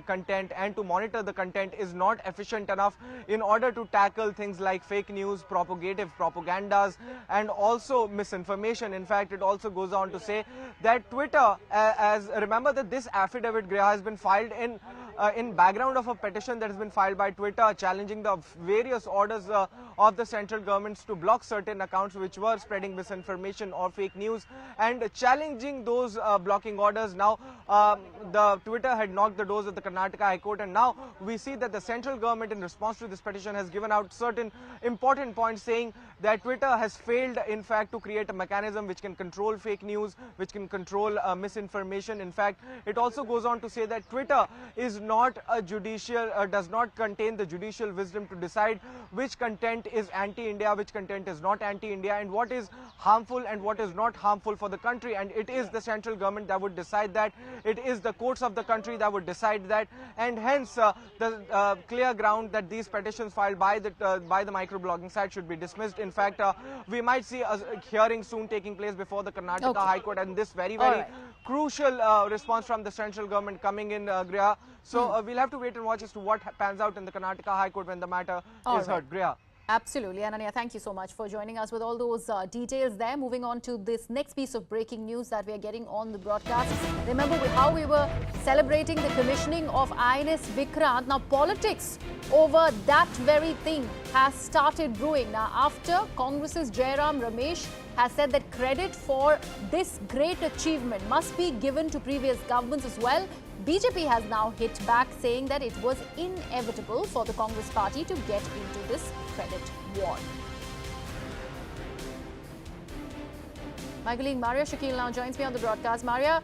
content and to monitor the content is not efficient enough in order to tackle things like fake news, propagative propagandas, and also misinformation. In fact, it also goes on to say that Twitter, remember that this affidavit, Griha, has been filed in background of a petition that has been filed by Twitter challenging the various orders of the central governments to block certain accounts which were spreading misinformation or fake news, and challenging those blocking orders. Now, the Twitter had knocked the doors of the Karnataka High Court, and now we see that the central government, in response to this petition, has given out certain important points, saying that Twitter has failed, in fact, to create a mechanism which can control fake news, which can control misinformation. In fact, it also goes on to say that Twitter is not a judicial, does not contain the judicial wisdom to decide which content is anti-India, which content is not anti-India, and what is harmful and what is not harmful for the country. And it is the central government that would decide that. It is the courts of the country that would decide that, and hence the clear ground that these petitions filed by the microblogging site should be dismissed. In fact, we might see a hearing soon taking place before the Karnataka High Court, and this very, very crucial response from the central government coming in, Griha. So we'll have to wait and watch as to what pans out in the Karnataka High Court when the matter is heard. Griha. Absolutely. Ananya, thank you so much for joining us with all those details there. Moving on to this next piece of breaking news that we are getting on the broadcast. Remember how we were celebrating the commissioning of INS Vikrant. Now, politics over that very thing has started brewing. Now, after Congress's Jairam Ramesh has said that credit for this great achievement must be given to previous governments as well, BJP has now hit back, saying that it was inevitable for the Congress party to get into this credit war. My colleague Maria Shakil now joins me on the broadcast. Maria,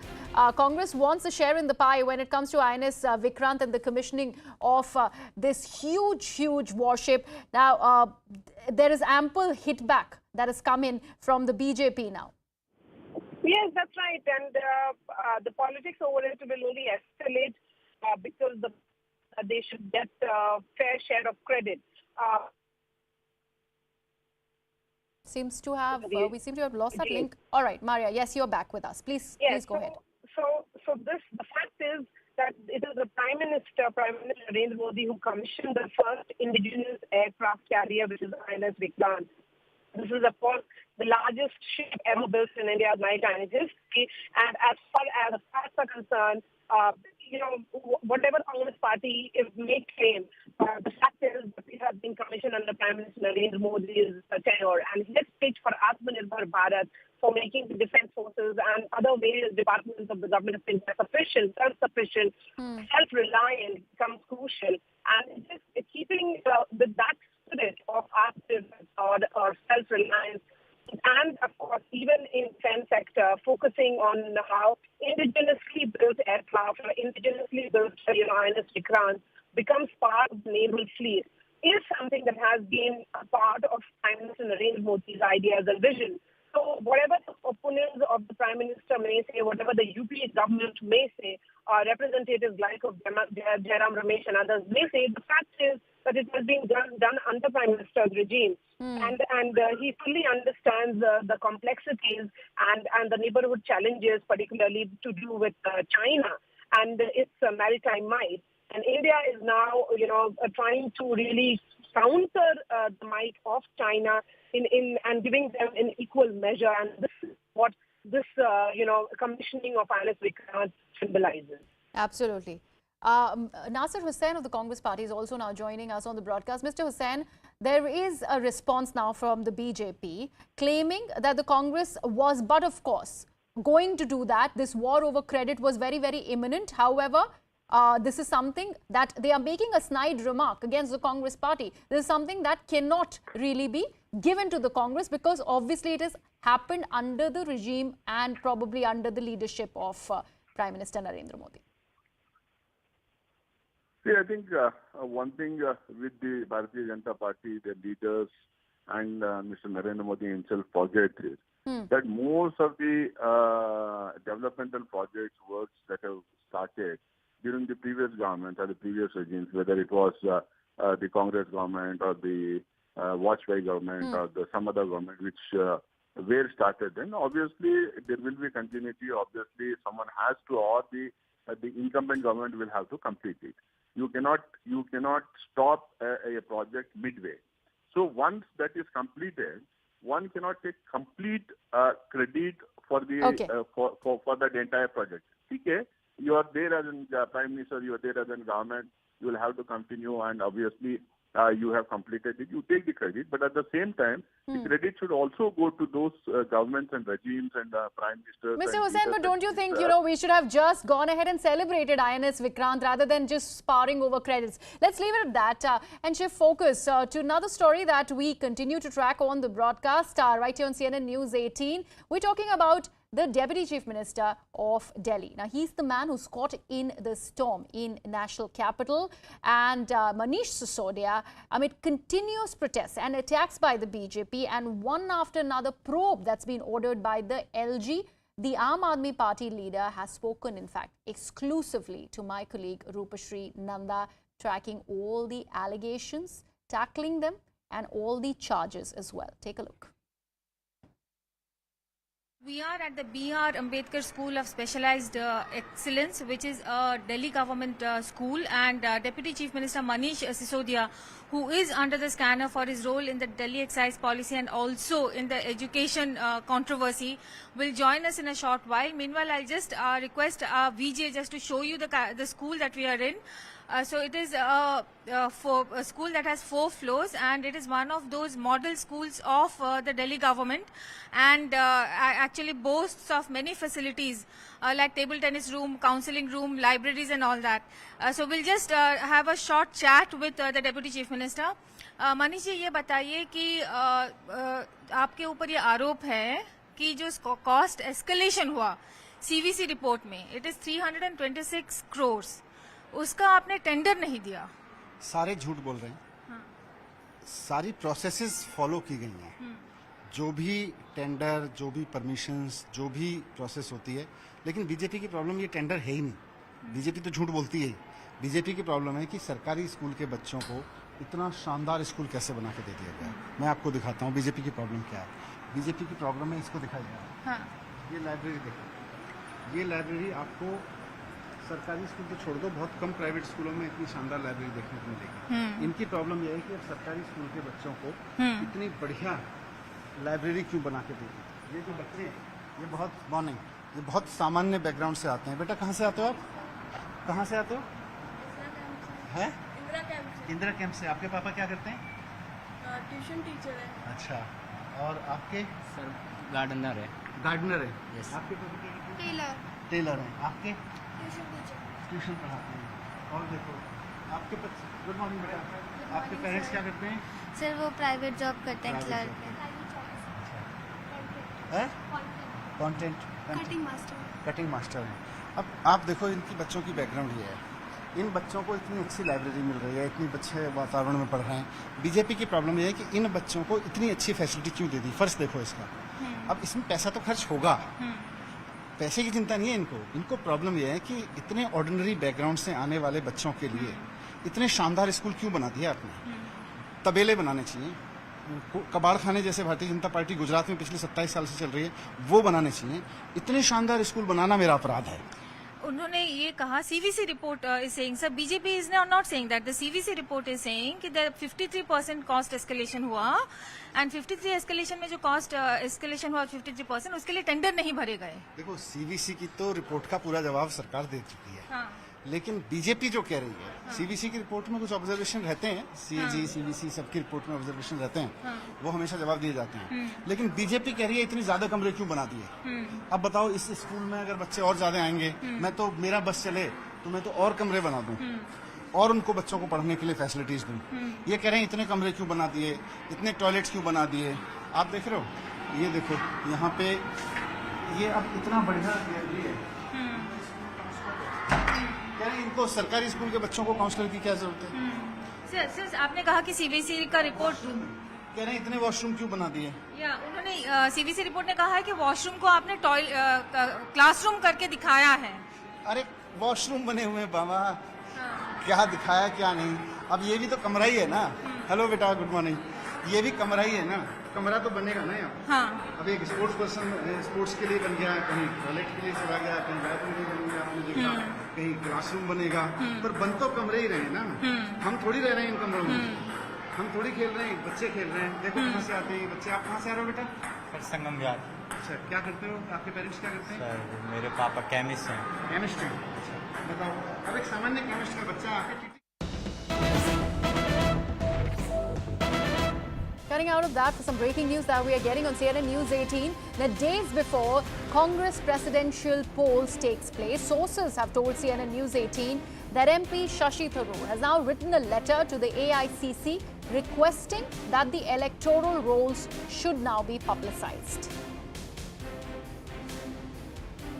Congress wants a share in the pie when it comes to INS Vikrant and the commissioning of this huge warship. Now, there is ample hitback that has come in from the BJP now. Yes, that's right. And the politics over it will only escalate because they should get a fair share of credit. We seem to have lost that link. All right, Maria, yes, you're back with us. Please go ahead. So the fact is that it is the Prime Minister Narendra Modi, who commissioned the first indigenous aircraft carrier, which is INS Vikrant. This is, of course, the largest ship ever built in India's maritime history. And as far as the facts are concerned, whatever Congress party may claim, the fact is that it has been commissioned under Prime Minister Narendra Modi's tenure. And he has pitched for Atmanirbhar Bharat, for making the defense forces and other various departments of the government of India sufficient, self-sufficient, self-reliant becomes crucial. And it's keeping with that spirit of or self-reliance. And, of course, even in defense sector, focusing on how indigenously built aircraft or indigenously built INS Vikrant becomes part of the naval fleet is something that has been a part of Prime Minister Narendra Modi's ideas and vision. So whatever the opponents of the Prime Minister may say, whatever the UP government may say, representatives like of Jairam Ramesh and others may say, the fact is that it has been done under Prime Minister's regime. And he fully understands the complexities and the neighborhood challenges, particularly to do with China and its maritime might. And India is now, trying to really counter the might of China and giving them an equal measure. And this is what this, commissioning of INS Vikrant symbolizes. Absolutely. Nasir Hussain of the Congress Party is also now joining us on the broadcast. Mr. Hussain, there is a response now from the BJP claiming that the Congress was, but of course, going to do that. This war over credit was very, very imminent. However, this is something that they are making a snide remark against the Congress party. This is something that cannot really be given to the Congress because obviously it has happened under the regime and probably under the leadership of Prime Minister Narendra Modi. See, I think one thing with the Bharatiya Janata Party, their leaders and Mr. Narendra Modi himself forget is that most of the developmental projects, works that have started during the previous government or the previous regimes, whether it was the Congress government or the Vajpayee government or some other government which were started, then obviously there will be continuity. Obviously, someone has to, or the incumbent government will have to complete it. You cannot stop a project midway. So once that is completed, one cannot take complete credit for the for that entire project. Okay. You are there as a Prime Minister, you are there as a government, you will have to continue, and obviously you have completed it, you take the credit. But at the same time, the credit should also go to those governments and regimes and Prime Ministers. Mr. Hussain, but don't you think, we should have just gone ahead and celebrated INS Vikrant rather than just sparring over credits? Let's leave it at that and shift focus to another story that we continue to track on the broadcast right here on CNN News 18. We're talking about the Deputy Chief Minister of Delhi. Now, he's the man who's caught in the storm in national capital. And Manish Sisodia, amid continuous protests and attacks by the BJP and one after another probe that's been ordered by the LG, the Aam Aadmi Party leader has spoken, in fact, exclusively to my colleague Rupashri Nanda, tracking all the allegations, tackling them and all the charges as well. Take a look. We are at the B.R. Ambedkar School of Specialized Excellence, which is a Delhi government school, and Deputy Chief Minister Manish Sisodia, who is under the scanner for his role in the Delhi excise policy and also in the education controversy, will join us in a short while. Meanwhile, I'll just request VJ just to show you the school that we are in. So it is a school that has 4 floors, and it is one of those model schools of the Delhi government, and actually boasts of many facilities like table tennis room, counseling room, libraries and all that. So we'll just have a short chat with the Deputy Chief Minister. Manish ji, ये बताइए कि आपके ऊपर ये आरोप है कि जो कॉस्ट एस्केलेशन हुआ सीवीसी रिपोर्ट में, इट इज 326 crores, उसका आपने टेंडर नहीं दिया। सारे झूठ बोल रहे हैं। हाँ। सारी प्रोसेसेस फॉलो की गई हैं, जो भी टेंडर, जो भी परमिशंस, जो भी प्रोसेस होती है। लेकिन बीजेपी की प्रॉब्लम ये टेंडर है ही नहीं। बीजेपी तो झूठ बोलती है। बीजेपी की प्रॉब्लम है कि सरकारी स्कूल के बच्चों को इतना शानदार स्कूल कैसे बना के दे दिया गया। मैं आपको दिखाता हूँ बीजेपी की प्रॉब्लम क्या है। बीजेपी की प्रॉब्लम है, इसको दिखाया गया है। हाँ। ये लाइब्रेरी देखो, ये लाइब्रेरी आपको सरकारी स्कूल तो छोड़ दो, बहुत कम प्राइवेट स्कूलों में इतनी शानदार लाइब्रेरी देखने को मिलेगी। इनकी प्रॉब्लम यह है कि अब सरकारी स्कूल के बच्चों को इतनी बढ़िया लाइब्रेरी क्यों बना के देगी। ये जो बच्चे, ये बहुत मॉर्निंग, ये बहुत सामान्य बैकग्राउंड से आते हैं। बेटा कहाँ से आते हो आप? कहाँ से आते हो? हैं? इंदिरा कैंप से। आपके पापा क्या करते हैं? ट्यूशन टीचर है। अच्छा, और आपके? सर गार्डनर है। गार्डनर है। यस। आपके पापा क्या करते हैं? टेलर। टेलर हैं। आपके? Tuition teacher. ट्यूशन पढ़ाते हैं। और देखो आपके बच्चे, गुड मॉर्निंग बेटा, आपके पेरेंट्स क्या करते हैं? सर वो प्राइवेट जॉब करते हैं, Private क्लर्क है। Content cutting master. Cutting master हैं। अब आप देखो इनकी बच्चों की बैकग्राउंड ये है। इन बच्चों को इतनी अच्छी लाइब्रेरी मिल रही है, इतनी अच्छे वातावरण में पढ़ रहे हैं। बीजेपी की प्रॉब्लम ये है कि इन बच्चों को इतनी अच्छी फैसिलिटी क्यों दे दी। फर्स्ट देखो इसका, अब इसमें पैसा तो खर्च होगा, पैसे की चिंता नहीं है इनको। इनको प्रॉब्लम यह है कि इतने ऑर्डिनरी बैकग्राउंड से आने वाले बच्चों के लिए इतने शानदार स्कूल क्यों बना दिया आपने। तबेले बनाने चाहिए, कबाड़ खाने जैसे भारतीय जनता पार्टी गुजरात में पिछले 27 साल से चल रही है, वो बनाने चाहिए। इतने शानदार स्कूल बनाना मेरा अपराध है। उन्होंने ये कहा, CVC report is saying, sir BJP is not saying that, the CVC report is saying कि देयर 53% कॉस्ट एस्केलेशन हुआ, एंड 53 एस्केलेशन में जो कॉस्ट एस्केलेशन हुआ 53%, उसके लिए टेंडर नहीं भरे गए। देखो सीवीसी की तो रिपोर्ट का पूरा जवाब सरकार दे चुकी है। हाँ। लेकिन बीजेपी जो कह रही है, सीवीसी की रिपोर्ट में कुछ ऑब्जर्वेशन रहते हैं, सीएजी, सीवीसी सबकी रिपोर्ट में ऑब्जर्वेशन रहते हैं, वो हमेशा जवाब दिए जाते हैं। लेकिन बीजेपी कह रही है इतनी ज्यादा कमरे क्यों बना दिए। अब बताओ इस स्कूल में अगर बच्चे और ज्यादा आएंगे, मैं तो, मेरा बस चले तो मैं तो और कमरे बना दूं और उनको बच्चों को पढ़ने के लिए फैसिलिटीज दूं। ये कह रहे हैं इतने कमरे क्यों बना दिए, इतने टॉयलेट्स क्यों बना दिए। आप देख रहे हो, ये देखो यहाँ पे, ये अब इतना बढ़िया लाइब्रेरी है। कह रहे हैं इनको सरकारी स्कूल के बच्चों को काउंसलर की क्या जरूरत है। सर आपने कहा कि सीबीएसई का रिपोर्ट, कह रहे हैं इतने वॉशरूम क्यों बना दिए। या उन्होंने सीबीएसई रिपोर्ट ने कहा है कि वॉशरूम को आपने क्लासरूम करके दिखाया है। अरे वॉशरूम बने हुए हैं बाबा, क्या दिखाया क्या नहीं। अब ये भी तो कमरा ही है ना। हेलो बेटा, गुड मॉर्निंग। ये भी कमरा ही है ना, कमरा तो बनेगा ना यहाँ। हाँ। अब एक स्पोर्ट्स पर्सन स्पोर्ट्स के लिए बन गया, कहीं टॉयलेट के लिए चला गया, कहीं बाथरूम के लिए बन गया, आपने देखा, कहीं क्लासरूम बनेगा, पर बन तो कमरे ही रहे ना। हम थोड़ी रह रहे हैं इन कमरों में, हम थोड़ी खेल रहे हैं, बच्चे खेल रहे हैं। देखो कहाँ से आते हैं बच्चे। आप कहाँ से आ रहे हो बेटा? सर संगम बिहार। अच्छा, क्या करते हो, आपके पेरेंट्स क्या करते हैं? सर मेरे पापा केमिस्ट हैं। केमिस्ट हैं। अच्छा बताओ, अब एक सामान्य केमिस्ट का बच्चा आके Cutting out of that for some breaking news that we are getting on CNN News 18. Now, days before Congress presidential polls takes place, sources have told CNN News 18 that MP Shashi Tharoor has now written a letter to the AICC requesting that the electoral rolls should now be publicized.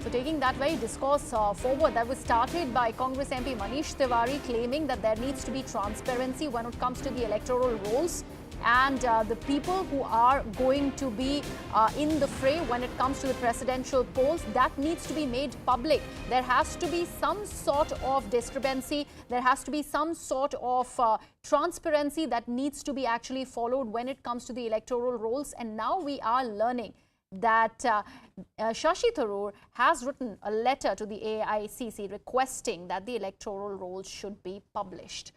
So taking that very discourse forward that was started by Congress MP Manish Tiwari, claiming that there needs to be transparency when it comes to the electoral rolls, and the people who are going to be in the fray when it comes to the presidential polls, that needs to be made public. There has to be some sort of discrepancy, there has to be some sort of transparency that needs to be actually followed when it comes to the electoral rolls. And now we are learning that Shashi Tharoor has written a letter to the AICC requesting that the electoral rolls should be published.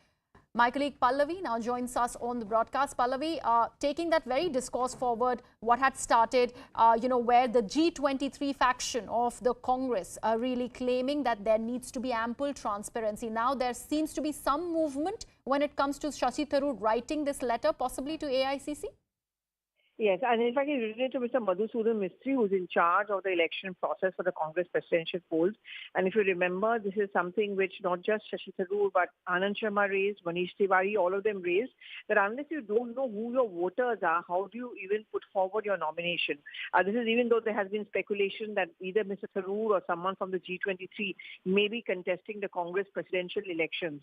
My colleague Pallavi now joins us on the broadcast. Pallavi, taking that very discourse forward, what had started, where the G23 faction of the Congress are really claiming that there needs to be ample transparency. Now there seems to be some movement when it comes to Shashi Tharoor writing this letter, possibly to AICC? Yes, and in fact, it's related to Mr. Madhusudan Mistry, who's in charge of the election process for the Congress presidential polls. And if you remember, this is something which not just Shashi Tharoor, but Anand Sharma raised, Manish Tiwari, all of them raised, that unless you don't know who your voters are, how do you even put forward your nomination? This is even though there has been speculation that either Mr. Tharoor or someone from the G23 may be contesting the Congress presidential elections.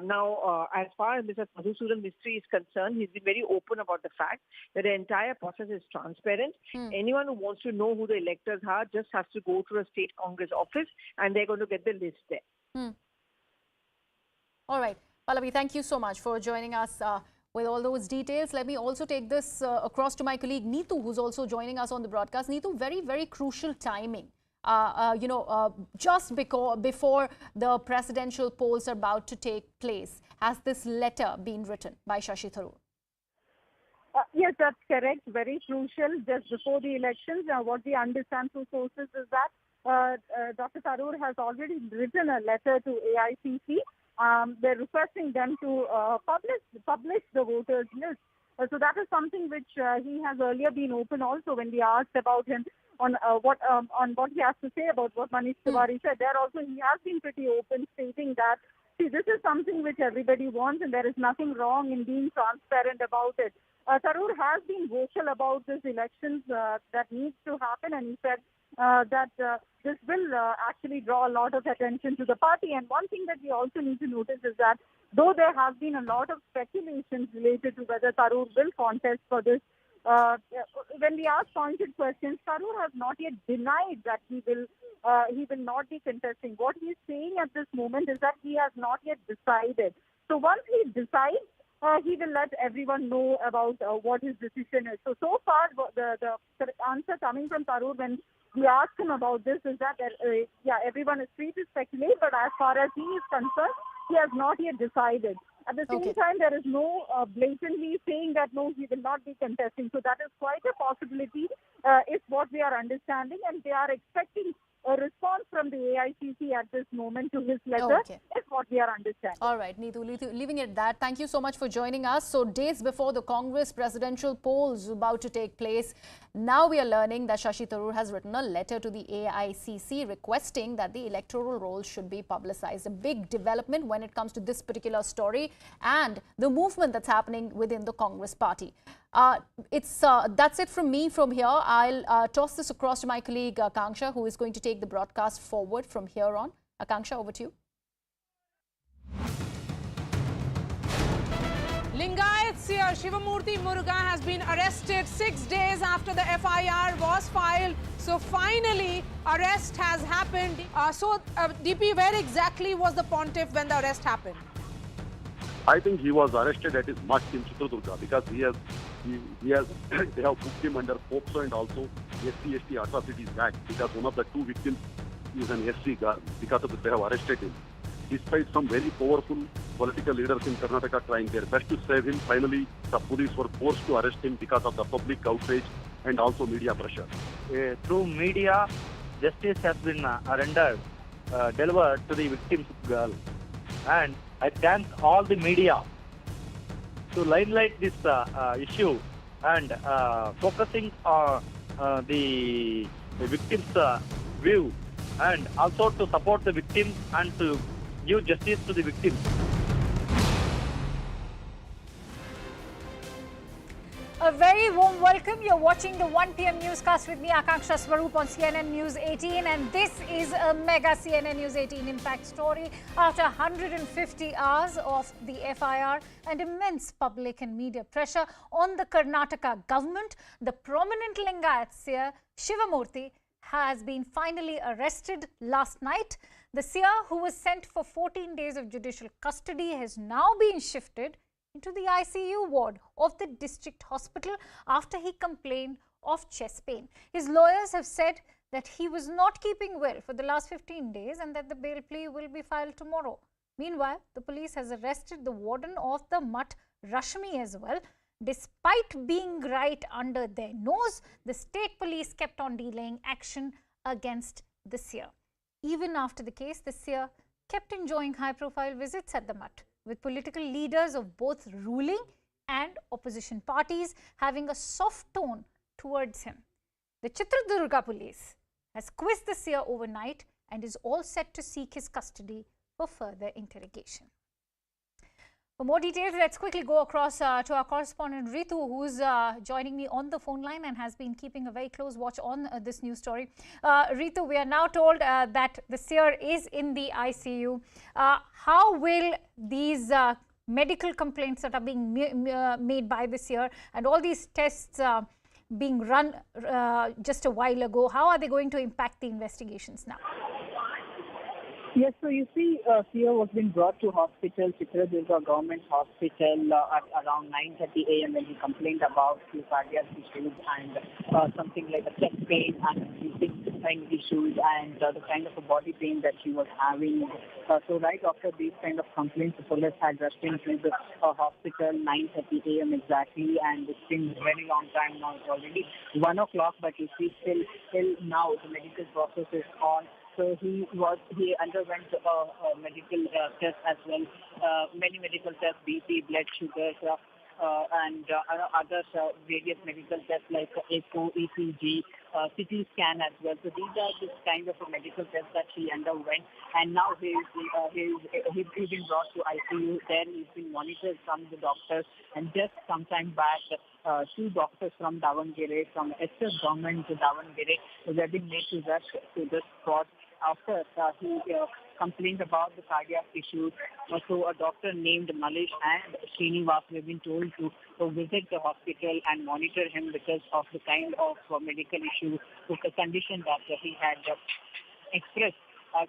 Now, as far as Mr. Madhusudan Mistry is concerned, he's been very open about the fact that the entire process is transparent. Anyone who wants to know who the electors are just has to go to a state Congress office and they're going to get the list there. All right. Pallavi, thank you so much for joining us with all those details. Let me also take this across to my colleague Neetu, who's also joining us on the broadcast. Neetu, very, very crucial timing. Just before the presidential polls are about to take place, has this letter been written by Shashi Tharoor? Yes, that's correct. Very crucial. Just before the elections, what we understand through sources is that Dr. Tharoor has already written a letter to AICC. They're requesting them to publish the voters list. So that is something which he has earlier been open also when we asked about him on what he has to say about what Manish Tiwari said. There also he has been pretty open, stating that, see, this is something which everybody wants and there is nothing wrong in being transparent about it. Tharoor has been vocal about this elections that needs to happen, and he said that this will actually draw a lot of attention to the party. And one thing that we also need to notice is that though there have been a lot of speculations related to whether Tharoor will contest for this, when we ask pointed questions, Tharoor has not yet denied that he will not be contesting. What he is saying at this moment is that he has not yet decided. So once he decides, he will let everyone know about what his decision is. So far, the answer coming from Tharoor when we asked him about this is that, everyone is free to speculate, but as far as he is concerned, he has not yet decided. At the same time, there is no blatantly saying that, no, he will not be contesting. So that is quite a possibility, is what we are understanding, and they are expecting a response from the AICC at this moment to his letter, is what we are understanding. All right, Neetu, leaving it at that, thank you so much for joining us. So days before the Congress presidential polls about to take place, now we are learning that Shashi Tharoor has written a letter to the AICC requesting that the electoral rolls should be publicized. A big development when it comes to this particular story and the movement that's happening within the Congress party. That's it from me from here. I'll toss this across to my colleague Akanksha, who is going to take the broadcast forward from here on. Akanksha, over to you. Lingayat Seer Shivamurthy Muruga has been arrested 6 days after the FIR was filed. So finally, arrest has happened. DP, where exactly was the pontiff when the arrest happened? I think he was arrested at his mutt in Chitradurga because they have put him under POCSO and also SC/ST Atrocities Act because one of the two victims is an SC girl. Because of this, they have arrested him. Despite some very powerful political leaders in Karnataka trying their best to save him, finally the police were forced to arrest him because of the public outrage and also media pressure. Through media, justice has been rendered, delivered to the victim's girl. And I thank all the media to limelight this issue and focusing on the victim's view and also to support the victims and to give justice to the victims. A very warm welcome. You're watching the 1 p.m. newscast with me, Akanksha Swaroop, on CNN News 18. And this is a mega CNN News 18 impact story. After 150 hours of the FIR and immense public and media pressure on the Karnataka government, the prominent Lingayat Seer Shivamurthy has been finally arrested last night. The Seer, who was sent for 14 days of judicial custody, has now been shifted into the ICU ward of the district hospital after he complained of chest pain. His lawyers have said that he was not keeping well for the last 15 days and that the bail plea will be filed tomorrow. Meanwhile, the police has arrested the warden of the mutt, Rashmi, as well. Despite being right under their nose, the state police kept on delaying action against the Seer. Even after the case, the Seer kept enjoying high-profile visits at the mutt with political leaders of both ruling and opposition parties having a soft tone towards him. The Chitradurga police has quizzed the seer overnight and is all set to seek his custody for further interrogation. For more details, let's quickly go across to our correspondent Ritu, who's joining me on the phone line and has been keeping a very close watch on this news story. Ritu, we are now told that the seer is in the ICU. How will these medical complaints that are being made by the seer and all these tests being run just a while ago, how are they going to impact the investigations now? Yes, so you see, Seer was being brought to hospital, Chitradurga Government Hospital at around 9:30 a.m. when he complained about few cardiac issues and something like a chest pain and breathing issues and the kind of a body pain that he was having. So right after these kind of complaints, the police had rushed into the hospital 9:30 a.m. exactly, and it's been a very long time now. It's already 1 o'clock, but you see till now the medical process is on. So he underwent a medical test as well, many medical tests, BP, blood sugar, and other various medical tests like echo, ECG, CT scan as well. So these are the kind of medical tests that he underwent, and now he's been brought to ICU. There he's been monitored from the doctors, and just some time back, two doctors from Davangere, from SS government to Davangere, they've been made to rush to the spot after he complained about the cardiac issues. So a doctor named Malish and Srinivas have been told to visit the hospital and monitor him because of the kind of medical issue, the condition that he had expressed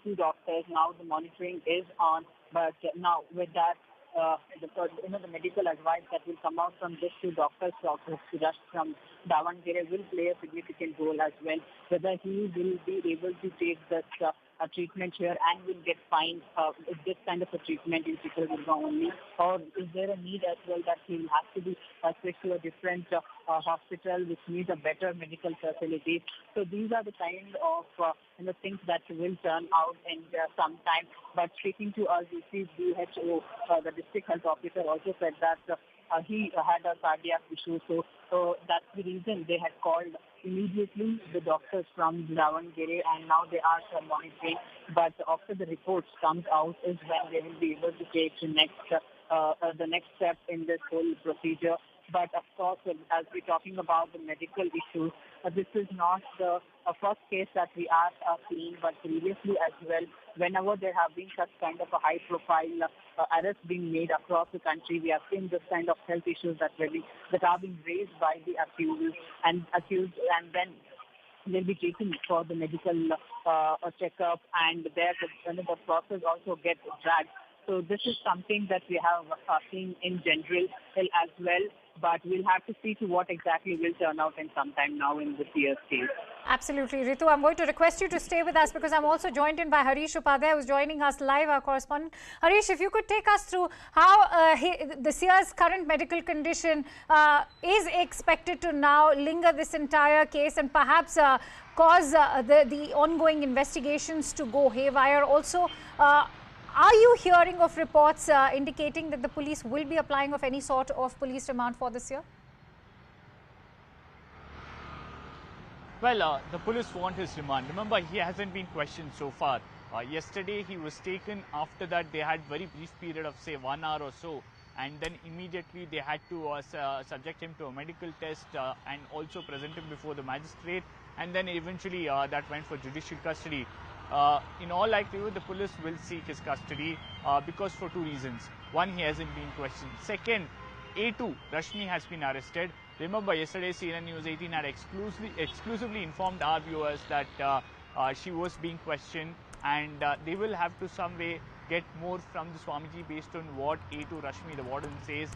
to doctors. Now the monitoring is on, but now with that, the medical advice that will come out from these two doctors' office just from Davangere will play a significant role as well. Whether he will be able to take this treatment here and will get fined with this kind of a treatment in Chitradurga only, or is there a need as well that he will have to be switched to a different hospital which needs a better medical facility? So these are the kind of things that will turn out in some time. But speaking to us, DHO, the district health officer also said that he had a cardiac issue, so that's the reason they had called immediately the doctors from Davangere, and now they are monitoring. But after the reports comes out is when they will be able to take the next step in this whole procedure. But of course, as we're talking about the medical issues, this is not the first case that we are seeing, but previously as well, whenever there have been such kind of a high-profile arrests being made across the country, we have seen this kind of health issues that are being raised by the accused, and then they'll be taken for the medical checkup, and there the process also gets dragged. So this is something that we have seen in general as well, but we'll have to see to what exactly will turn out in some time now in this year's case. Absolutely. Ritu, I'm going to request you to stay with us because I'm also joined in by Harish Upadhyay, who's joining us live, our correspondent. Harish, if you could take us through how the Seer's current medical condition is expected to now linger this entire case and perhaps cause the ongoing investigations to go haywire. Also, are you hearing of reports indicating that the police will be applying of any sort of police remand for this year? Well, the police want his remand. Remember, he hasn't been questioned so far. Yesterday, he was taken. After that, they had very brief period of, say, 1 hour or so. And then immediately they had to subject him to a medical test and also present him before the magistrate. And then eventually that went for judicial custody. In all likelihood, the police will seek his custody because for two reasons. One, he hasn't been questioned. Second, A2, Rashmi, has been arrested. Remember, yesterday CNN News 18 had exclusively informed our viewers that she was being questioned, and they will have to some way get more from the Swamiji based on what A2 Rashmi, the warden, says,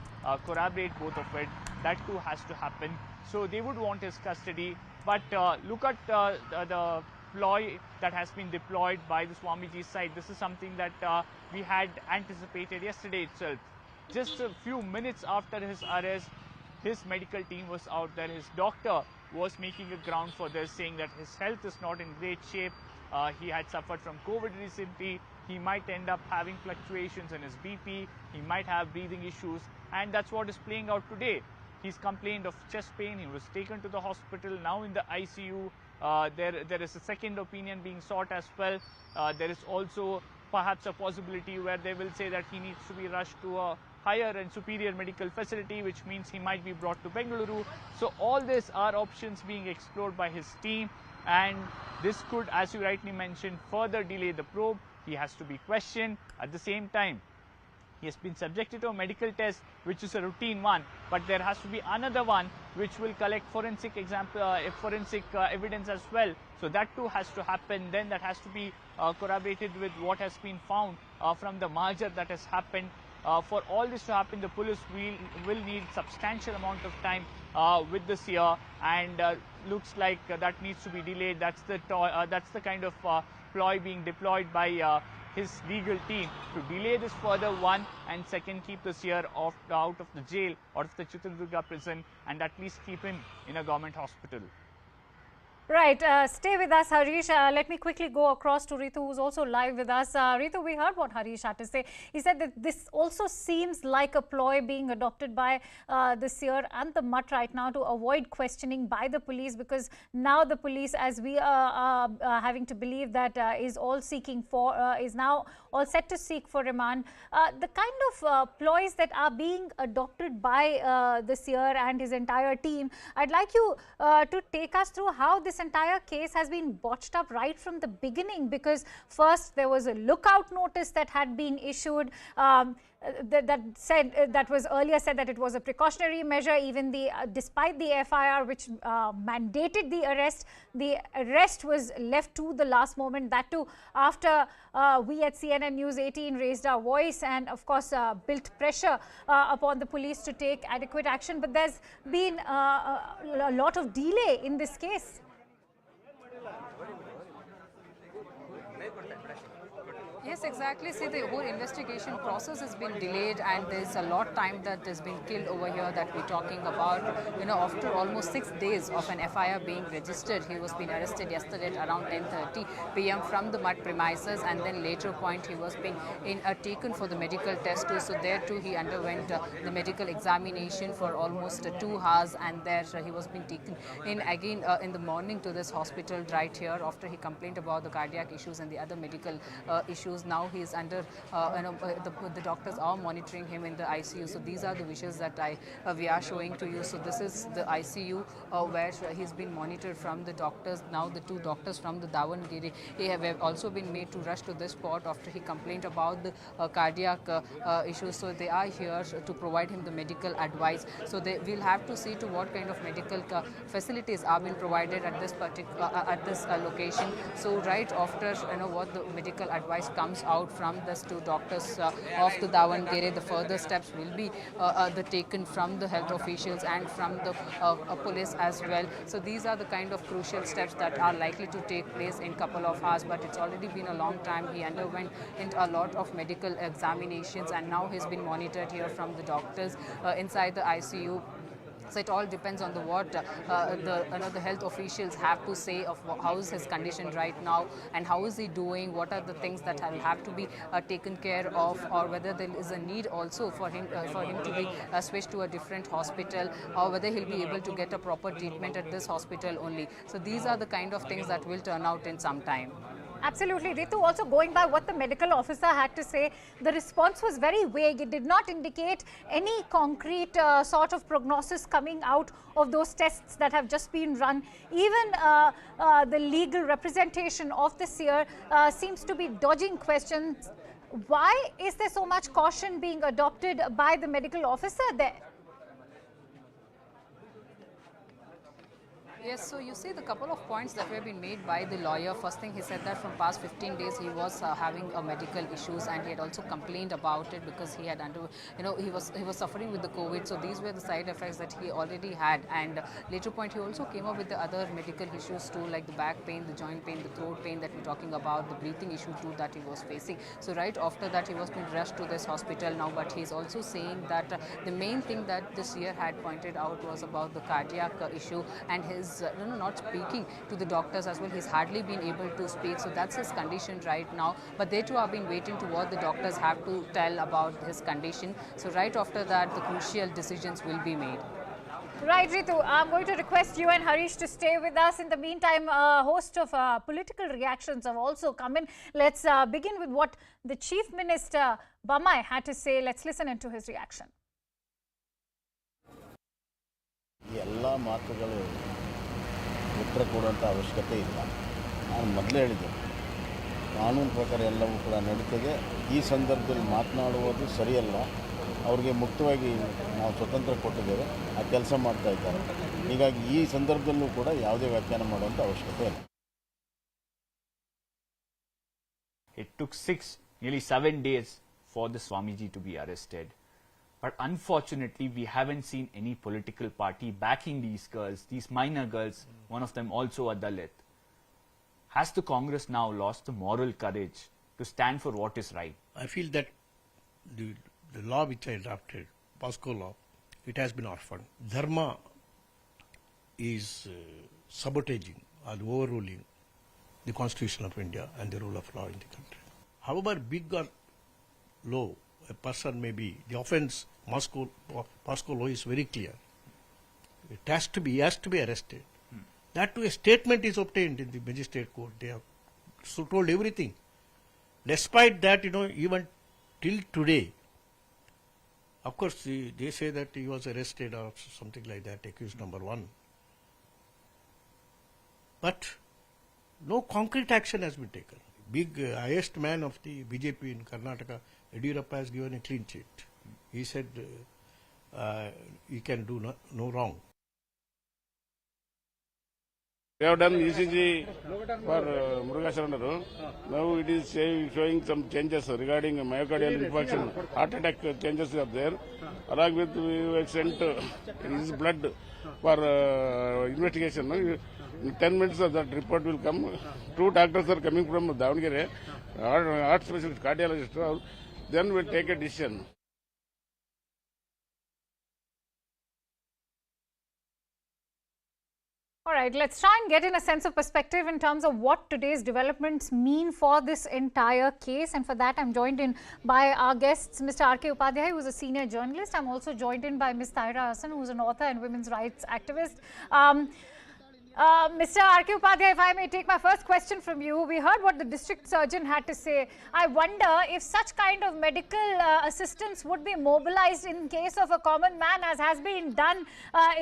corroborate both of it. That too has to happen. So they would want his custody. But look at the ploy that has been deployed by the Swamiji's side. This is something that we had anticipated yesterday itself. Just a few minutes after his arrest, his medical team was out there. His doctor was making a ground for this, saying that his health is not in great shape. He had suffered from COVID recently. He might end up having fluctuations in his BP. He might have breathing issues. and that's what is playing out today. He's complained of chest pain. He was taken to the hospital, now in the ICU. There is a second opinion being sought as well. There is also perhaps a possibility where they will say that he needs to be rushed to a higher and superior medical facility, which means he might be brought to Bengaluru. So all these are options being explored by his team, and this could, as you rightly mentioned, further delay the probe. He has to be questioned. At the same time, he has been subjected to a medical test, which is a routine one, but there has to be another one which will collect forensic evidence as well. So that too has to happen. Then that has to be corroborated with what has been found from the merger that has happened. For all this to happen, the police will need substantial amount of time with the Seer, and looks like that needs to be delayed. That's the kind of ploy being deployed by his legal team to delay this further, one, and second, keep the Seer out of the jail, out of the Chitradurga prison, and at least keep him in a government hospital. Right, stay with us, Harish. Let me quickly go across to Ritu, who's also live with us. Ritu, we heard what Harish had to say. He said that this also seems like a ploy being adopted by the Seer and the Mutt right now to avoid questioning by the police, because now the police, as we are having to believe, that is now all set to seek for remand. The kind of ploys that are being adopted by the Seer and his entire team, I'd like you to take us through how this entire case has been botched up right from the beginning, because first there was a lookout notice that had been issued that was earlier said that it was a precautionary measure, even despite the FIR which mandated the arrest was left to the last moment. That too after we at CNN News 18 raised our voice and of course built pressure upon the police to take adequate action. But there's been a lot of delay in this case. Yes, exactly. See, the whole investigation process has been delayed, and there's a lot of time that has been killed over here that we're talking about. You know, after almost 6 days of an FIR being registered, he was being arrested yesterday at around 10:30 p.m. from the Mutt premises, and then later point he was being taken for the medical test too. So there too he underwent the medical examination for almost 2 hours, and there he was being taken in again in the morning to this hospital right here after he complained about the cardiac issues and the other medical issues. Now he is under, the doctors are monitoring him in the ICU. So these are the visuals that we are showing to you. So this is the ICU where he's been monitored from the doctors. Now the 2 doctors from the Davangere have also been made to rush to this spot after he complained about the cardiac issues. So they are here to provide him the medical advice. So we'll have to see to what kind of medical facilities are being provided at this location. So right after what the medical advice comes out from these 2 doctors of the Davangere, the further steps will be taken from the health officials and from the police as well. So these are the kind of crucial steps that are likely to take place in couple of hours, but it's already been a long time. He underwent a lot of medical examinations, and now he's been monitored here from the doctors inside the ICU. So it all depends on what the health officials have to say of how is his condition right now and how is he doing, what are the things that will have to be taken care of, or whether there is a need also for him to be switched to a different hospital, or whether he'll be able to get a proper treatment at this hospital only. So these are the kind of things that will turn out in some time. Absolutely. Ritu, also going by what the medical officer had to say, the response was very vague. It did not indicate any concrete sort of prognosis coming out of those tests that have just been run. Even the legal representation of the Seer seems to be dodging questions. Why is there so much caution being adopted by the medical officer there? Yes, so you see the couple of points that have been made by the lawyer. First thing, he said that from past 15 days he was having medical issues, and he had also complained about it because he had he was suffering with the COVID. So these were the side effects that he already had. And later point, he also came up with the other medical issues too, like the back pain, the joint pain, the throat pain that we're talking about, the breathing issue too that he was facing. So right after that, he was being rushed to this hospital now. But he's also saying that the main thing that the Seer had pointed out was about the cardiac issue, and his not speaking to the doctors as well. He's hardly been able to speak. So that's his condition right now. But they too have been waiting to what the doctors have to tell about his condition. So right after that, the crucial decisions will be made. Right, Ritu, I'm going to request you and Harish to stay with us. In the meantime, a host of political reactions have also come in. Let's begin with what the Chief Minister, Bamai, had to say. Let's listen into his reaction. ಎಲ್ಲ ಮಾತುಗಳು ಉತ್ತರ ಕೊಡುವಂಥ ಅವಶ್ಯಕತೆ ಇಲ್ಲ. ನಾನು ಮೊದಲೇ ಹೇಳಿದ್ದೆ, ಕಾನೂನು ಪ್ರಕಾರ ಎಲ್ಲವೂ ಕೂಡ ನಡೀತದೆ. ಈ ಸಂದರ್ಭದಲ್ಲಿ ಮಾತನಾಡುವುದು ಸರಿಯಲ್ಲ. ಅವ್ರಿಗೆ ಮುಕ್ತವಾಗಿ ನಾವು ಸ್ವತಂತ್ರ ಕೊಟ್ಟಿದ್ದೇವೆ, ಆ ಕೆಲಸ ಮಾಡ್ತಾ ಇದ್ದಾರೆ. ಹೀಗಾಗಿ ಈ ಸಂದರ್ಭದಲ್ಲೂ ಕೂಡ ಯಾವುದೇ ವ್ಯಾಖ್ಯಾನ ಮಾಡುವಂಥ ಅವಶ್ಯಕತೆ ಇಲ್ಲ. It took nearly 7 days for the Swamiji to be arrested. But unfortunately, we haven't seen any political party backing these girls, these minor girls, one of them also a Dalit. Has the Congress now lost the moral courage to stand for what is right? I feel that the law which I drafted, POSCO law, it has been orphaned. Dharma is sabotaging or overruling the Constitution of India and the rule of law in the country. However big or low a person may be, the offence, POSCO law is very clear. It has to be, he has to be arrested. That too, a statement is obtained in the magistrate court. They have told everything. Despite that, even till today, of course, they say that he was arrested or something like that, accused number 1. But no concrete action has been taken. Big, highest man of the BJP in Karnataka, Yediyurappa, has given a clean sheet. He said he can do no wrong. We have done ECG for Muruga Saranaru. Now it is showing some changes regarding myocardial infarction, heart attack changes are there. Along with we have sent his blood for investigation. In 10 minutes that report will come. 2 doctors are coming from Davangere, heart specialist, cardiologist. Then we'll take a decision. All right, let's try and get in a sense of perspective in terms of what today's developments mean for this entire case. And for that, I'm joined in by our guests, Mr. R.K. Upadhyay, who is a senior journalist. I'm also joined in by Ms. Tahira Hassan, who is an author and women's rights activist. Mr. R.K. Upadhyay, if I may take my first question from you. We heard what the district surgeon had to say. I wonder if such kind of medical assistance would be mobilized in case of a common man, as has been done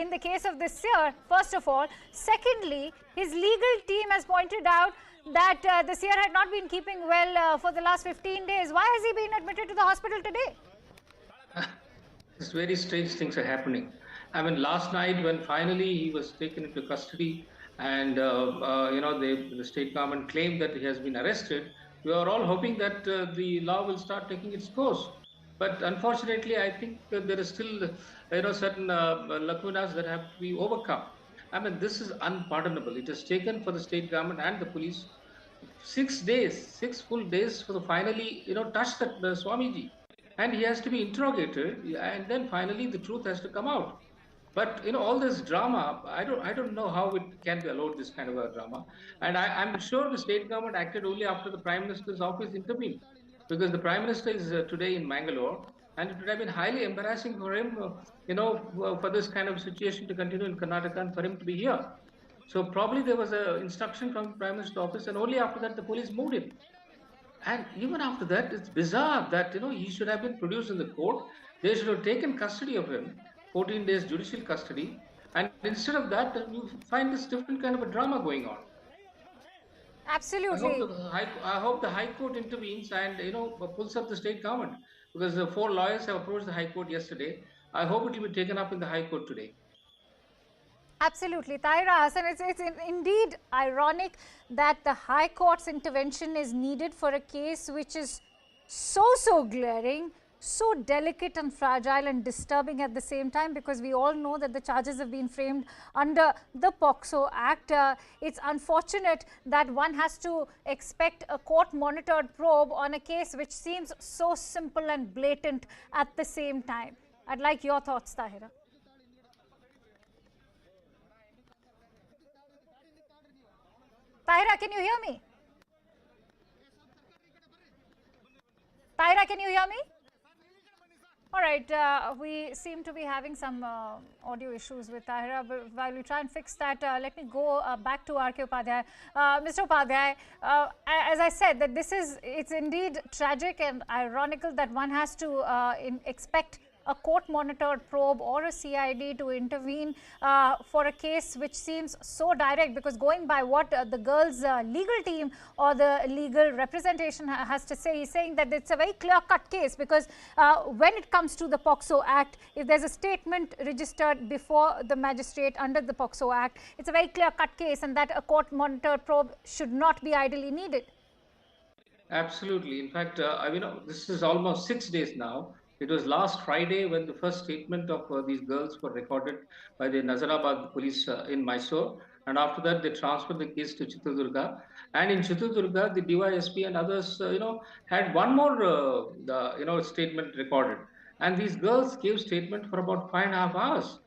in the case of this Seer, first of all. Secondly, his legal team has pointed out that the Seer had not been keeping well for the last 15 days. Why has he been admitted to the hospital today? It's very strange things are happening. I mean, last night when finally he was taken into custody and, the state government claimed that he has been arrested, we are all hoping that the law will start taking its course. But unfortunately, I think there is still, certain lacunas that have to be overcome. I mean, this is unpardonable. It has taken for the state government and the police 6 full days for finally, touch that Swamiji. And he has to be interrogated, and then finally the truth has to come out. But all this drama, I don't know how it can be allowed, this kind of a drama. And I'm sure the state government acted only after the Prime Minister's office intervened, because the Prime Minister is today in Mangalore, and it would have been highly embarrassing for him, for this kind of situation to continue in Karnataka and for him to be here. So probably there was an instruction from the Prime Minister's office, and only after that the police moved him. And even after that, it's bizarre that, he should have been produced in the court. They should have taken custody of him, 14 days judicial custody. And instead of that, you find this different kind of a drama going on. Absolutely. I hope the High Court intervenes and, pulls up the state government. Because the 4 lawyers have approached the High Court yesterday. I hope it will be taken up in the High Court today. Absolutely. Tahira Hassan, it's indeed ironic that the High Court's intervention is needed for a case which is so glaring, so delicate and fragile and disturbing at the same time, because we all know that the charges have been framed under the POCSO Act. It's unfortunate that one has to expect a court-monitored probe on a case which seems so simple and blatant at the same time. I'd like your thoughts, Tahira. Tahira, can you hear me? Tahira, can you hear me? All right, we seem to be having some audio issues with Tahira, but while we try and fix that, let me go back to R.K. Upadhyay. Mr. Upadhyay, as I said, that it's indeed tragic and ironical that one has to expect a court-monitored probe or a CID to intervene for a case which seems so direct, because going by what the girl's legal team or the legal representation has to say, he's saying that it's a very clear-cut case, because when it comes to the POCSO Act, if there's a statement registered before the magistrate under the POCSO Act, it's a very clear-cut case, and that a court-monitored probe should not be ideally needed. Absolutely. In fact, this is almost 6 days now. It was last Friday when the first statement of these girls were recorded by the Nazarabad police in Mysore. And after that, they transferred the case to Chitradurga. And in Chitradurga, the DYSP and others, had one more, statement recorded. And these girls gave statement for about 5.5 hours.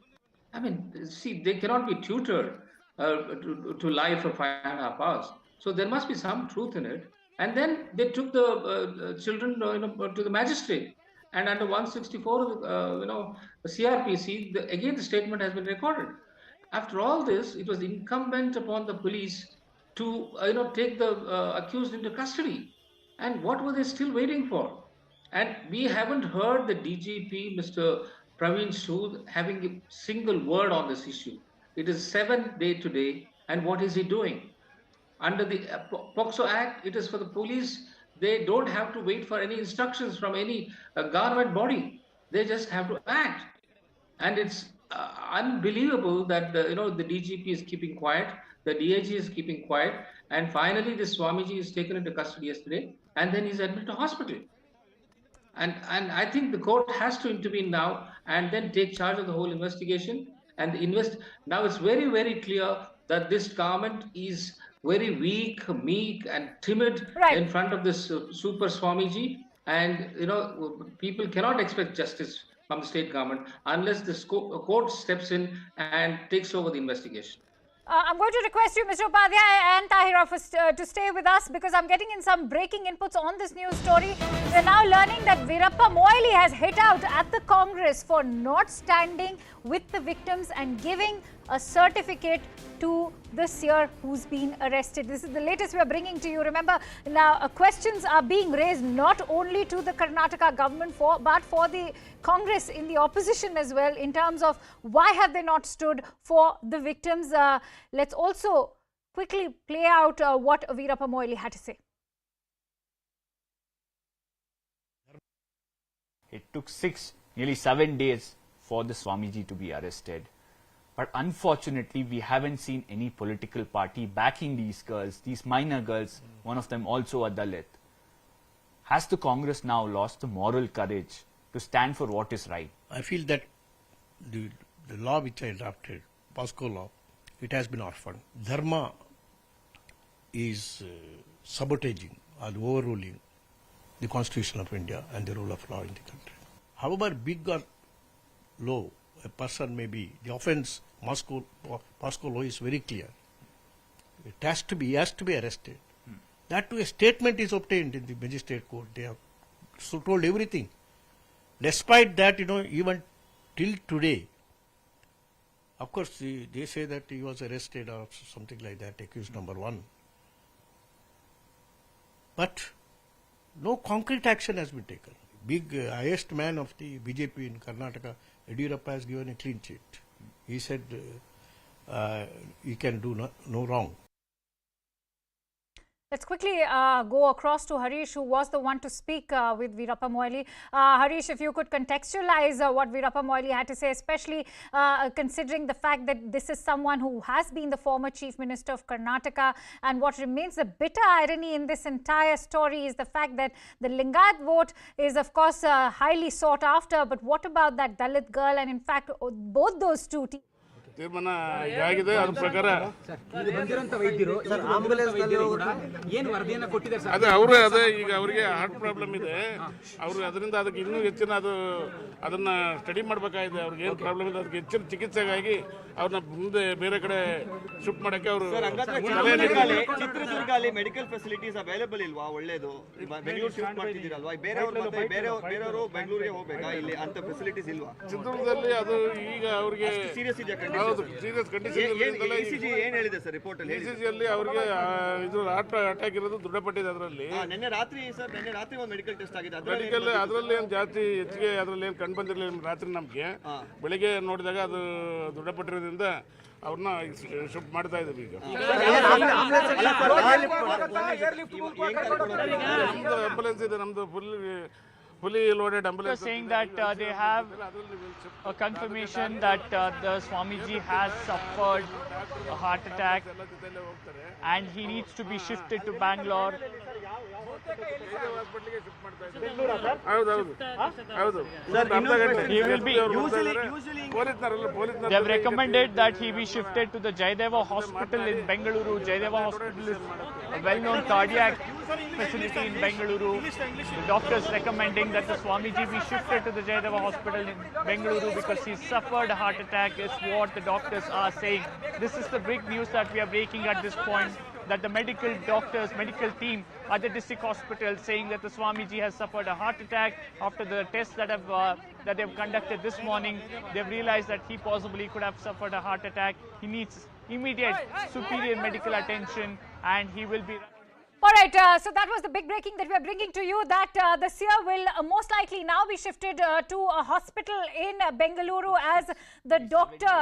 I mean, see, they cannot be tutored to lie for 5.5 hours. So there must be some truth in it. And then they took the children to the magistrate. And under 164, CRPC, again the statement has been recorded. After all this, it was incumbent upon the police to take the accused into custody. And what were they still waiting for? And we haven't heard the DGP, Mr. Praveen Sood, having a single word on this issue. It is 7th day today, and what is he doing? Under the POCSO Act, it is for the police. They don't have to wait for any instructions from any government body. They just have to act. And it's unbelievable that the DGP is keeping quiet, the DIG is keeping quiet, and finally this Swamiji is taken into custody yesterday, and then he's admitted to hospital. And I think the court has to intervene now and then take charge of the whole investigation. And now it's very, very clear that this government is very weak, meek, and timid in front of this super Swamiji. And people cannot expect justice from the state government unless the court steps in and takes over the investigation. I'm going to request you, Mr. Upadhyay and Tahira, to stay with us, because I'm getting in some breaking inputs on this news story. We're now learning that Veerappa Moily has hit out at the Congress for not standing with the victims and giving a certificate to the Seer who's been arrested. This is the latest we are bringing to you. Remember, now questions are being raised not only to the Karnataka government but for the Congress in the opposition as well, in terms of why have they not stood for the victims. Let's also quickly play out what Veerappa Moily had to say. It took nearly 7 days for the Swamiji to be arrested. But unfortunately, we haven't seen any political party backing these girls, these minor girls, one of them also a Dalit. Has the Congress now lost the moral courage to stand for what is right? I feel that the law which I drafted, POSCO law, it has been orphaned. Dharma is sabotaging or overruling the Constitution of India and the rule of law in the country. However big or low a person may be, the offence, POSCO law is very clear. He has to be arrested. That too, a statement is obtained in the magistrate court. They have told everything. Despite that, even till today, of course, they say that he was arrested or something like that, accused number 1. But no concrete action has been taken. Highest man of the BJP in Karnataka, Yediyurappa, has given a clean sheet. He said he can do no wrong. Let's quickly go across to Harish, who was the one to speak with Veerappa Moily. Harish, if you could contextualize what Veerappa Moily had to say, especially considering the fact that this is someone who has been the former Chief Minister of Karnataka, and what remains a bitter irony in this entire story is the fact that the Lingayat vote is, of course, highly sought after. But what about that Dalit girl? And in fact, both those two ತೀರ್ಮಾನ ಆಗಿದೆ. ಅದ್ರ ಪ್ರಕಾರ ಅದೇ ಅವರು ಈಗ ಅವರಿಗೆ heart problem ಇದೆ. ಅವರು ಅದರಿಂದ ಅದಕ್ಕೆ ಇನ್ನೂ ಹೆಚ್ಚಿನ ಅದನ್ನ ಸ್ಟಡಿ ಮಾಡಬೇಕಾಗಿದೆ. ಅವ್ರಿಗೆ ಏನು ಪ್ರಾಬ್ಲಮ್ ಇದೆ ಅದಕ್ಕೆ ಹೆಚ್ಚಿನ ಚಿಕಿತ್ಸೆಗಾಗಿ ಅವ್ರನ್ನ ಮುಂದೆ ಬೇರೆ ಕಡೆ ಶಿಫ್ಟ್ ಮಾಡಕ್ಕೆ ಅವರು ಚಿತ್ರದುರ್ಗ ಅಲ್ಲಿ ಮೆಡಿಕಲ್ ಫೆಸಿಲಿಟೀಸ್ ಅವೈಲೇಬಲ್ ಇಲ್ವಾ? ಒಳ್ಳೇದು ಬೆಂಗಳೂರು ಶಿಫ್ಟ್ ಮಾಡ್ತಿದ್ದೀರಲ್ವಾ, ಬೇರೆಯವರು ಬೆಂಗಳೂರಿಗೆ ಹೋಗ್ಬೇಕಾ? ಇಲ್ಲಿ ಅಂತ ಫೆಸಿಲಿಟೀಸ್ ಇಲ್ವಾ ಚಿತ್ರದುರ್ಗದಲ್ಲಿ? ಅದು ಈಗ ಅವ್ರಿಗೆ ಸೀರಿಯಸ್ ಇದೆ. ಹೌದು, ಸೀರಿಯಸ್ ಕಂಡೀಷನ್. ಇಸಿಜಿ ಏನ್ ಹೇಳಿದೆ ಸರ್ ರಿಪೋರ್ಟ್ ಅಲ್ಲಿ? ಇಸಿಜಿ ಅಲ್ಲಿ ಅವ್ರಿಗೆ ಇದು ಹಾರ್ಟ್ ಅಟ್ಯಾಕ್ ಇರೋದು ದೃಢಪಟ್ಟಿದೆ. ಅದರಲ್ಲಿ ನಿನ್ನೆ ರಾತ್ರಿ ಒಂದು ಮೆಡಿಕಲ್ ಟೆಸ್ಟ್ ಆಗಿದೆ. ಅದರಲ್ಲಿ ಏನು ಜಾಸ್ತಿ ಹೆಚ್ಚಿಗೆ ಅದರಲ್ಲಿ ಏನು ಕಂಡು ಬಂದಿರಲಿಲ್ಲ ರಾತ್ರಿ. ನಮಗೆ ಬೆಳಿಗ್ಗೆ ನೋಡಿದಾಗ ಅದು ದೃಢಪಟ್ಟಿರೋದ್ರಿಂದ ಅವ್ರನ್ನ ಶಿಫ್ಟ್ ಮಾಡ್ತಾ ಇದ್ದೀವಿ. ಈಗ ನಮ್ದು ಆಂಬುಲೆನ್ಸ್ ಇದೆ, ನಮ್ದು fully loaded ambulance. Saying that they have a confirmation that the Swamiji has suffered a heart attack and he needs to be shifted to Bangalore. He will be. They have recommended that he be shifted to the Jayadeva Hospital in Bengaluru. Jayadeva Hospital is a well-known cardiac facility in Bengaluru. The doctors recommending that the Swamiji be shifted to the Jayadeva Hospital in Bengaluru because he suffered a heart attack is what the doctors are saying. This is the big news that we are breaking at this point, that the medical team at the district hospital saying that the Swamiji has suffered a heart attack. After the tests that they have conducted this morning, they have realized that he possibly could have suffered a heart attack. He needs immediate superior medical attention and he will be... All right, so that was the big breaking that we are bringing to you, that the Seer will most likely now be shifted to a hospital in Bengaluru, as the doctor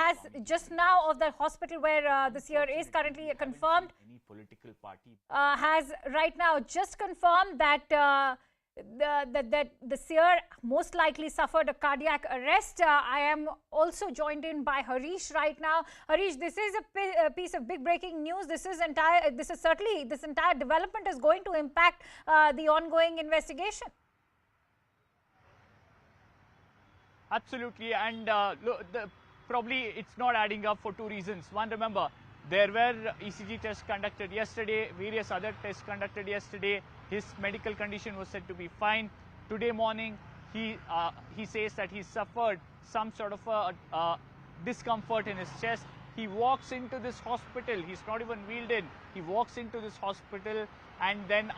has just now of the hospital where the Seer is currently confirmed, Any political party has right now just confirmed that that the Seer most likely suffered a cardiac arrest. I am also joined in by Harish right now. Harish, this is a piece of big breaking news. This entire development is going to impact the ongoing investigation. Absolutely, and probably it's not adding up for two reasons. One, remember, there were ECG tests conducted yesterday, various other tests conducted yesterday. His medical condition was said to be fine. Today morning, he says that he suffered some sort of a discomfort in his chest. He walks into this hospital. He's not even wheeled in. He walks into this hospital and then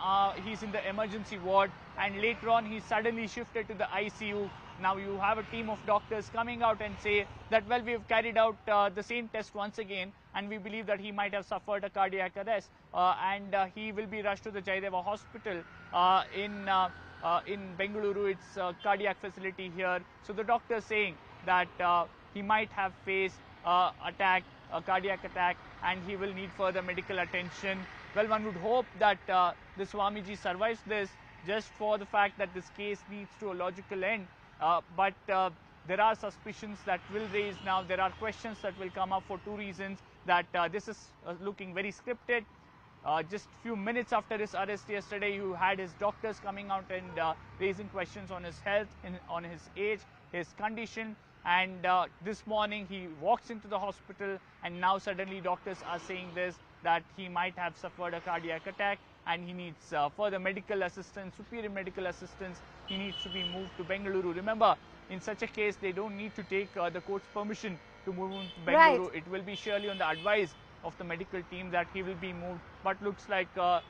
he's in the emergency ward, and later on he's suddenly shifted to the ICU. Now you have a team of doctors coming out and say that, well, we have carried out the same test once again and we believe that he might have suffered a cardiac arrest and he will be rushed to the Jayadeva Hospital in Bengaluru. It's a cardiac facility here. So the doctor is saying that he might have faced a cardiac attack and he will need further medical attention. Well, one would hope that the Swamiji survives this, just for the fact that this case needs to a logical end. But there are suspicions that will raise now. There are questions that will come up for two reasons, that this is looking very scripted. Just few minutes after his arrest yesterday, you had his doctors coming out and raising questions on his health, on his age, his condition. And this morning he walks into the hospital and now suddenly doctors are saying this, that he might have suffered a cardiac attack and he needs further medical assistance, superior medical assistance. He needs to be moved to Bengaluru. Remember, in such a case, they don't need to take the court's permission to move him to Bengaluru. Right. It will be surely on the advice of the medical team that he will be moved. But looks like the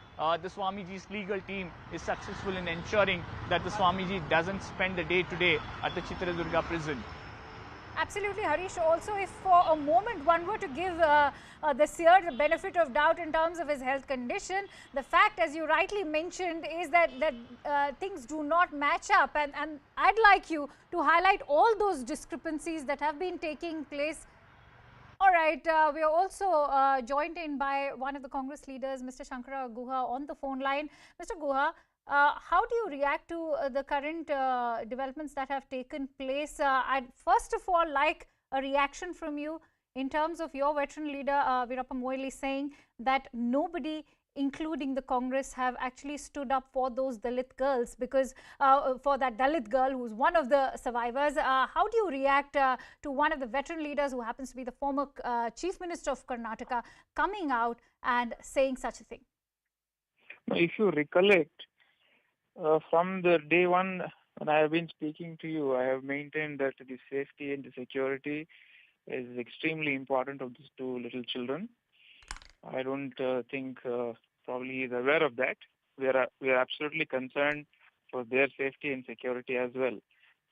Swamiji's legal team is successful in ensuring that the Swamiji doesn't spend the day today at the Chitradurga prison. Absolutely, Harish. Also, if for a moment one were to give the Seer the benefit of doubt in terms of his health condition, the fact, as you rightly mentioned, is that things do not match up. And I'd like you to highlight all those discrepancies that have been taking place. All right, we are also joined in by one of the Congress leaders, Mr. Shankara Guha, on the phone line. Mr. Guha, how do you react to the current developments that have taken place? I'd first of all like a reaction from you in terms of your veteran leader, Veerappa Moily, saying that nobody including the Congress, have actually stood up for those Dalit girls, because for that Dalit girl who's one of the survivors. How do you react to one of the veteran leaders who happens to be the former Chief Minister of Karnataka coming out and saying such a thing? If you recollect, from the day one when I have been speaking to you, I have maintained that the safety and the security is extremely important of these two little children. I don't think probably he is aware of that. We are absolutely concerned for their safety and security as well.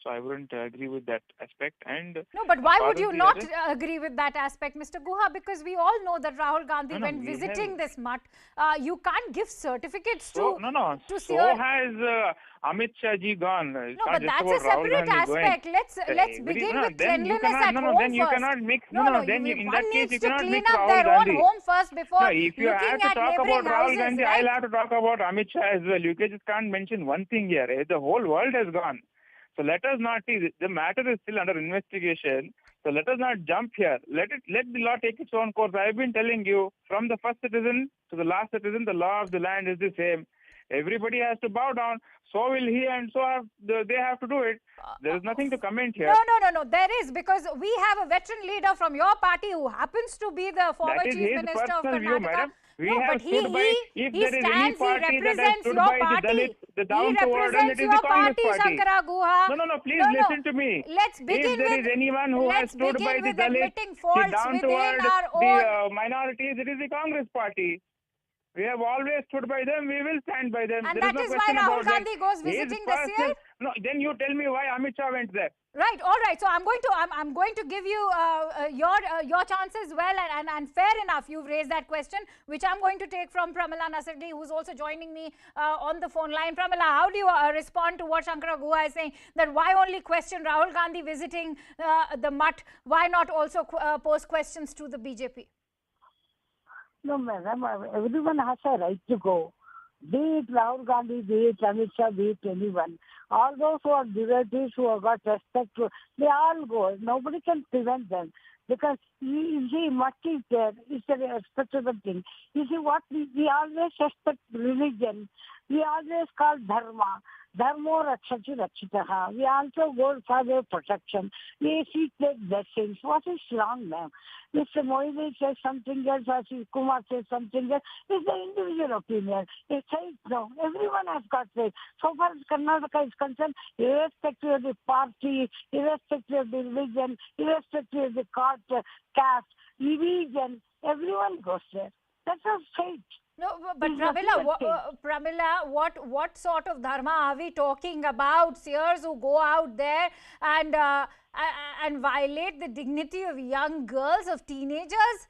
So I wouldn't agree with that aspect. And no, but why would you not agree with that aspect, Mr. Guha? Because we all know that Rahul Gandhi, when visiting this mutt, you can't give certificates to So Seer. has Amit Shah ji gone. No, but that's a separate aspect. Let's begin with cleanliness at home then you first. cannot mix. Then in that case you cannot clean mix up Rahul their Gandhi. own home first before If you have looking to at talk about neighboring Rahul houses, Gandhi, right? I'll have to talk about Amit Shah as well. You just can't mention one thing here. The whole world has gone. So let us not see. The matter is still under investigation. So let us not jump here. Let the law take its own course. I have been telling you, from the first citizen to the last citizen, the law of the land is the same. Everybody has to bow down. So will he, and so they have to do it. There is nothing to comment here. No. There is, because we have a veteran leader from your party who happens to be the former Chief Minister of Karnataka. View, madam. We no, have but stood by. If he there is any stands, party he that has represents stood your by party. the Dalits, the He down to earth, it represents is your the Congress party, party. Shankara Guha. No. Please listen to me. Let's begin if there is anyone who has stood by the Dalits, the down to earth, the minorities, it is the Congress party. We have always stood by them. We will stand by them. And there that is no is why Rahul about Gandhi that. goes visiting the Seer? No, then you tell me why Amit Shah went there. Right. All right. So I'm going to give you your chance as well, and fair enough. You've raised that question, which I'm going to take from Pramila Nasirdi, who's also joining me on the phone line. Pramila, how do you respond to what Shankara Guha is saying, that why only question Rahul Gandhi visiting the mutt? Why not also pose questions to the BJP? No, madam, everyone has a right to go. Be it Rahul Gandhi, be it Amit Shah, be it anyone. All those who are devotees, who have got respect, they all go. Nobody can prevent them. Because you see, much is there. It's a respectable thing. You see, what we always respect religion. We always call dharma. Dharmo rakshati rakshitaha. We also go for their protection. We seek their blessings. What is wrong, ma'am? Mr. Moidi says something else, or Kumar says something else. It's the individual opinion. It's no. Everyone has got faith. So far as Karnataka is concerned, irrespective of the party, irrespective of the religion, irrespective of the caste, religion, everyone goes there. That's our faith. No, but Pramila, what sort of dharma are we talking about? Seers who go out there and violate the dignity of young girls, of teenagers?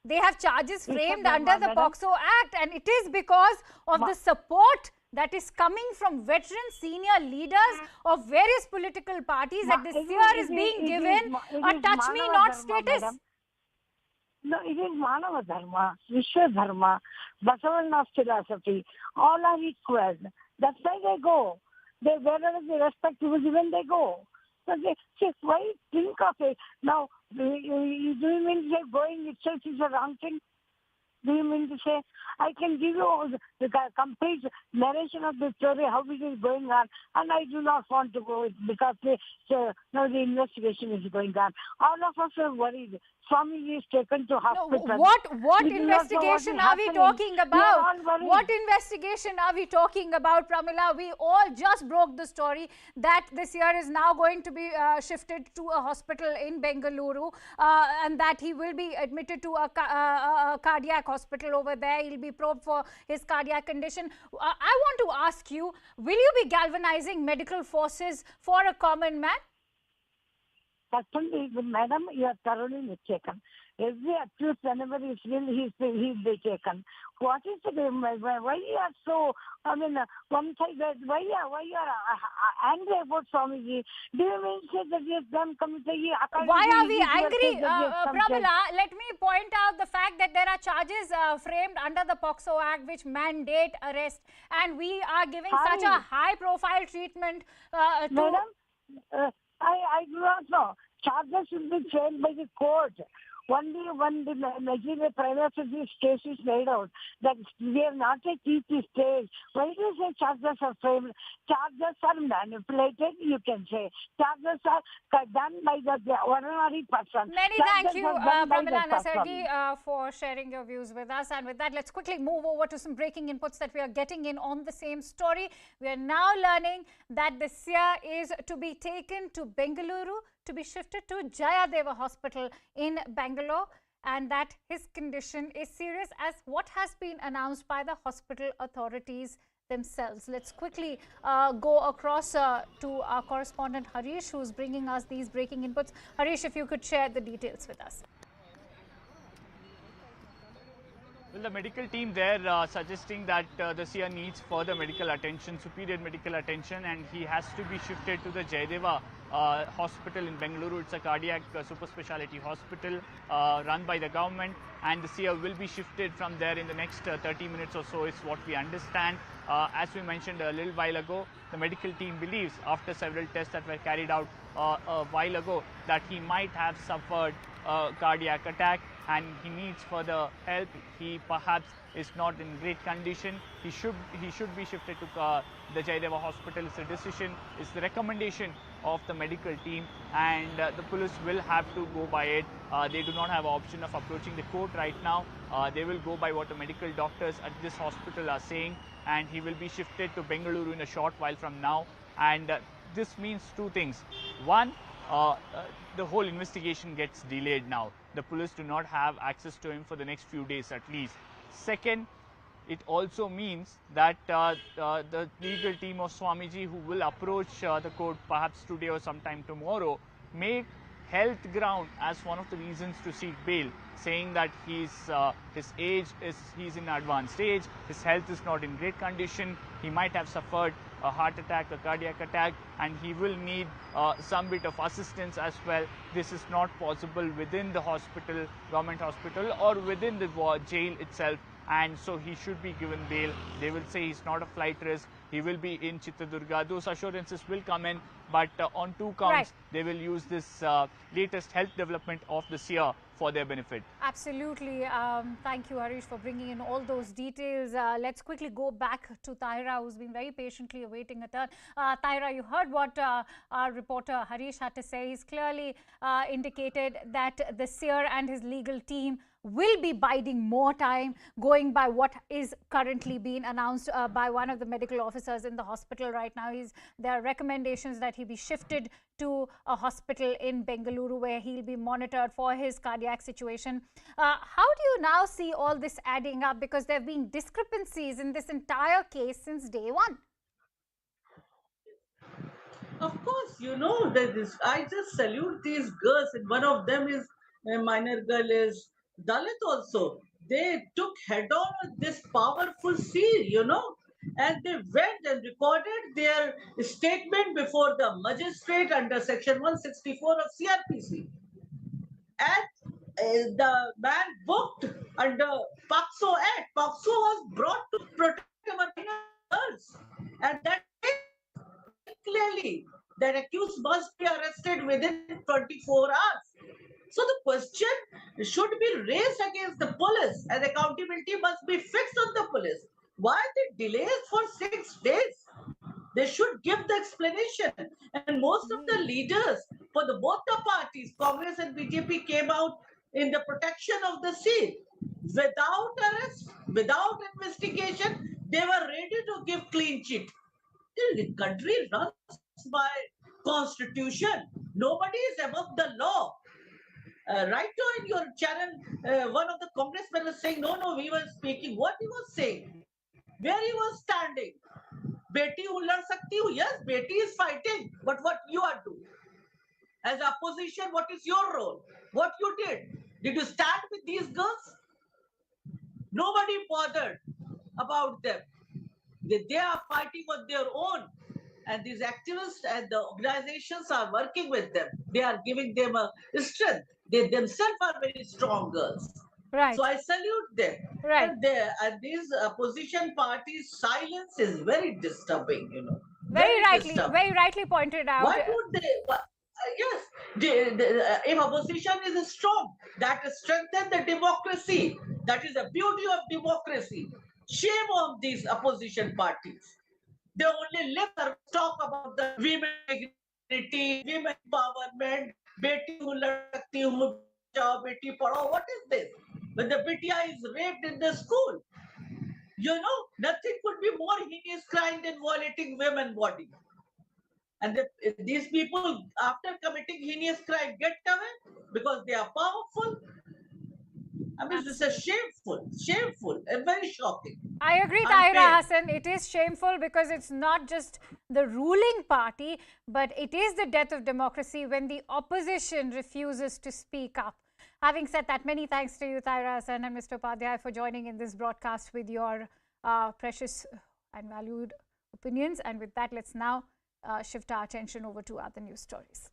They have charges framed under the POCSO Act, and it is because of the support that is coming from veteran senior leaders of various political parties that this Seer is being given a touch-me-not status. Madam. No, it is Manava Dharma, Vishwa Dharma, Basavana's philosophy. All are equal. That's why they go. Wherever they respect people, even they go. So why think of it? Now, do you mean to say going itself is a wrong thing? Do you mean to say, I can give you the complete narration of the story, how it is going on, and I do not want to go because now the investigation is going on. All of us are worried. Swami is taken to hospital. No, what investigation are we talking about? What investigation are we talking about, Pramila? We all just broke the story that this Seer is now going to be shifted to a hospital in Bengaluru, and that he will be admitted to a cardiac hospital over there. He'll be probed for his cardiac condition. I want to ask you, will you be galvanizing medical forces for a common man? Certainly, madam, you are thoroughly mistaken. Every accused, whenever he is ill, he is taken. What is the why you are so, one-sided? Why you are angry about Swamiji? Do you mean say that he has done committee? Why are we angry? Pramila, let me point out the fact that there are charges framed under the POCSO Act which mandate arrest, and we are giving such a high-profile treatment to... Madam, I do not know. Charges should be framed by the court. Only when the legitimate private case is laid out that we have not a key stage. Why do you say charges are framed? Charges are manipulated, you can say. Charges are done by the ordinary person. Many Charges thank you, are done by the Pramila person. Nasargi, for sharing your views with us. And with that, let's quickly move over to some breaking inputs that we are getting in on the same story. We are now learning that the Seer is to be taken to Bengaluru to be shifted to Jayadeva Hospital in Bangalore, and that his condition is serious as what has been announced by the hospital authorities themselves. Let's quickly go across to our correspondent Harish, who's bringing us these breaking inputs. Harish, if you could share the details with us. Well, the medical team there suggesting that the Seer needs further medical attention, superior medical attention, and he has to be shifted to the Jayadeva hospital in Bengaluru. It's a cardiac super speciality hospital run by the government, and the Seer will be shifted from there in the next 30 minutes or so is what we understand. As we mentioned a little while ago, the medical team believes after several tests that were carried out a while ago that he might have suffered a cardiac attack and he needs further help. He perhaps is not in great condition. He should be shifted to the Jayadeva hospital. It's a decision, it's the recommendation of the medical team, and the police will have to go by it. They do not have an option of approaching the court right now. They will go by what the medical doctors at this hospital are saying, and he will be shifted to Bengaluru in a short while from now. And this means two things. One, the whole investigation gets delayed now. The police do not have access to him for the next few days at least. Second, it also means that the legal team of Swamiji, who will approach the court perhaps today or sometime tomorrow, may health ground as one of the reasons to seek bail, saying that his age is, he's in advanced stage, his health is not in great condition, he might have suffered a heart attack, a cardiac attack, and he will need some bit of assistance as well. This is not possible within the hospital, government hospital, or within the jail itself, and so he should be given bail. They will say he's not a flight risk, he will be in Chitradurga. Those assurances will come in, but on two counts, they will use this latest health development of the Seer for their benefit. Absolutely. Thank you, Harish, for bringing in all those details. Let's quickly go back to Taira, who's been very patiently awaiting a turn. Taira, you heard what our reporter Harish had to say. He's clearly indicated that the Seer and his legal team will be biding more time, going by what is currently being announced by one of the medical officers in the hospital right now. There are recommendations that he be shifted to a hospital in Bengaluru where he'll be monitored for his cardiac situation. How do you now see all this adding up? Because there have been discrepancies in this entire case since day one. Of course, you know, I just salute these girls, and one of them is a minor girl, is Dalit also. They took head on with this powerful Seer, you know, and they went and recorded their statement before the magistrate under section 164 of CRPC. And the man booked under PAXO Act. PAXO was brought to protect our girls, and that clearly that accused must be arrested within 24 hours. So the question should be raised against the police, and accountability must be fixed on the police. Why the delays for 6 days? They should give the explanation. And most of the leaders for both the parties, Congress and BJP, came out in the protection of the Seer. Without arrest, without investigation, they were ready to give clean chit. The country runs by constitution. Nobody is above the law. Right now in your channel, one of the congressmen was saying, no, we were speaking. What he was saying? Where he was standing? Beti hu lad sakti hu. Yes, Beti is fighting. But what you are doing? As opposition, what is your role? What you did? Did you stand with these girls? Nobody bothered about them. They are fighting on their own. And these activists and the organizations are working with them. They are giving them a strength. They themselves are very strong girls. Right. So I salute them. Right. And these opposition parties' silence is very disturbing, you know. Very rightly pointed out. Why would they? yes, if opposition is strong, that strengthens the democracy. That is the beauty of democracy. Shame on these opposition parties. They only lip service talk about the women dignity, women empowerment, beti hu lad sakti hu, bachao, beti padhao. What is this? When the bitia is raped in the school, nothing could be more heinous crime than violating women's body. And these people, after committing heinous crime, get away because they are powerful. I mean, this is shameful, and very shocking. I agree, Tahira Hassan. It is shameful because it's not just the ruling party, but it is the death of democracy when the opposition refuses to speak up. Having said that, many thanks to you, Tahira Hassan and Mr. Upadhyay, for joining in this broadcast with your precious and valued opinions. And with that, let's now shift our attention over to other news stories.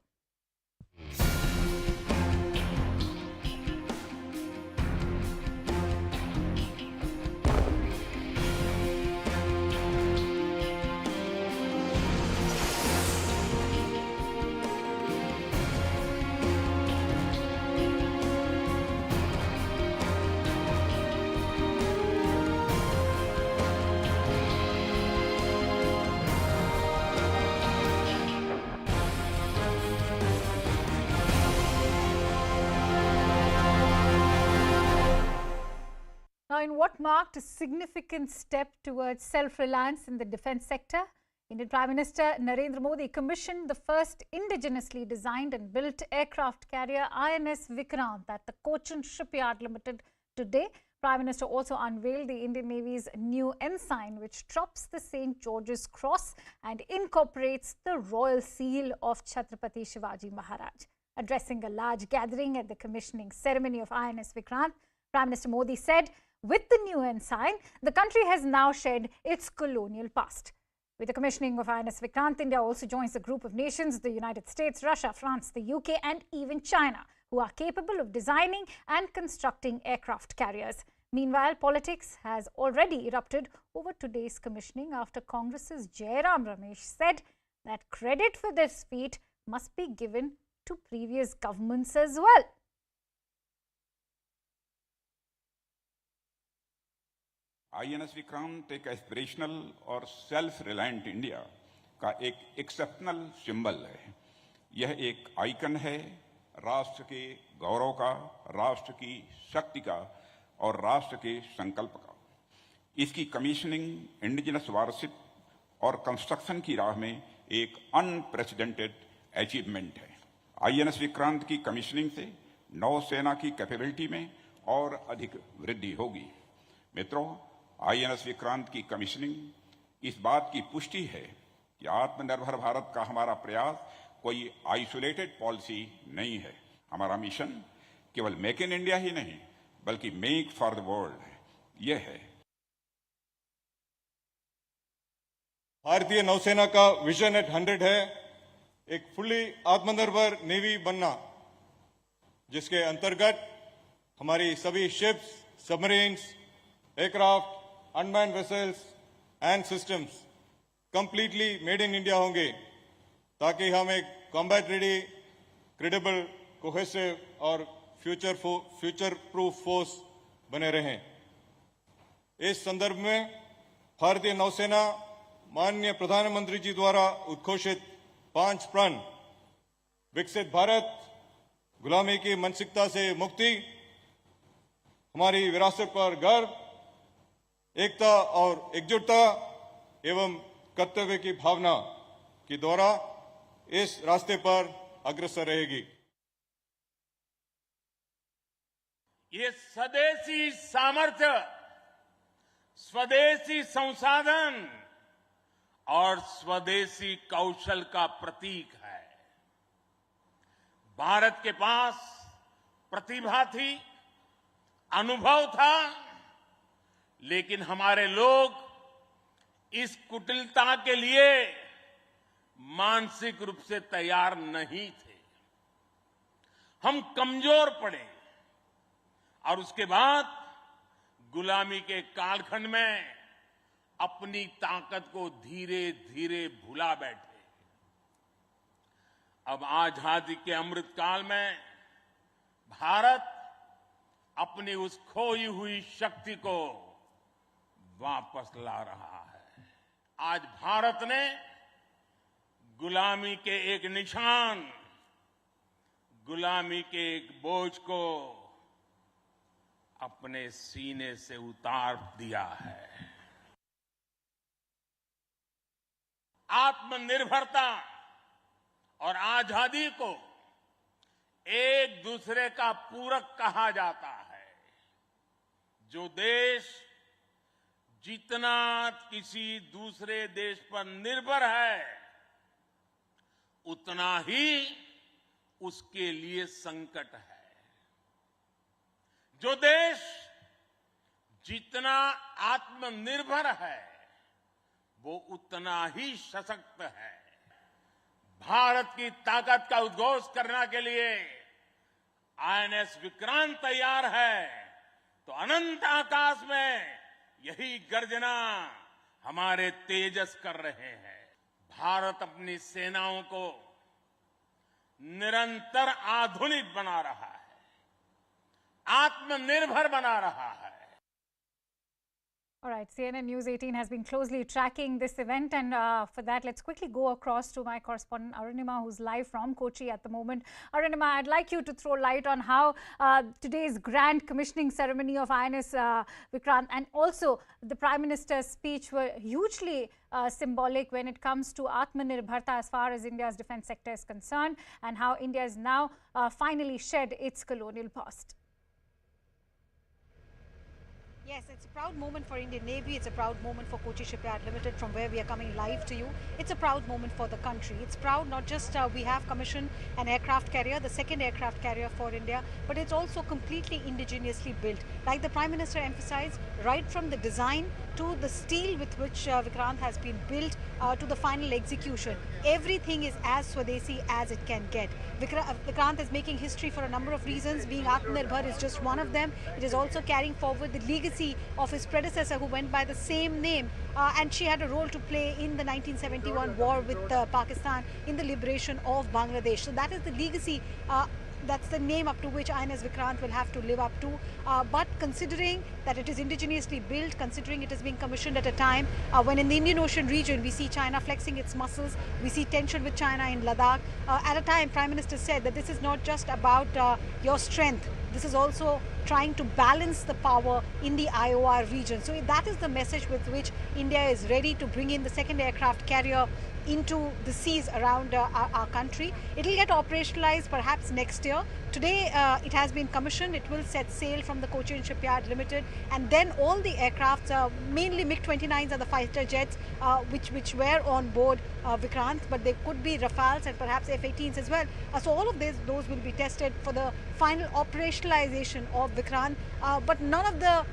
Now, in what marked a significant step towards self-reliance in the defence sector, Indian Prime Minister Narendra Modi commissioned the first indigenously designed and built aircraft carrier INS Vikrant at the Cochin Shipyard Limited today. Prime Minister also unveiled the Indian Navy's new ensign, which drops the St. George's Cross and incorporates the royal seal of Chhatrapati Shivaji Maharaj. Addressing a large gathering at the commissioning ceremony of INS Vikrant, Prime Minister Modi said, with the new ensign, the country has now shed its colonial past. With the commissioning of INS Vikrant, India also joins a group of nations, the United States, Russia, France, the UK and even China, who are capable of designing and constructing aircraft carriers. Meanwhile, politics has already erupted over today's commissioning after Congress's Jairam Ramesh said that credit for this feat must be given to previous governments as well. INS Vikrant एक aspirational और self reliant India का एक exceptional symbol है। यह एक icon है राष्ट्र के गौरव का, राष्ट्र की शक्ति का और राष्ट्र के संकल्प का। इसकी कमीशनिंग इंडिजिनस वारशिप और कंस्ट्रक्शन की राह में एक अनप्रेसिडेंटेड अचीवमेंट है। INS विक्रांत की कमीशनिंग से नौसेना की कैपेबिलिटी में और अधिक वृद्धि होगी। मित्रों, INS विक्रांत की कमीशनिंग इस बात की पुष्टि है कि आत्मनिर्भर भारत का हमारा प्रयास कोई आइसोलेटेड पॉलिसी नहीं है। हमारा मिशन केवल मेक इन इंडिया ही नहीं, बल्कि मेक फॉर द वर्ल्ड है। यह है भारतीय नौसेना का विजन एट 100 है, एक फुल्ली आत्मनिर्भर नेवी बनना, जिसके अंतर्गत हमारी सभी ships, submarines, aircraft, unmanned vessels and systems completely made in India होंगे, ताकि हम एक कॉम्बैट रेडी, क्रेडिबल, कोहेसिव और फ्यूचर प्रूफ फोर्स बने रहें। इस संदर्भ में भारतीय नौसेना माननीय प्रधानमंत्री जी द्वारा उद्घोषित 5 प्रण विकसित भारत, गुलामी की मानसिकता से मुक्ति, हमारी विरासत पर गर्व, एकता और एकजुटता एवं कर्तव्य की भावना के द्वारा इस रास्ते पर अग्रसर रहेगी। ये स्वदेशी सामर्थ्य, स्वदेशी संसाधन और स्वदेशी कौशल का प्रतीक है। भारत के पास प्रतिभा थी, अनुभव था, लेकिन हमारे लोग इस कुटिलता के लिए मानसिक रूप से तैयार नहीं थे। हम कमजोर पड़े और उसके बाद गुलामी के कालखंड में अपनी ताकत को धीरे धीरे भुला बैठे। अब आजादी के अमृत काल में भारत अपनी उस खोई हुई शक्ति को वापस ला रहा है। आज भारत ने गुलामी के एक निशान, गुलामी के एक बोझ को अपने सीने से उतार दिया है। आत्मनिर्भरता और आजादी को एक दूसरे का पूरक कहा जाता है। जो देश जितना किसी दूसरे देश पर निर्भर है, उतना ही उसके लिए संकट है। जो देश जितना आत्मनिर्भर है, वो उतना ही सशक्त है। भारत की ताकत का उद्घोष करने के लिए आईएनएस विक्रांत तैयार है, तो अनंत आकाश में यही गर्जना हमारे तेजस कर रहे हैं। भारत अपनी सेनाओं को निरंतर आधुनिक बना रहा है, आत्मनिर्भर बना रहा है। All right, CNN News 18 has been closely tracking this event, and for that, let's quickly go across to my correspondent Arunima, who's live from Kochi at the moment. Arunima, I'd like you to throw light on how today's grand commissioning ceremony of INS Vikrant and also the Prime Minister's speech were hugely symbolic when it comes to Atmanirbharta as far as India's defense sector is concerned, and how India has now finally shed its colonial past. Yes, it's a proud moment for Indian Navy. It's a proud moment for Kochi Shipyard Limited, from where we are coming live to you. It's a proud moment for the country. It's proud not just we have commissioned an aircraft carrier, the second aircraft carrier for India, but it's also completely indigenously built. Like the Prime Minister emphasized, right from the design to the steel with which Vikrant has been built to the final execution, everything is as Swadeshi as it can get. Vikrant is making history for a number of reasons. Being Atmanirbhar is just one of them. It is also carrying forward the legacy of his predecessor, who went by the same name, and she had a role to play in the 1971 war with Pakistan in the liberation of Bangladesh. So that is the legacy. That's the name up to which INS Vikrant will have to live up to. But considering that it is indigenously built, considering it is being commissioned at a time when in the Indian Ocean region we see China flexing its muscles, we see tension with China in Ladakh. At a time, Prime Minister said that this is not just about your strength. This is also trying to balance the power in the IOR region. So that is the message with which India is ready to bring in the second aircraft carrier into the seas around our country. It will get operationalized perhaps next year. Today it has been commissioned. It will set sail from the Cochin Shipyard Limited, and then all the aircrafts, mainly MiG-29s and the fighter jets, which were on board Vikrant, but there could be Rafales and perhaps F-18s as well. So all of those will be tested for the final operationalization of Vikrant. But none of the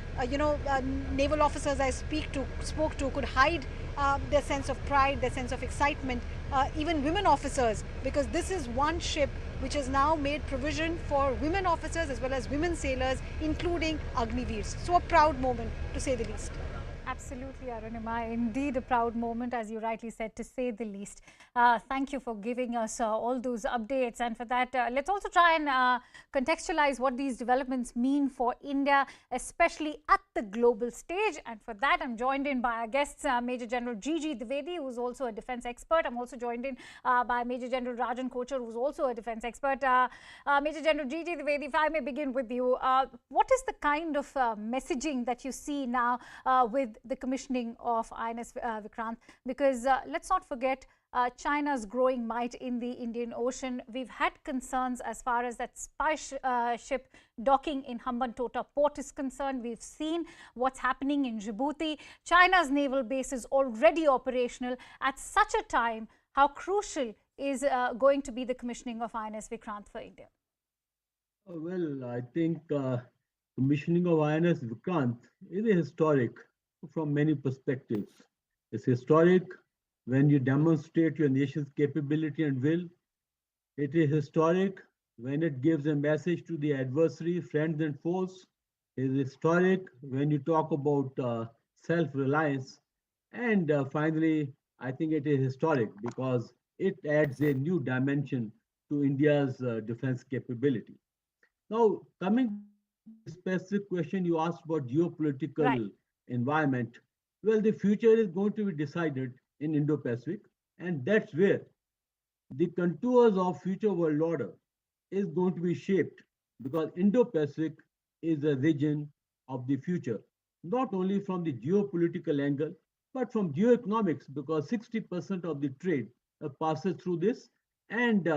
naval officers I spoke to could hide their sense of pride, their sense of excitement, even women officers, because this is one ship which has now made provision for women officers as well as women sailors, including Agniveers. So a proud moment, to say the least. Absolutely, Arunima. Indeed, a proud moment, as you rightly said, to say the least. Thank you for giving us all those updates. And for that, let's also try and contextualize what these developments mean for India, especially at the global stage. And for that, I'm joined in by our guests, Major General G.G. Dwivedi, who's also a defense expert. I'm also joined in by Major General Rajan Kochar, who's also a defense expert. Major General G.G. Dwivedi, if I may begin with you, what is the kind of messaging that you see now with the commissioning of INS Vikrant? Because let's not forget China's growing might in the Indian Ocean. We've had concerns as far as that spy ship docking in Hambantota port is concerned. We've seen what's happening in Djibouti. China's naval base is already operational. At such a time, how crucial is going to be the commissioning of INS Vikrant for India? Well, I think commissioning of INS Vikrant is historic from many perspectives. It's historic when you demonstrate your nation's capability and will. It is historic when it gives a message to the adversary, friends and foes. It is historic when you talk about self-reliance. And finally, I think it is historic because it adds a new dimension to India's defense capability. Now, coming to the specific question you asked about geopolitical environment, well, the future is going to be decided in Indo-Pacific, and that's where the contours of future world order is going to be shaped, because Indo-Pacific is a region of the future, not only from the geopolitical angle, but from geoeconomics, because 60% of the trade passes through this, and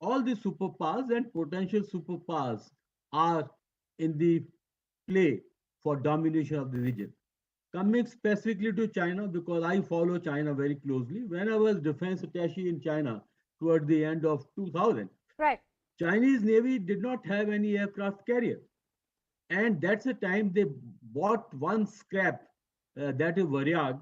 all the superpowers and potential superpowers are in the play for domination of the region. Coming specifically to China, because I follow China very closely, when I was defense attaché in China toward the end of 2000, right, Chinese Navy did not have any aircraft carrier. And that's the time they bought one scrap, that is Varyag,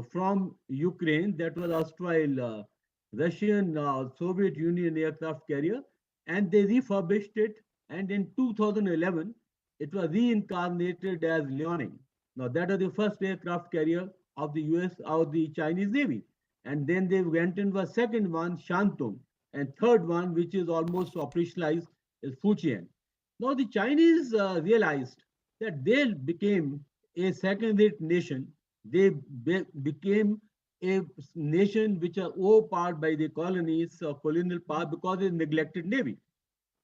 from Ukraine, that was erstwhile Russian Soviet Union aircraft carrier, and they refurbished it. And in 2011, it was reincarnated as Liaoning. Now, that is the first aircraft carrier of the US or the Chinese Navy. And then they went in for second one, Shantung, and third one, which is almost operationalized, is Fujian. Now, the Chinese realized that they became a second-rate nation. They became a nation which are overpowered by the colonies or colonial power because they neglected navy.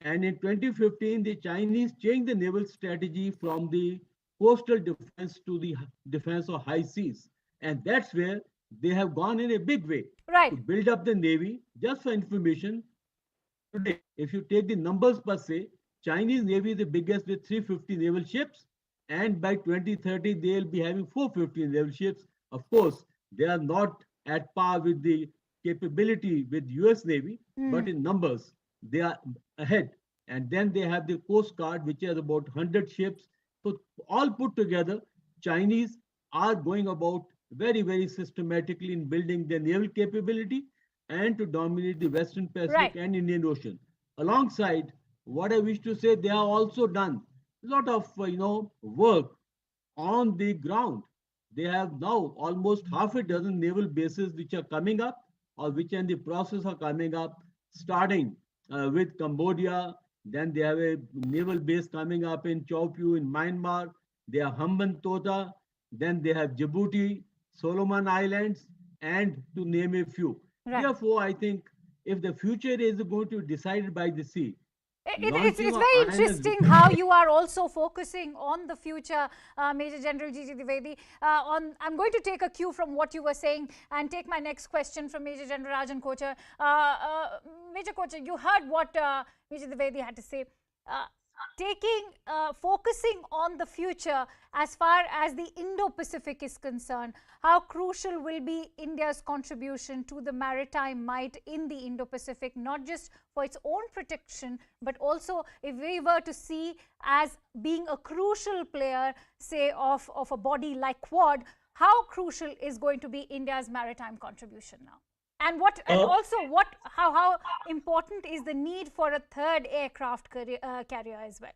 And in 2015, the Chinese changed the naval strategy from the coastal defense to the defense of high seas. And that's where they have gone in a big way to build up the navy. Just for information, today, if you take the numbers per se, Chinese Navy is the biggest with 350 naval ships, and by 2030 they will be having 450 naval ships. Of course, they are not at par with the capability with US Navy, but in numbers they are ahead. And then they have the Coast Guard, which has about 100 ships. So all put together, Chinese are going about very, very systematically in building their naval capability and to dominate the Western Pacific and Indian Ocean. Alongside, what I wish to say, they have also done a lot of work on the ground. They have now almost half a dozen naval bases which are coming up or which are in the process of coming up, starting with Cambodia. Then they have a naval base coming up in Chao Phu in Myanmar. They have Hambantota. Then they have Djibouti, Solomon Islands, and to name a few. Therefore, I think if the future is going to be decided by the sea, it's very interesting how you are also focusing on the future, Major General G.G. Dwivedi. I'm going to take a cue from what you were saying and take my next question from Major General Rajan Kochar. Major Kochar, you heard what Major Dwivedi had to say. Focusing on the future as far as the Indo-Pacific is concerned, how crucial will be India's contribution to the maritime might in the Indo-Pacific, not just for its own protection, but also if we were to see as being a crucial player, say, of a body like Quad, how crucial is going to be India's maritime contribution now? And how important is the need for a third aircraft carrier as well?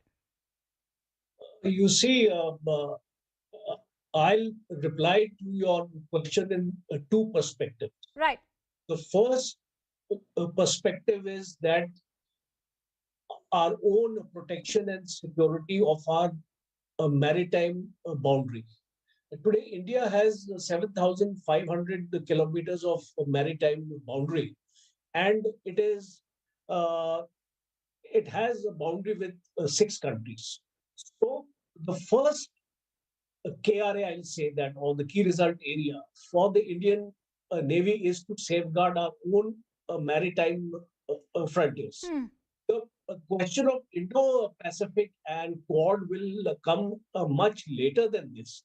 You see, I'll reply to your question in two perspectives. Right. The first perspective is that our own protection and security of our maritime boundary. Today, India has 7,500 kilometers of maritime boundary, and it has a boundary with 6 countries. So the first KRA, I'll say that, or the key result area for the Indian Navy is to safeguard our own maritime frontiers. The question of Indo-Pacific and Quad will come much later than this.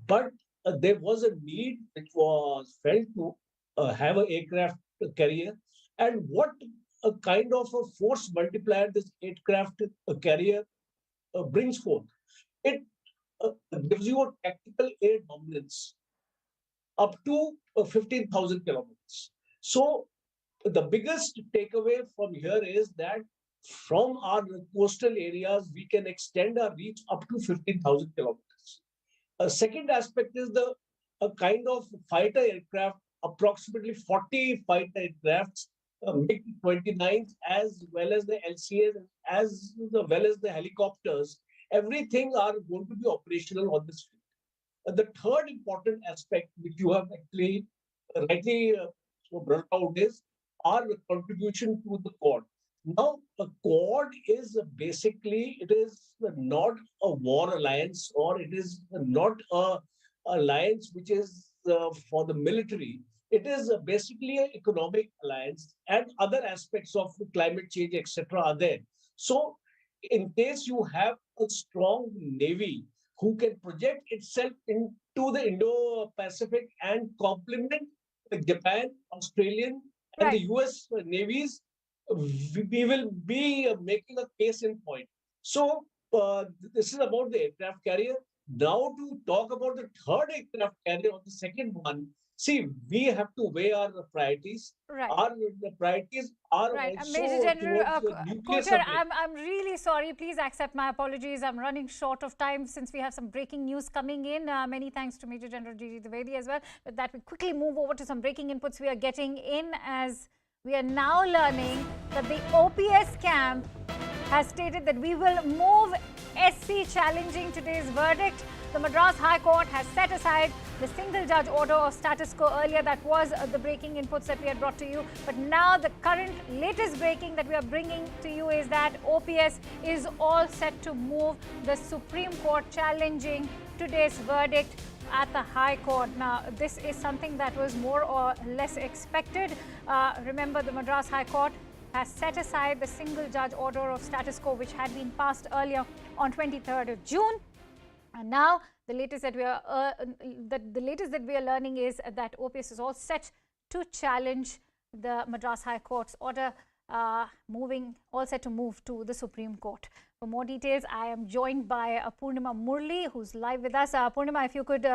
But there was a need which was felt to have an aircraft carrier. And what a kind of a force multiplier this aircraft carrier brings forth. It gives you a tactical air dominance up to 15,000 kilometers. So the biggest takeaway from here is that from our coastal areas, we can extend our reach up to 15,000 kilometers. A second aspect is a kind of fighter aircraft, approximately 40 fighter aircrafts MiG-29s as well as the LCAs, well as the helicopters, everything are going to be operational on this field. The third important aspect which you have actually rightly brought out is our contribution to the Quad. Now, a Quad is basically, it is not a war alliance, or it is not a alliance which is for the military. It is basically an economic alliance, and other aspects of climate change, etc., are there. So, in case you have a strong navy who can project itself into the Indo-Pacific and complement the Japan, Australian, and the US navies, we will be making a case in point. So this is about the aircraft carrier. Now to talk about the third aircraft carrier, or the second one, see, we have to weigh our priorities. Right. The priorities are Right. Major also General towards nuclear Kochar, submarine. I'm really sorry. Please accept my apologies. I'm running short of time since we have some breaking news coming in. Many thanks to Major General Gigi Dwivedi as well. With that, we quickly move over to some breaking inputs we are getting in, as we are now learning that the OPS camp has stated that we will move SC challenging today's verdict. The Madras High Court has set aside the single judge order of status quo earlier. That was the breaking inputs that we had brought to you. But now the current latest breaking that we are bringing to you is that OPS is all set to move the Supreme Court challenging today's verdict at the High Court. Now, this is something that was more or less expected. Remember, the Madras High Court has set aside the single judge order of status quo, which had been passed earlier on 23rd of June. And now the latest that we are learning is that OPS is all set to challenge the Madras High Court's order, all set to move to the Supreme Court. For more details, I am joined by Purnima Murli, who's live with us. Purnima, if you could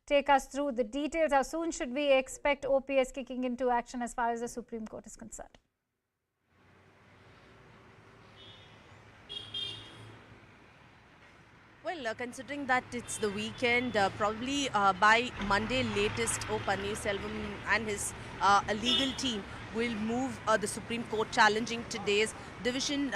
take us through the details, how soon should we expect OPS kicking into action as far as the Supreme Court is concerned? Well, considering that it's the weekend, probably by Monday latest, O. Pannirselvam and his legal team will move the Supreme Court challenging today's division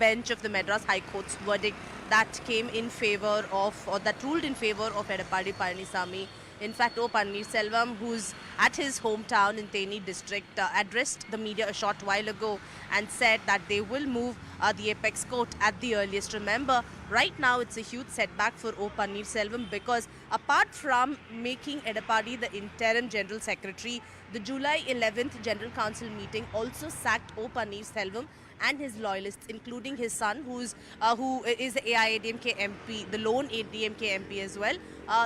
bench of the Madras High Court's verdict that came in favor of, or that ruled in favor of Edappadi Palanisamy. In fact, O. Pannirselvam, who's at his hometown in Theni district, addressed the media a short while ago and said that they will move the apex court at the earliest. Remember, right now it's a huge setback for O. Pannirselvam because apart from making Edappadi the interim General Secretary, the July 11th General Council meeting also sacked O. Pannirselvam and his loyalists, including his son, who is the AIADMK MP, the lone ADMK MP as well.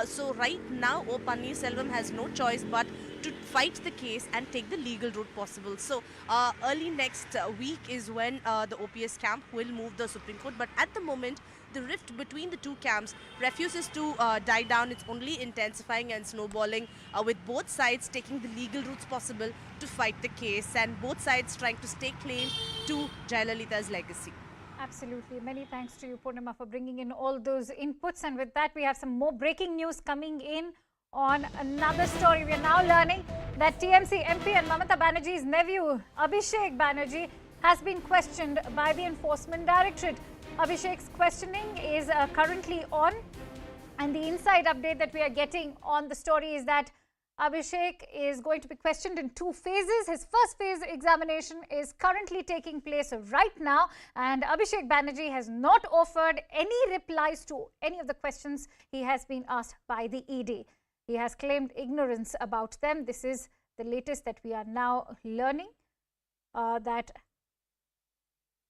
So right now, O. Pannirselvam has no choice but to fight the case and take the legal route possible. So early next week is when the OPS camp will move the Supreme Court. But at the moment, the rift between the two camps refuses to die down. It's only intensifying and snowballing, with both sides taking the legal routes possible to fight the case, and both sides trying to stake claim to Jayalalitha's legacy. Absolutely. Many thanks to you, Purnima, for bringing in all those inputs. And with that, we have some more breaking news coming in on another story. We are now learning that TMC MP and Mamata Banerjee's nephew, Abhishek Banerjee, has been questioned by the Enforcement Directorate. Abhishek's questioning is currently on, and the inside update that we are getting on the story is that Abhishek is going to be questioned in two phases. His first phase examination is currently taking place right now, and Abhishek Banerjee has not offered any replies to any of the questions he has been asked by the ED. He has claimed ignorance about them. This is the latest that we are now learning, that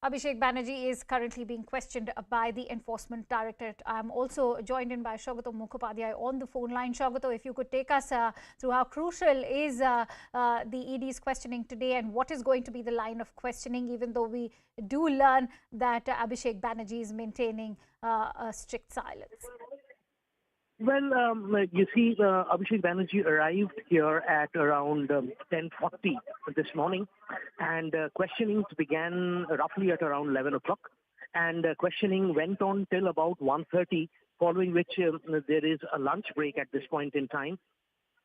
Abhishek Banerjee is currently being questioned by the Enforcement Directorate. I am also joined in by Shaugato Mukhopadhyay on the phone line. Shaugato, if you could take us through how crucial is the ED's questioning today, and what is going to be the line of questioning, even though we do learn that Abhishek Banerjee is maintaining a strict silence. Well, you see, Abhishek Banerjee arrived here at around 10:40 this morning, and questionings began roughly at around 11 o'clock, and questioning went on till about 1:30, following which there is a lunch break at this point in time.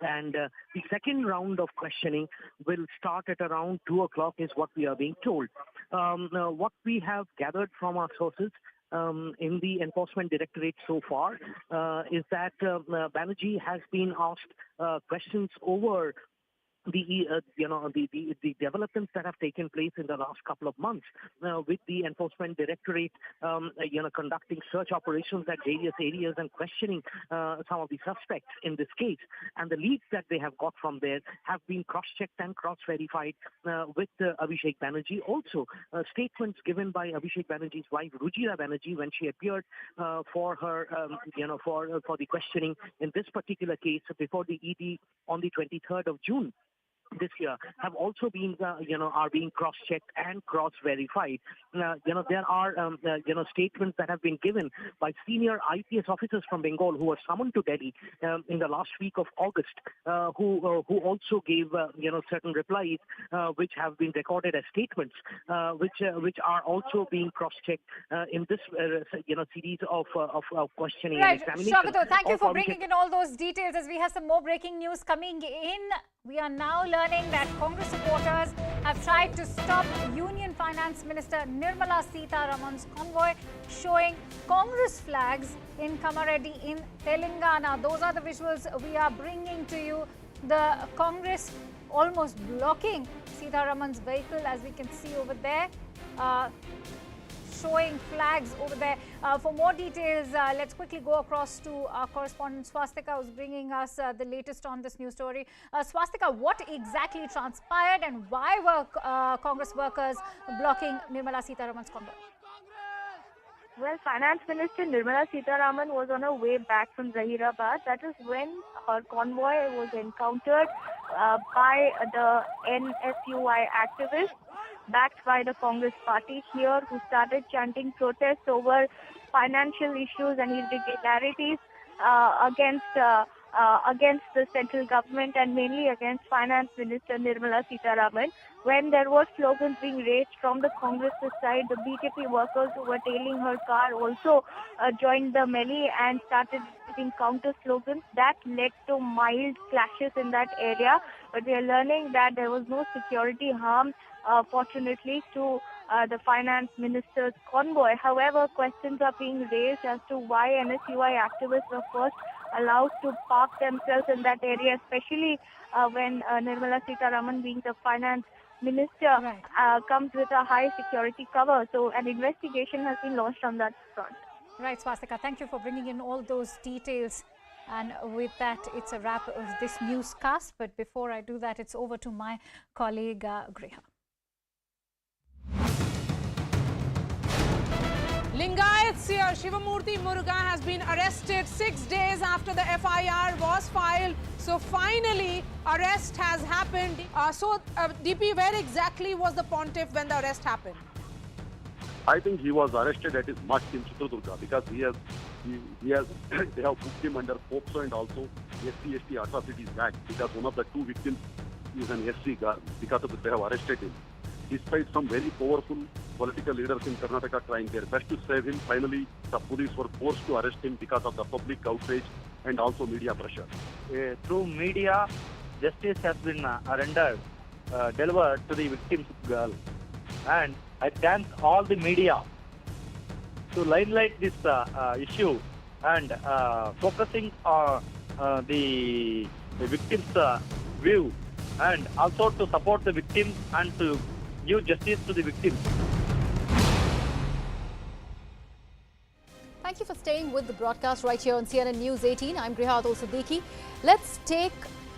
And the second round of questioning will start at around 2 o'clock is what we are being told. What we have gathered from our sources in the Enforcement Directorate so far is that Banerjee has been asked questions over the developments that have taken place in the last couple of months with the Enforcement Directorate conducting search operations at various areas and questioning some of the suspects in this case, and the leads that they have got from there have been cross-checked and cross-verified with Abhishek Banerjee. Also statements given by Abhishek Banerjee's wife Rujira Banerjee when she appeared for her for the questioning in this particular case before the ED on the 23rd of June this year have also been, are being cross-checked and cross-verified. There are, statements that have been given by senior IPS officers from Bengal who were summoned to Delhi in the last week of August, who also gave, certain replies which have been recorded as statements, which are also being cross-checked in this, series of questioning and examination. Shaukato, thank you for bringing in all those details. As we have some more breaking news coming in, we are now learning that Congress supporters have tried to stop Union Finance Minister Nirmala Sitharaman's convoy showing Congress flags in Kamareddy in Telangana. Those are the visuals we are bringing to you. The Congress almost blocking Sitharaman's vehicle, as we can see over there. Showing flags over there. For more details, let's quickly go across to our correspondent Swastika, who's bringing us the latest on this news story. Swastika, what exactly transpired and why were Congress workers blocking Nirmala Sitharaman's convoy? Well, Finance Minister Nirmala Sitharaman was on her way back from Zahirabad. That is when her convoy was encountered by the NSUI activists backed by the Congress party here, who started chanting protests over financial issues and irregularities against the central government and mainly against Finance Minister Nirmala Sitharaman. When there were slogans being raised from the Congress side, the BJP workers who were tailing her car also joined the melee and started using counter slogans. That led to mild clashes in that area, but we are learning that there was no security harm, fortunately, to the finance minister's convoy. However, questions are being raised as to why NSUI activists were first allowed to park themselves in that area, especially when Nirmala Sitharaman, being the finance minister, comes with a high security cover. So an investigation has been launched on that front. Right, Swastika, thank you for bringing in all those details. And with that, it's a wrap of this newscast. But before I do that, it's over to my colleague, Griha. Lingayat Seer Shivamurthy Muruga has been arrested 6 days after the FIR was filed. So finally, arrest has happened. DP, where exactly was the pontiff when the arrest happened? I think he was arrested at his mutt in Chitradurga because they have booked him under POCSO and also SC/ST Atrocities Act because one of the two victims is an SC girl. Because of this, they have arrested him. Despite some very powerful political leaders in Karnataka trying their best to save him, finally the police were forced to arrest him because of the public outrage and also media pressure. Through media, justice has been rendered, delivered to the victim's girl. And I thank all the media to limelight this issue and focusing on the victim's view, and also to support the victim and to give justice to the victim. Thank you for staying with the broadcast right here on CNN News 18. I'm Griha Siddiqui. Let's take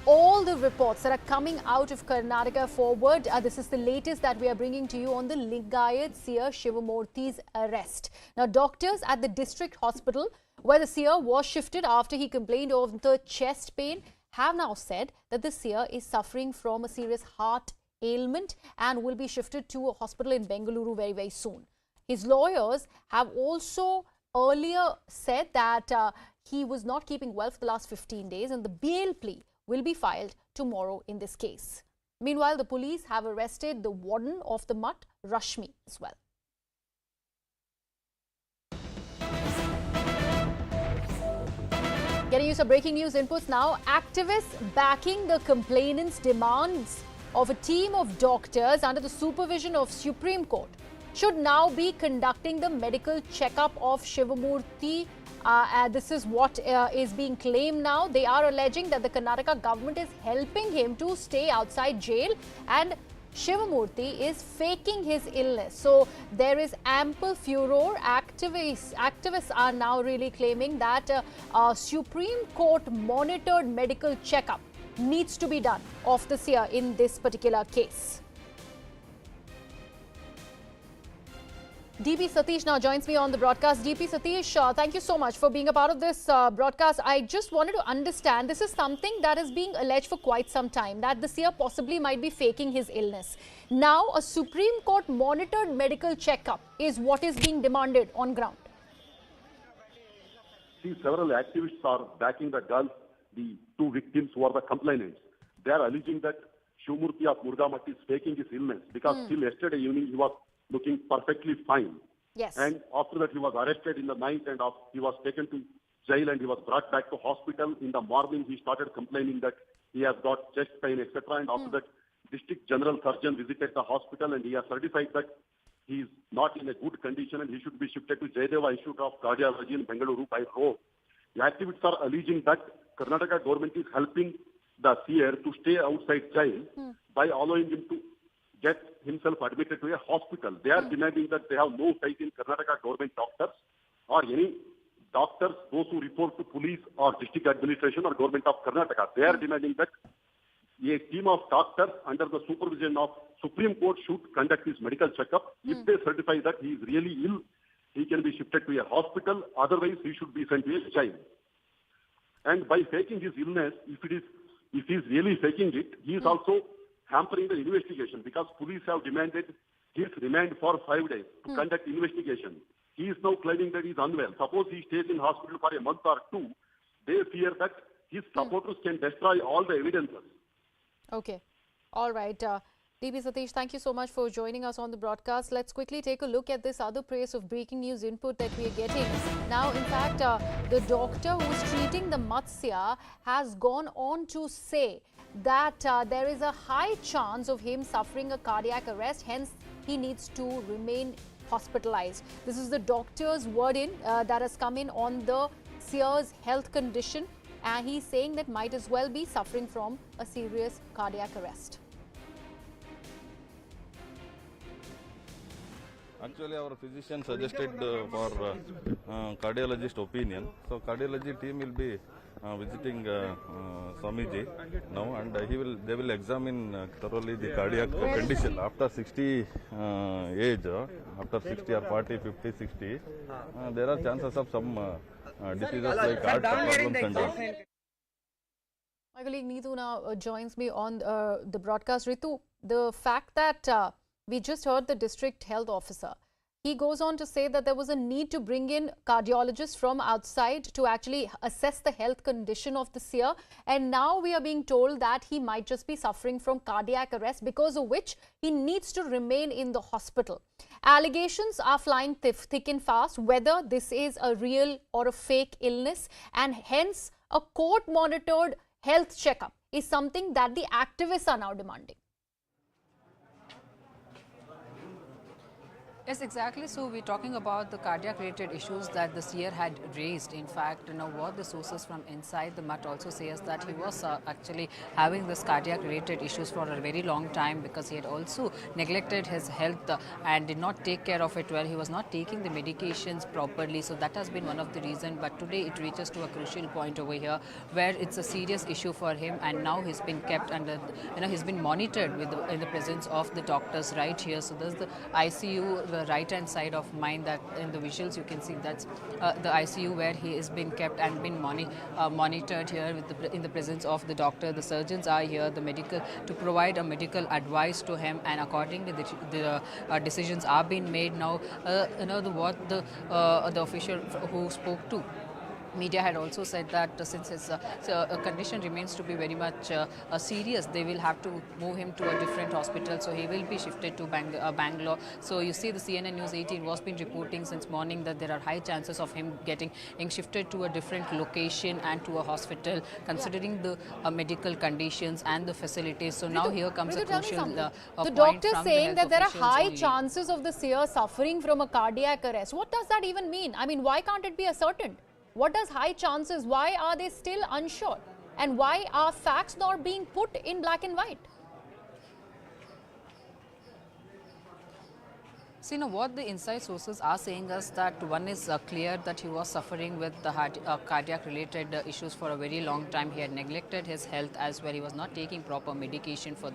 all the reports that are coming out of Karnataka forward. This is the latest that we are bringing to you on the Lingayat Seer Shivamurthy's arrest. Now, doctors at the district hospital where the seer was shifted after he complained of the chest pain have now said that the seer is suffering from a serious heart ailment and will be shifted to a hospital in Bengaluru very, very soon. His lawyers have also earlier said that he was not keeping well for the last 15 days and the bail plea will be filed tomorrow in this case. Meanwhile, the police have arrested the warden of the mutt, Rashmi, as well. Getting you some breaking news inputs now. Activists backing the complainants' demands of a team of doctors under the supervision of Supreme Court should now be conducting the medical checkup of Shivamurthy. This is what is being claimed now. They are alleging that the Karnataka government is helping him to stay outside jail and Shivamurthy is faking his illness. So there is ample furor. Activists are now really claiming that a Supreme Court monitored medical checkup needs to be done of the Seer in this particular case. DP Satish now joins me on the broadcast. DP Satish, thank you so much for being a part of this broadcast. I just wanted to understand, this is something that is being alleged for quite some time, that the Seer possibly might be faking his illness. Now, a Supreme Court monitored medical checkup is what is being demanded on ground. See, several activists are backing the girls, the two victims who are the complainants. They are alleging that Shivamurthy of Murgamatti is faking his illness because till yesterday evening he was looking perfectly fine. Yes. And after that he was arrested in the night and he was taken to jail and he was brought back to hospital. In the morning he started complaining that he has got chest pain, etc. And after that, district general surgeon visited the hospital and he has certified that he is not in a good condition and he should be shifted to Jayadeva Institute of Cardiology in Bengaluru by road. The activists are alleging that Karnataka government is helping the Seer to stay outside jail by allowing him to get himself admitted to a hospital. They are demanding that they have no faith in Karnataka government doctors or any doctors, those who report to police or district administration or government of Karnataka. They are demanding that a team of doctors under the supervision of Supreme Court should conduct his medical checkup. If they certify that he is really ill, he can be shifted to a hospital. Otherwise, he should be sent to a jail. And by faking his illness, if he is really faking it, he is also hampering the investigation because police have demanded his remand for 5 days to conduct investigation. He is now claiming that he is unwell. Suppose he stays in hospital for a month or two, they fear that his supporters can destroy all the evidences. Okay. All right. DP Satish, thank you so much for joining us on the broadcast. Let's quickly take a look at this other piece of breaking news input that we are getting. Now, in fact, the doctor who is treating the Matsya has gone on to say that there is a high chance of him suffering a cardiac arrest, hence he needs to remain hospitalized. This is the doctor's word that has come in on the Seer's health condition, and he's saying that might as well be suffering from a serious cardiac arrest. Actually, our physician suggested for cardiologist opinion. So, cardiology team will be visiting Swamiji now, and they will examine thoroughly the cardiac condition. After 60 age, after 60 or 40, 50, 60, there are chances of some diseases like heart problems and all. My colleague Neetu now joins me on the broadcast. Ritu, the fact that we just heard the district health officer, he goes on to say that there was a need to bring in cardiologists from outside to actually assess the health condition of the Seer. And now we are being told that he might just be suffering from cardiac arrest, because of which he needs to remain in the hospital. Allegations are flying thick and fast whether this is a real or a fake illness, and hence a court-monitored health checkup is something that the activists are now demanding. Yes, exactly. So we're talking about the cardiac-related issues that the Seer had raised. In fact, what the sources from inside the MUT also say is that he was actually having this cardiac-related issues for a very long time, because he had also neglected his health and did not take care of it well. He was not taking the medications properly. So that has been one of the reasons. But today it reaches to a crucial point over here where it's a serious issue for him, and now he's been kept under, he's been monitored in the presence of the doctors right here. So there's the ICU, the right hand side of mine, that in the visuals you can see that's the ICU where he is being kept and been monitored here in the presence of the doctor. The surgeons are here, the medical, to provide a medical advice to him, and accordingly the decisions are being made now. What the official who spoke to Media had also said that since his condition remains to be very much serious, they will have to move him to a different hospital. So he will be shifted to Bangalore. So you see, the CNN News 18 was been reporting since morning that there are high chances of him getting shifted to a different location and to a hospital, considering the medical conditions and the facilities. So now here comes a crucial the point doctor from the saying health that there are officials high only. chances of the seer suffering from a cardiac arrest. What does that even mean? I mean, why can't it be ascertained? What does high chances? Why are they still unsure? And why are facts not being put in black and white? See, now what the inside sources are saying is that one is clear that he was suffering with the cardiac related issues for a very long time. He had neglected his health as well. He was not taking proper medication for this.